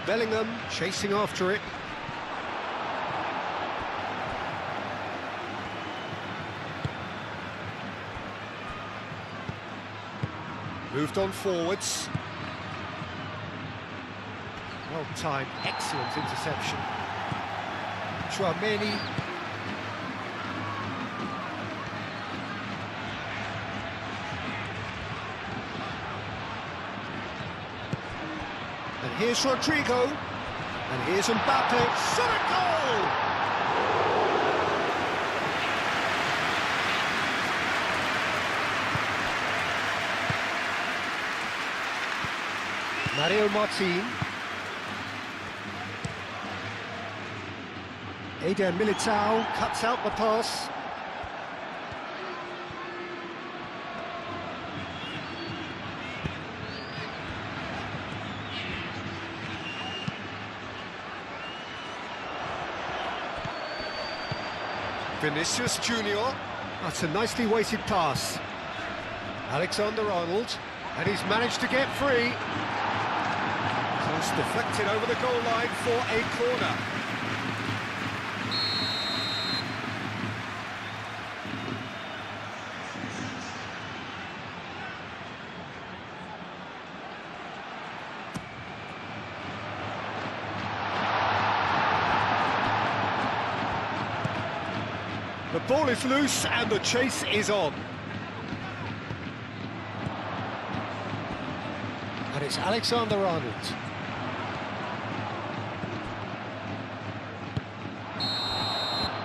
[SPEAKER 1] Bellingham chasing after it. Moved on forwards. Well timed, excellent interception. Chouameni. And here's Rodrigo. And here's Mbappe. Shot a goal! Mario Martin. Eder Militao cuts out the pass. Vinicius Junior. That's a nicely weighted pass. Alexander-Arnold, and he's managed to get free. Cross deflected over the goal line for a corner. The ball is loose and the chase is on. And it's Alexander-Arnold.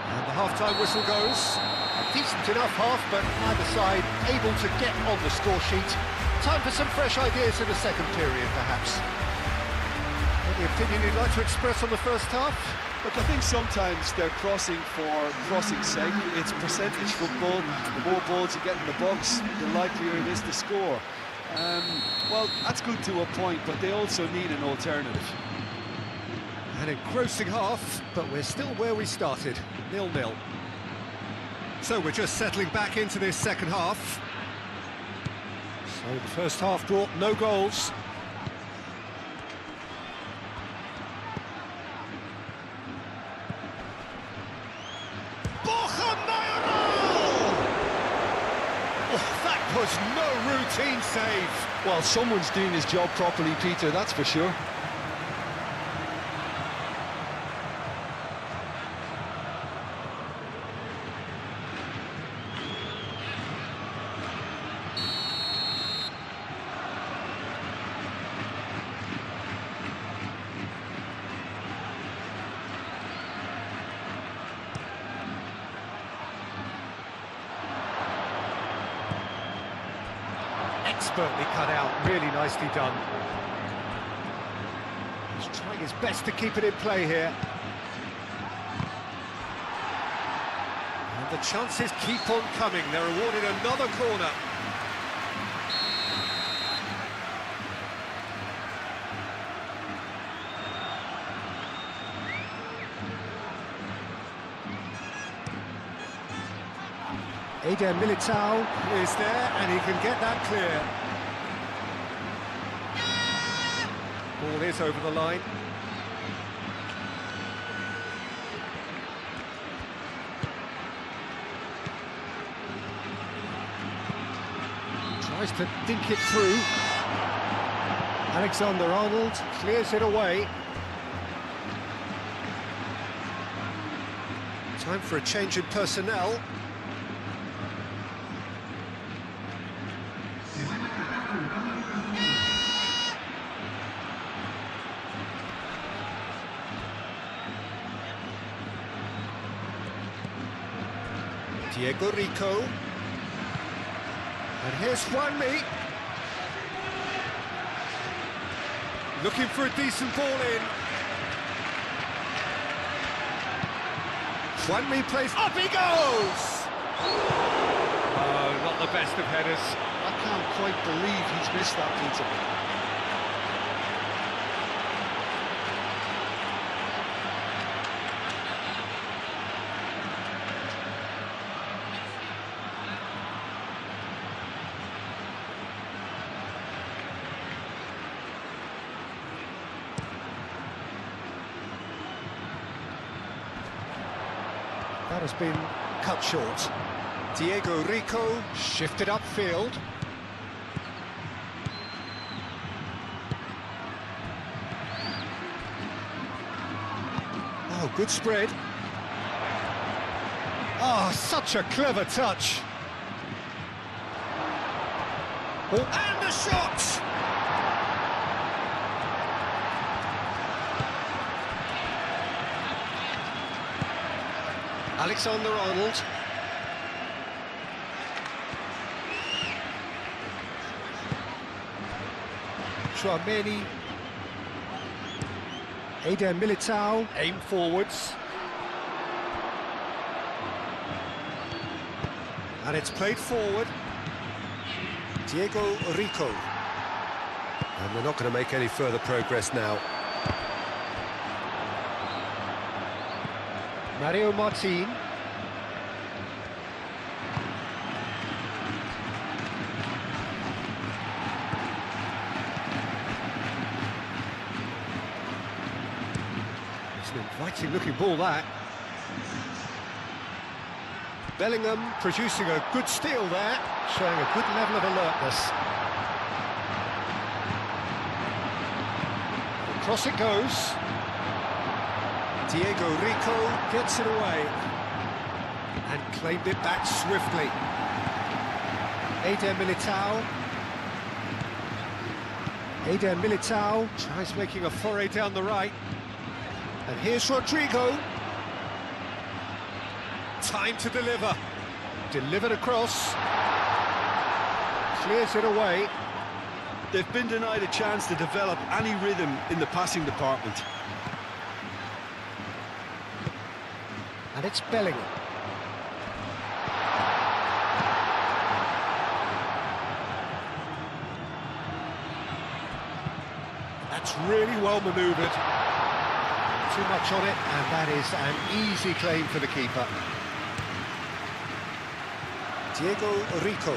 [SPEAKER 1] And the half-time whistle goes. A decent enough half, but neither side able to get on the score sheet. Time for some fresh ideas in the second period, perhaps. Any opinion you'd like to express on the first half?
[SPEAKER 3] Look, I think sometimes they're crossing for crossing's sake. It's percentage football. The more balls you get in the box, the likelier it is to score. Well, that's good to a point, but they also need an alternative.
[SPEAKER 1] An engrossing half, but we're still where we started, 0-0. So we're just settling back into this second half. So the first half brought no goals. Was no routine save.
[SPEAKER 3] Well, someone's doing his job properly, Peter, that's for sure.
[SPEAKER 1] Expertly cut out, really nicely done. He's trying his best to keep it in play here. And the chances keep on coming. They're awarded another corner. Eder Militao is there, and he can get that clear. Ball is over the line. Tries to dink it through. Alexander-Arnold clears it away. Time for a change in personnel. Diego Rico. And here's Juanmi. Looking for a decent ball in. Juanmi plays... Up he goes! Oh, not the best of headers.
[SPEAKER 3] I can't quite believe he's missed that, Peter.
[SPEAKER 1] That has been cut short. Diego Rico shifted upfield. Oh, good spread. Oh, such a clever touch. Oh, and the shot! Alexander-Arnold.
[SPEAKER 2] Tchouameni. Eder Militao. Aim forwards.
[SPEAKER 1] And it's played forward. Diego Rico. And they're not going to make any further progress now.
[SPEAKER 2] Mario Martin.
[SPEAKER 1] It's an inviting looking ball, that. Bellingham producing a good steal there, showing a good level of alertness. Across it goes. Diego Rico gets it away and claimed it back swiftly.
[SPEAKER 2] Eder Militao. Eder Militao.
[SPEAKER 1] Tries making a foray down the right. And here's Rodrigo. Time to deliver. Delivered across. Clears it away.
[SPEAKER 3] They've been denied a chance to develop any rhythm in the passing department.
[SPEAKER 2] And it's Bellingham.
[SPEAKER 1] That's really well manoeuvred.
[SPEAKER 2] Too much on it, and that is an easy claim for the keeper.
[SPEAKER 1] Diego Rico.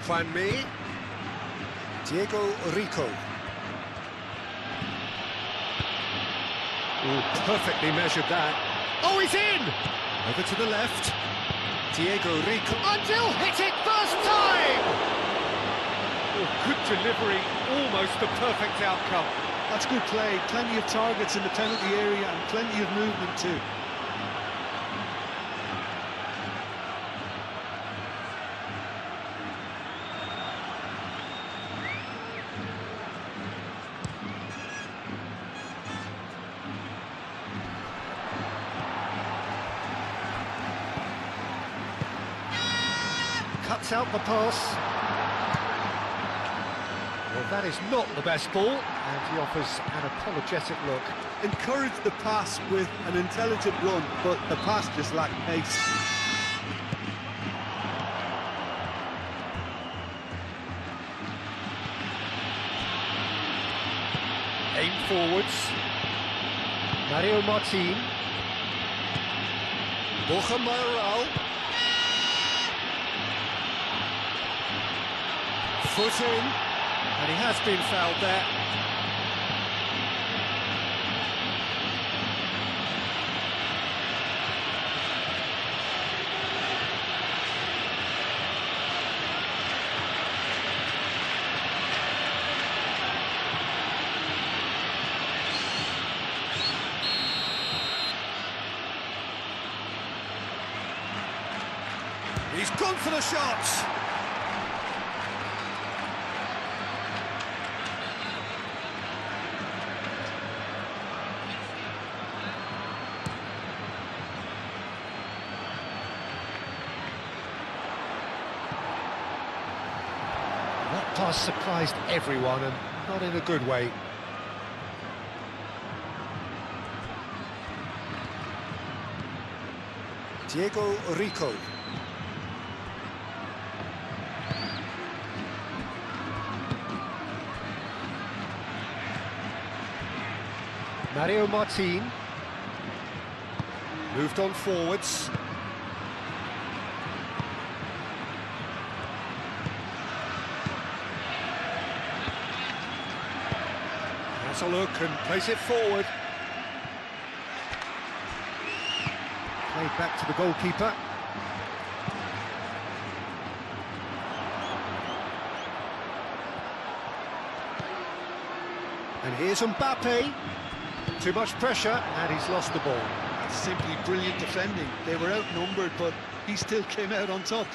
[SPEAKER 1] Juan Mi. Diego Rico. Ooh, perfectly measured that. Oh, he's in! Over to the left. Diego Rico. Until hit it first time!
[SPEAKER 2] Oh, good delivery, almost the perfect outcome.
[SPEAKER 3] That's good play. Plenty of targets in the penalty area and plenty of movement too.
[SPEAKER 2] Cuts out the pass. Well, that is not the best ball, and he offers an apologetic look.
[SPEAKER 3] Encourage the pass with an intelligent run, but the pass just lacked pace.
[SPEAKER 2] Aim forwards. Mario Martin.
[SPEAKER 1] Borja Mayoral. Foot in.
[SPEAKER 2] And he has been fouled there.
[SPEAKER 1] He's gone for the shot.
[SPEAKER 2] That pass surprised everyone, and not in a good way.
[SPEAKER 1] Diego Rico.
[SPEAKER 2] Mario Martin.
[SPEAKER 1] Moved on forwards. Has a look and plays it forward.
[SPEAKER 2] Played back to the goalkeeper.
[SPEAKER 1] And here's Mbappe. Too much pressure, and he's lost the ball.
[SPEAKER 3] That's simply brilliant defending. They were outnumbered, but he still came out on top.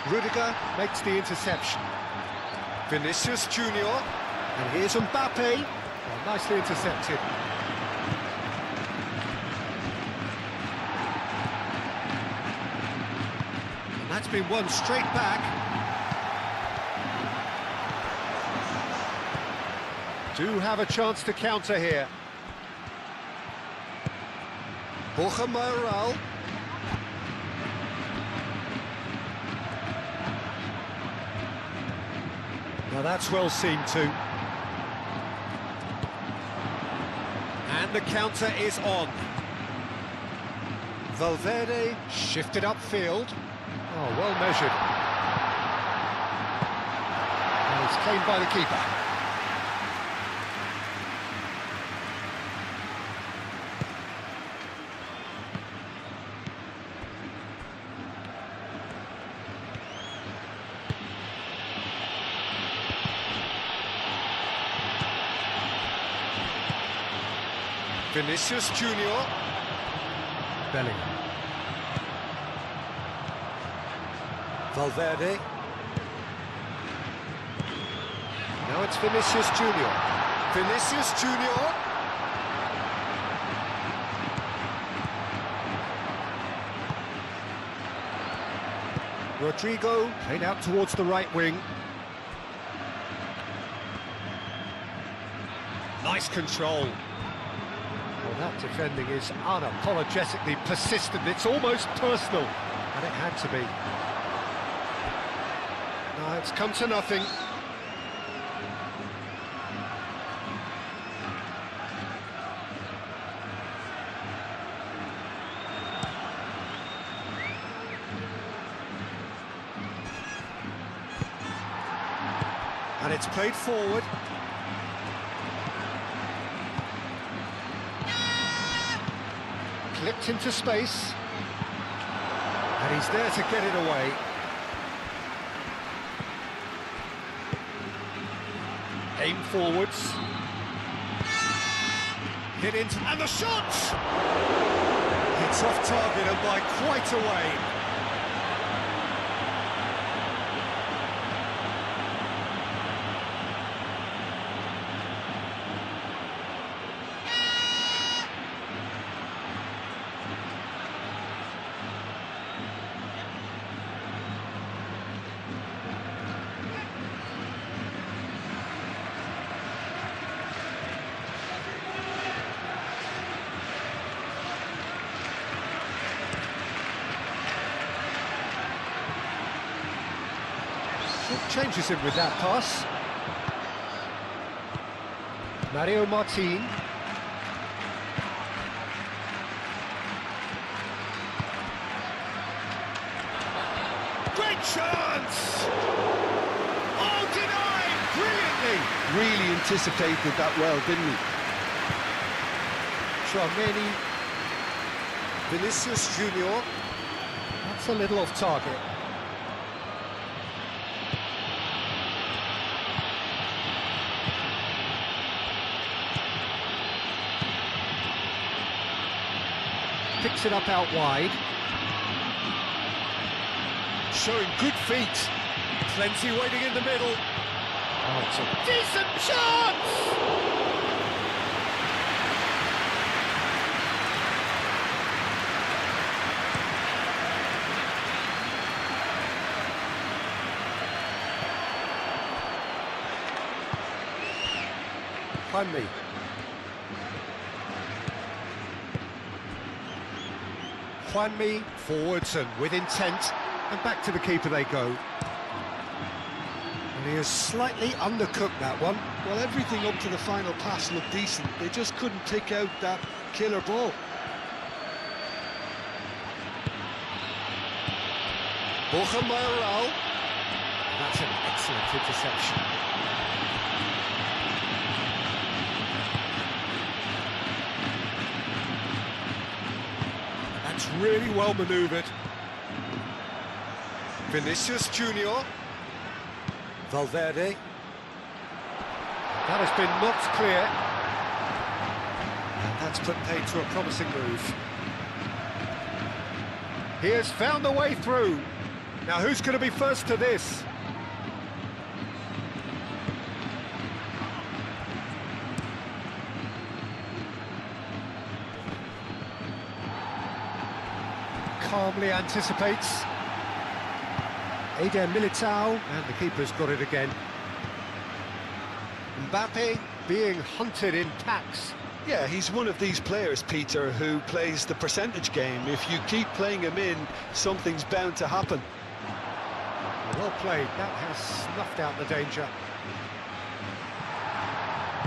[SPEAKER 1] Rudiger makes the interception. Vinicius Junior. And here's Mbappe.
[SPEAKER 2] Well, nicely intercepted.
[SPEAKER 1] It's been won straight back. Do have a chance to counter here. Borja Mayoral. Now that's well seen too. And the counter is on. Valverde shifted upfield. Oh, well measured. And it's claimed by the keeper. Vinicius Junior. Bellingham. Valverde. Now it's Vinicius Junior. Vinicius Junior. Rodrigo played out towards the right wing. Nice control. Well, that defending is unapologetically persistent. It's almost personal, and it had to be. No, it's come to nothing. And it's played forward. Clipped into space, and he's there to get it away. Aim forwards. Hit into, and the shot! It's off target and by quite a way. Changes him with that pass. Mario Martin. Great chance! Oh, denied brilliantly!
[SPEAKER 3] Really anticipated that well, didn't he?
[SPEAKER 1] Tchouameni. Vinicius Junior. That's a little off target. Picks it up out wide. Showing good feet. Plenty waiting in the middle. Oh, it's a decent chance! Juanmi. Juanmi forwards and with intent, and back to the keeper they go. And he has slightly undercooked that one.
[SPEAKER 3] Well, everything up to the final pass looked decent. They just couldn't pick out that killer ball.
[SPEAKER 1] Borja Mayoral. That's an excellent interception. That's really well manoeuvred. Vinicius Junior. Valverde. That has been knocked clear. And that's put paid to a promising move. He has found a way through. Now who's going to be first to this? Calmly anticipates. Eder Militao, and the keeper's got it again. Mbappe being hunted in packs.
[SPEAKER 3] Yeah, he's one of these players, Peter, who plays the percentage game. If you keep playing him in, something's bound to happen.
[SPEAKER 1] Well played, that has snuffed out the danger.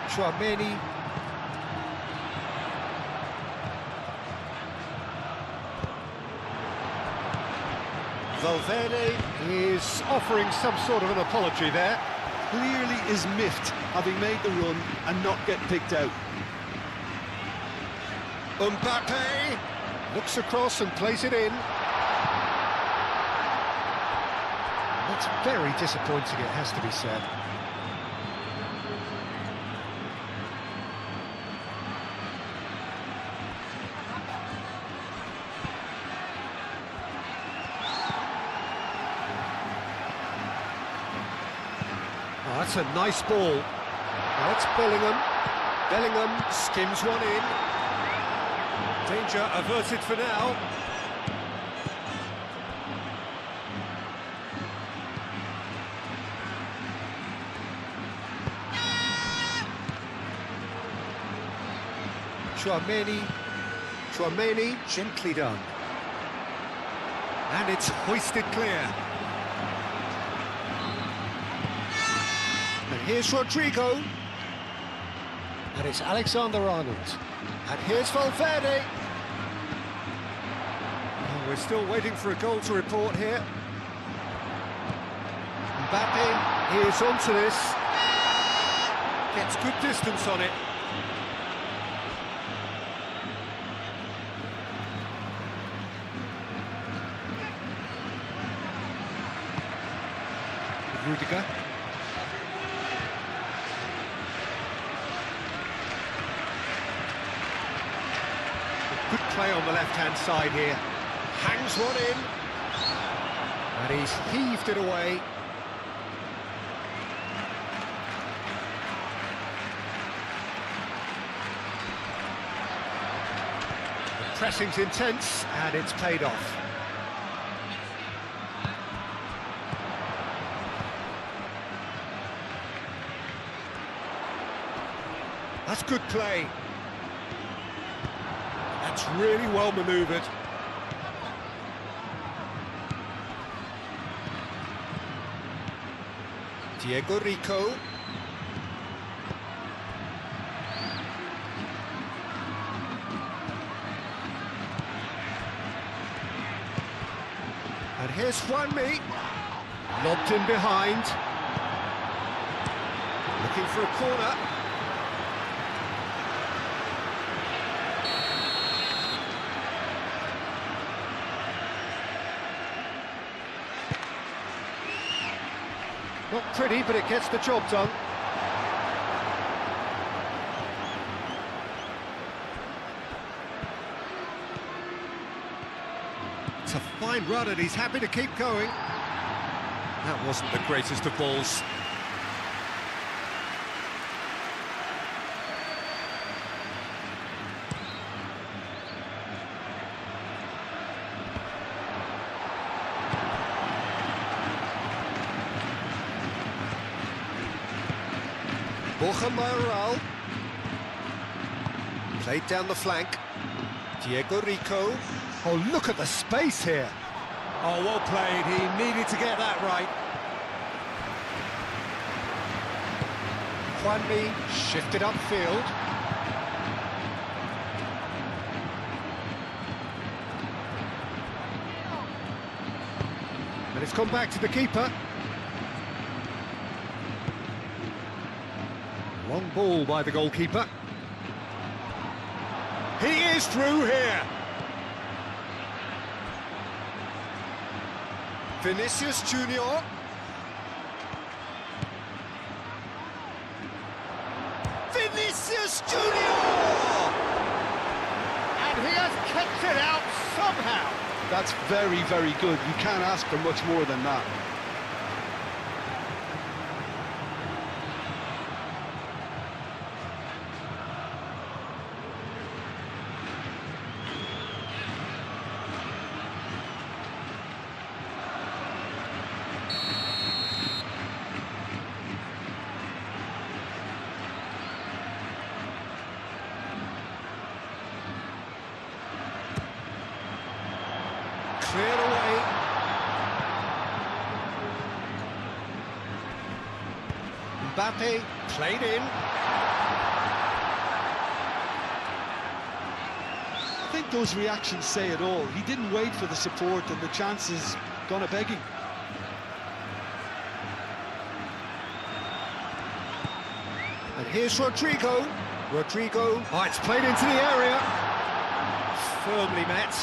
[SPEAKER 1] Chouameni. Valverde is offering some sort of an apology there.
[SPEAKER 3] Clearly is miffed, having made the run and not get picked out.
[SPEAKER 1] Mbappe looks across and plays it in. That's very disappointing, it has to be said. Oh, that's a nice ball. Now it's Bellingham. Bellingham skims one in. Danger averted for now. Chouameni, gently done. And it's hoisted clear. And here's Rodrigo. And it's Alexander-Arnold. And here's Valverde. Oh, we're still waiting for a goal to report here. Mbappe is onto this. Gets good distance on it. Rudiger. Good play on the left-hand side here. Hangs one in. And he's heaved it away. The pressing's intense, and it's paid off. That's good play. That's really well manoeuvred. Diego Rico. And here's Rhythmic. Lobbed in behind. Looking for a corner. Not pretty, but it gets the job done. It's a fine run and he's happy to keep going. That wasn't the greatest of balls. Borja Mayoral. Played down the flank. Diego Rico. Oh, look at the space here. Oh, well played. He needed to get that right. Juanmi shifted upfield. And it's come back to the keeper. Long ball by the goalkeeper. He is through here. Vinicius Junior. Vinicius Junior! And he has kept it out somehow.
[SPEAKER 3] That's very, very good. You can't ask for much more than that.
[SPEAKER 1] Mbappe, played in.
[SPEAKER 3] I think those reactions say it all. He didn't wait for the support and the chances gone a-begging.
[SPEAKER 1] And here's Rodrigo. Rodrigo, oh, it's played into the area. Firmly met.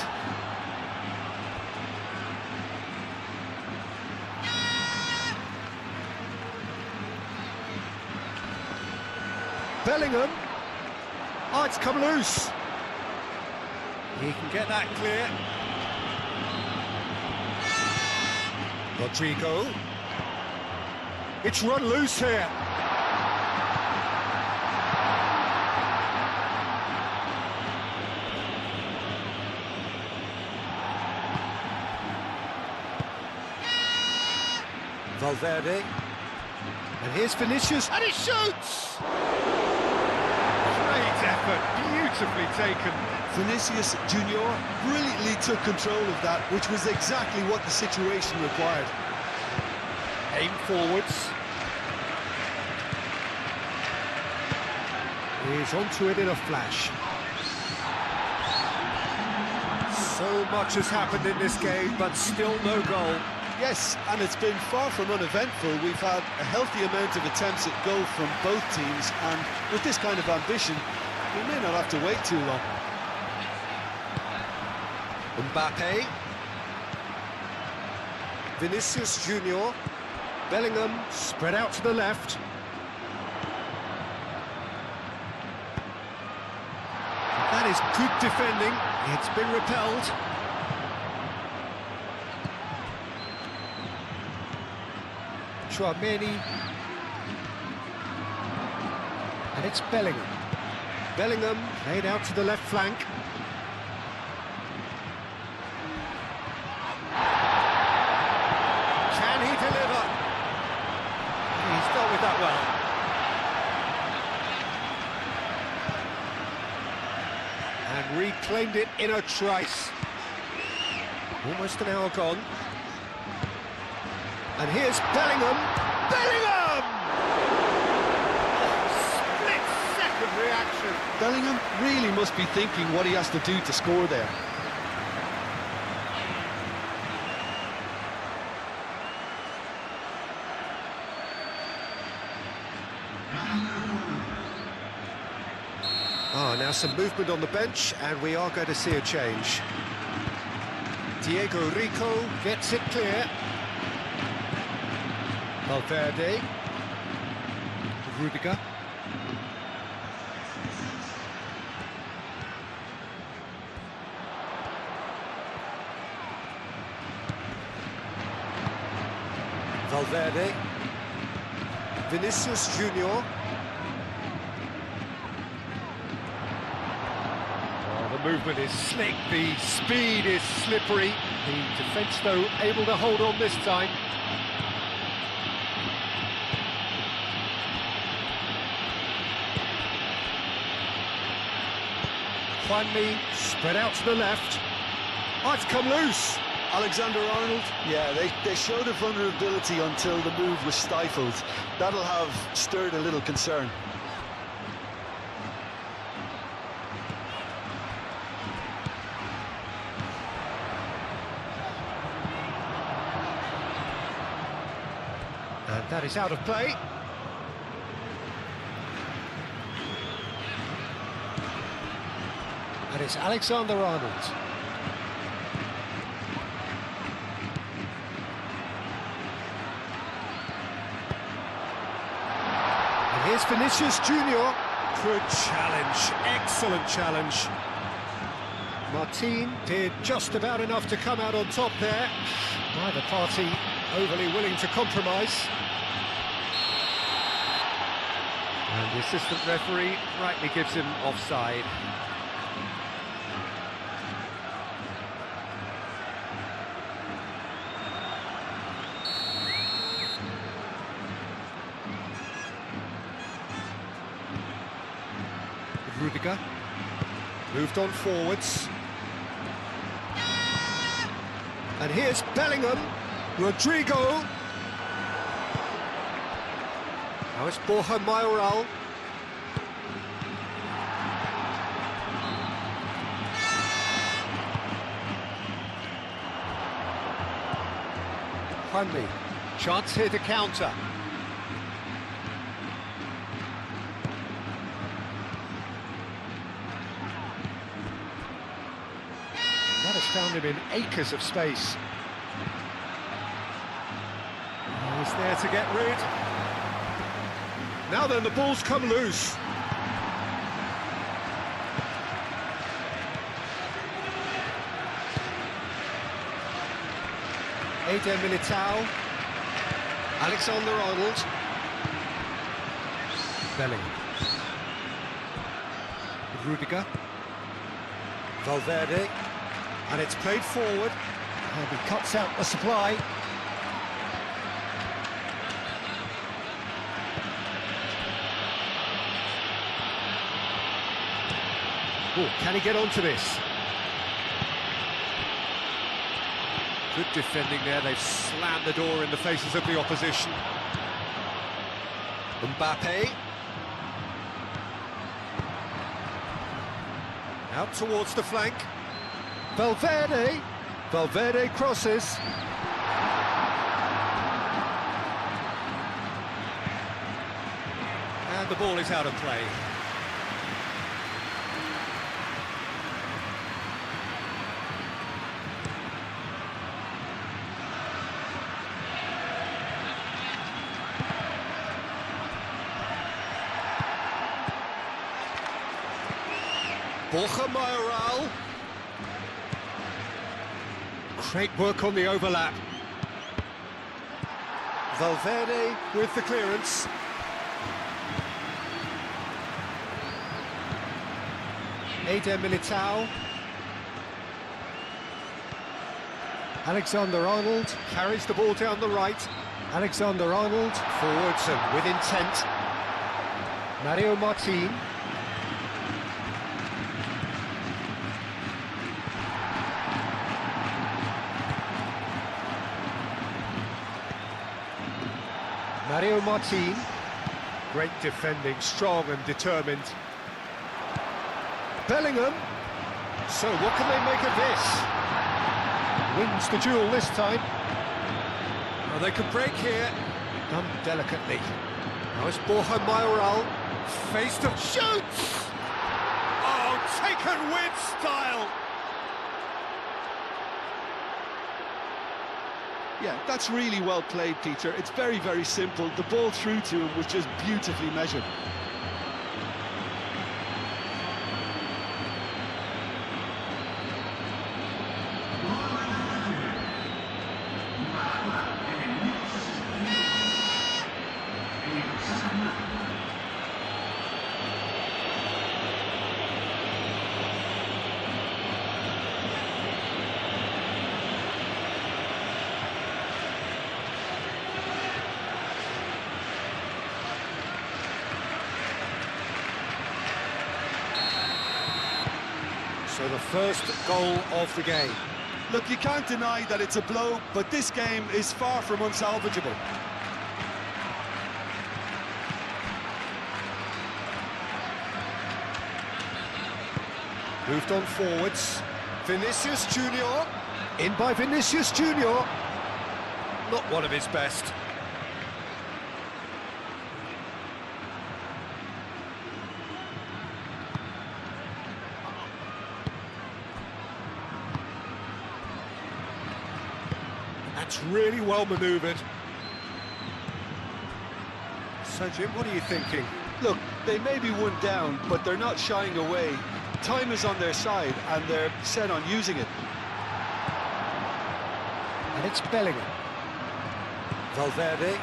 [SPEAKER 1] Bellingham. Oh, it's come loose. He can get that clear. Rodrigo. It's run loose here. Valverde. And here's Vinicius, and he shoots!
[SPEAKER 2] Great effort, beautifully taken.
[SPEAKER 4] Vinicius Junior brilliantly took control of that, which was exactly what the situation required.
[SPEAKER 1] Aim forwards. He's onto it in a flash. So much has happened in this game, but still no goal.
[SPEAKER 4] Yes, and it's been far from uneventful. We've had a healthy amount of attempts at goal from both teams, and with this kind of ambition, we may not have to wait too long.
[SPEAKER 1] Mbappe. Vinicius Junior. Bellingham spread out to the left. That is good defending. It's been repelled. Chouameni. And it's Bellingham. Bellingham laid out to the left flank. Can he deliver? He's dealt with that well. And reclaimed it in a trice. Almost an hour gone. And here's Bellingham. Bellingham! Split-second reaction.
[SPEAKER 3] Bellingham really must be thinking what he has to do to score there.
[SPEAKER 1] Oh, now some movement on the bench, and we are going to see a change. Diego Rico gets it clear. Valverde. Rudiger. Valverde. Vinicius Junior. Oh, the movement is slick, the speed is slippery. The defence, though, able to hold on this time. Juanmi spread out to the left. Oh, it's come loose.
[SPEAKER 3] Alexander-Arnold, yeah, they showed a vulnerability until the move was stifled. That'll have stirred a little concern.
[SPEAKER 1] And that is out of play. And it's Alexander-Arnold. And here's Vinicius Junior. Good challenge, excellent challenge. Martin did just about enough to come out on top there. Neither party overly willing to compromise. And the assistant referee rightly gives him offside. Rudiger moved on forwards. And here's Bellingham. Rodrigo. Now it's Borja Mayoral. Juanmi. Chance here to counter. That has found him in acres of space. Oh, he's there to get rid. Now then, the ball's come loose. Eder Militao. Alexander-Arnold. Bellingham. Rudiger. Valverde. And it's played forward. And he cuts out the supply. Oh, can he get onto this? Good defending there, they've slammed the door in the faces of the opposition. Mbappe. Out towards the flank. Valverde. Valverde crosses. And the ball is out of play. Borja Mayoral. Great work on the overlap. Valverde with the clearance. Eder Militao. Alexander-Arnold carries the ball down the right. Alexander-Arnold forwards and with intent. Mario Martin. Mario Martin. Great defending, strong and determined. Bellingham. So what can they make of this? Wins the duel this time. Well, they could break here. Done delicately. Now it's Borja Mayoral. Face to shoots! Oh, taken with style!
[SPEAKER 3] Yeah, that's really well played, Peter. It's very, very simple. The ball through to him was just beautifully measured.
[SPEAKER 1] So the first goal of the game.
[SPEAKER 4] Look, you can't deny that it's a blow, but this game is far from unsalvageable.
[SPEAKER 1] Moved on forwards. Vinicius Junior. In by Vinicius Junior. Not one of his best. That's really well manoeuvred. So, Jim, what are you thinking?
[SPEAKER 3] Look, they may be one down, but they're not shying away. Time is on their side, and they're set on using it.
[SPEAKER 1] And it's Bellingham. Valverde.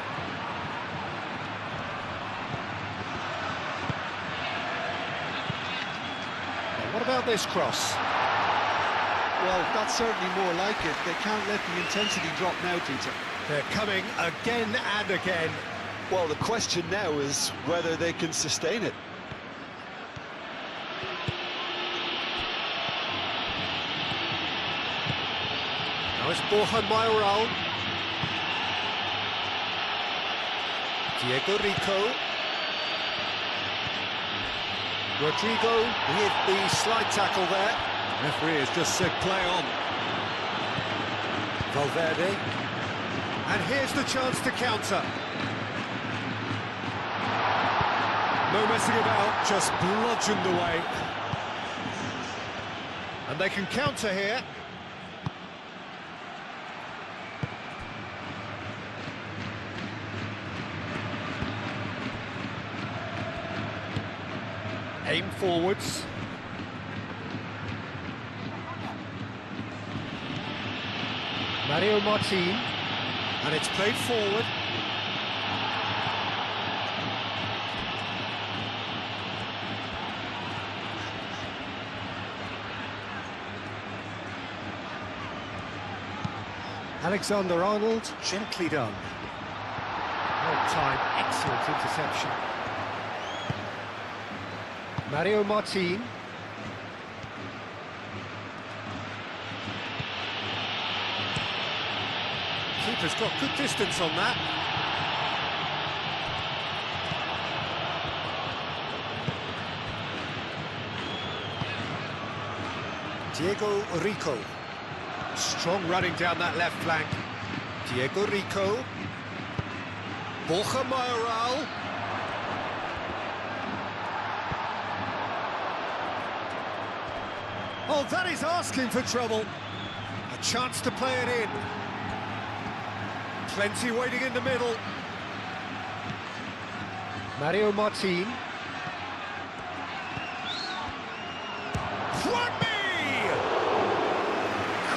[SPEAKER 1] Now, what about this cross?
[SPEAKER 3] Well, that's certainly more like it. They can't let the intensity drop now, Peter.
[SPEAKER 1] They're coming again and again.
[SPEAKER 3] Well, the question now is whether they can sustain it.
[SPEAKER 1] Now it's Borja Mayoral. Diego Rico. Rodrigo with the slide tackle there.
[SPEAKER 2] Referee has just said play on.
[SPEAKER 1] Valverde. And here's the chance to counter. No messing about, just bludgeoned away. And they can counter here. Aim forwards. Mario Martin. And it's played forward. Alexander-Arnold, gently done. Well time, excellent interception. Mario Martin. Keeper's got good distance on that. Diego Rico. Strong running down that left flank. Diego Rico. Borja Mayoral. Oh, that is asking for trouble. A chance to play it in. Plenty waiting in the middle. Mario Martin.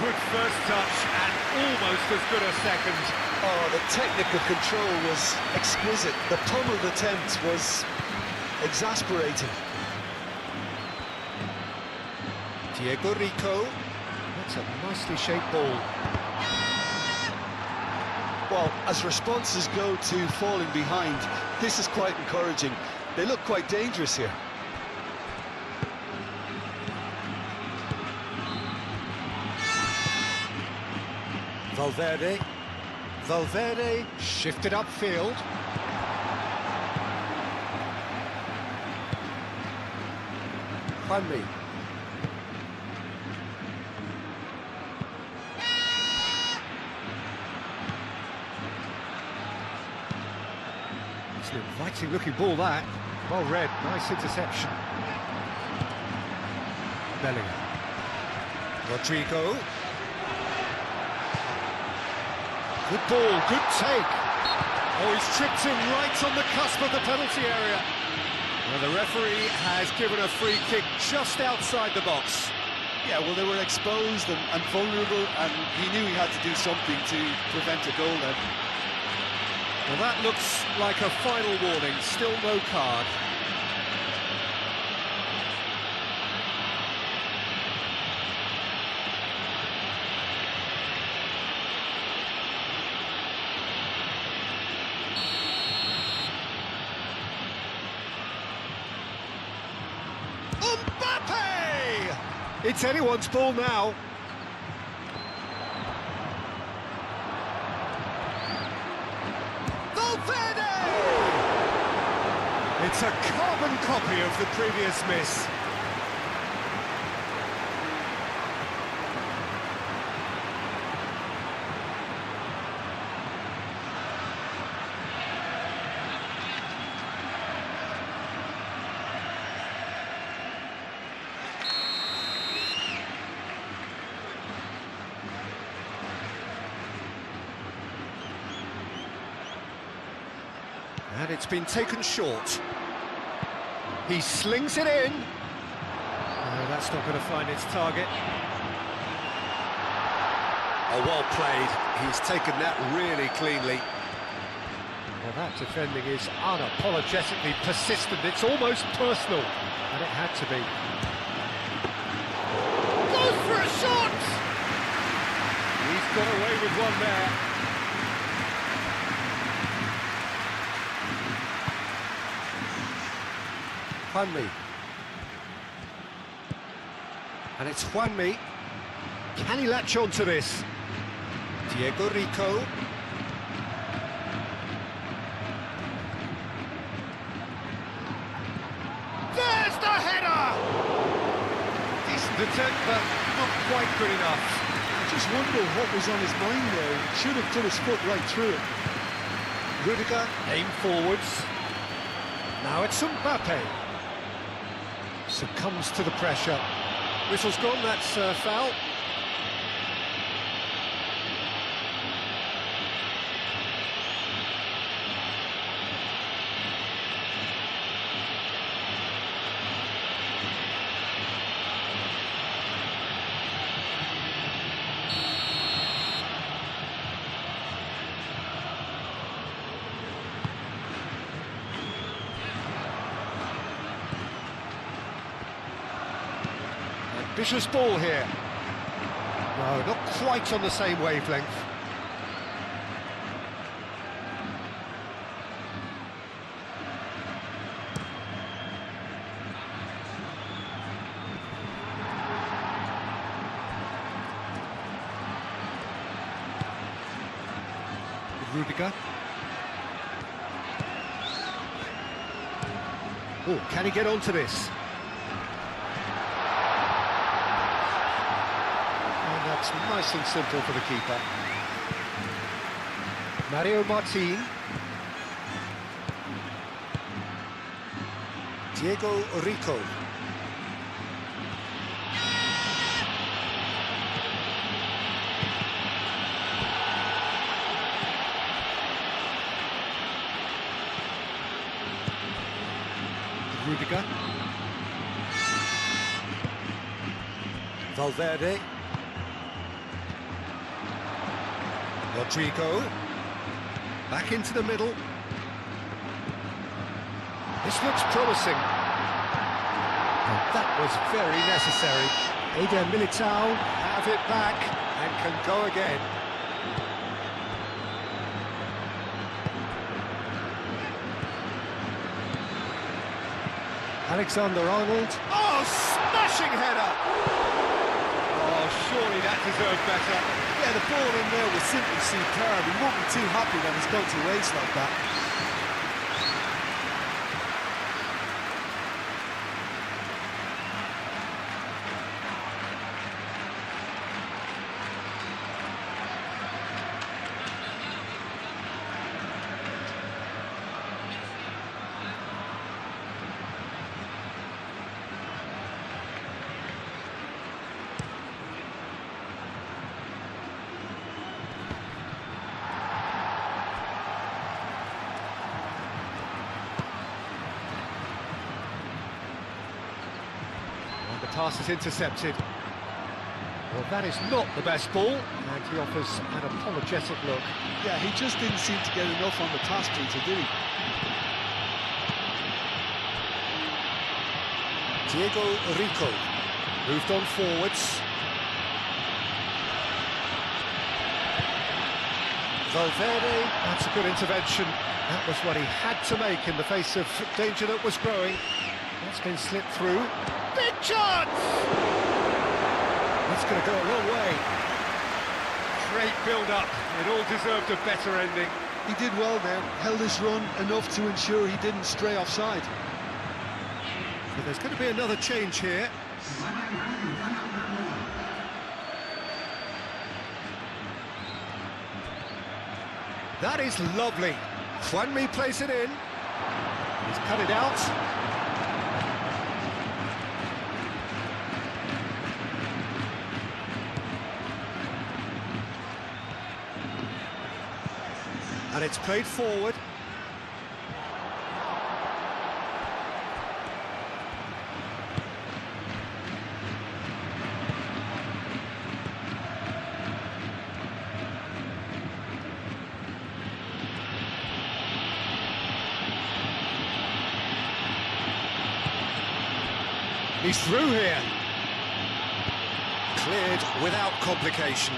[SPEAKER 1] Good first touch and almost as good a second.
[SPEAKER 4] Oh, the technical control was exquisite. The pummeled attempt was exasperating.
[SPEAKER 1] Diego Rico. That's a nicely shaped ball.
[SPEAKER 4] Well, as responses go to falling behind, this is quite encouraging. They look quite dangerous here.
[SPEAKER 1] Valverde. Valverde shifted upfield. Juanmi. It's an inviting looking ball that. Well read, nice interception. Bellingham. Rodrigo. Good ball, good take. Oh, he's tripped him right on the cusp of the penalty area. Well, the referee has given a free kick just outside the box.
[SPEAKER 4] Yeah, well, they were exposed and vulnerable, and he knew he had to do something to prevent a goal then.
[SPEAKER 1] Well, that looks like a final warning, still no card. It's anyone's ball now. Valverde! It's a carbon copy of the previous miss. And it's been taken short. He slings it in. No, that's not going to find its target. Oh, well played. He's taken that really cleanly. Well, that defending is unapologetically persistent. It's almost personal. And it had to be. Goes for a shot! He's got away with one there. Juanmi. And it's Juanmi. Can he latch on to this? Diego Rico. There's the head!
[SPEAKER 2] attempt, but not quite good enough.
[SPEAKER 3] I just wonder what was on his mind there. He should have put his foot right through it.
[SPEAKER 1] Rudiger, aim forwards. Now it's Mbappe. Succumbs to the pressure. Whistle's gone, that's foul. Ambitious ball here. No, not quite on the same wavelength. Rudiger. Oh, can he get onto this? That's nice and simple for the keeper. Mario Martin. Diego Rico. Rudiger. Valverde. Rodrigo, back into the middle. This looks promising. And that was very necessary. Eder Militao have it back and can go again. Alexander-Arnold. Oh, smashing header! Oh, surely that deserved better.
[SPEAKER 4] Yeah, the ball in there was simply superb. He won't be too happy that he's gone to waste like that.
[SPEAKER 1] Pass is intercepted. Well, that is not the best ball, and he offers an apologetic look.
[SPEAKER 3] Yeah, he just didn't seem to get enough on the pass, Peter, did he?
[SPEAKER 1] Diego Rico moved on forwards. Valverde, that's a good intervention. That was what he had to make in the face of danger that was growing. That's been slipped through. Big chance! That's going to go a long way.
[SPEAKER 2] Great build-up. It all deserved a better ending.
[SPEAKER 3] He did well there, held his run enough to ensure he didn't stray offside.
[SPEAKER 1] So there's going to be another change here. That is lovely. Juanmi plays it in. He's cut it out. And it's played forward. He's through here. Cleared without complication.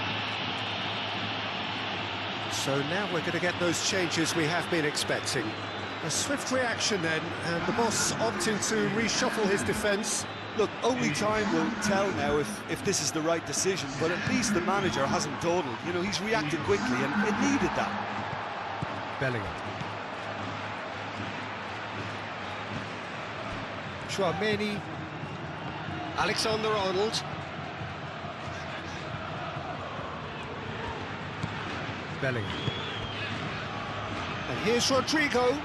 [SPEAKER 1] So now we're going to get those changes we have been expecting. A swift reaction then, and the boss opting to reshuffle his defence.
[SPEAKER 4] Look, only time will tell now if this is the right decision, but at least the manager hasn't dawdled. You know, he's reacted quickly, and it needed that.
[SPEAKER 1] Bellingham. Tchouameni. Alexander-Arnold. Bellingham. And here's Rodrigo.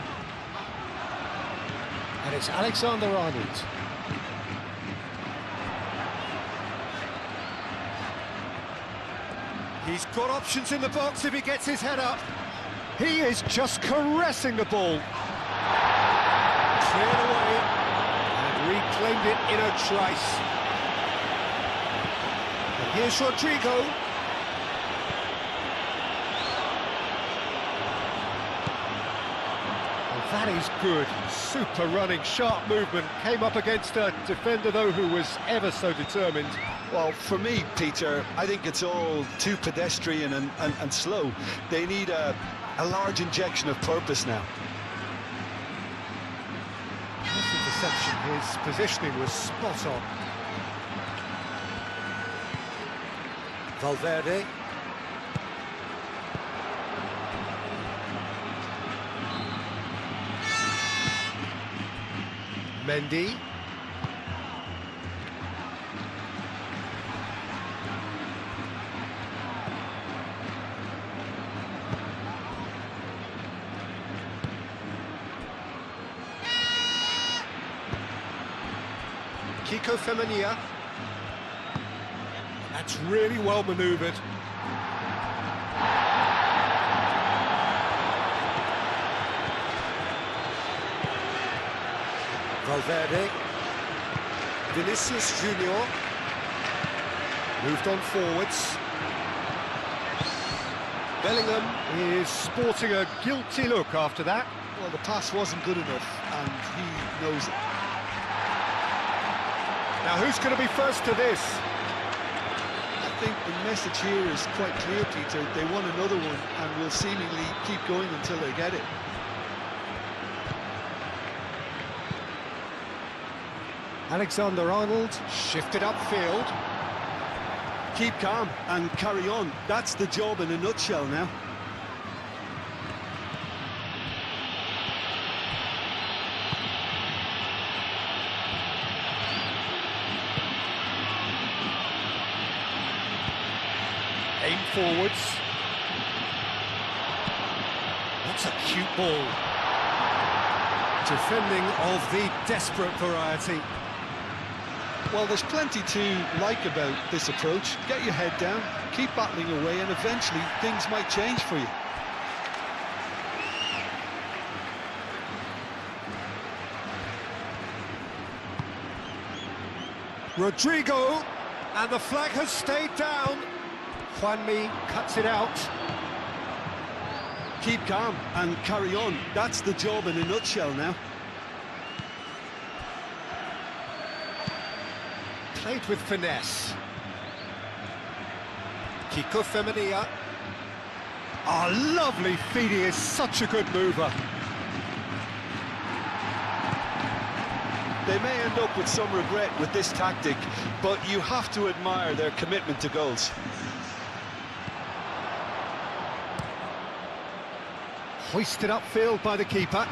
[SPEAKER 1] And it's Alexander-Arnold. He's got options in the box if he gets his head up. He is just caressing the ball. Cleared away and reclaimed it in a trice. And here's Rodrigo. And that is good. Super running, sharp movement. Came up against a defender, though, who was ever so determined.
[SPEAKER 3] Well, for me, Peter, I think it's all too pedestrian and slow. They need a large injection of purpose now.
[SPEAKER 1] This interception, his positioning was spot on. Valverde. Mendy. Kickoff. That's really well manoeuvred. Valverde. Vinicius Junior. Moved on forwards. Bellingham is sporting a guilty look after that.
[SPEAKER 3] Well, the pass wasn't good enough, and he knows it.
[SPEAKER 1] Now, who's going to be first to this?
[SPEAKER 3] I think the message here is quite clear, Peter. They want another one and will seemingly keep going until they get it.
[SPEAKER 1] Alexander-Arnold shifted upfield.
[SPEAKER 3] Keep calm and carry on. That's the job in a nutshell now.
[SPEAKER 1] Aim forwards. That's a cute ball. Defending of the desperate variety.
[SPEAKER 3] Well, there's plenty to like about this approach. Get your head down, keep battling away, and eventually things might change for you.
[SPEAKER 1] Rodrigo, and the flag has stayed down. Juanmi cuts it out.
[SPEAKER 3] Keep calm and carry on. That's the job in a nutshell now.
[SPEAKER 1] Played with finesse. Kickoff. Oh, lovely feed. He is such a good mover.
[SPEAKER 3] They may end up with some regret with this tactic, but you have to admire their commitment to goals.
[SPEAKER 1] Hoisted upfield by the keeper.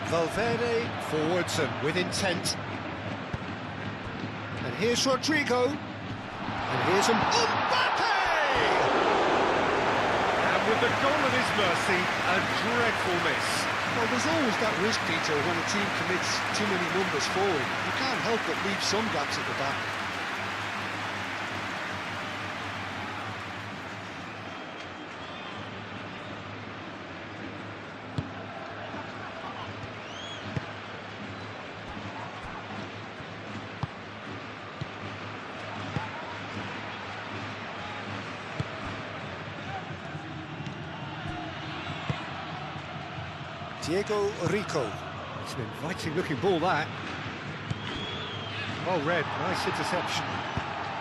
[SPEAKER 1] Valverde forwards and with intent. And here's Rodrigo. And here's Mbappe! And with the goal at his mercy, a dreadful miss.
[SPEAKER 3] Well, there's always that risk, Peter, when a team commits too many numbers forward. You can't help but leave some gaps at the back.
[SPEAKER 1] Diego Rico. It's an inviting looking ball, that. Well read, nice interception.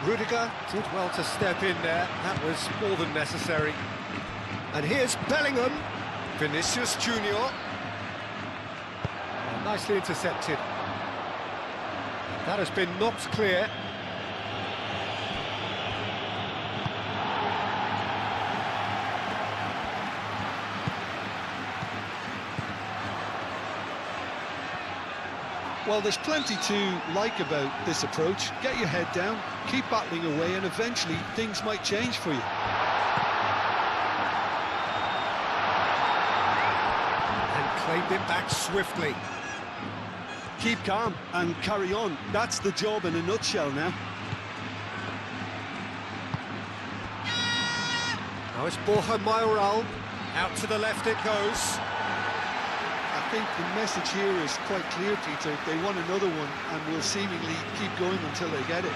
[SPEAKER 1] Rudiger did well to step in there, that was more than necessary. And here's Bellingham. Vinicius Junior. Well, nicely intercepted. That has been knocked clear.
[SPEAKER 3] Well, there's plenty to like about this approach. Get your head down, keep battling away, and eventually things might change for you.
[SPEAKER 1] And claimed it back swiftly.
[SPEAKER 4] Keep calm and carry on. That's the job in a nutshell now.
[SPEAKER 1] Now it's Borja Mayoral. Out to the left it goes.
[SPEAKER 3] I think the message here is quite clear, Peter. They want another one and will seemingly keep going until they get it.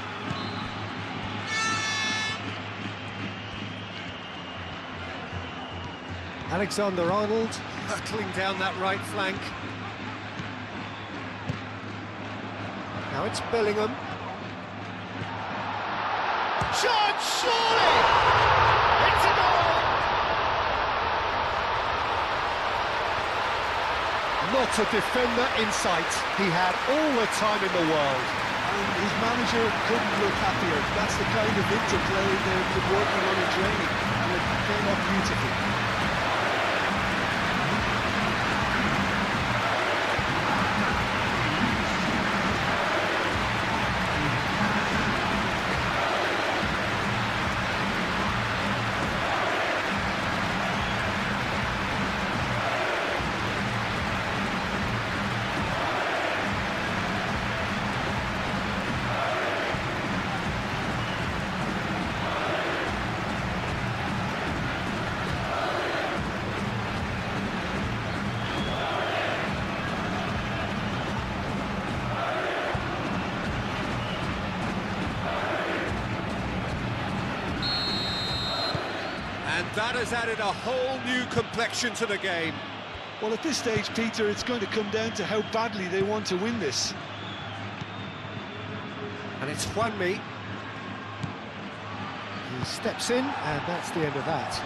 [SPEAKER 1] Alexander-Arnold hurtling down that right flank. Now it's Bellingham. Shot, surely! It's a goal! Not a defender in sight. He had all the time in the world.
[SPEAKER 3] And his manager couldn't look happier. That's the kind of interplay they've been working on in training, and it came up beautifully.
[SPEAKER 1] And that has added a whole new complexion to the game.
[SPEAKER 3] Well, at this stage, Peter, it's going to come down to how badly they want to win this.
[SPEAKER 1] And it's Juanmi. He steps in, and that's the end of that.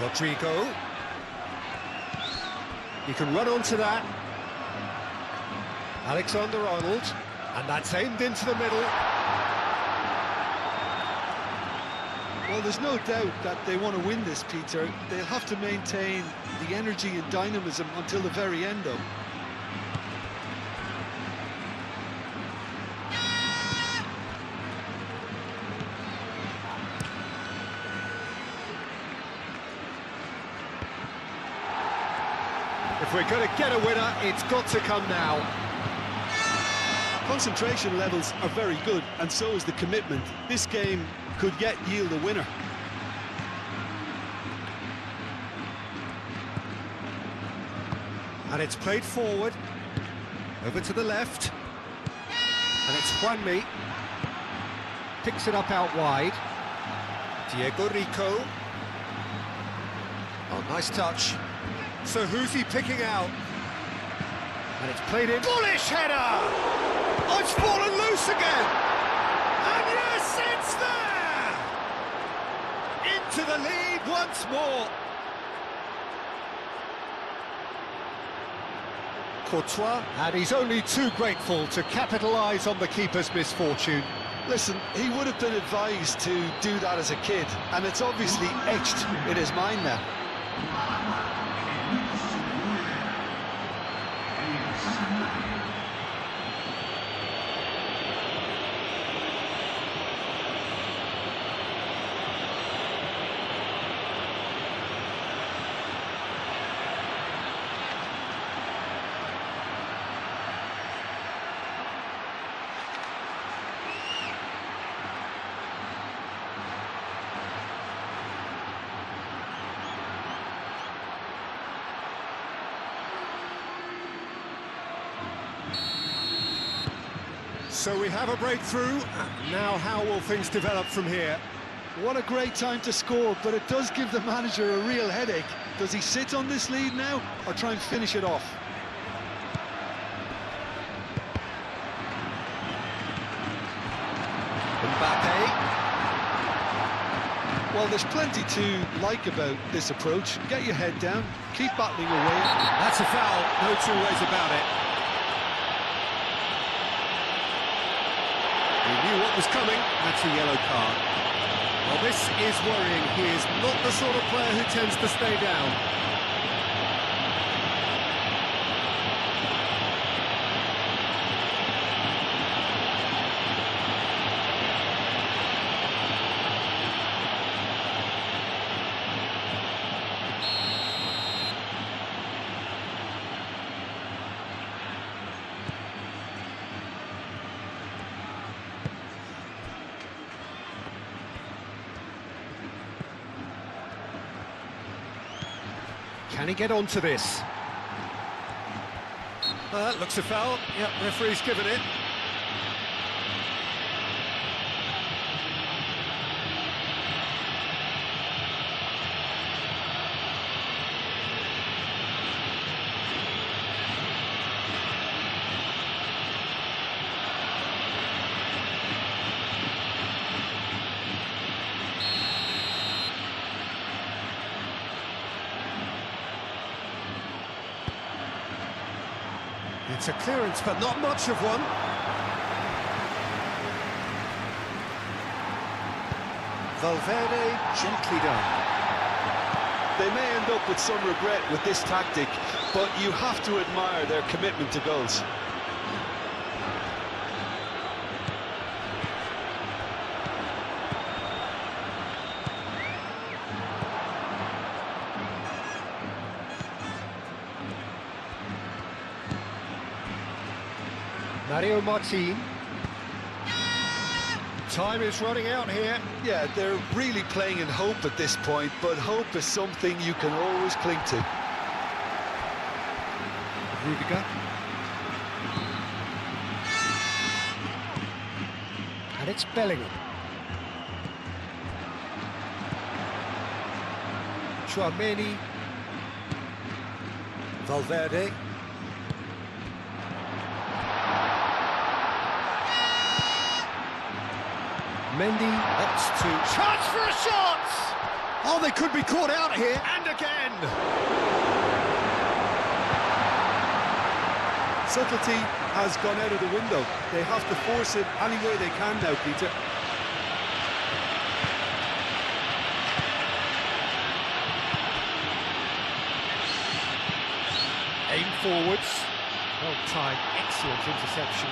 [SPEAKER 1] Rodrigo. You can run onto that. Alexander-Arnold. And that's aimed into the middle.
[SPEAKER 3] Well, there's no doubt that they want to win this, Peter. They'll have to maintain the energy and dynamism until the very end, though.
[SPEAKER 1] If we're going to get a winner, it's got to come now.
[SPEAKER 4] Concentration levels are very good, and so is the commitment. This game could yet yield a winner.
[SPEAKER 1] And it's played forward, over to the left, and it's Juanmi, picks it up out wide, Diego Rico, oh, nice touch, so who's he picking out? And it's played in, bullish header, oh, it's fallen loose again, and yes, it's there, into the lead once more. Courtois, and he's only too grateful to capitalise on the keeper's misfortune.
[SPEAKER 3] Listen, he would have been advised to do that as a kid, and it's obviously etched in his mind now.
[SPEAKER 1] So we have a breakthrough. Now how will things develop from here?
[SPEAKER 3] What a great time to score, but it does give the manager a real headache. Does he sit on this lead now, or try and finish it off?
[SPEAKER 1] Mbappe.
[SPEAKER 3] Well, there's plenty to like about this approach. Get your head down, keep battling away.
[SPEAKER 1] That's a foul, no two ways about it. He knew what was coming, that's a yellow card. Well, this is worrying. He is not the sort of player who tends to stay down. Can he get onto this?
[SPEAKER 2] Looks a foul. Yep, referee's given it.
[SPEAKER 1] It's a clearance, but not much of one. Valverde gently down.
[SPEAKER 4] They may end up with some regret with this tactic, but you have to admire their commitment to goals.
[SPEAKER 1] Mario Martin. Time is running out here.
[SPEAKER 4] Yeah, they're really playing in hope at this point, but hope is something you can always cling to.
[SPEAKER 1] Rudiger. And it's Bellingham. Chouameni. Valverde. Mendy opts to...
[SPEAKER 2] Chance for a shot!
[SPEAKER 1] Oh, they could be caught out here.
[SPEAKER 2] And again!
[SPEAKER 4] Subtlety has gone out of the window. They have to force it any way they can now, Peter.
[SPEAKER 1] Aim forwards. Well timed, excellent interception.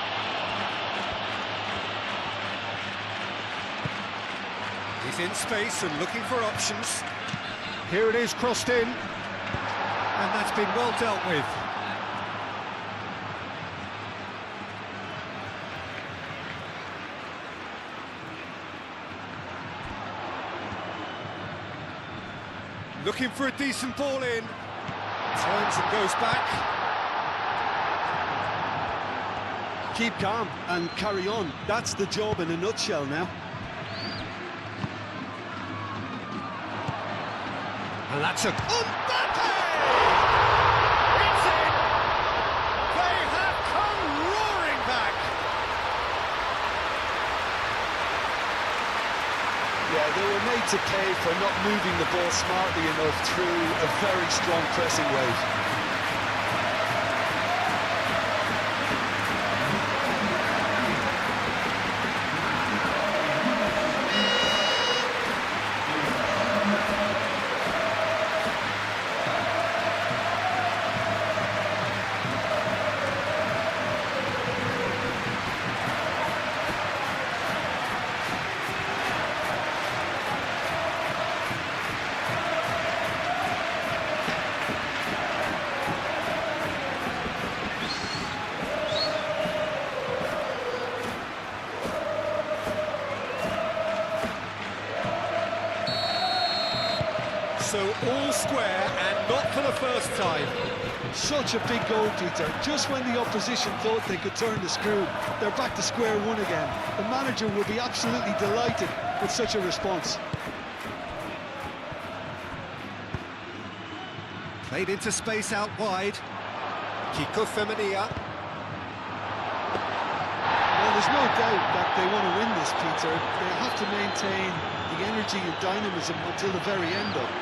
[SPEAKER 2] He's in space and looking for options.
[SPEAKER 1] Here it is, crossed in. And that's been well dealt with.
[SPEAKER 2] Looking for a decent ball in. Turns and goes back.
[SPEAKER 4] Keep calm and carry on. That's the job in a nutshell now.
[SPEAKER 1] And that's a...
[SPEAKER 2] Mbappe! It's in! They have come roaring back!
[SPEAKER 4] Yeah, they were made to pay for not moving the ball smartly enough through a very strong pressing wave.
[SPEAKER 2] So all square and not for the first time.
[SPEAKER 3] Such a big goal, Peter. Just when the opposition thought they could turn the screw, they're back to square one again. The manager will be absolutely delighted with such a response.
[SPEAKER 1] Played into space out wide. Kickoff.
[SPEAKER 3] Well, there's no doubt that they want to win this, Peter. They have to maintain the energy and dynamism until the very end, though.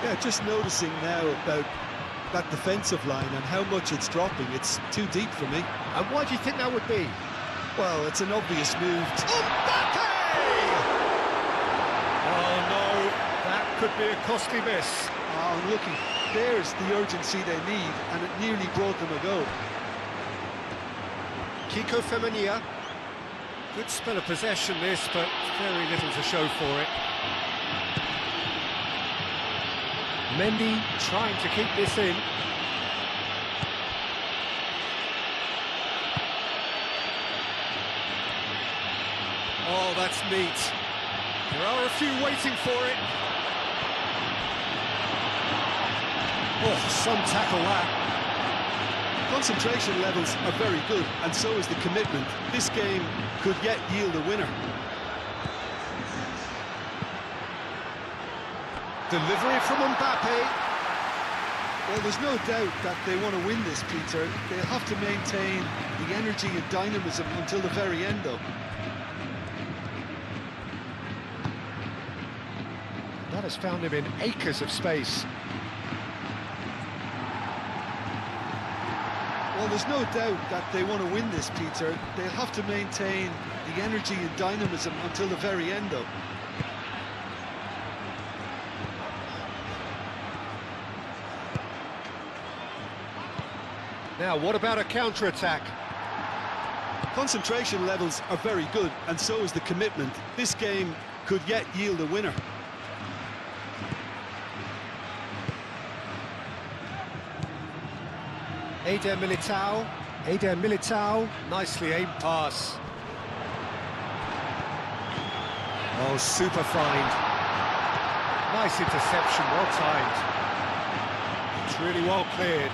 [SPEAKER 3] Yeah, just noticing now about that defensive line and how much it's dropping. It's too deep for me.
[SPEAKER 1] And why do you think that would be?
[SPEAKER 3] Well, it's an obvious move.
[SPEAKER 2] Mbappe! Oh no, that could be a costly miss.
[SPEAKER 3] Oh, looking, there's the urgency they need, and it nearly brought them a goal.
[SPEAKER 1] Kiko Femenia. Good spell of possession this, but very little to show for it. Mendy trying to keep this in. Oh, that's neat. There are a few waiting for it. Oh, some tackle that.
[SPEAKER 4] Concentration levels are very good, and so is the commitment. This game could yet yield a winner.
[SPEAKER 1] Delivery from Mbappe.
[SPEAKER 3] Well, there's no doubt that they want to win this, Peter. They'll have to maintain the energy and dynamism until the very end, though.
[SPEAKER 1] That has found him in acres of space.
[SPEAKER 3] Well, there's no doubt that they want to win this, Peter. They'll have to maintain the energy and dynamism until the very end, though.
[SPEAKER 1] Now, what about a counter-attack?
[SPEAKER 4] Concentration levels are very good, and so is the commitment. This game could yet yield a winner.
[SPEAKER 1] Eder Militao, nicely aimed pass. Oh, super find. Nice interception, well timed. It's really well cleared.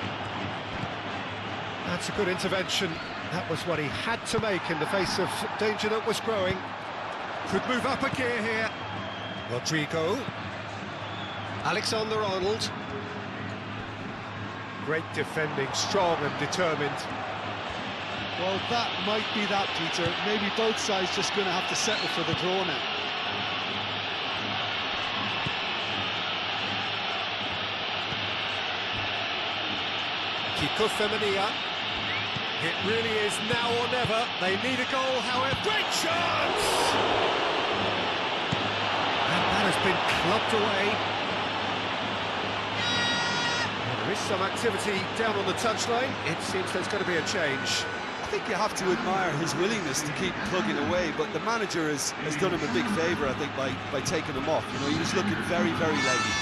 [SPEAKER 1] That's a good intervention. That was what he had to make in the face of danger that was growing. Could move up a gear here. Rodrigo. Alexander-Arnold. Great defending, strong and determined.
[SPEAKER 3] Well, that might be that, Peter. Maybe both sides just going to have to settle for the draw now.
[SPEAKER 1] Kickoff femenina. It really is now or never. They need a goal, however. Great chance! And that has been clubbed away. There is some activity down on the touchline. It seems there's going to be a change.
[SPEAKER 4] I think you have to admire his willingness to keep plugging away, but the manager has done him a big favour, I think, by taking him off. You know, he was looking very, very leggy.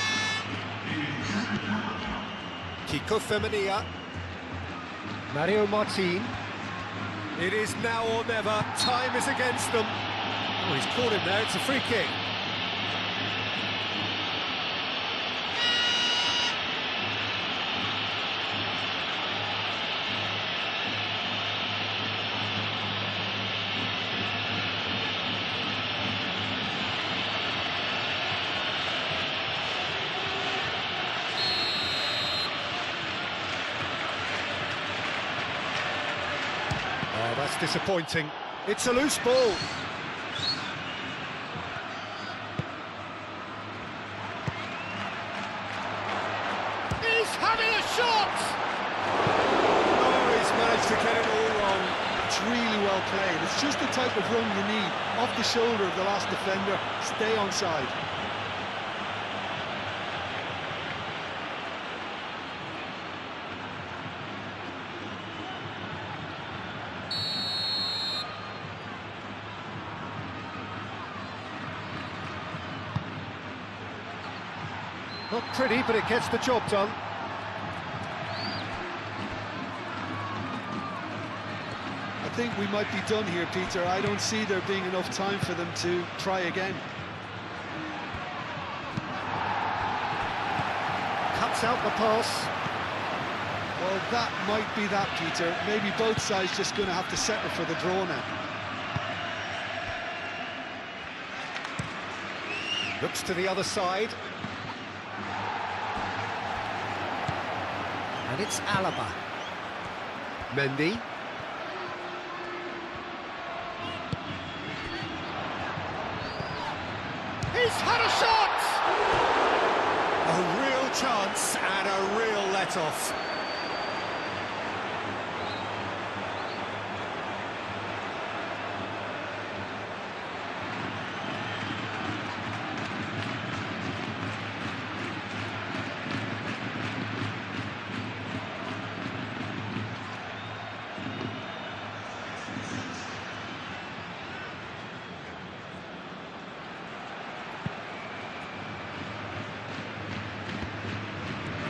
[SPEAKER 1] Kickoff femenina. Mario Martin. It is now or never. Time is against them. Oh, he's caught him there. It's a free kick. Oh, that's disappointing. It's a loose ball. He's having a shot! Oh, he's managed to get it all wrong.
[SPEAKER 3] It's really well played. It's just the type of run you need. Off the shoulder of the last defender, stay onside.
[SPEAKER 1] Not pretty, but it gets the job done.
[SPEAKER 3] I think we might be done here, Peter. I don't see there being enough time for them to try again.
[SPEAKER 1] Cuts out the pass.
[SPEAKER 3] Well, that might be that, Peter. Maybe both sides just going to have to settle for the draw now.
[SPEAKER 1] Looks to the other side. And it's Alaba. Mendy. He's had a shot! A real chance and a real let-off.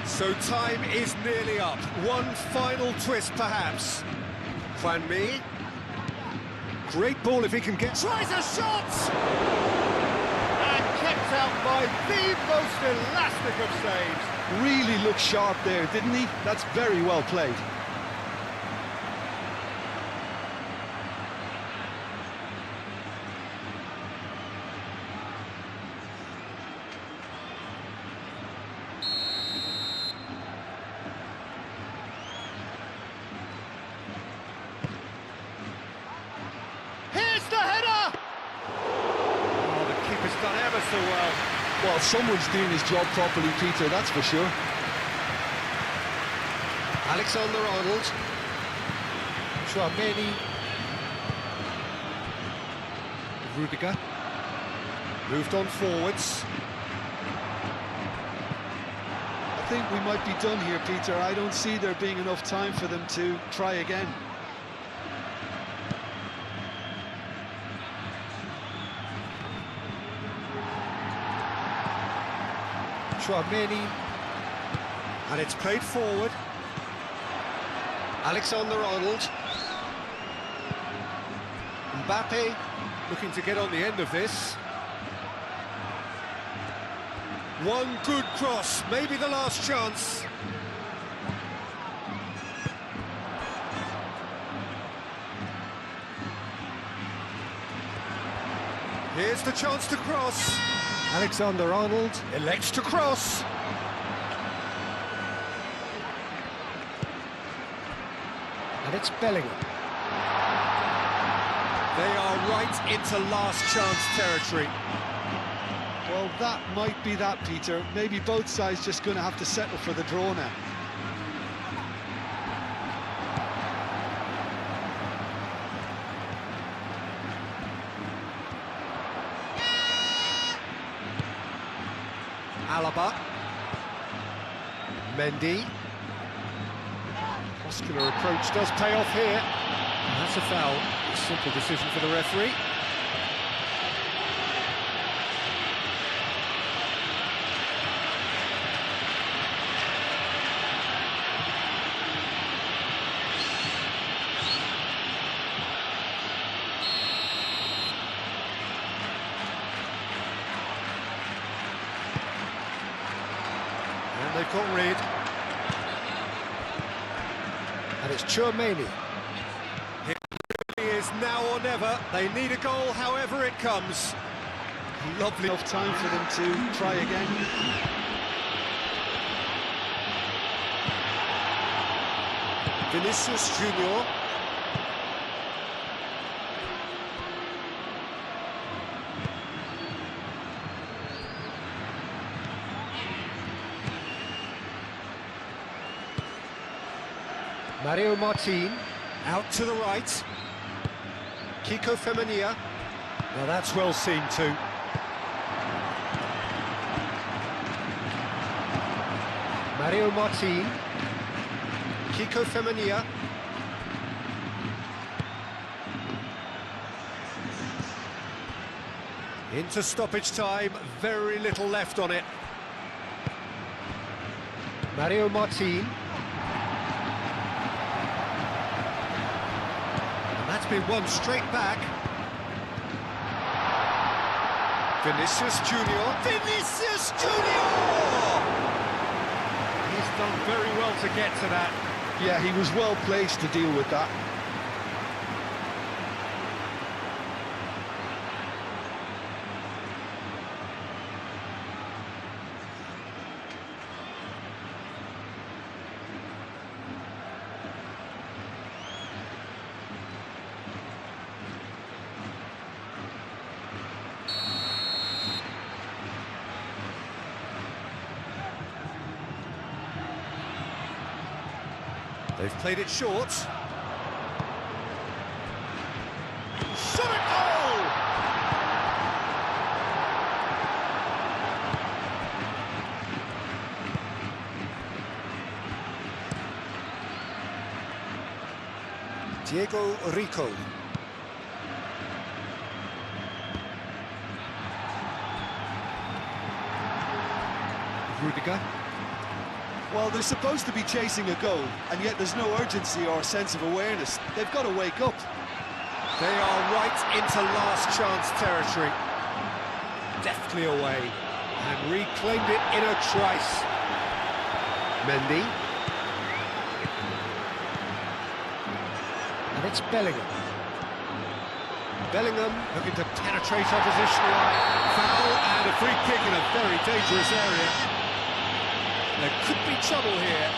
[SPEAKER 1] So time is nearly up. One final twist, perhaps. Juan Mi. Great ball if he can get...
[SPEAKER 2] Tries a shot! And kept out by the most elastic of saves.
[SPEAKER 3] Really looked sharp there, didn't he? That's very well played.
[SPEAKER 2] Here's the header! Oh, the keeper's done ever so well.
[SPEAKER 3] Well, someone's doing his job properly, Peter, that's for sure.
[SPEAKER 1] Alexander-Arnold. Chouameni. Rudiger. Moved on forwards.
[SPEAKER 3] I think we might be done here, Peter. I don't see there being enough time for them to try again.
[SPEAKER 1] Chouameni. And it's played forward. Alexander-Arnold. Mbappe looking to get on the end of this. One good cross, maybe the last chance. Here's the chance to cross. Alexander-Arnold elects to cross. And it's Bellingham. They are right into last chance territory.
[SPEAKER 3] Well, that might be that, Peter. Maybe both sides just going to have to settle for the draw now.
[SPEAKER 1] Alaba. Mendy. Muscular approach does pay off here. And that's a foul. A simple decision for the referee. And they've got rid. And it's Chouameni. It really is now or never. They need a goal, however it comes. Lovely.
[SPEAKER 3] Enough time for them to try again.
[SPEAKER 1] Vinicius Junior. Mario Martin, out to the right. Kiko Femenia. Now that's well seen too. Mario Martin. Kiko Femenia. Into stoppage time, very little left on it. Mario Martin. That's been won straight back. Vinicius Junior. Vinicius Junior! He's done very well to get to that.
[SPEAKER 3] Yeah, he was well placed to deal with that.
[SPEAKER 1] They've played it short.
[SPEAKER 2] Shot it goal!
[SPEAKER 1] Diego Rico. Rudiger.
[SPEAKER 4] Well, they're supposed to be chasing a goal, and yet there's no urgency or sense of awareness. They've got to wake up.
[SPEAKER 1] They are right into last chance territory. Deftly away and reclaimed it in a trice. Mendy. And it's Bellingham. Bellingham looking to penetrate opposition line. Foul and a free kick in a very dangerous area. There could be trouble here,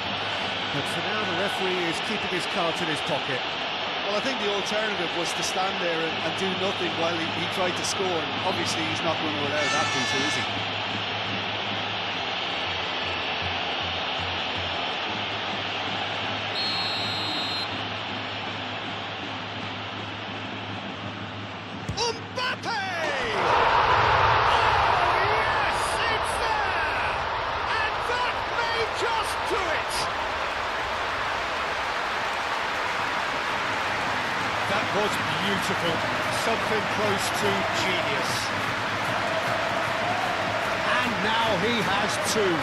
[SPEAKER 1] but for now the referee is keeping his cards in his pocket.
[SPEAKER 4] Well, I think the alternative was to stand there and do nothing while he tried to score, and obviously he's not going to allow that to, is he?
[SPEAKER 1] Mbappe! Oh, yes, it's there! And that may just do it! That was beautiful, something close to genius. And now he has two.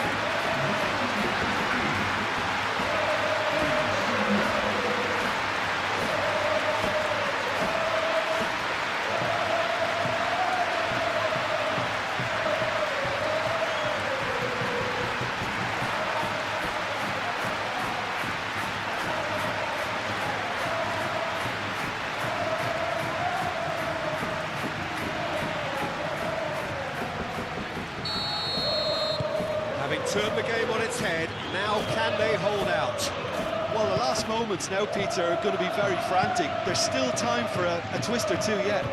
[SPEAKER 1] Having turned the game on its head, now can they hold out?
[SPEAKER 4] Well, the last moments now, Peter, are going to be very frantic. There's still time for a twist or two yet.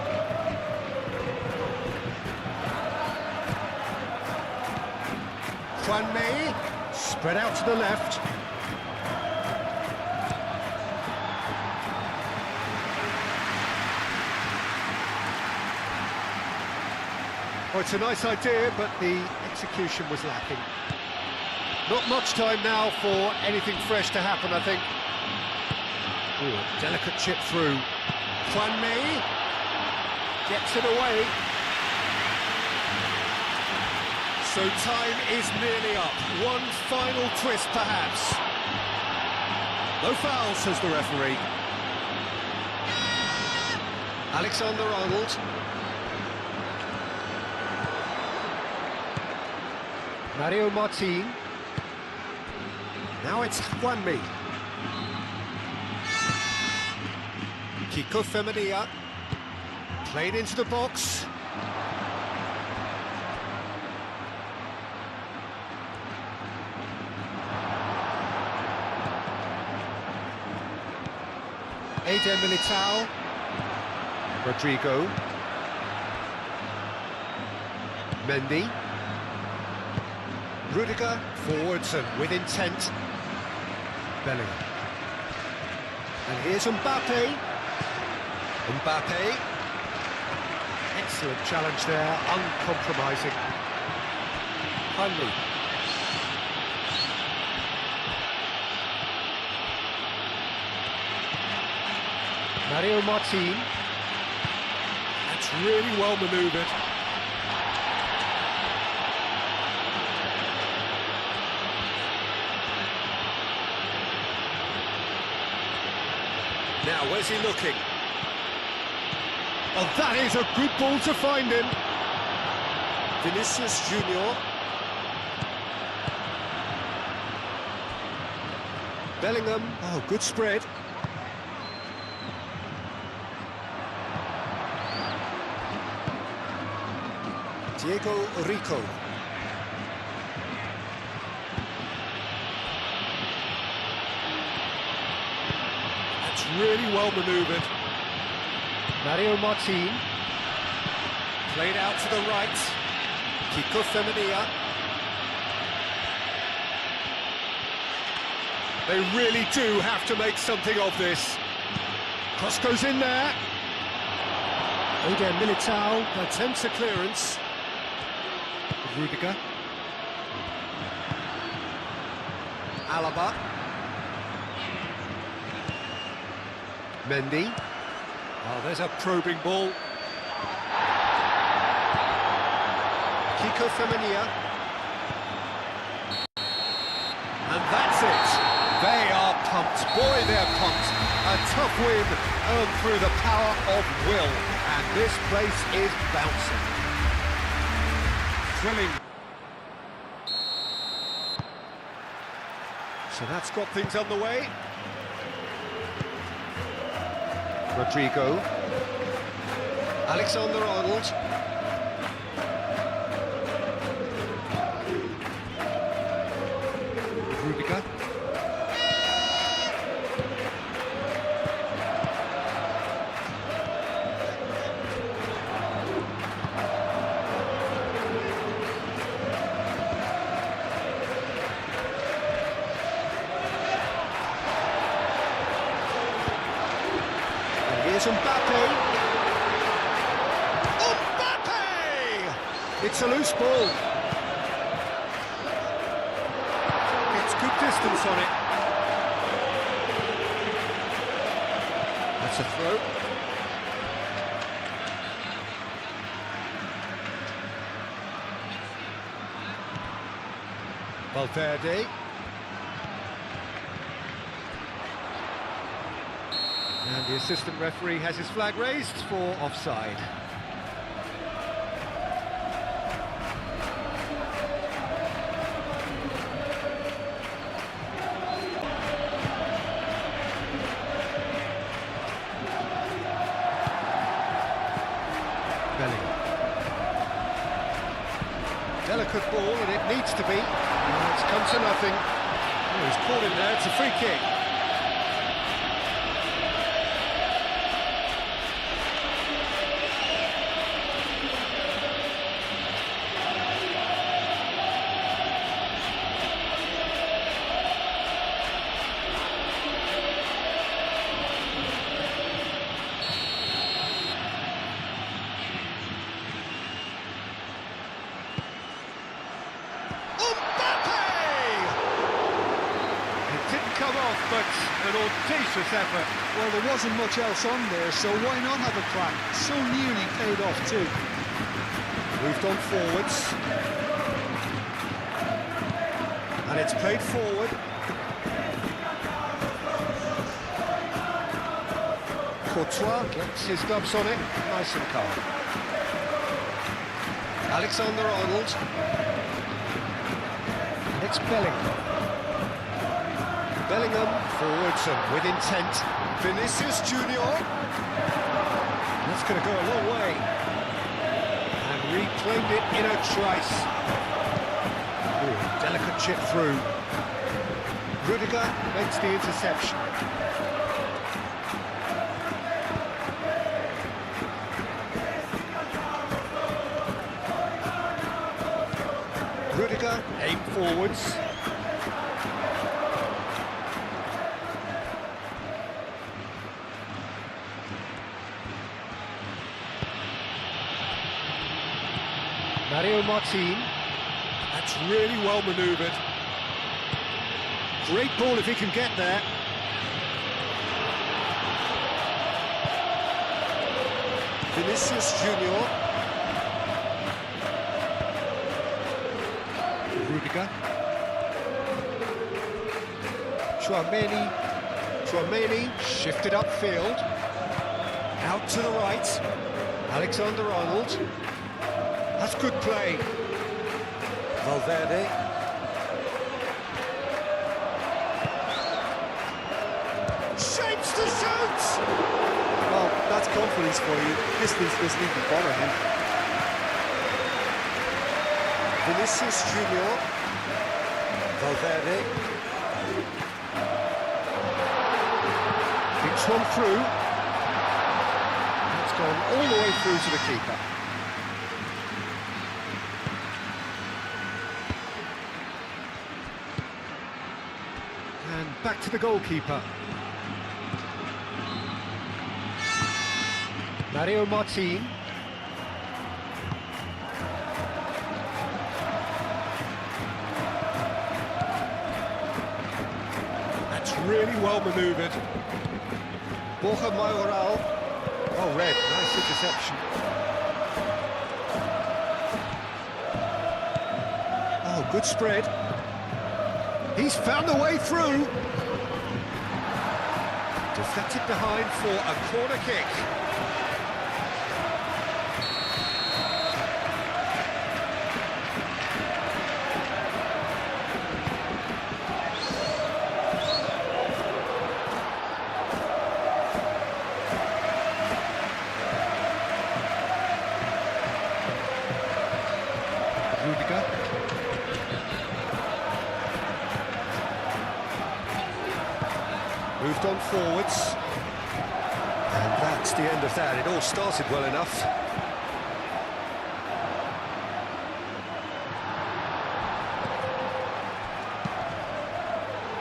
[SPEAKER 1] May spread out to the left. Well, it's a nice idea, but the execution was lacking. Not much time now for anything fresh to happen, I think. Ooh, a delicate chip through. May gets it away. So time is nearly up. One final twist, perhaps. No foul, says the referee. Alexander-Arnold. Mario Martin. Now it's Juanmi. Kiko Femenia. Played into the box. Eder Militao. Rodrigo. Mendy. Rudiger forwards and with intent. Bellingham. And here's Mbappe. Mbappe. Excellent challenge there, uncompromising. Hanley. Mario Martin. That's really well manoeuvred. Now, where's he looking? Oh, that is a good ball to find him. Vinicius Junior. Bellingham. Oh, good spread. Diego Rico. That's really well manoeuvred. Mario Martin. Played out to the right. Kiko Femenia. They really do have to make something of this. Cross goes in there. Eder Militao attempts a clearance. Rudiger. Alaba. Mendy. Oh, there's a probing ball. Kiko Femenia. And that's it. They are pumped. Boy, they're pumped. A tough win earned through the power of will, and this place is bouncing. Thrilling. So that's got things underway. Rodrigo. Alexander-Arnold. Rudiger. Here's Mbappe. Mbappe! It's a loose ball. It's good distance on it. That's a throw. Valverde. And the assistant referee has his flag raised for offside. Bellingham. Delicate ball, and it needs to be. Oh, it's come to nothing. Oh, he's caught in there, it's a free kick. Come off, but an audacious effort.
[SPEAKER 3] Well, there wasn't much else on there, so why not have a crack? So nearly paid off too.
[SPEAKER 1] Moved on forwards. And it's played forward. Courtois gets his gloves on it. Nice and calm. Alexander-Arnold. It's Bellingham. Bellingham forwards and with intent. Vinicius Junior. That's going to go a long way. And reclaimed it in a trice. Ooh, delicate chip through. Rudiger makes the interception. Rudiger aim forwards. Mario Martin. That's really well manoeuvred. Great ball if he can get there. Vinicius Junior. Rudiger. Chouameni shifted upfield. Out to the right. Alexander-Arnold. That's good play. Valverde. Shapes to shoot!
[SPEAKER 4] Well, that's confidence for you. Distance doesn't even bother him.
[SPEAKER 1] Vinicius Junior. Valverde. Thinks one through. It's gone all the way through to the keeper. And back to the goalkeeper. Mario Martin. That's really well manoeuvred. Borja Mayoral. Oh, red. Nice interception. Oh, good spread. He's found a way through. Stepped it behind for a corner kick. Moved on forwards. And that's the end of that. It all started well enough.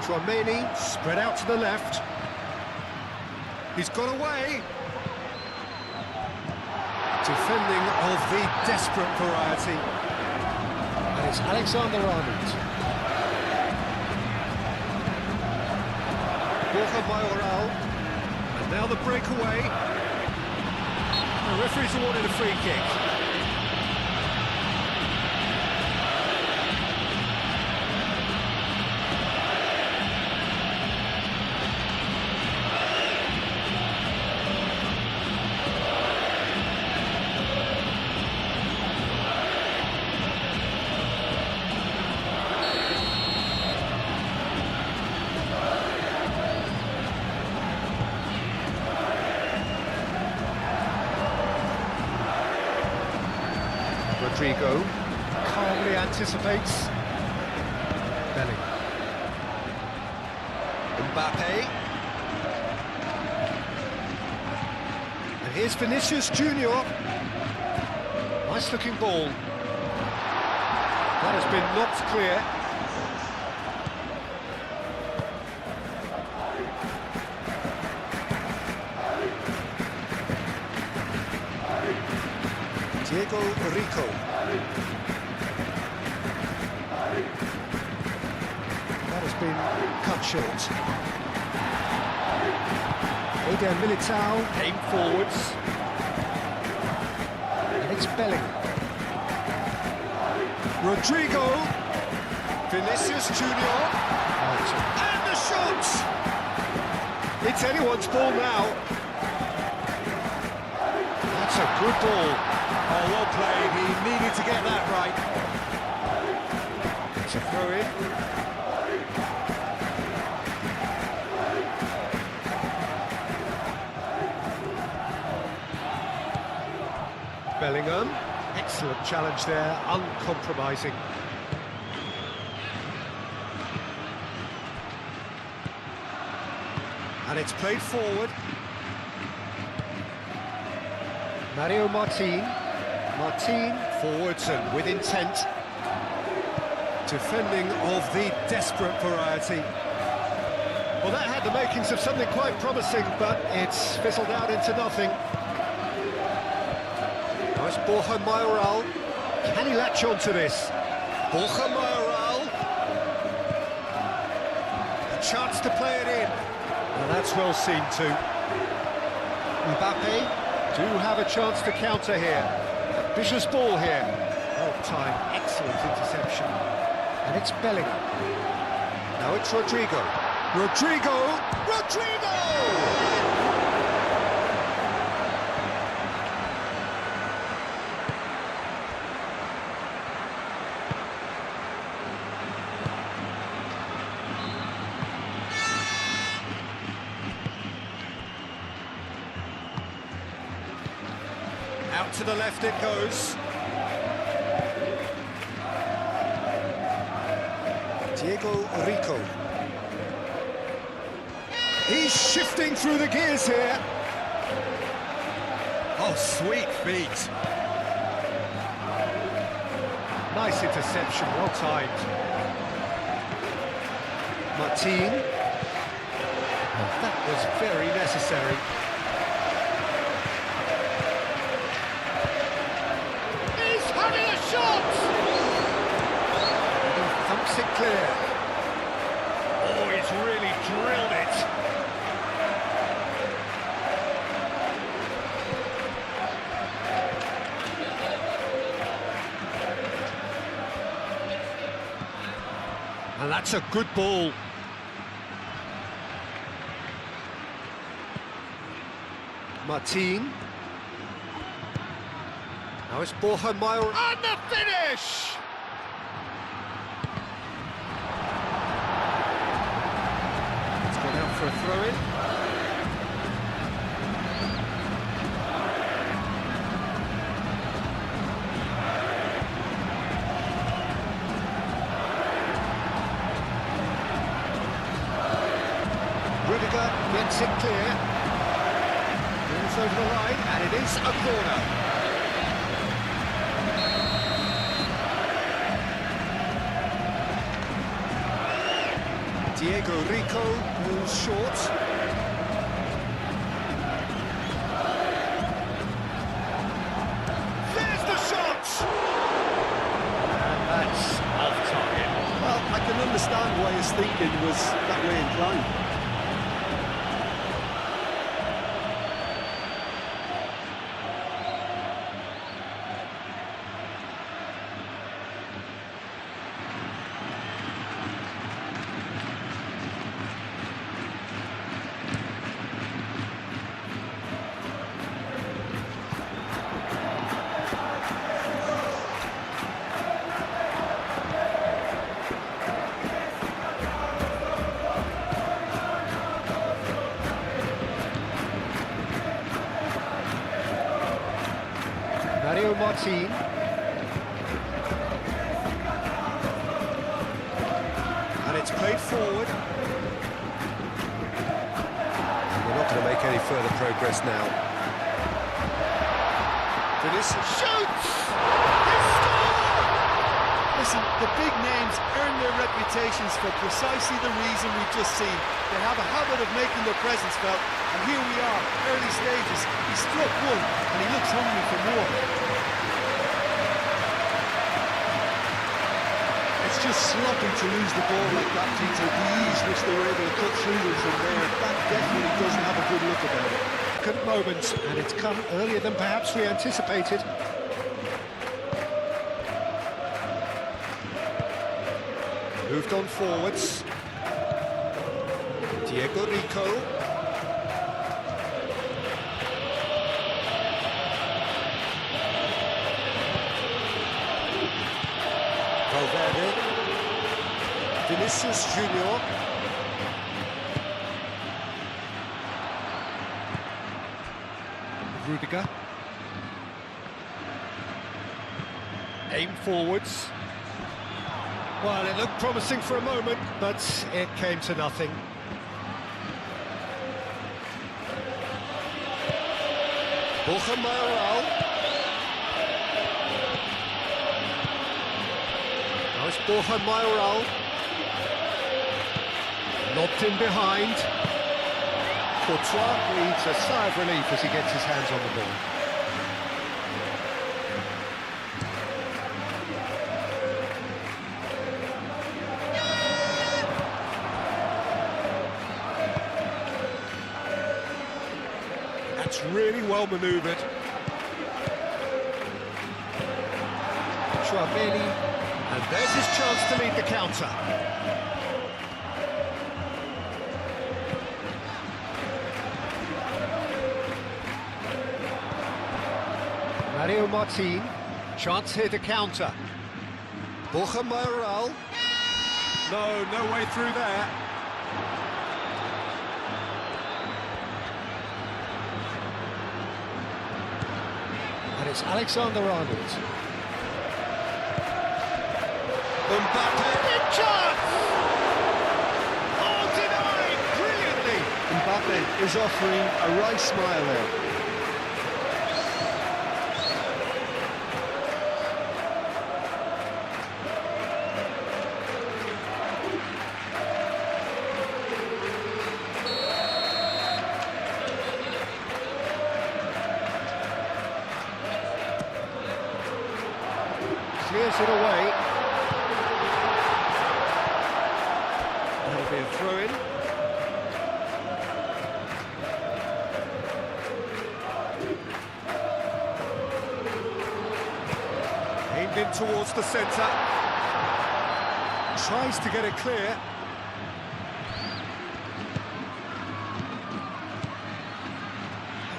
[SPEAKER 1] Tchouameni spread out to the left. He's got away. Defending of the desperate variety. And it's Alexander-Arnold. Borja Mayoral, and now the breakaway. The referee's awarded a free kick. Rodrigo calmly anticipates. Belling. Mbappe. And here's Vinicius Junior. Nice looking ball. That has been knocked clear. Diego Rico. That has been cut short. Eder Militao came forwards. And it's Belling. Rodrigo. Vinicius Junior. And the shot! It's anyone's ball now. That's a good ball. Oh, well played. He needed to get that right. It's a throw-in. Bellingham. Excellent challenge there, uncompromising. And it's played forward. Mario Martin. Martin forwards and with intent. Defending of the desperate variety. Well, that had the makings of something quite promising, but it's fizzled out into nothing. Now it's Borja Mayoral. Can he latch on to this? Borja Mayoral. A chance to play it in. Well, that's well seen too. Mbappe do have a chance to counter here. Vicious ball here. Well timed, excellent interception. And it's Bellingham. Now it's Rodrigo. Rodrigo! Rodrigo! Out to the left it goes. Diego Rico. He's shifting through the gears here. Oh, sweet feet. Nice interception, well timed. Martin. Oh, that was very necessary. He's having a shot! And he thumps it clear. Oh, he's really drilled it. And that's a good ball. Martin. Now it's Borja Mayor.
[SPEAKER 2] And the finish!
[SPEAKER 1] It's gone out for a throw-in. Gets it clear. Moves over the line, and it is a corner. Diego Rico moves short.
[SPEAKER 2] There's the shot! And that's off target.
[SPEAKER 4] Well, I can understand why his thinking was that way inclined.
[SPEAKER 1] Martin. And it's played forward. And we're not going to make any further progress now.
[SPEAKER 2] Vinicius shoots! He scores!
[SPEAKER 4] Listen, the big names earn their reputations for precisely the reason we've just seen. They have a habit of making their presence felt, and here we are, early stages. He struck one, and he looks hungry for more. It's just sloppy to lose the ball like that, Peter. The ease which they were able to cut through them from there, that definitely doesn't have a good look about it.
[SPEAKER 1] Good moment, and it's come earlier than perhaps we anticipated. Moved on forwards. Diego Rico. Valverde. Vinicius Junior. Rudiger. Aim forwards. Well, it looked promising for a moment, but it came to nothing. Borja Mayoral. Now it's Borja Mayoral. Lobbed in behind. Courtois breathes a sigh of relief as he gets his hands on the ball. That's really well manoeuvred. Chouameni, and there's his chance to lead the counter. Mario Martin, chance here to counter. Borja Mayoral. No way through there. And it's Alexander-Arnold. Mbappe, big chance! Oh, denied brilliantly!
[SPEAKER 3] Mbappe is offering a wry smile there.
[SPEAKER 1] Clears it away. That'll be a throw-in. Aimed in towards the centre. Tries to get it clear.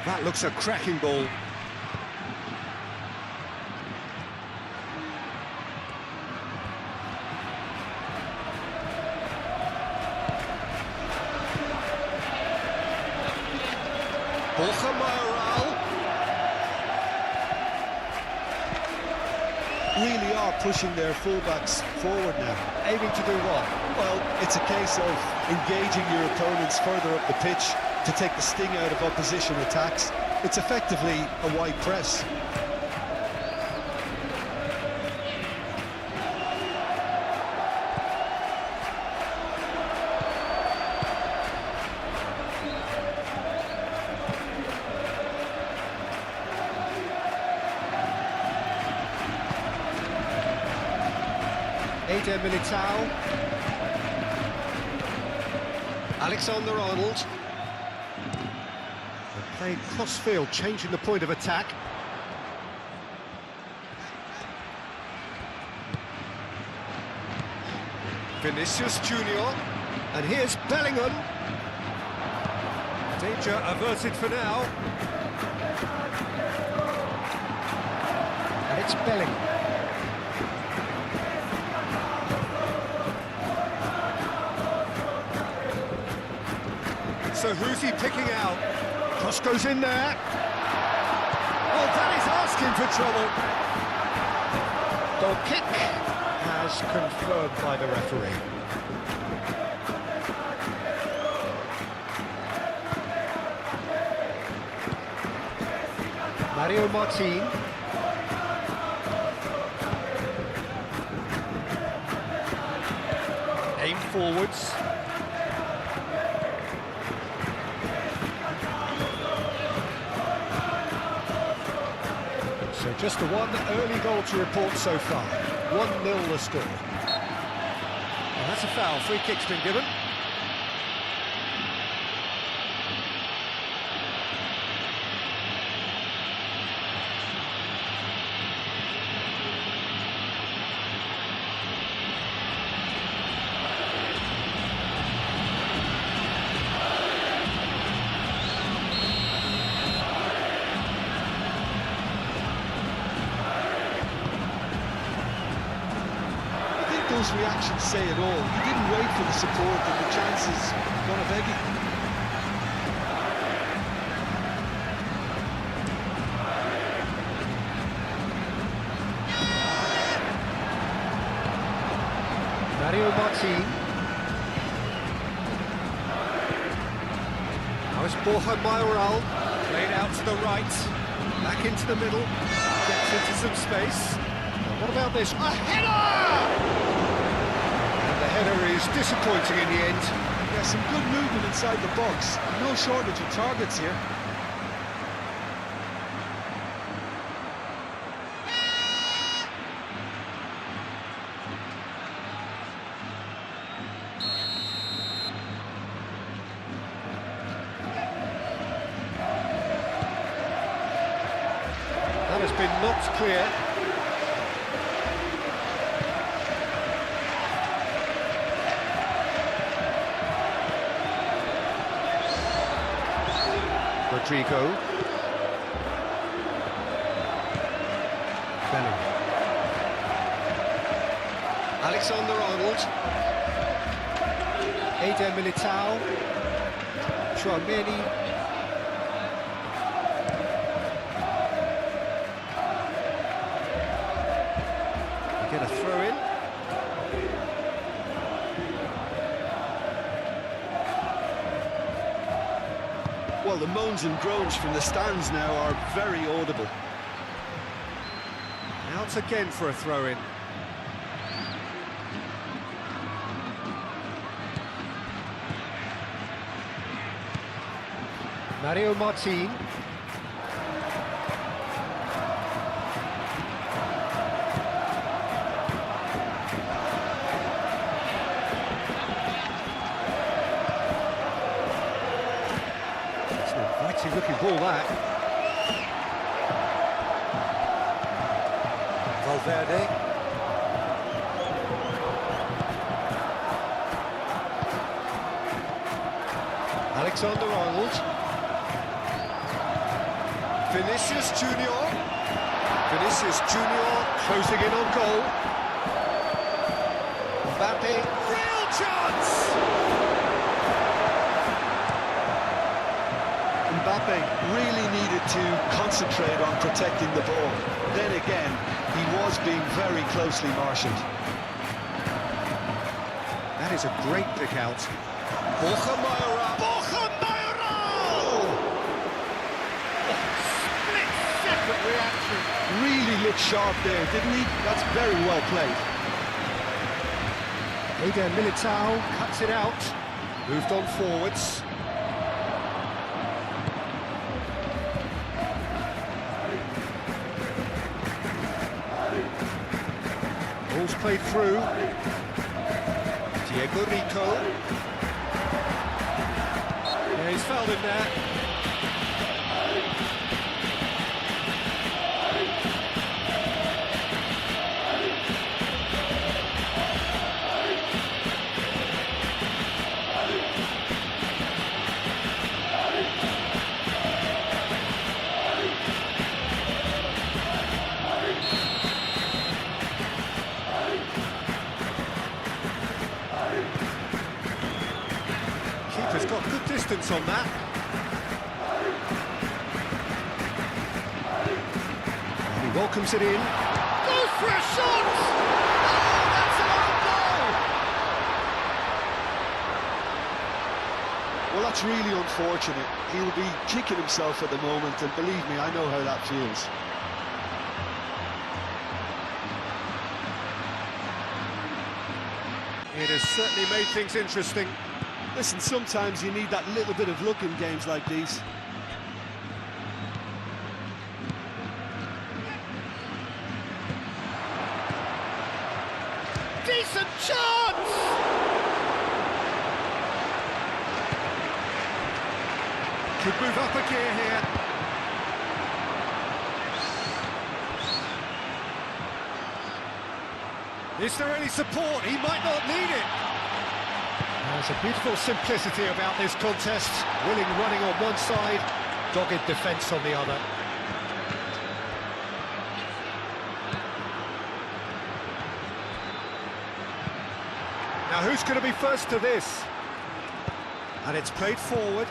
[SPEAKER 1] That looks a cracking ball.
[SPEAKER 3] Really are pushing their fullbacks forward now.
[SPEAKER 1] Aiming to do what?
[SPEAKER 3] Well, it's a case of engaging your opponents further up the pitch to take the sting out of opposition attacks. It's effectively a wide press.
[SPEAKER 1] Militao. Alexander-Arnold. They're playing cross-field, changing the point of attack. Vinicius Junior. And here's Bellingham. Danger averted for now. And it's Bellingham. So who's he picking out? Cross goes in there. Oh, that is asking for trouble. Goal kick as confirmed by the referee. Mario Martin. Aim forwards. So just the one early goal to report so far. 1-0 the score. Well, that's a foul. Free kick's been given.
[SPEAKER 3] Those reactions say it all. He didn't wait for the support and the chances gonna beg him.
[SPEAKER 1] Mario Martin. Now it's Borja Mayoral. Played out to the right. Back into the middle. Gets into some space. Now what about this? A header! The header is disappointing in the end.
[SPEAKER 3] Yeah, some good movement inside the box. No shortage of targets here.
[SPEAKER 1] That has been knocked clear. Rodrigo. Bellingham. Alexander-Arnold. Eder Militao. Chouameni. Get a throw in.
[SPEAKER 3] Well, the moans and groans from the stands now are very audible.
[SPEAKER 1] Out again for a throw-in. Mario Martin. Looking ball that. Valverde. Alexander-Arnold. Vinicius Junior. Vinicius Junior closing in on goal. Mbappe, real chance!
[SPEAKER 3] Mbappe really needed to concentrate on protecting the ball. Then again, he was being very closely marshalled.
[SPEAKER 1] That is a great pick out. Borja Mayoral! Borja Mayoral!
[SPEAKER 4] Split-second reaction.
[SPEAKER 3] Really looked sharp there, didn't he? That's very well played.
[SPEAKER 1] Eder Militao cuts it out. Moved on forwards. Ball's played through. Diego Rico. Yeah, he's fouled him there. Keeper's got good distance on that. And he welcomes it in. Goes for a shot! Oh, that's an own goal!
[SPEAKER 3] Well, that's really unfortunate. He'll be kicking himself at the moment, and believe me, I know how that feels.
[SPEAKER 1] It has certainly made things interesting.
[SPEAKER 3] Listen, sometimes you need that little bit of luck in games like these.
[SPEAKER 1] Decent chance! Could move up a gear here. Is there any support? He might not need it. There's a beautiful simplicity about this contest. Willing running on one side, dogged defence on the other. Now who's going to be first to this? And it's played forward.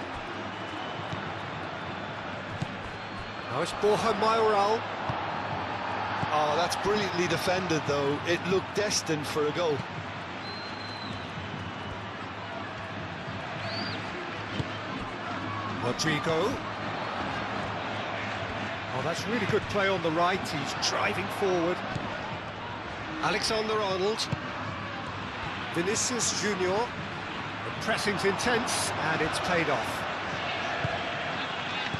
[SPEAKER 1] Now it's Borja Mayoral.
[SPEAKER 3] Oh, that's brilliantly defended, though. It looked destined for a goal.
[SPEAKER 1] Rodrigo. Oh, that's really good play on the right. He's driving forward. Alexander-Arnold. Vinicius Junior. The pressing's intense, and it's played off.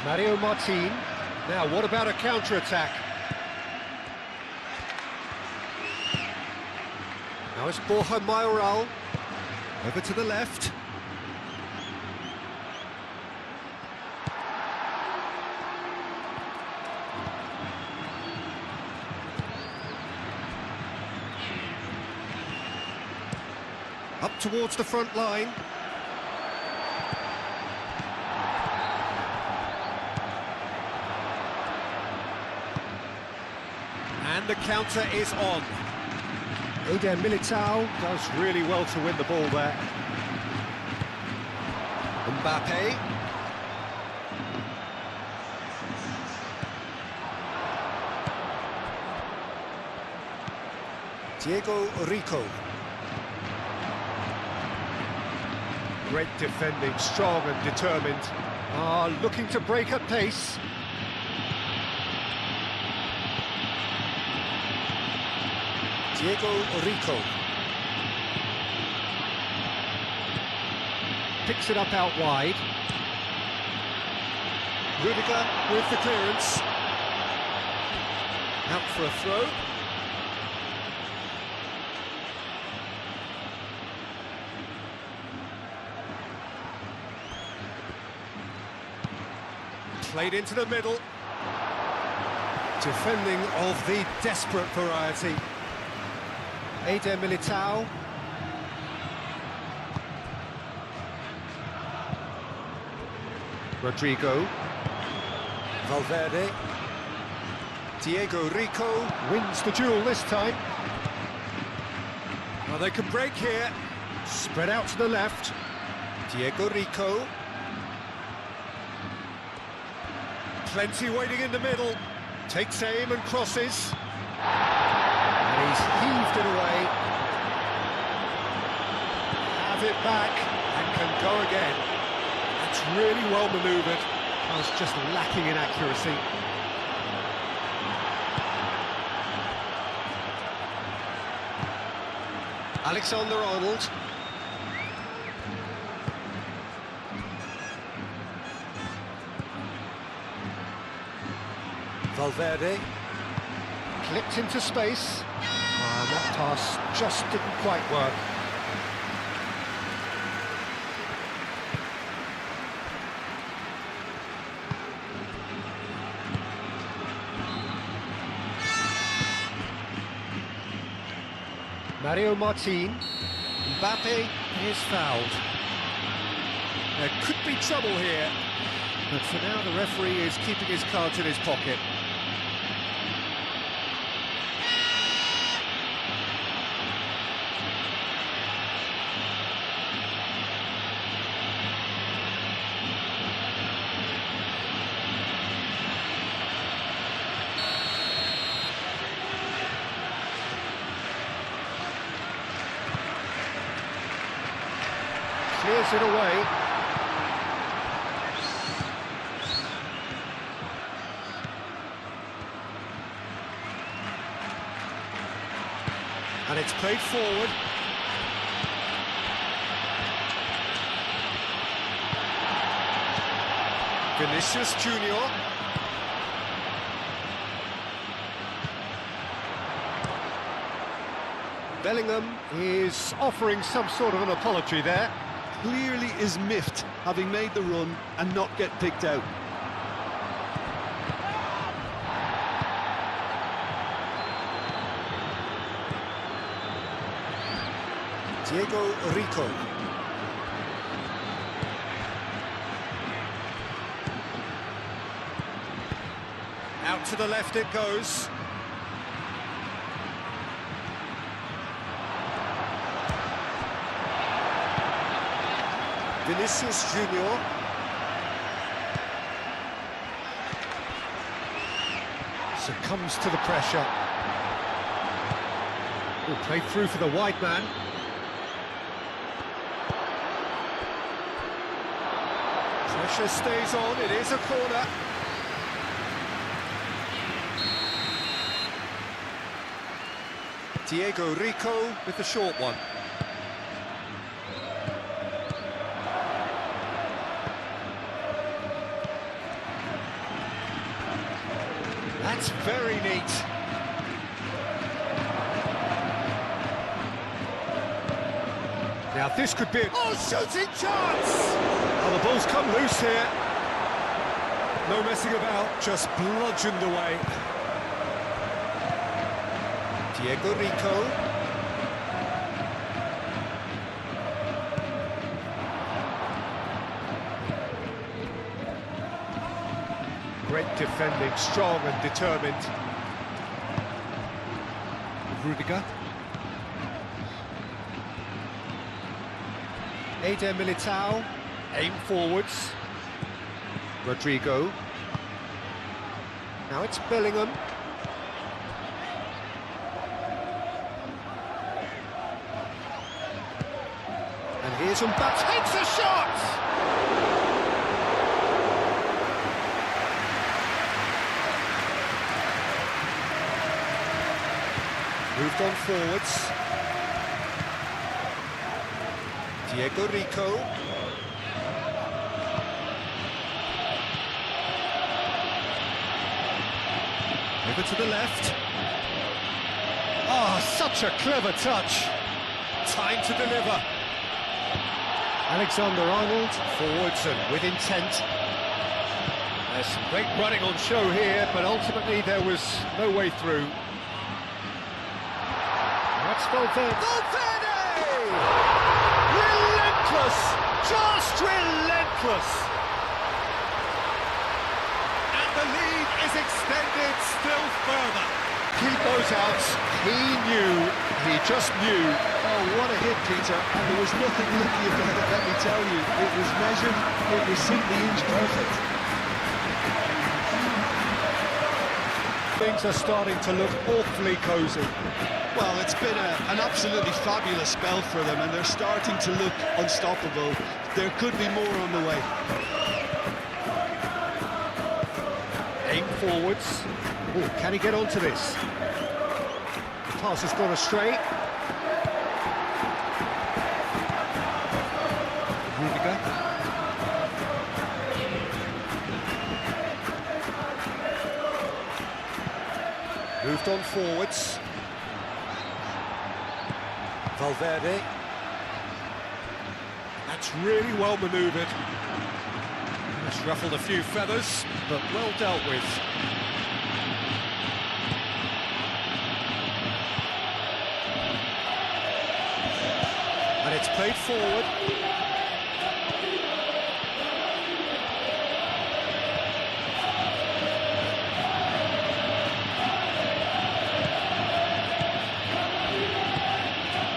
[SPEAKER 1] Mario Martin. Now, what about a counter-attack? Now it's Borja Mayoral. Over to the left. Up towards the front line. And the counter is on. Eder Militao does really well to win the ball there. Mbappe. Diego Rico. Great defending, strong and determined. Looking to break at pace. Diego Rico. Picks it up out wide. Rudiger with the clearance. Out for a throw. Played into the middle. Defending of the desperate variety. Eder Militao. Rodrigo. Valverde. Diego Rico wins the duel this time. Well, they can break here. Spread out to the left. Diego Rico. Plenty waiting in the middle. Takes aim and crosses. And he's heaved it away. Have it back and can go again. That's really well manoeuvred. I was just lacking in accuracy. Alexander-Arnold. Valverde. Clipped into space. That pass just didn't quite work. Mario Martin. Mbappe is fouled. There could be trouble here, but for now the referee is keeping his cards in his pocket. Clears it away. And it's played forward. Vinicius Junior. Bellingham is offering some sort of an apology there.
[SPEAKER 3] Clearly is miffed, having made the run and not get picked out.
[SPEAKER 1] Diego Rico. Out to the left it goes. Vinicius Junior. Succumbs to the pressure. Will play through for the wide man. Pressure stays on, it is a corner. Diego Rico with the short one. That's very neat. Now this could be a shooting chance! Oh, the ball's come loose here. No messing about, just bludgeoned away. Diego Rico. Great defending, strong and determined. Rudiger. Eder Militao, aim forwards. Rodrigo. Now it's Bellingham. And here's Mbappe, takes a shot! Moved on forwards. Diego Rico. Over to the left. Oh, such a clever touch. Time to deliver. Alexander-Arnold, forwards and with intent. There's some great running on show here, but ultimately there was no way through. That's Valverde. Valverde! Relentless! Just relentless! And the lead
[SPEAKER 2] is extended still further.
[SPEAKER 1] Keep those outs. He just knew.
[SPEAKER 3] Oh, what a hit, Peter, and there was nothing lucky about it, let me tell you. It was measured, it was simply inch perfect.
[SPEAKER 1] Things are starting to look awfully cosy.
[SPEAKER 3] Well, it's been an absolutely fabulous spell for them, and they're starting to look unstoppable. There could be more on the way.
[SPEAKER 1] Aim forwards. Oh, can he get onto this? The pass has gone astray. Rudiger. Moved on forwards. Valverde. That's really well manoeuvred. Just ruffled a few feathers, but well dealt with. And it's played forward.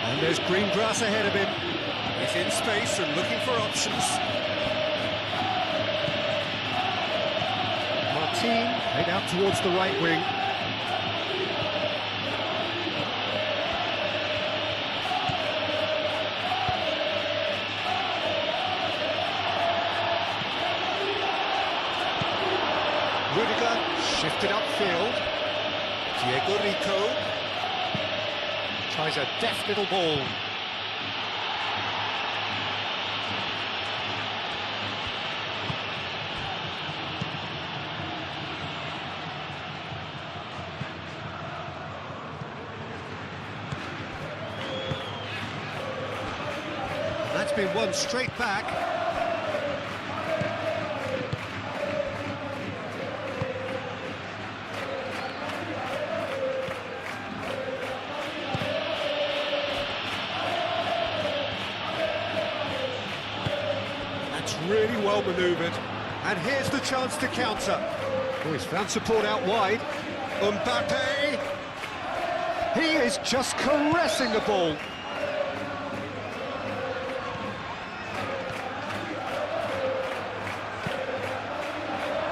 [SPEAKER 1] And there's green grass ahead of him. He's in space and looking for options. Martin head out towards the right wing. Rudiger shifted upfield. Diego Rico tries a deft little ball. That's been won straight back. That's really well manoeuvred. And here's the chance to counter. Oh, he's found support out wide. Mbappe! He is just caressing the ball.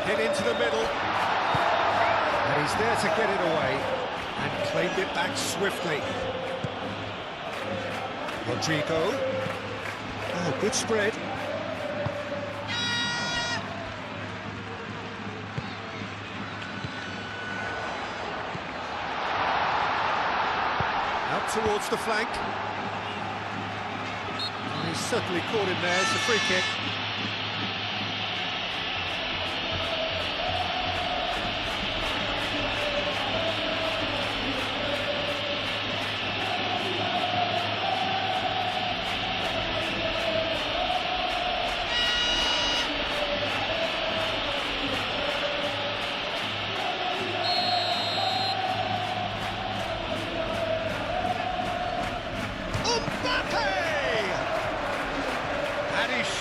[SPEAKER 1] Hit into the middle. And he's there to get it away. And claimed it back swiftly. Rodrigo. Oh, good spread. Out towards the flank. And he's certainly caught him there. It's a free kick.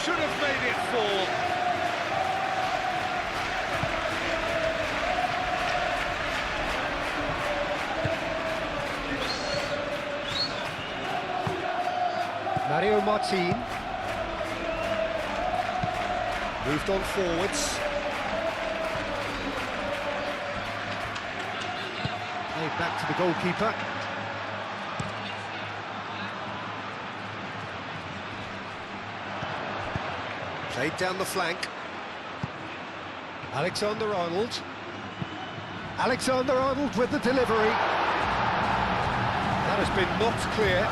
[SPEAKER 1] Should have made it 4. Mario Martin moved on forwards. Played back to the goalkeeper. Played down the flank. Alexander-Arnold. Alexander-Arnold with the delivery. That has been knocked clear.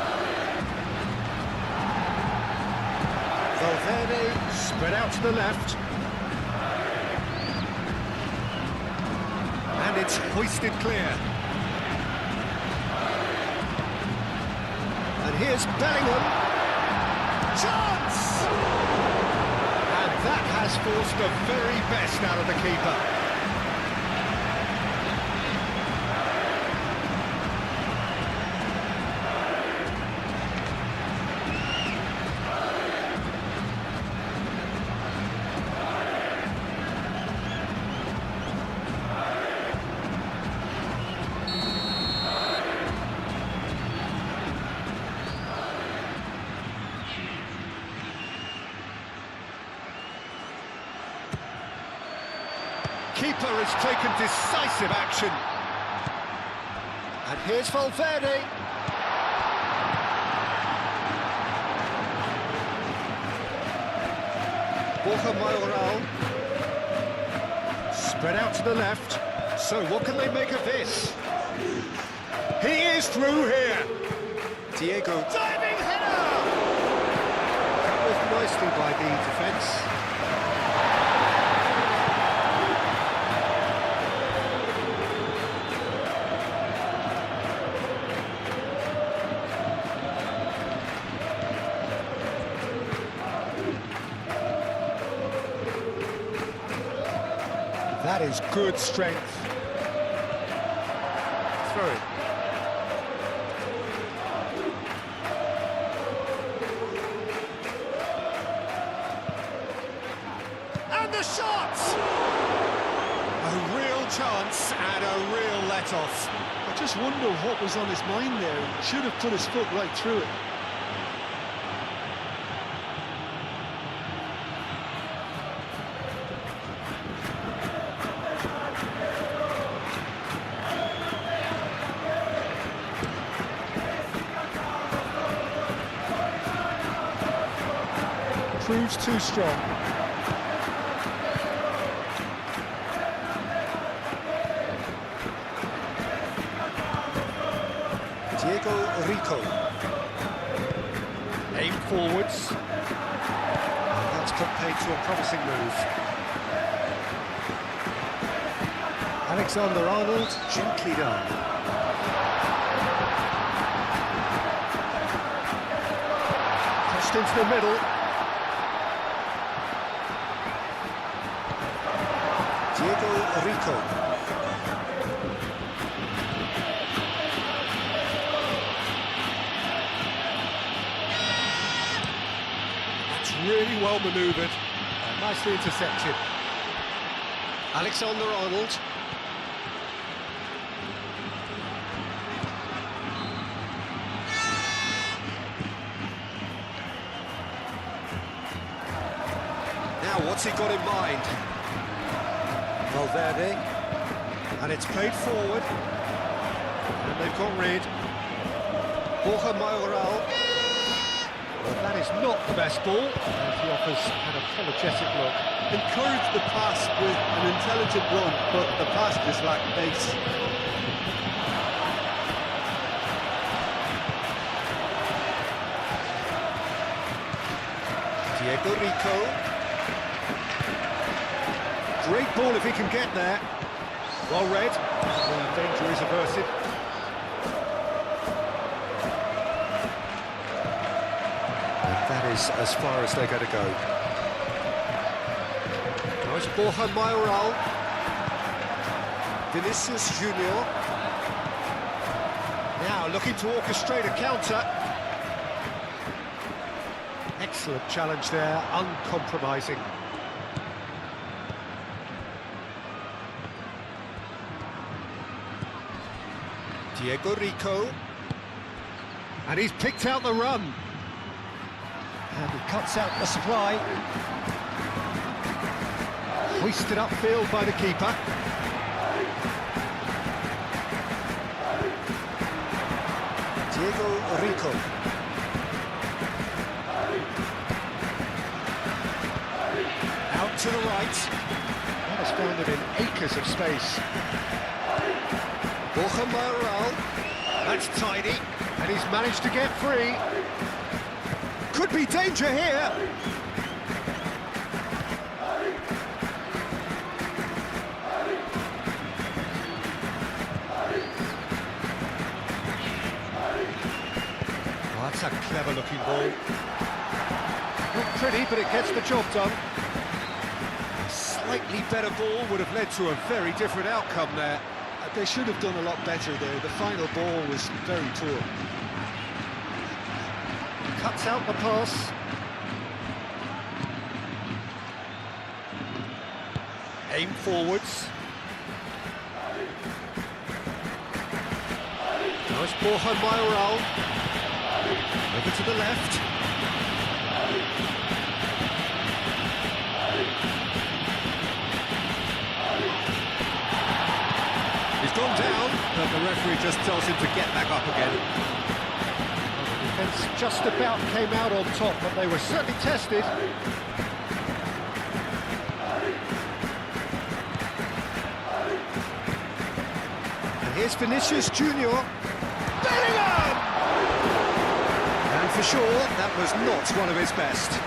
[SPEAKER 1] Valverde spread out to the left. And it's hoisted clear. And here's Bellingham. Chance! That has forced the very best out of the keeper.
[SPEAKER 2] keeper has taken decisive action.
[SPEAKER 1] And here's Valverde. Borja Mayoral. Spread out to the left. So what can they make of this?
[SPEAKER 2] He is through here.
[SPEAKER 1] Diego.
[SPEAKER 2] Diving header!
[SPEAKER 1] Cut with nicely by the defence. That is good strength. Throw it.
[SPEAKER 2] And the shot! A real chance and a real let-off.
[SPEAKER 3] I just wonder what was on his mind there. He should have put his foot right through it.
[SPEAKER 1] Proves too strong. Diego Rico. Aim forwards. That's put paid to a promising move. Alexander-Arnold, gently done. Crossed into the middle. Diego Rico.
[SPEAKER 2] That's really well manoeuvred. Nicely intercepted.
[SPEAKER 1] Alexander-Arnold. Now, what's he got in mind? Valverde, and it's played forward, and they've got rid. Borja Mayoral. Well, that is not the best ball, and he offers an apologetic look.
[SPEAKER 4] Encourage the pass with an intelligent run, but the pass just lacked pace.
[SPEAKER 1] Diego Rico. Great ball if he can get there. Well read. The danger is averted. And that is as far as they're going to go. Now it's Borja Mayoral. Vinicius Junior. Now looking to orchestrate a counter. Excellent challenge there, uncompromising. Diego Rico, and he's picked out the run, and he cuts out the supply. Hoisted upfield by the keeper. Diego Rico. Out to the right. That has found him in acres of space. Borja Mayoral, that's tidy, and he's managed to get free. Could be danger here. Oh, that's a clever-looking ball. Not pretty, but it gets the job done. A slightly better ball would have led to a very different outcome there.
[SPEAKER 3] They should have done a lot better there. The final ball was very poor.
[SPEAKER 1] Cuts out the pass. Aim forwards. Now it's Borja Mayoral. Over to the left. but the referee just tells him to get back up again.
[SPEAKER 2] The defence just about came out on top, but they were certainly tested.
[SPEAKER 1] And here's Vinicius Junior. Bellingham! And for sure, that was not one of his best.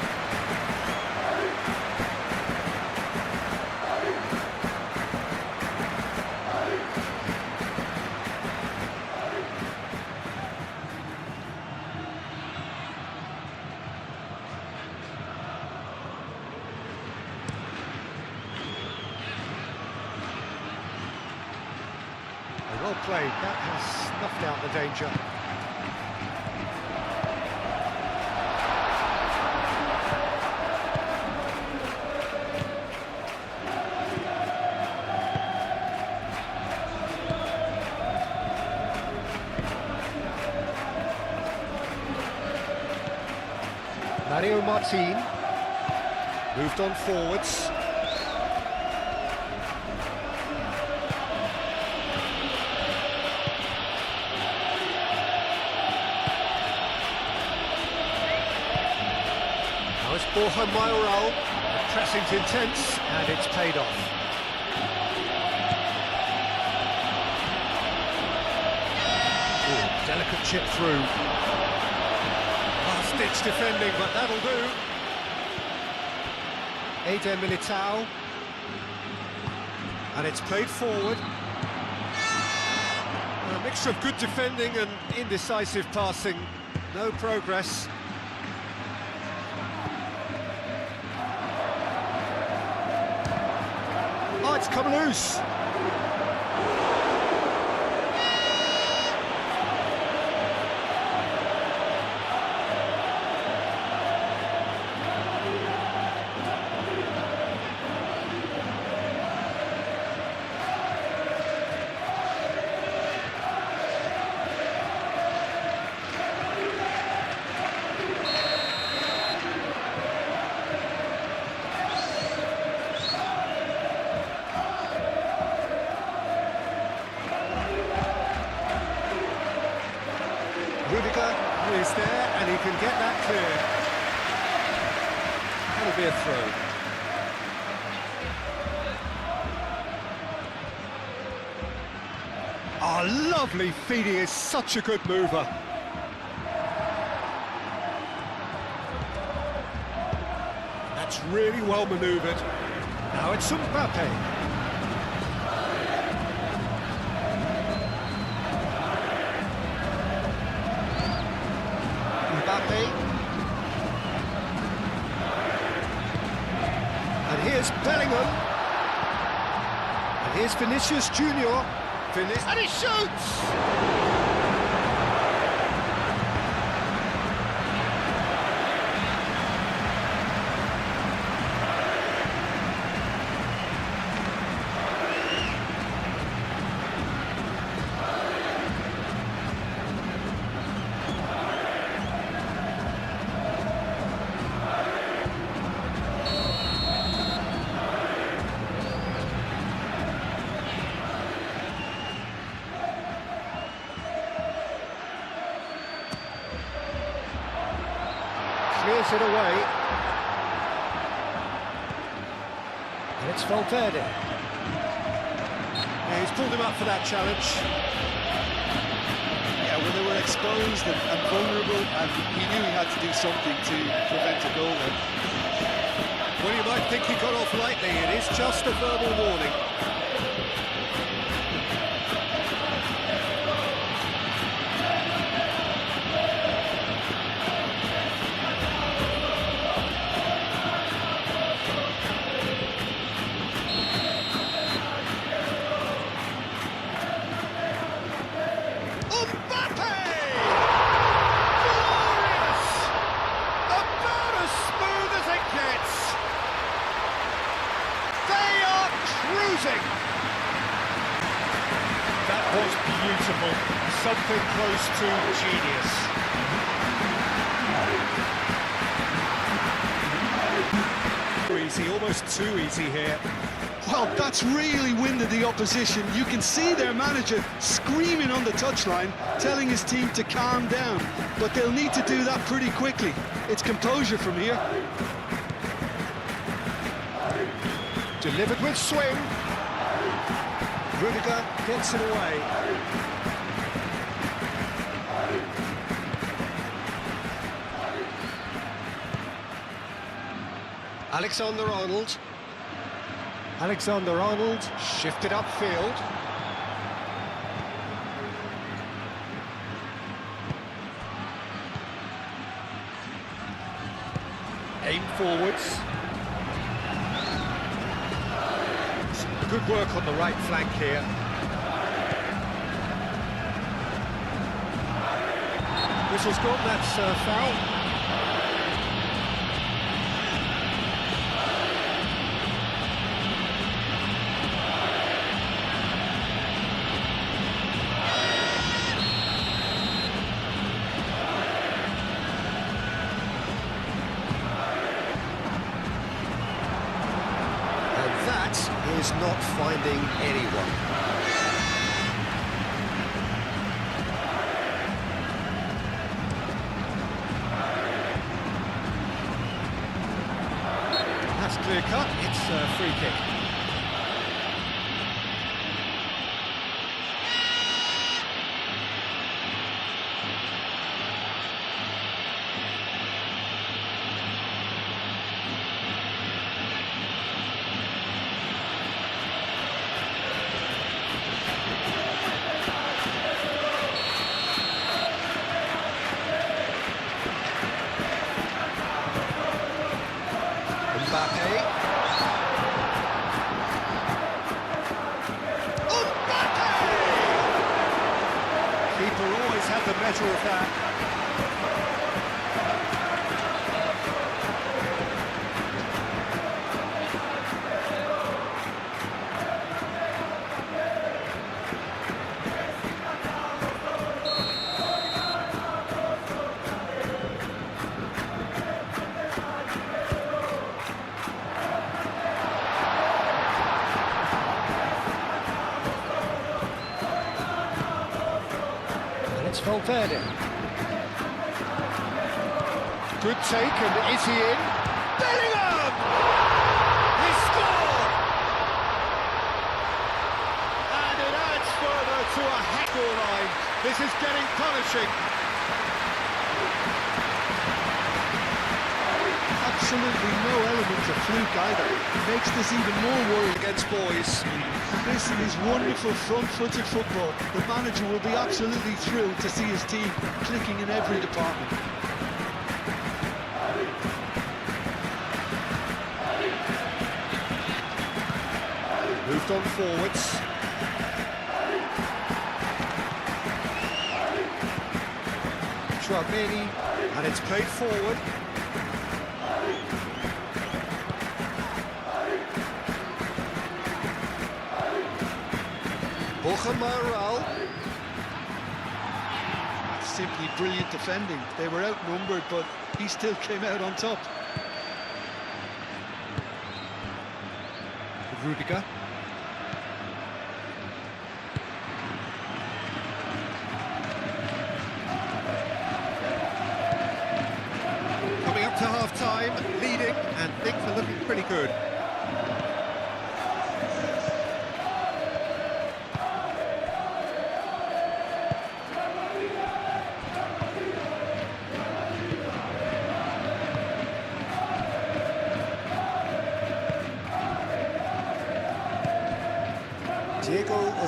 [SPEAKER 2] Well played, that has snuffed out the danger. Mario Martin moved on forwards. Now it's Borja Mayoral. The pressing's intense and it's paid off. Ooh, delicate chip through. Last-ditch defending, but that'll do. Eder Militao. And it's played forward. A mixture of good defending and indecisive passing. No progress. Oh, it's come loose. Rudiger is there, and he can get that clear. That'll be a throw. Oh, lovely feed, he is such a good mover. That's really well manoeuvred. Now it's Mbappe. And here's Bellingham. And here's Vinicius Junior. And he shoots! Clears it away. And it's Valverde. Yeah, he's pulled him up for that challenge.
[SPEAKER 3] Yeah, well, they were exposed and vulnerable, and he knew he had to do something to prevent a goal then.
[SPEAKER 1] Well, you might think he got off lightly. It is just a verbal warning.
[SPEAKER 2] That was beautiful, something close to genius.
[SPEAKER 1] Easy, almost too easy here.
[SPEAKER 3] Well, that's really winded the opposition. You can see their manager screaming on the touchline, telling his team to calm down. But they'll need to do that pretty quickly. It's composure from here.
[SPEAKER 1] Delivered with swing. Rudiger gets it away. Alexander-Arnold. Alexander-Arnold shifted upfield. Aim forwards. Good work on the right flank here. Whistle's gone, that's foul. Is not finding anyone. That's clear cut, it's a free kick. Keeper always had the better of that. Valverde. Good take, and is he in? Bellingham! He scored! And it adds further to a hackle line. This is getting punishing.
[SPEAKER 3] Absolutely no element of fluke either. It makes this even more worrying
[SPEAKER 1] Against boys.
[SPEAKER 3] This is wonderful front-footed football. The manager will be absolutely thrilled to see his team clicking in every department.
[SPEAKER 1] Moved on forwards. Tchouameni, and it's played forward.
[SPEAKER 3] Simply brilliant defending. They were outnumbered, but he still came out on top.
[SPEAKER 1] Rudiger. Coming up to half-time, leading, and things are looking pretty good.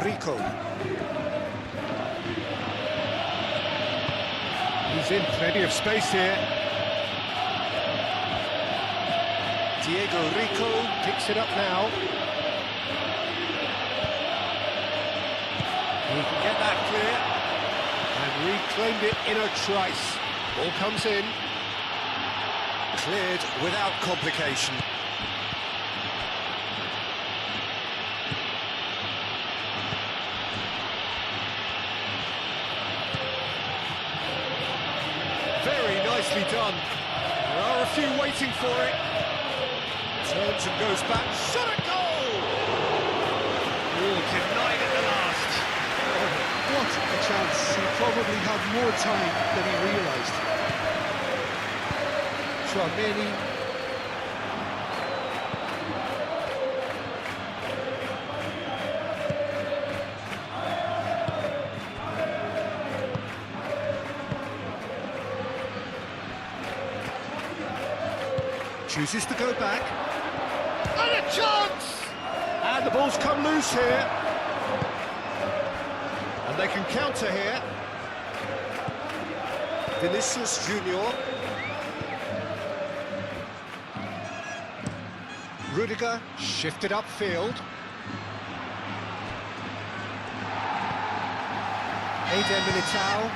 [SPEAKER 1] Rico. He's in plenty of space here. Diego Rico picks it up now. He can get that clear and reclaimed it in a trice. Ball comes in. Cleared without complication. Very nicely done. There are a few waiting for it. Turns and goes back. Shot a goal!
[SPEAKER 3] probably had more time than he realised.
[SPEAKER 1] Tchouaméni. Chooses to go back. And a chance! And the ball's come loose here. And they can counter here. Vinicius Junior. Rudiger shifted upfield. Eder Militao.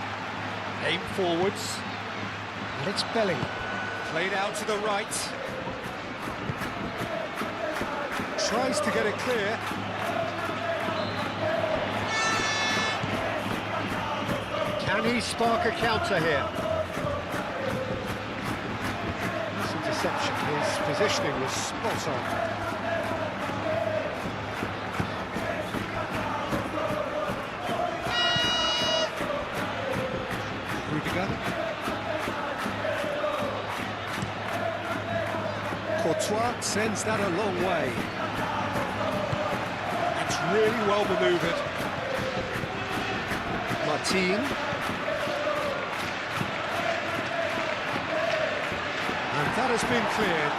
[SPEAKER 1] Aim forwards. And it's Bellingham. Played out to the right. Tries to get it clear. Can he spark a counter here? This interception, his positioning was spot on. Rudiger. Courtois sends that a long way. It's really well manoeuvred. Martin. And that has been cleared.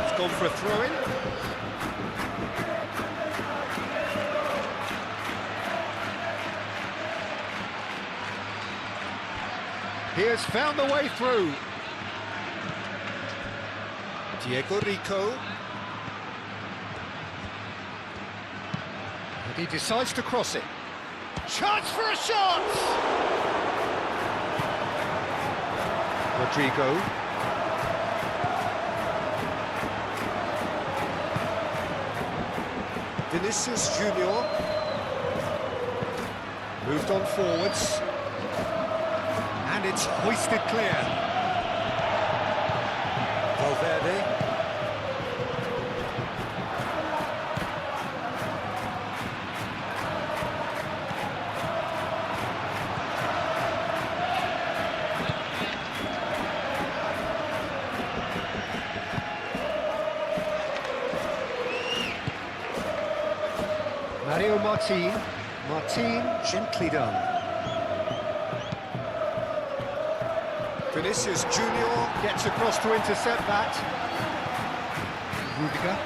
[SPEAKER 1] It's gone for a throw-in. He has found the way through. Diego Rico. And he decides to cross it. Chance for a shot! Rodrigo. Vinicius Junior. Moved on forwards. And it's hoisted clear. Valverde. Mario Martin. Martin, gently done. Vinicius Junior gets across to intercept that. Rudiger.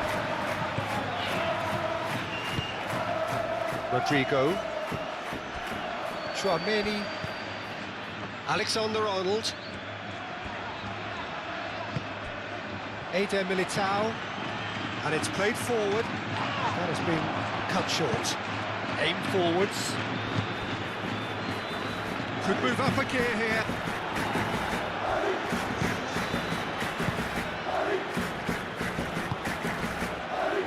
[SPEAKER 1] Rodrigo. Tchouaméni. Alexander-Arnold. Eder Militao. And it's played forward. That has been cut short. Aim forwards. Could move up a gear here.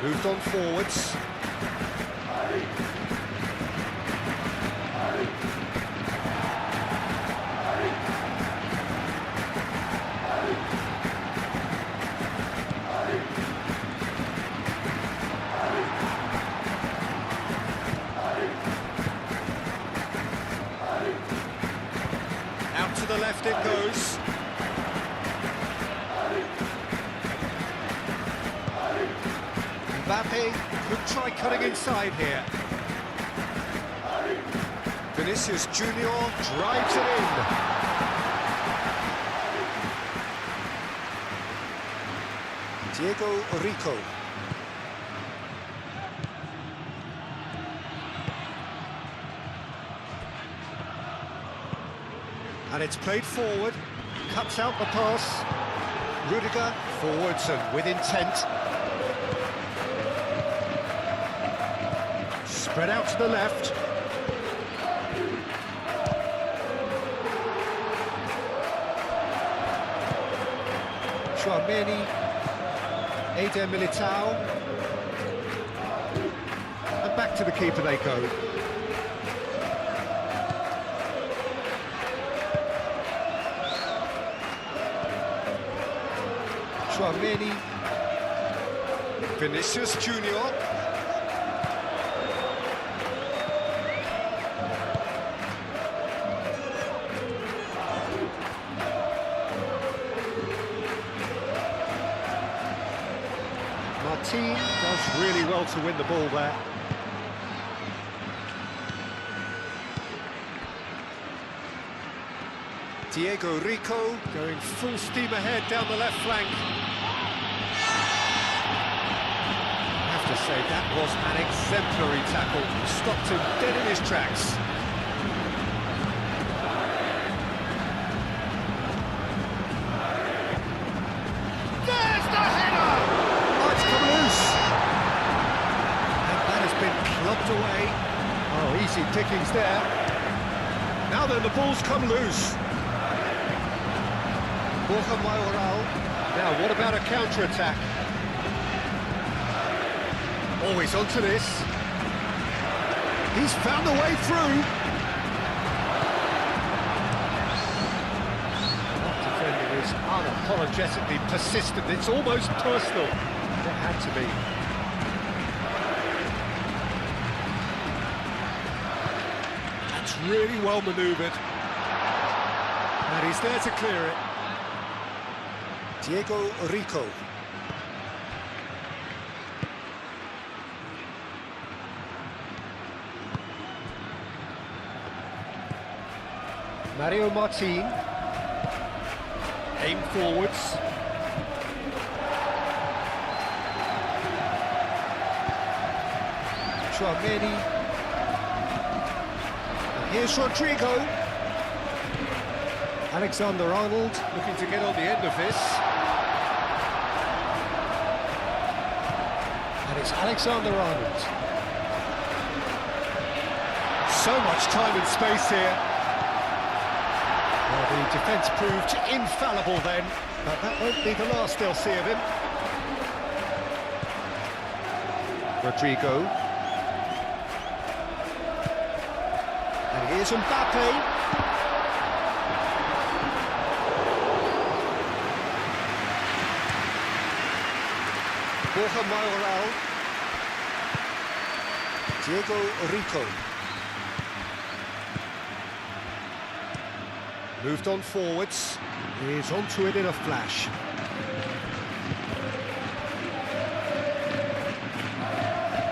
[SPEAKER 1] Moved on forwards. Out to the left it goes. Mbappe could try cutting inside here. Vinicius Junior drives it in. Diego Rico. And it's played forward, cuts out the pass. Rudiger forwards and with intent. Spread out to the left. Tchouaméni. Eder Militao. And back to the keeper they go. Tchouaméni. Vinicius Junior. well to win the ball there. Diego Rico going full steam ahead down the left flank. I have to say, that was an exemplary tackle. Stopped him dead in his tracks. There's the header! Oh, it's come loose. And that has been clubbed away. Oh, easy pickings there. Now then, the ball's come loose. Borja Mayoral. Now, what about a counter-attack? Always onto this. He's found the way through. That defender is unapologetically persistent. It's almost personal. It had to be. That's really well manoeuvred. And he's there to clear it. Diego Rico. Mario Martin. Aim forwards. Chouameni. And here's Rodrigo. Alexander-Arnold looking to get on the end of this. And it's Alexander-Arnold. So much time and space here. Well, the defence proved infallible then, but that won't be the last they'll see of him. Rodrigo. And here's Mbappe. Borja Mayoral. Diego Rico. Moved on forwards. He's onto it in a flash.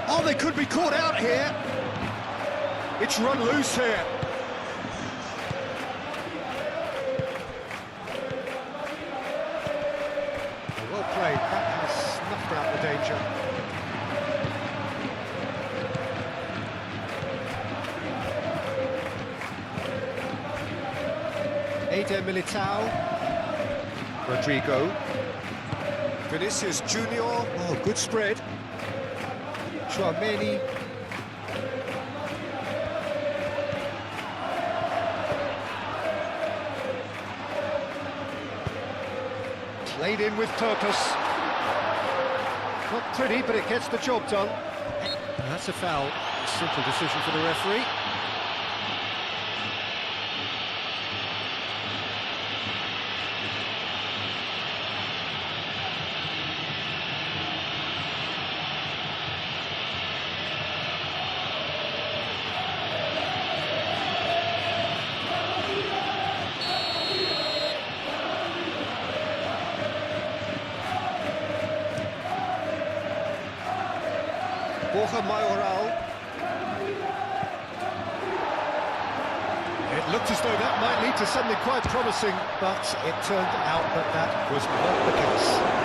[SPEAKER 1] Oh, they could be caught out here. It's run loose here. Well played. That has snuffed out the danger. Eder Militao. Rodrigo. Vinicius Junior. Oh, good spread. Chouameni. Played in with purpose. Not pretty, but it gets the job done. And that's a foul. Simple decision for the referee. Borja Mayoral. It looked as though that might lead to something quite promising, but it turned out that that was not the case.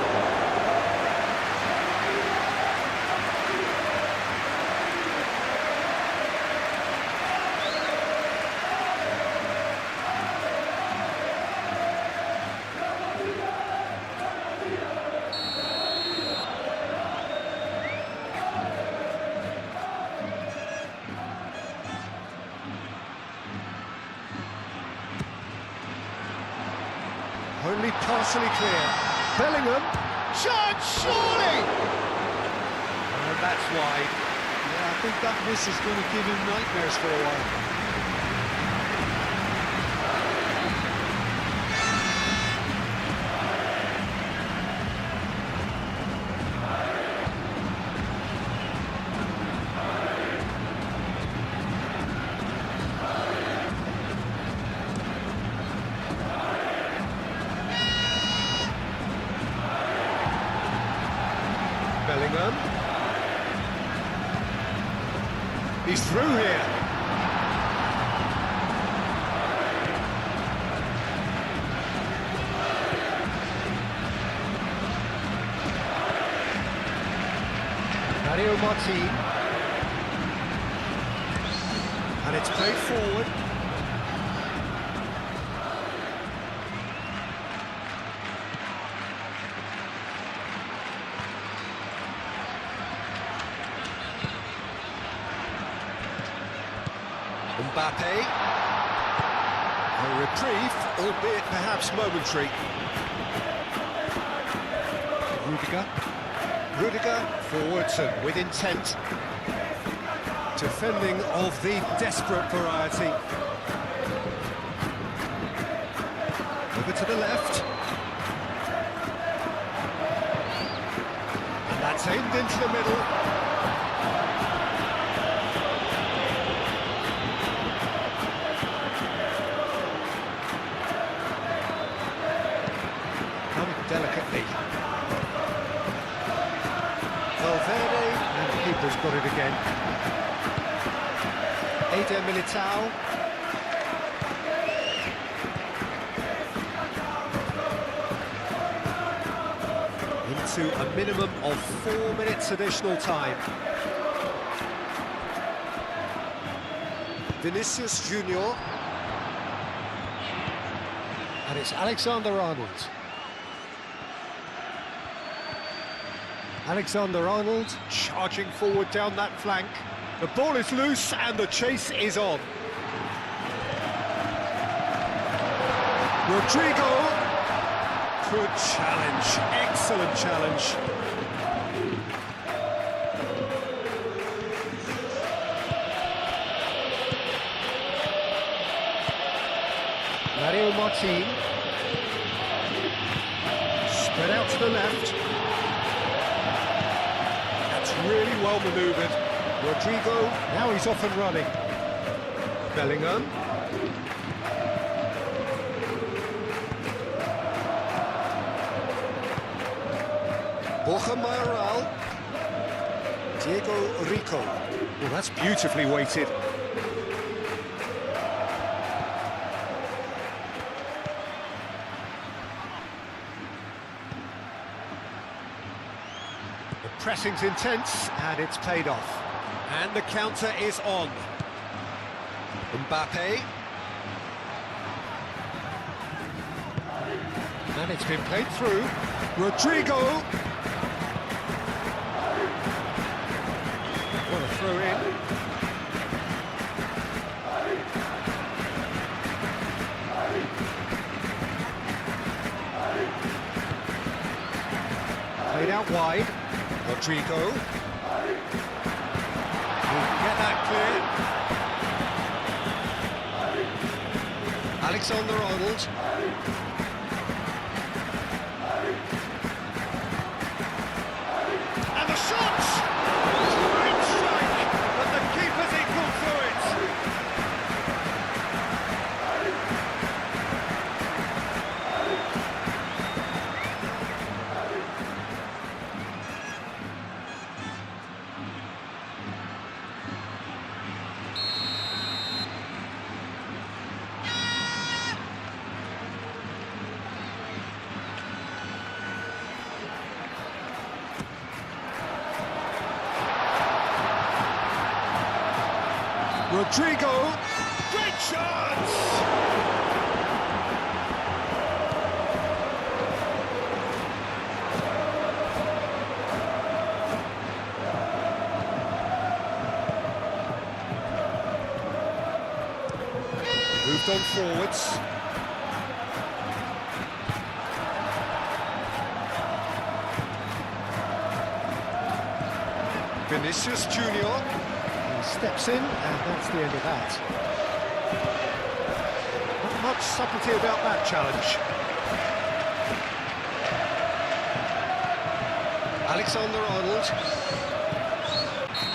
[SPEAKER 1] Only partially clear. Bellingham. Shot, surely! And that's wide.
[SPEAKER 3] Yeah, I think that miss is going to give him nightmares for a while.
[SPEAKER 1] Bellingham. He's through here. Mario Martin. And it's played forward. Mbappe. A reprieve, albeit perhaps momentary. Rudiger forwards and with intent. Defending of the desperate variety. Over to the left. And that's aimed into the middle. Delicately. Valverde, and the keeper's got it again. Eder Militao. Into a minimum of 4 minutes additional time. Vinicius Junior. And it's Alexander-Arnold. Alexander-Arnold charging forward down that flank. The ball is loose and the chase is on. Rodrigo. Good challenge, excellent challenge. Mario Martin. Spread out to the left. Really well manoeuvred. Rodrigo, now he's off and running. Bellingham. Borja Mayoral. Diego Rico. Well, that's beautifully weighted. Pressing's intense, and it's paid off. And the counter is on. Mbappe. And it's been played through. Rodrigo. What a throw in. Played out wide. Rodrigo. Get that clear. Alexander-Arnold. And the shot! Great strike! But the keeper's equal to it. Rodrigo, great chance! Moved on forwards. Vinicius Junior. Steps in, and that's the end of that. Not much subtlety about that challenge. Alexander-Arnold.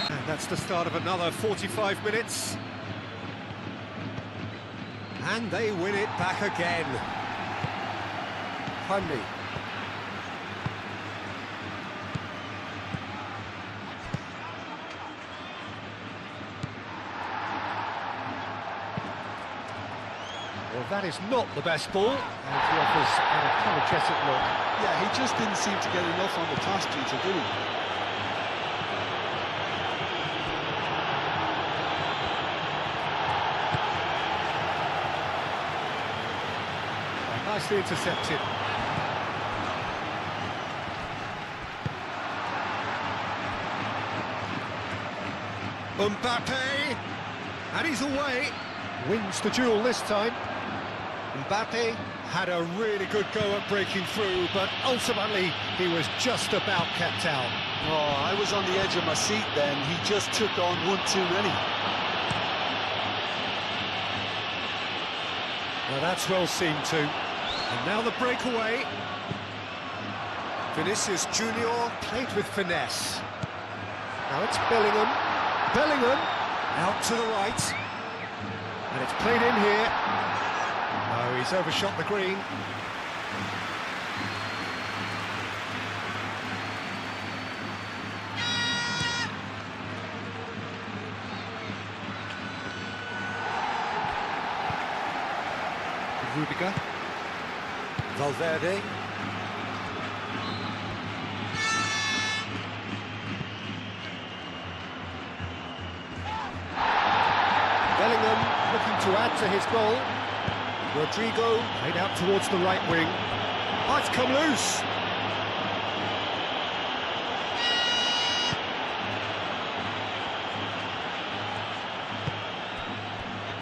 [SPEAKER 1] And that's the start of another 45 minutes. And they win it back again. Funny. Well, that is not the best ball, and he offers an apologetic look.
[SPEAKER 3] Yeah, he just didn't seem to get enough on the pass, Peter, did he?
[SPEAKER 1] Nicely intercepted. Mbappe, and he's away. Wins the duel this time. Mbappe had a really good go at breaking through, but ultimately he was just about kept out.
[SPEAKER 3] Oh, I was on the edge of my seat then. He just took on one too many.
[SPEAKER 1] Well, that's well seen too. And now the breakaway. Vinicius Junior played with finesse. Now it's Bellingham. Bellingham out to the right. And it's played in here. No, he's overshot the green. Rudiger. Valverde. Bellingham looking to add to his goal. Rodrigo played out towards the right wing. Oh, it's come loose.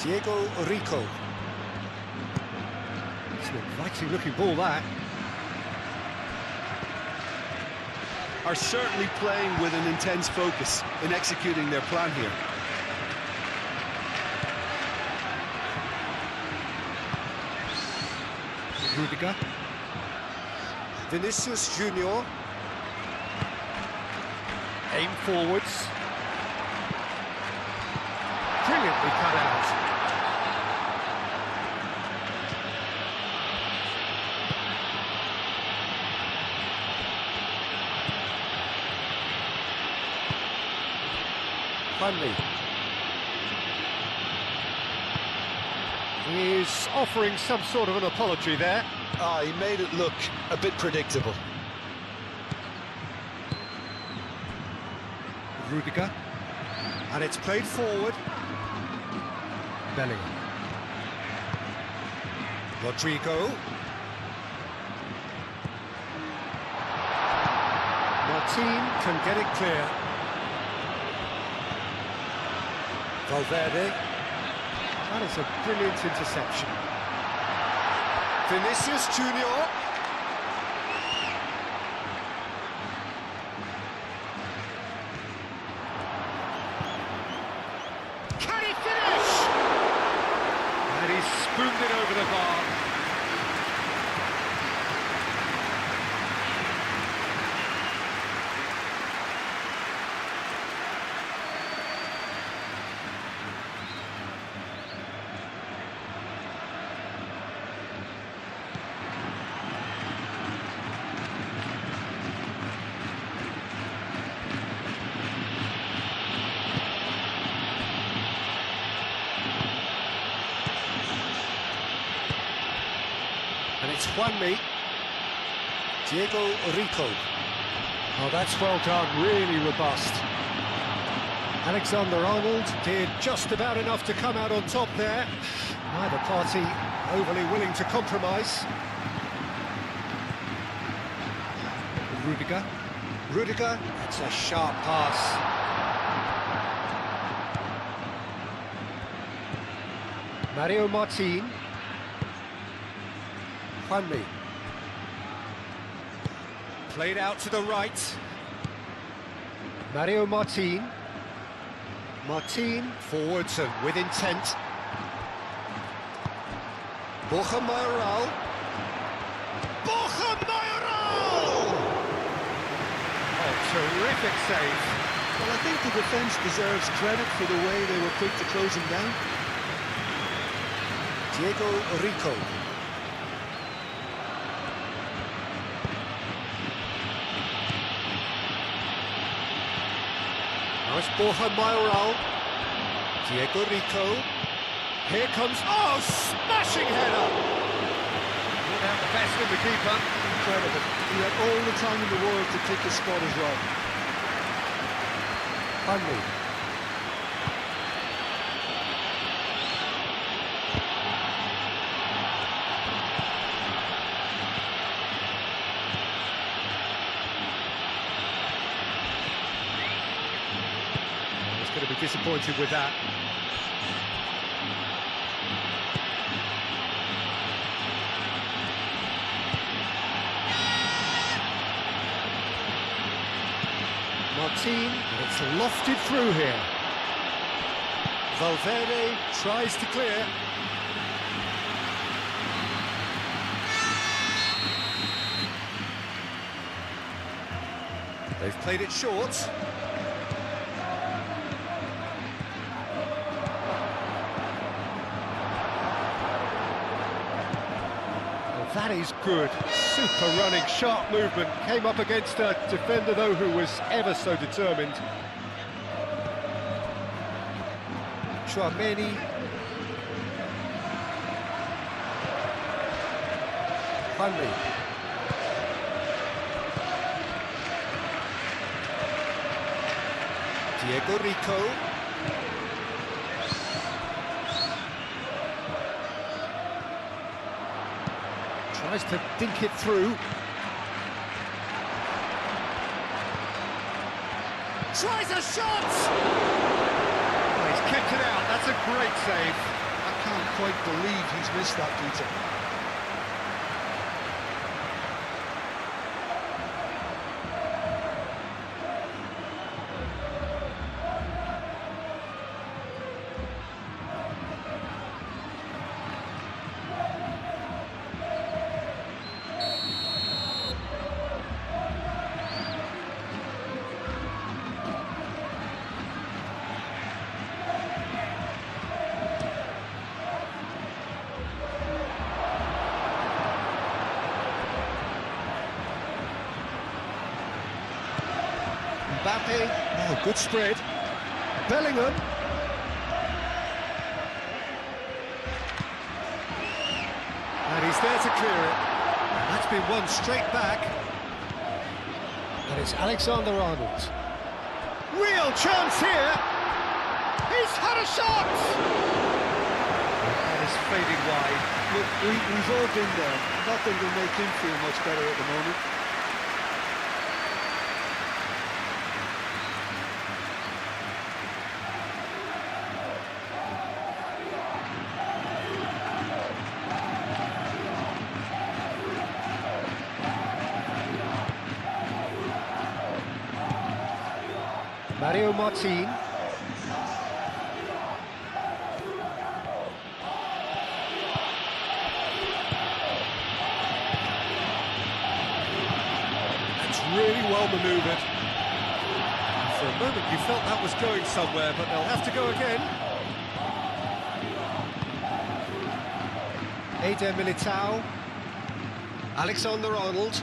[SPEAKER 1] Diego Rico. It's an inviting looking ball, that.
[SPEAKER 3] Are certainly playing with an intense focus in executing their plan here.
[SPEAKER 1] Rudiger. Vinicius Junior. Aim forwards. Brilliantly cut out. Hanley. He's offering some sort of an apology there.
[SPEAKER 3] Ah, he made it look a bit predictable.
[SPEAKER 1] Rudiger. And it's played forward. Bellingham. Rodrigo. Martin can get it clear. Valverde. That is a brilliant interception. Vinicius Junior. Can he finish? And he spooned it over the bar. And it's Juanmi. Diego Rico. Oh, that's well done, really robust. Alexander-Arnold did just about enough to come out on top there. Neither party overly willing to compromise. Rudiger. Rudiger, it's a sharp pass. Mario Martin. Juanmi. Played out to the right. Mario Martin. Martin forwards and with intent. Borja Mayoral. Borja Mayoral! Oh, terrific save.
[SPEAKER 3] Well, I think the defence deserves credit for the way they were quick to close him down.
[SPEAKER 1] Diego Rico. Now it's Borja Mayoral. Diego Rico. Here comes, oh, smashing header! Not out the best in the keeper.
[SPEAKER 3] Incredible. He had all the time in the world to pick his spot as well.
[SPEAKER 1] Hanley. He's going to be disappointed with that. Martin, it's lofted through here. Valverde tries to clear. They've played it short. That is good. Super running, sharp movement. Came up against a defender, though, who was ever so determined. Chouameni. Hanley. Diego Rico. Tries to dink it through. Tries a shot! Oh, he's kept it out. That's a great save.
[SPEAKER 3] I can't quite believe he's missed that, Peter.
[SPEAKER 1] Mbappe, oh, good spread. Bellingham. And he's there to clear it. That's been won straight back. And it's Alexander-Arnold. Real chance here. He's had a shot. And it's fading wide.
[SPEAKER 3] Look, we've all been there. Nothing will make him feel much better at the moment.
[SPEAKER 1] Mario Martin. That's really well manoeuvred. For a moment you felt that was going somewhere, but they'll have to go again. Eder Militao. Alexander-Arnold.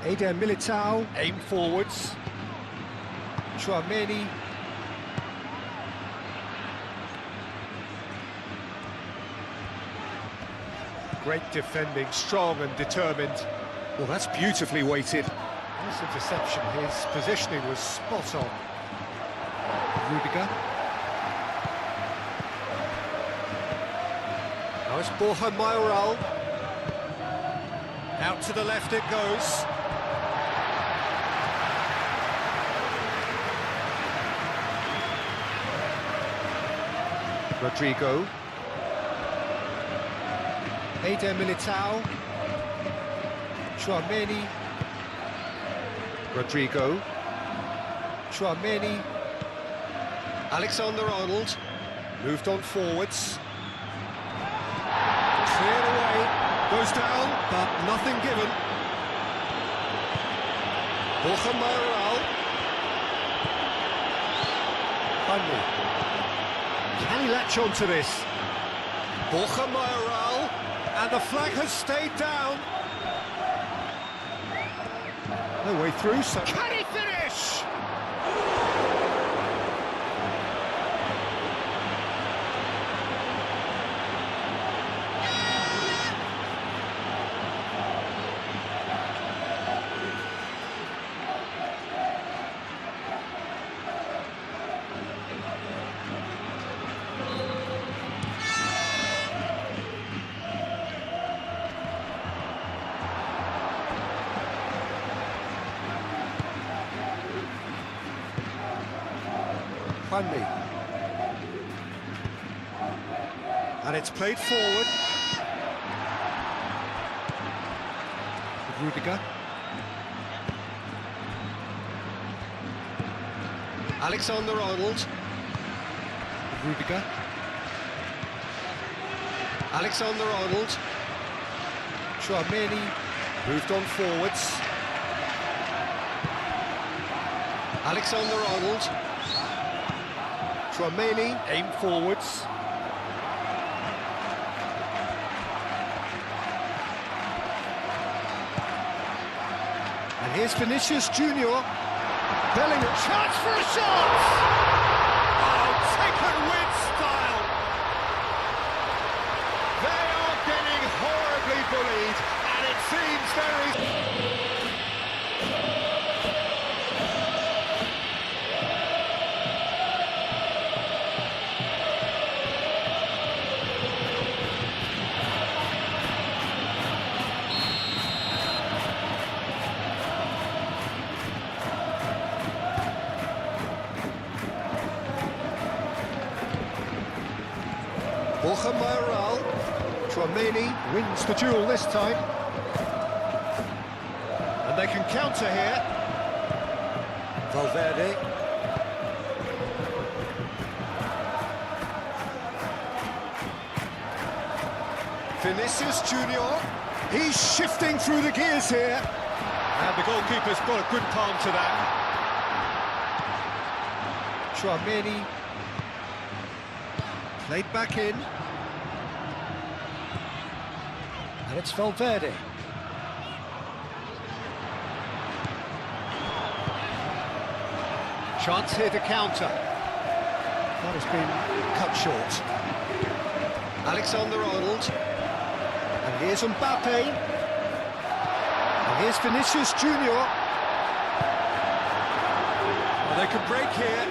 [SPEAKER 1] Eder Militao, aim forwards. Chouameni. Great defending, strong and determined. Well, that's beautifully weighted. Nice interception. His positioning was spot on. Rudiger. Now it's Borja Mayoral. Out to the left it goes. Rodrigo. Eder Militao. Chouameni. Rodrigo. Chouameni. Alexander-Arnold. Moved on forwards. Cleared away. Goes down, but nothing given. Borja Mayoral. Hanley. Can he latch on to this? Borja Mayoral, and the flag has stayed down. No way through, so can he finish? behind me. And it's played forward. Rudiger. Alexander-Arnold. Rudiger. Alexander-Arnold. Chouameni moved on forwards. Alexander-Arnold. Chouameni aimed forwards. And here's Vinicius Junior. Bellingham, chance for a shot! Oh, taken with style! They are getting horribly bullied, and it seems very... Borja Mayoral. Chouameni wins the duel this time. And they can counter here. Valverde. Vinicius Junior. He's shifting through the gears here. And the goalkeeper's got a good palm to that. Chouameni. Played back in. And it's Valverde. Chance here to counter. That has been cut short. Alexander-Arnold. And here's Mbappe. And here's Vinicius Junior. Well, they can break here.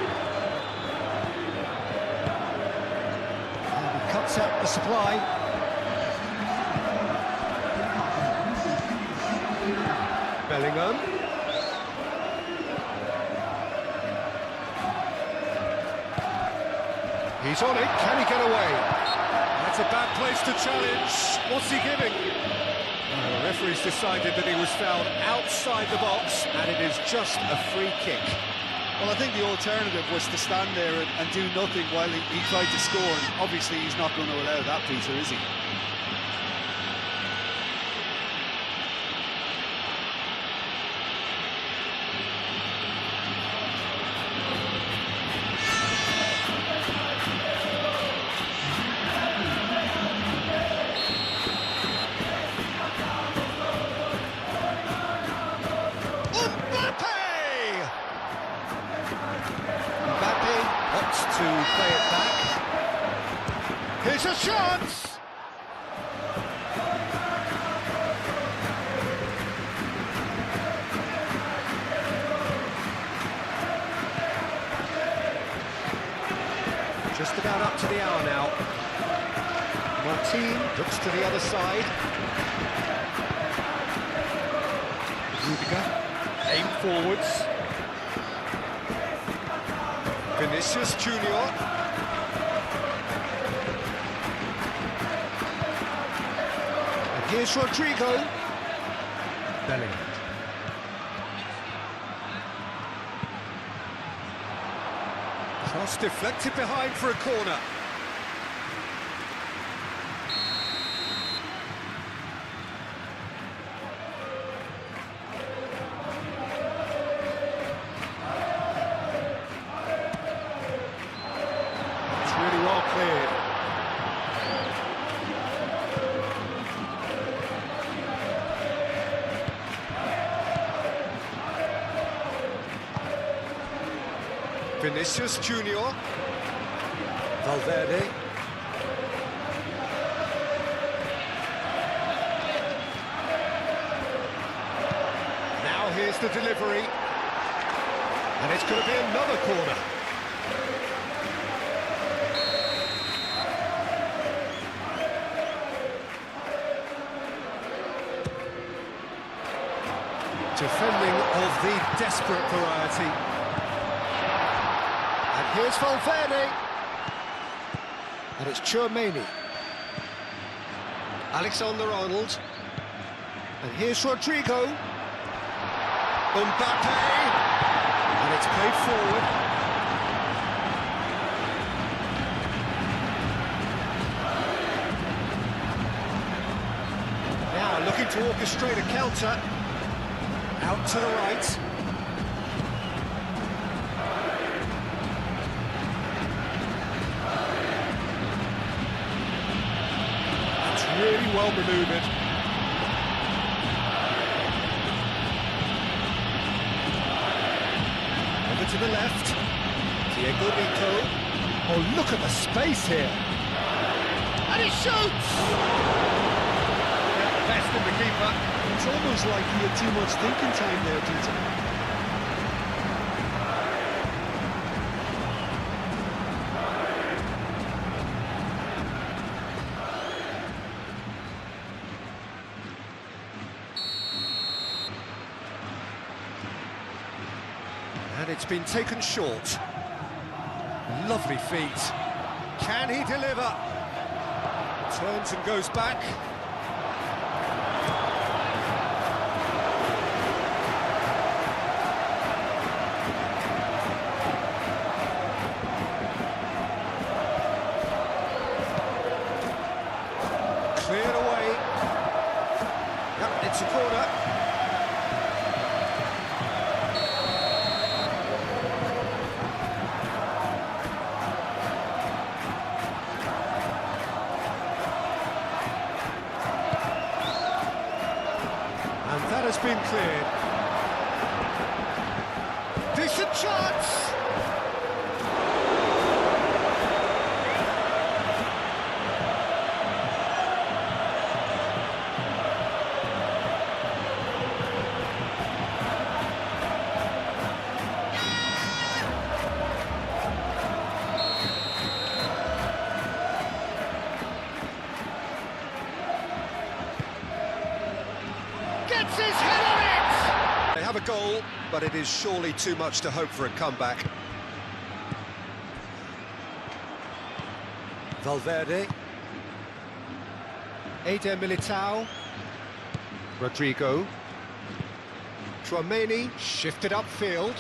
[SPEAKER 1] Cuts out the supply. Bellingham. He's on it, can he get away? That's a bad place to challenge. What's he giving? Well, the referee's decided that he was fouled outside the box, and it is just a free kick.
[SPEAKER 4] Well, I think the alternative was to stand there and do nothing while he tried to score. And obviously, he's not going to allow that, Peter, is he?
[SPEAKER 1] To play it back. Here's a chance! Just about up to the hour now. Martin looks to the other side. Rudiger, aim forwards. Vinicius Junior. And here's Rodrigo. Bellingham. Cross deflected behind for a corner. Well cleared. Vinicius Junior. Valverde. Now here's the delivery. And it's going to be another corner. Defending of the desperate variety. And Here's Valverde. And it's Tchouaméni. Alexander-Arnold. And here's Rodrigo. Mbappe. And it's played forward. Now looking to orchestrate a counter. Out to the right. Really well manoeuvred. Over to the left. Diego Rico. Oh, look at the space here. And he shoots! Yeah, best in the keeper.
[SPEAKER 3] It's almost like he had too much thinking time there, Peter.
[SPEAKER 1] And it's been taken short. Lovely feet. Can he deliver? Turns and goes back. Cleared away. Yep, it's a corner. That has been cleared. Decent chance! Gets his head on it! They have a goal, but it is surely too much to hope for a comeback. Valverde. Eder Militao. Rodrigo. Tchouaméni shifted upfield.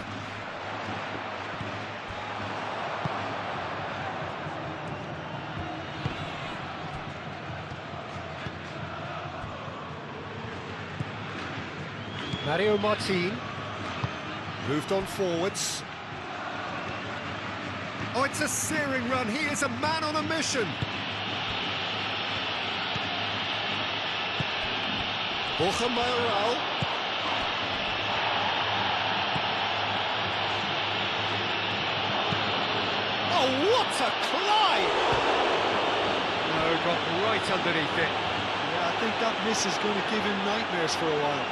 [SPEAKER 1] Mario Martin moved on forwards. Oh, it's a searing run. He is a man on a mission. Borja Mayoral. Oh, what a climb! No, got right underneath it.
[SPEAKER 3] Yeah, I think that miss is going to give him nightmares for a while.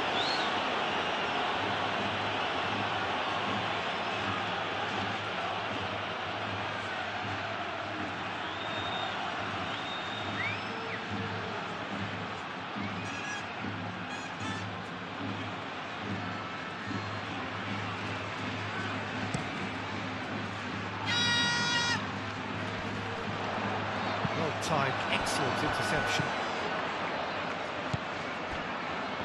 [SPEAKER 1] Time, excellent interception.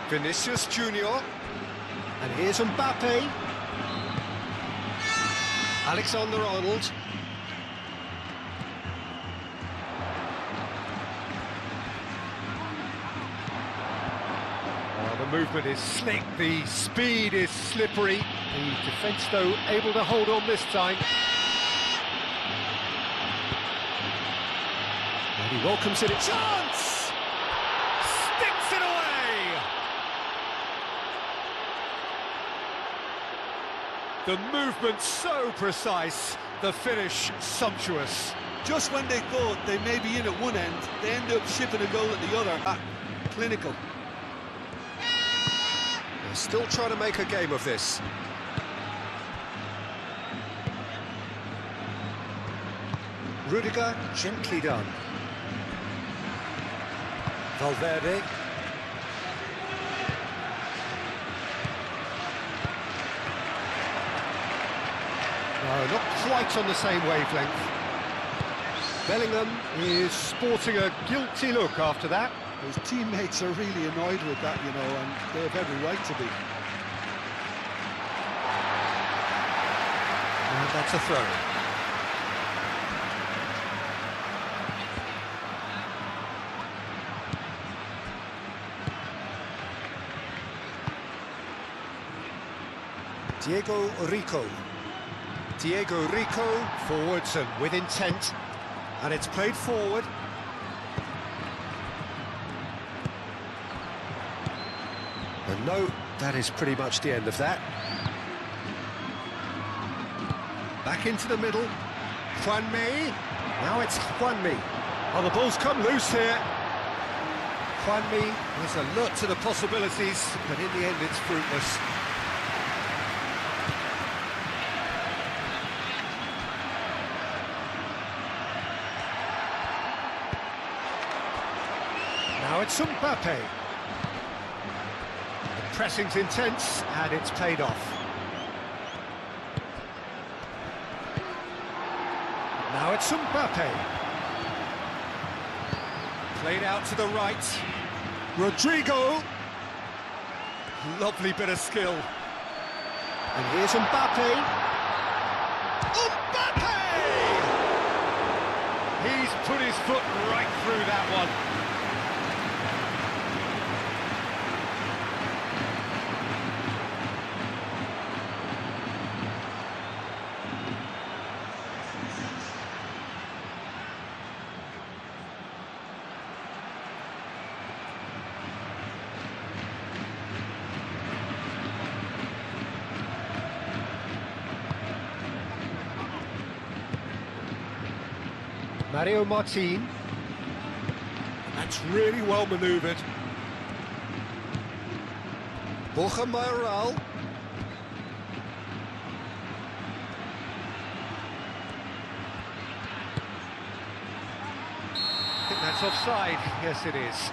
[SPEAKER 1] Vinicius Junior, and here's Mbappe. Alexander-Arnold. The movement is slick, the speed is slippery. The defence, though, able to hold on this time. And he welcomes it. Chance! Sticks it away! The movement so precise, the finish sumptuous.
[SPEAKER 4] Just when they thought they may be in at one end, they end up shipping a goal at the other. Clinical.
[SPEAKER 1] They're still trying to make a game of this. Rudiger, gently done. Valverde. No, not quite on the same wavelength. Bellingham is sporting a guilty look after that.
[SPEAKER 3] His teammates are really annoyed with that, you know, and they have every right to be.
[SPEAKER 1] And that's a throw. Diego Rico forwards and with intent, and it's played forward. And no, that is pretty much the end of that. Back into the middle, Juanmi. Now it's Juanmi. Oh, the ball's come loose here. Juanmi is alert to the possibilities, but in the end it's fruitless. Now it's Mbappe. The pressing's intense, and it's paid off. Now it's Mbappe. Played out to the right. Rodrigo. Lovely bit of skill. And here's Mbappe. Mbappe! He's put his foot right through that one. Mario Martin. That's really well manoeuvred. Borja Mayoral. I think that's offside. Yes, it is.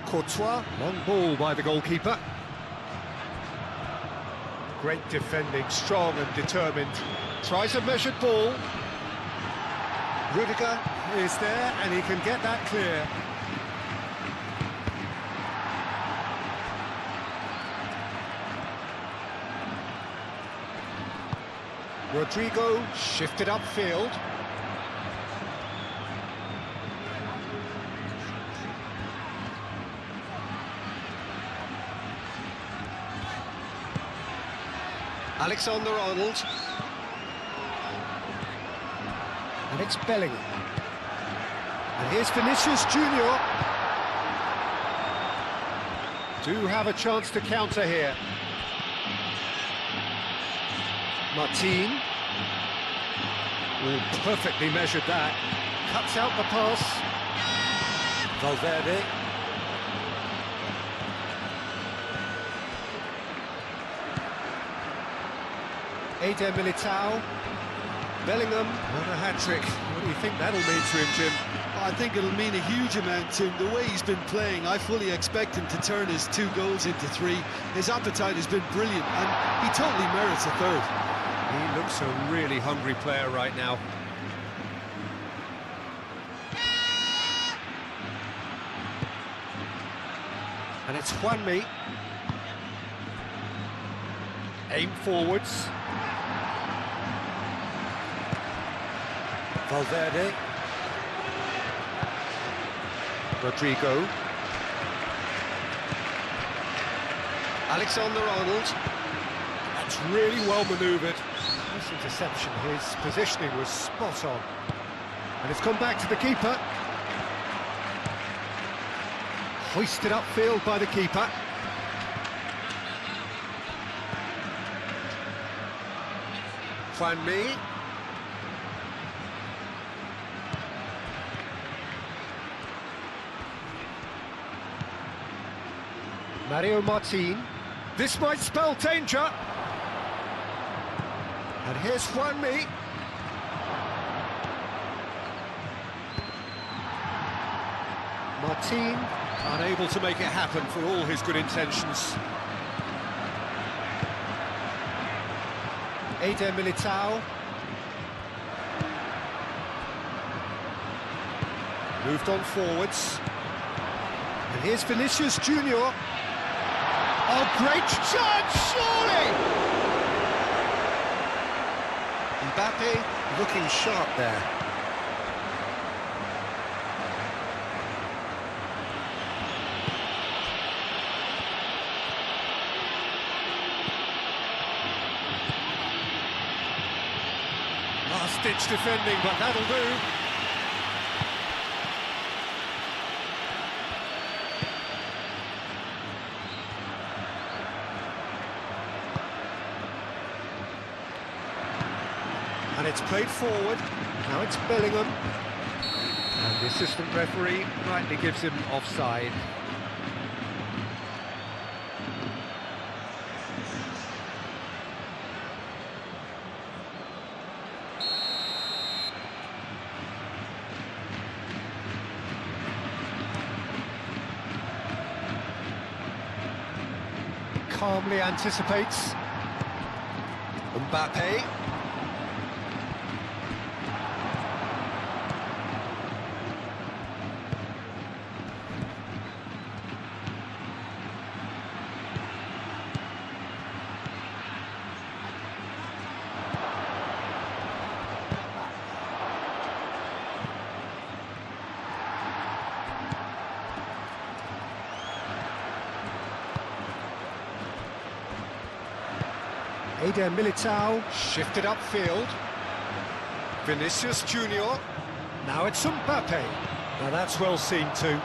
[SPEAKER 1] Courtois, long ball by the goalkeeper. Great defending, strong and determined. Tries a measured ball. Rudiger is there and he can get that clear. Rodrigo shifted upfield. Alexander-Arnold. And it's Bellingham. And here's Vinicius Junior. Do have a chance to counter here. Martin. Oh, perfectly measured that. Cuts out the pass. Valverde. Eder Militao. Bellingham on a hat-trick. What do you think that'll mean to him, Jim?
[SPEAKER 3] I think it'll mean a huge amount to him. The way he's been playing, I fully expect him to turn his 2 goals into 3. His appetite has been brilliant, and he totally merits a third.
[SPEAKER 1] He looks a really hungry player right now. And it's Juanmi. Aim forwards. Valverde. Rodrigo. Alexander-Arnold. That's really well manoeuvred. Nice interception. His positioning was spot on. And it's gone back to the keeper. Hoisted upfield by the keeper. Juanmi. Mario Martin. This might spell danger. And here's Rhythmic. Martin, unable to make it happen for all his good intentions. Militao. Moved on forwards. And here's Vinicius Junior. Oh, great chance, surely! Mbappe looking sharp there. Last-ditch defending, but that'll do. And it's played forward. Now it's Bellingham. And the assistant referee rightly gives him offside. Calmly anticipates. Mbappe. Militao shifted upfield. Vinicius Junior. Now it's Mbappe. Now that's well seen too.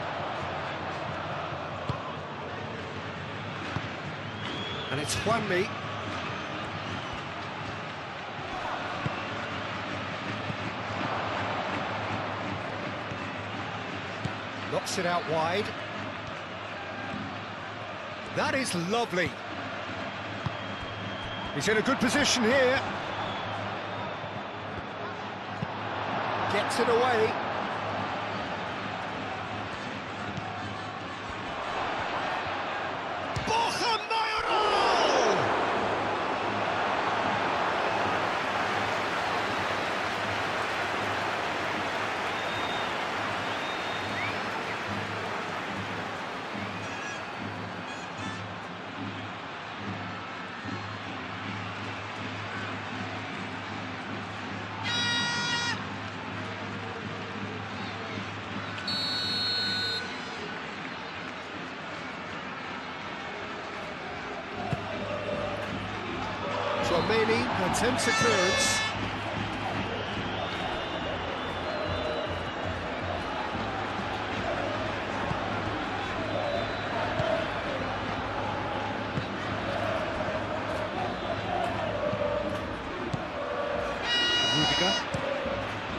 [SPEAKER 1] And it's Rhythmic. Knocks it out wide. That is lovely. He's in a good position here. Gets it away. Romani attempts a clearance.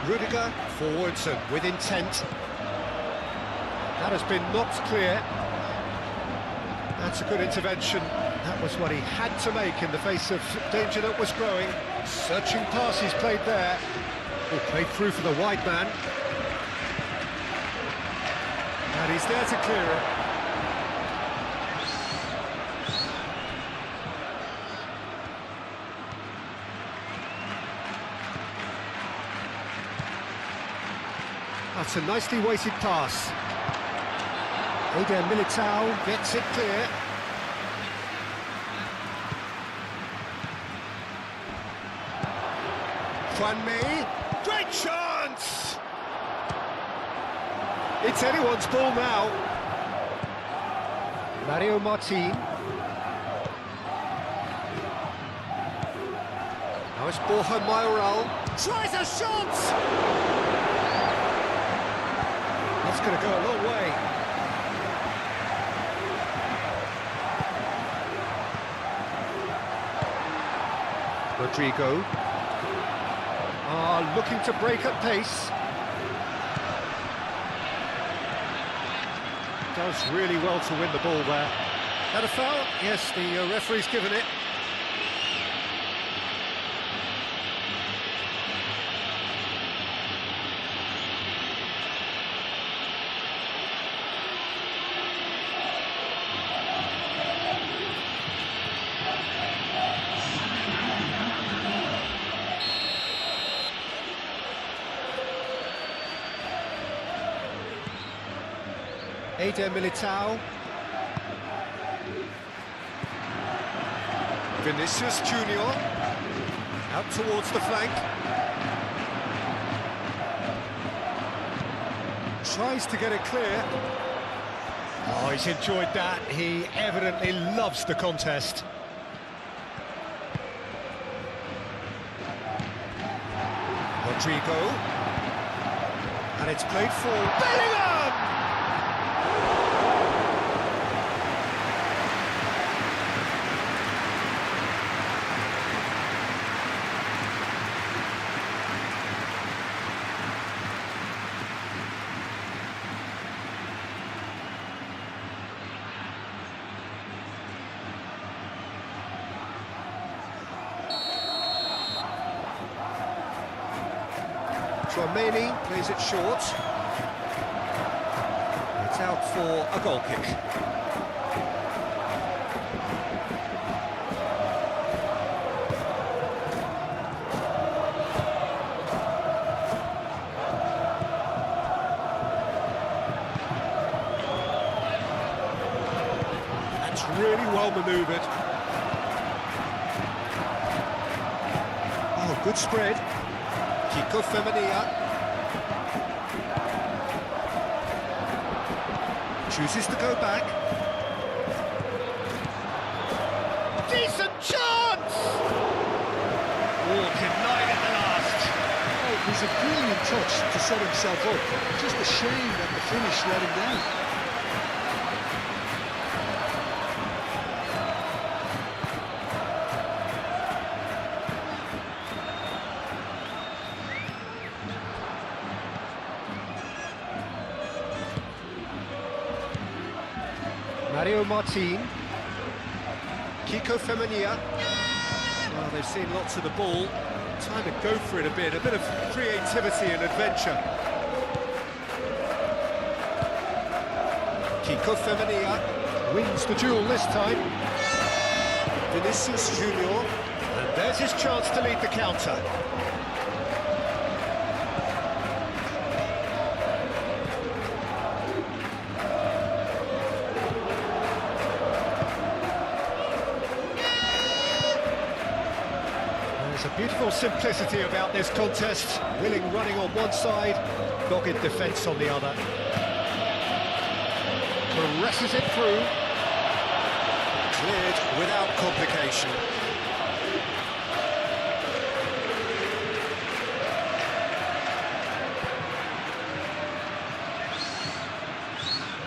[SPEAKER 1] Rudiger forwards and with intent. That has been knocked clear. That's a good intervention. That was what he had to make in the face of danger that was growing. Searching passes played there. He played through for the wide man. And he's there to clear it. That's a nicely weighted pass. Militao gets it clear. Rhythmic, great chance! It's anyone's ball now. Martin. Now it's Borja Mayoral. Tries a shot! That's going to go a long way. Rodrigo. Looking to break at pace. Does really well to win the ball there. That a foul? Yes, the referee's given it. Eder Militao. Vinicius Junior. Out towards the flank. Tries to get it clear. Oh, he's enjoyed that. He evidently loves the contest. Rodrigo. And it's played for Bellingham! Tchouaméni plays it short. It's out for a goal kick. That's really well manoeuvred. Oh, good spread. Kickoff Femenia. Chooses to go back. Decent chance! Oh, denied at the last.
[SPEAKER 3] Oh, it was a brilliant touch to set himself up. Just a shame that the finish let him down.
[SPEAKER 1] Mario Martin. Kiko Femenia. Well, they've seen lots of the ball. Time to go for it a bit of creativity and adventure. Kiko Femenia wins the duel this time. Vinicius Junior. And there's his chance to lead the counter. There's a beautiful simplicity about this contest. Willing running on one side, dogged defence on the other. Presses it through. Cleared without complication.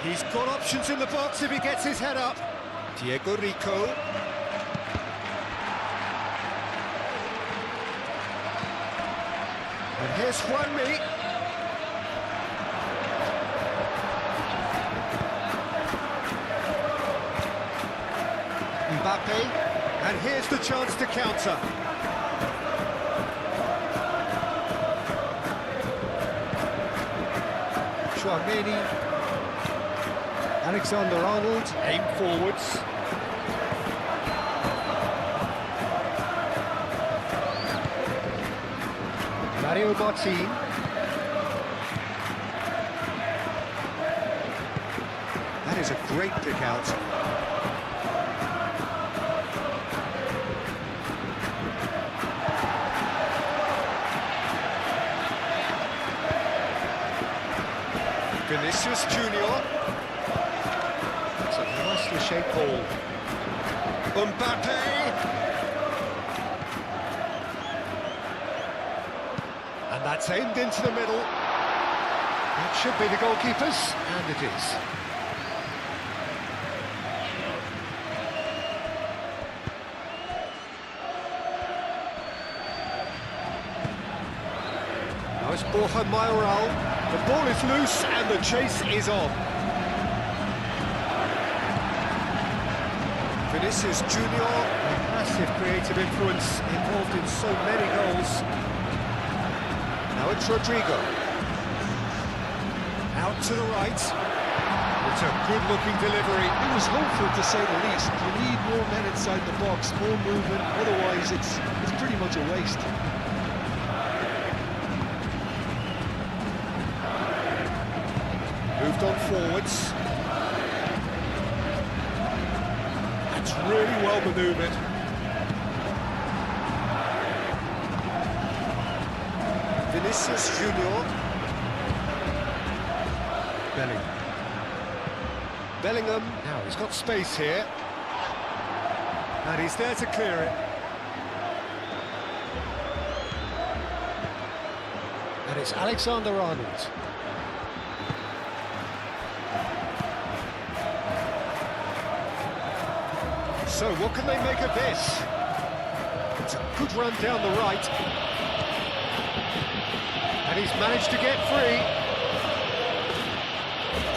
[SPEAKER 1] He's got options in the box if he gets his head up. Diego Rico. And here's Juanmi. Mbappe. And here's the chance to counter. Tchouaméni. Alexander-Arnold. Aim forwards. Mario Martin. That is a great pick out. Vinicius Junior. It's a nicely shaped ball. Mbappe. And that's aimed into the middle. That should be the goalkeeper's, and it is. Now it's Borja Mayoral. The ball is loose and the chase is on. Vinicius Junior, massive creative influence, involved in so many goals. Now it's Rodrigo. Out to the right. It's a good-looking delivery.
[SPEAKER 3] It was hopeful, to say the least. You need more men inside the box, more movement, otherwise it's pretty much a waste.
[SPEAKER 1] Moved on forwards. That's really well manoeuvred. Vinicius Junior. Bellingham. Now he's got space here. And he's there to clear it. And it's Alexander-Arnold. So what can they make of this? It's a good run down the right. And he's managed to get free.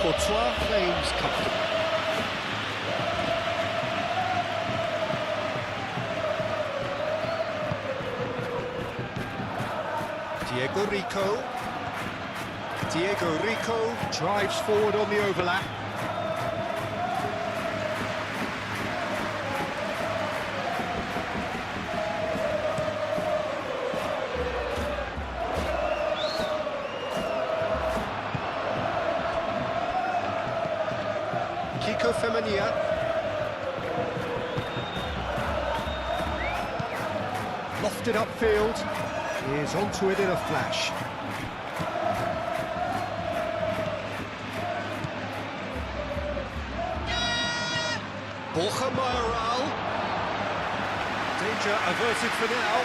[SPEAKER 1] Courtois claims comfortable. Diego Rico drives forward on the overlap. Femania. Lofted upfield. He is onto it in a flash. Borja Mayoral. Danger averted for now.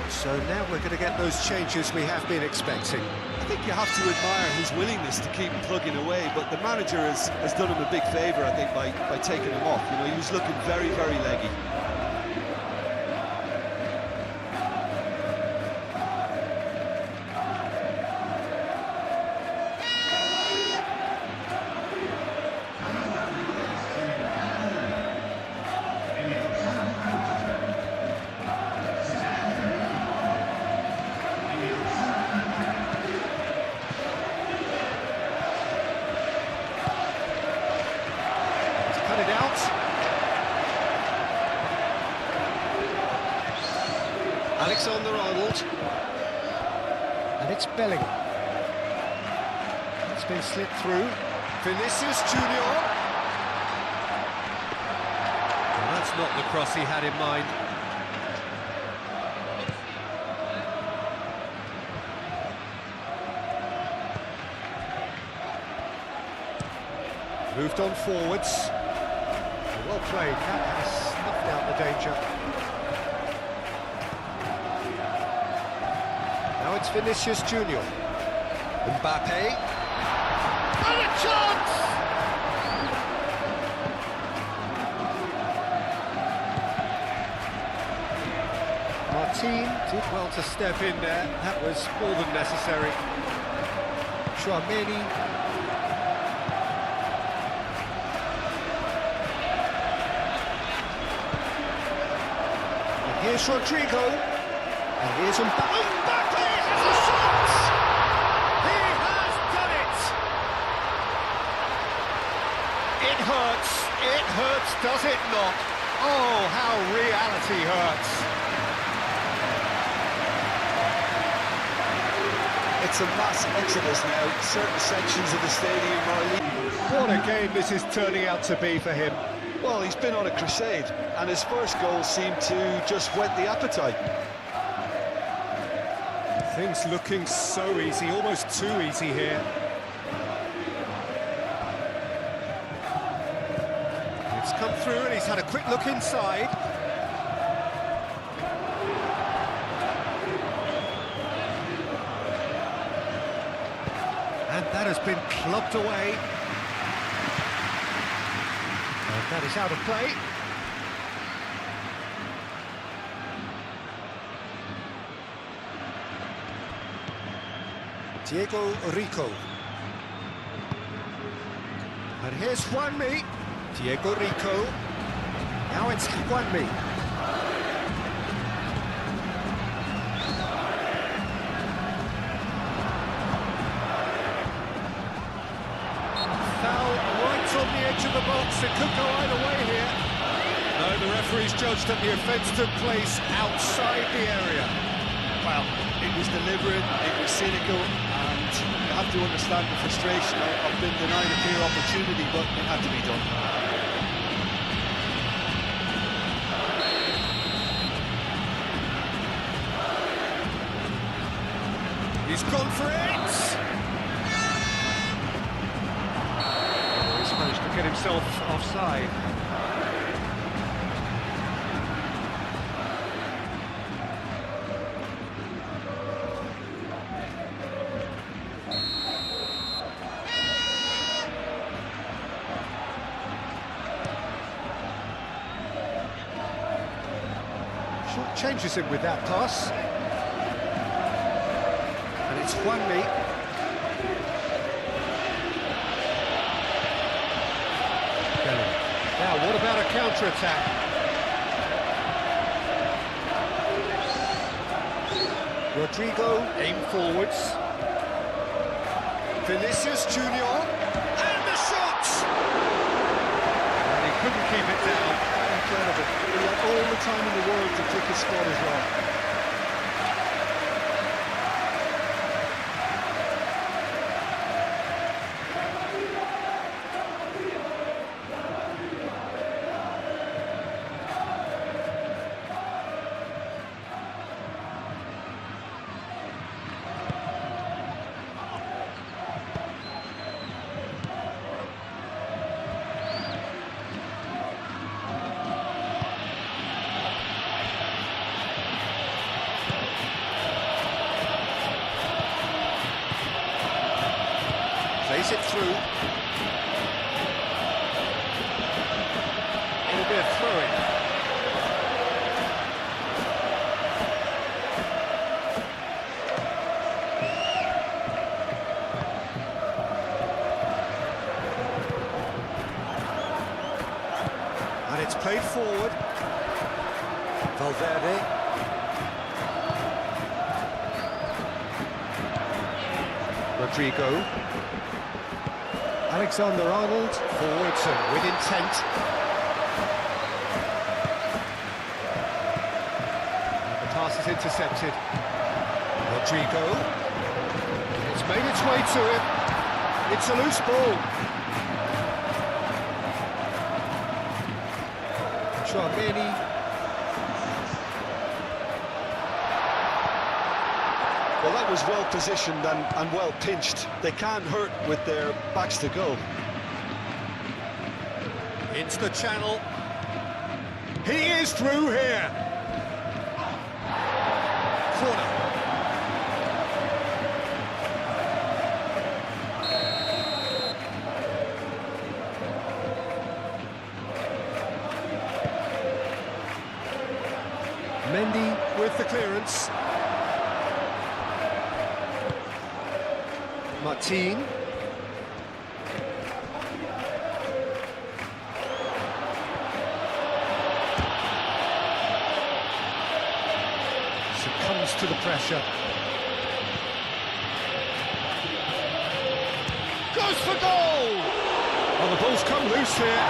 [SPEAKER 1] So now we're going to get those changes we have been expecting.
[SPEAKER 3] I think you have to admire his willingness to keep plugging away, but the manager has done him a big favour, I think, by taking him off. You know, he was looking very, very leggy.
[SPEAKER 1] Alexander-Arnold, and it's Bellingham. It's been slipped through. Vinicius Junior. Well, that's not the cross he had in mind. Moved on forwards. Well played. That has snuffed out the danger. Now it's Vinicius Junior. Mbappe. And a chance! Martin did well to step in there. That was more than necessary. Chouameni. And here's Rodrigo. And here's Mbappe. It hurts, does it not? Oh, how reality hurts.
[SPEAKER 3] It's a mass exodus now. Certain sections of the stadium are...
[SPEAKER 1] What a game this is turning out to be for him.
[SPEAKER 3] Well, he's been on a crusade, and his first goal seemed to just whet the appetite.
[SPEAKER 1] Things looking so easy, almost too easy here. Come through and he's had a quick look inside. And that has been clubbed away. And that is out of play. Diego Rico. And here's Juanmi. Diego Rico. Now it's Juanmi. Foul right on the edge of the box. It could go either way here. No, the referee's judged that the offence took place outside the area.
[SPEAKER 3] Well, it was deliberate, it was cynical, and you have
[SPEAKER 4] have to understand the frustration of being denied a clear opportunity, but it had to be done.
[SPEAKER 1] He's gone for it! Oh, he's managed to get himself offside. Short changes him with that pass. And it's Juanmi. Now, what about a counter-attack? Rodrigo, aim forwards. Vinicius Junior. And the shot! And he couldn't keep it down.
[SPEAKER 3] Incredible. He had all the time in the world to pick his spot as well.
[SPEAKER 1] Plays it through. It'll be a throw-in. And it's played forward. Valverde. Rodrigo. Alexander-Arnold, forwards and with intent. The pass is intercepted. Rodrigo. It's made its way to him. It's a loose ball. Tchouaméni.
[SPEAKER 3] Well, that was well positioned and well pinched. They can't hurt with their backs to goal.
[SPEAKER 1] Into the channel. He is through here. Corner. Mendy with the clearance. Martin. Succumbs to the pressure. Goes for goal! Well, the ball's come loose here.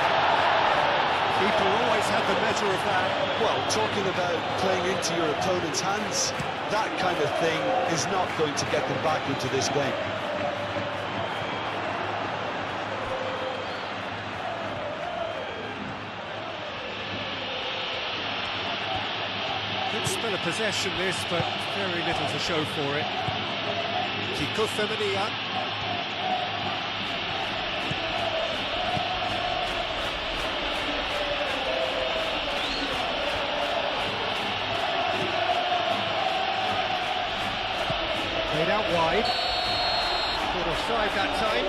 [SPEAKER 1] Keeper always had the measure of that.
[SPEAKER 3] Well, talking about playing into your opponent's hands, that kind of thing is not going to get them back into this game.
[SPEAKER 1] Good spell of possession this, but very little to show for it. Kickoff. Played out wide. Caught offside that time.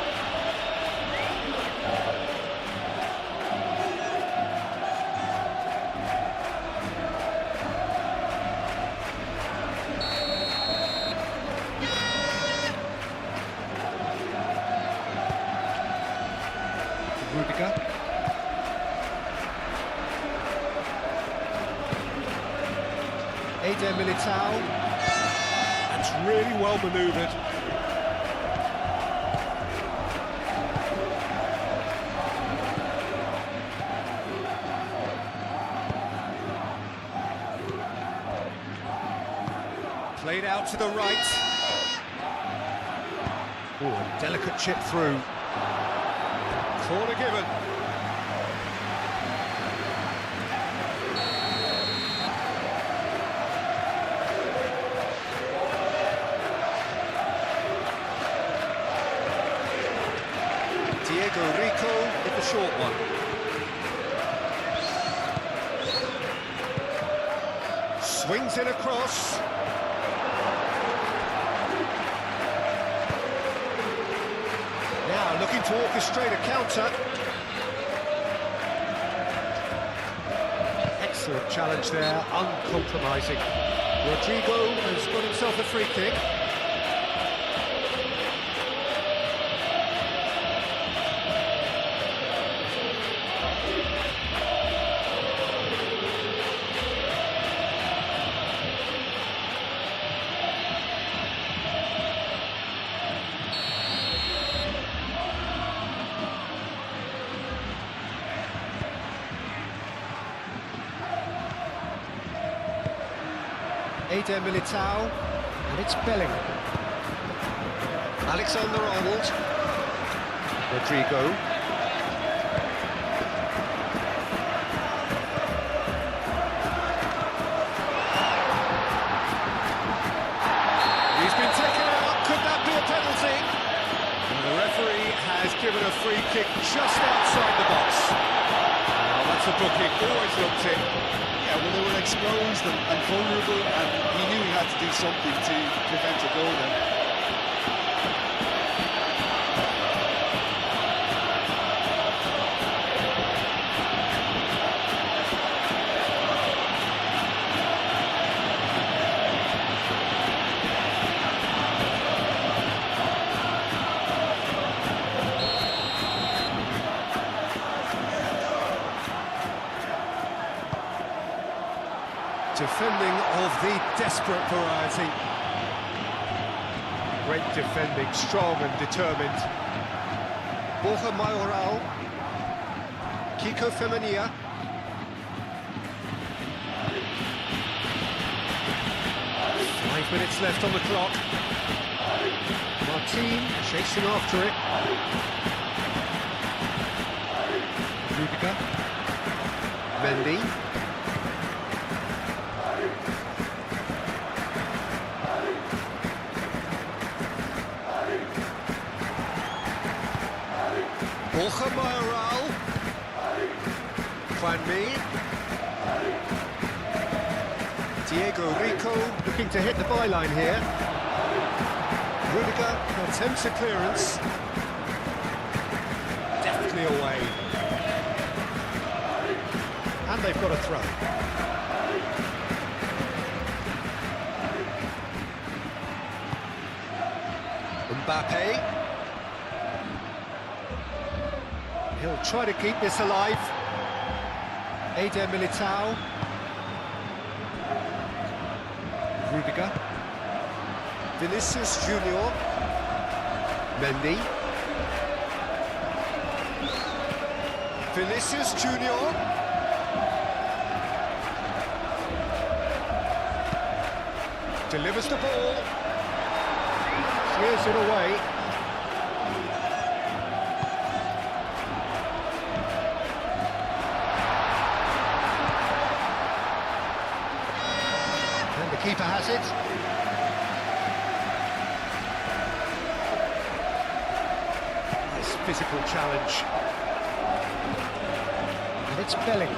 [SPEAKER 1] Rudiger. Eder Militao. That's really well manoeuvred. Played out to the right. Oh, a delicate chip through. Corner given. Diego Rico with the short one. Swings it across. Now looking to orchestrate a counter. Excellent challenge there, uncompromising. Rodrigo has got himself a free kick. Eder Militao, and it's Bellingham. Alexander-Arnold. Rodrigo. He's been taken out. Could that be a penalty? And the referee has given a free kick just outside the box. Now that's a booking, always looked it.
[SPEAKER 3] Yeah, well, they were exposed and vulnerable, and he knew he had to do something to prevent a goal then.
[SPEAKER 1] Defending of the desperate variety. Great defending, strong and determined. Borja Mayoral. Kiko Femenia. 5 minutes left on the clock. Martin chasing after it. Rudiger. Mendy. Borja Mayoral. Diego Rico looking to hit the byline here. Rudiger attempts a clearance. Definitely away. And they've got a throw. Mbappe. He'll try to keep this alive. Eder Militao. Rudiger. Vinicius Junior. Mendy. Vinicius Junior. Delivers the ball. Clears it away. Keeper has it. Nice physical challenge. And it's Bellingham.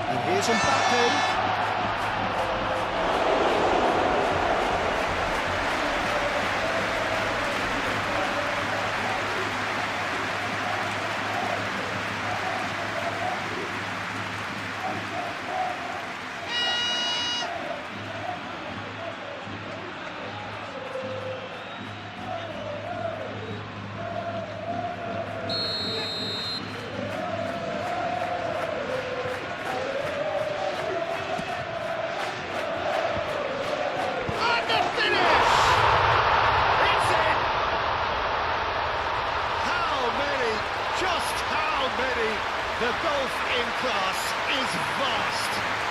[SPEAKER 1] And here's Mbappe. The gulf in class is vast.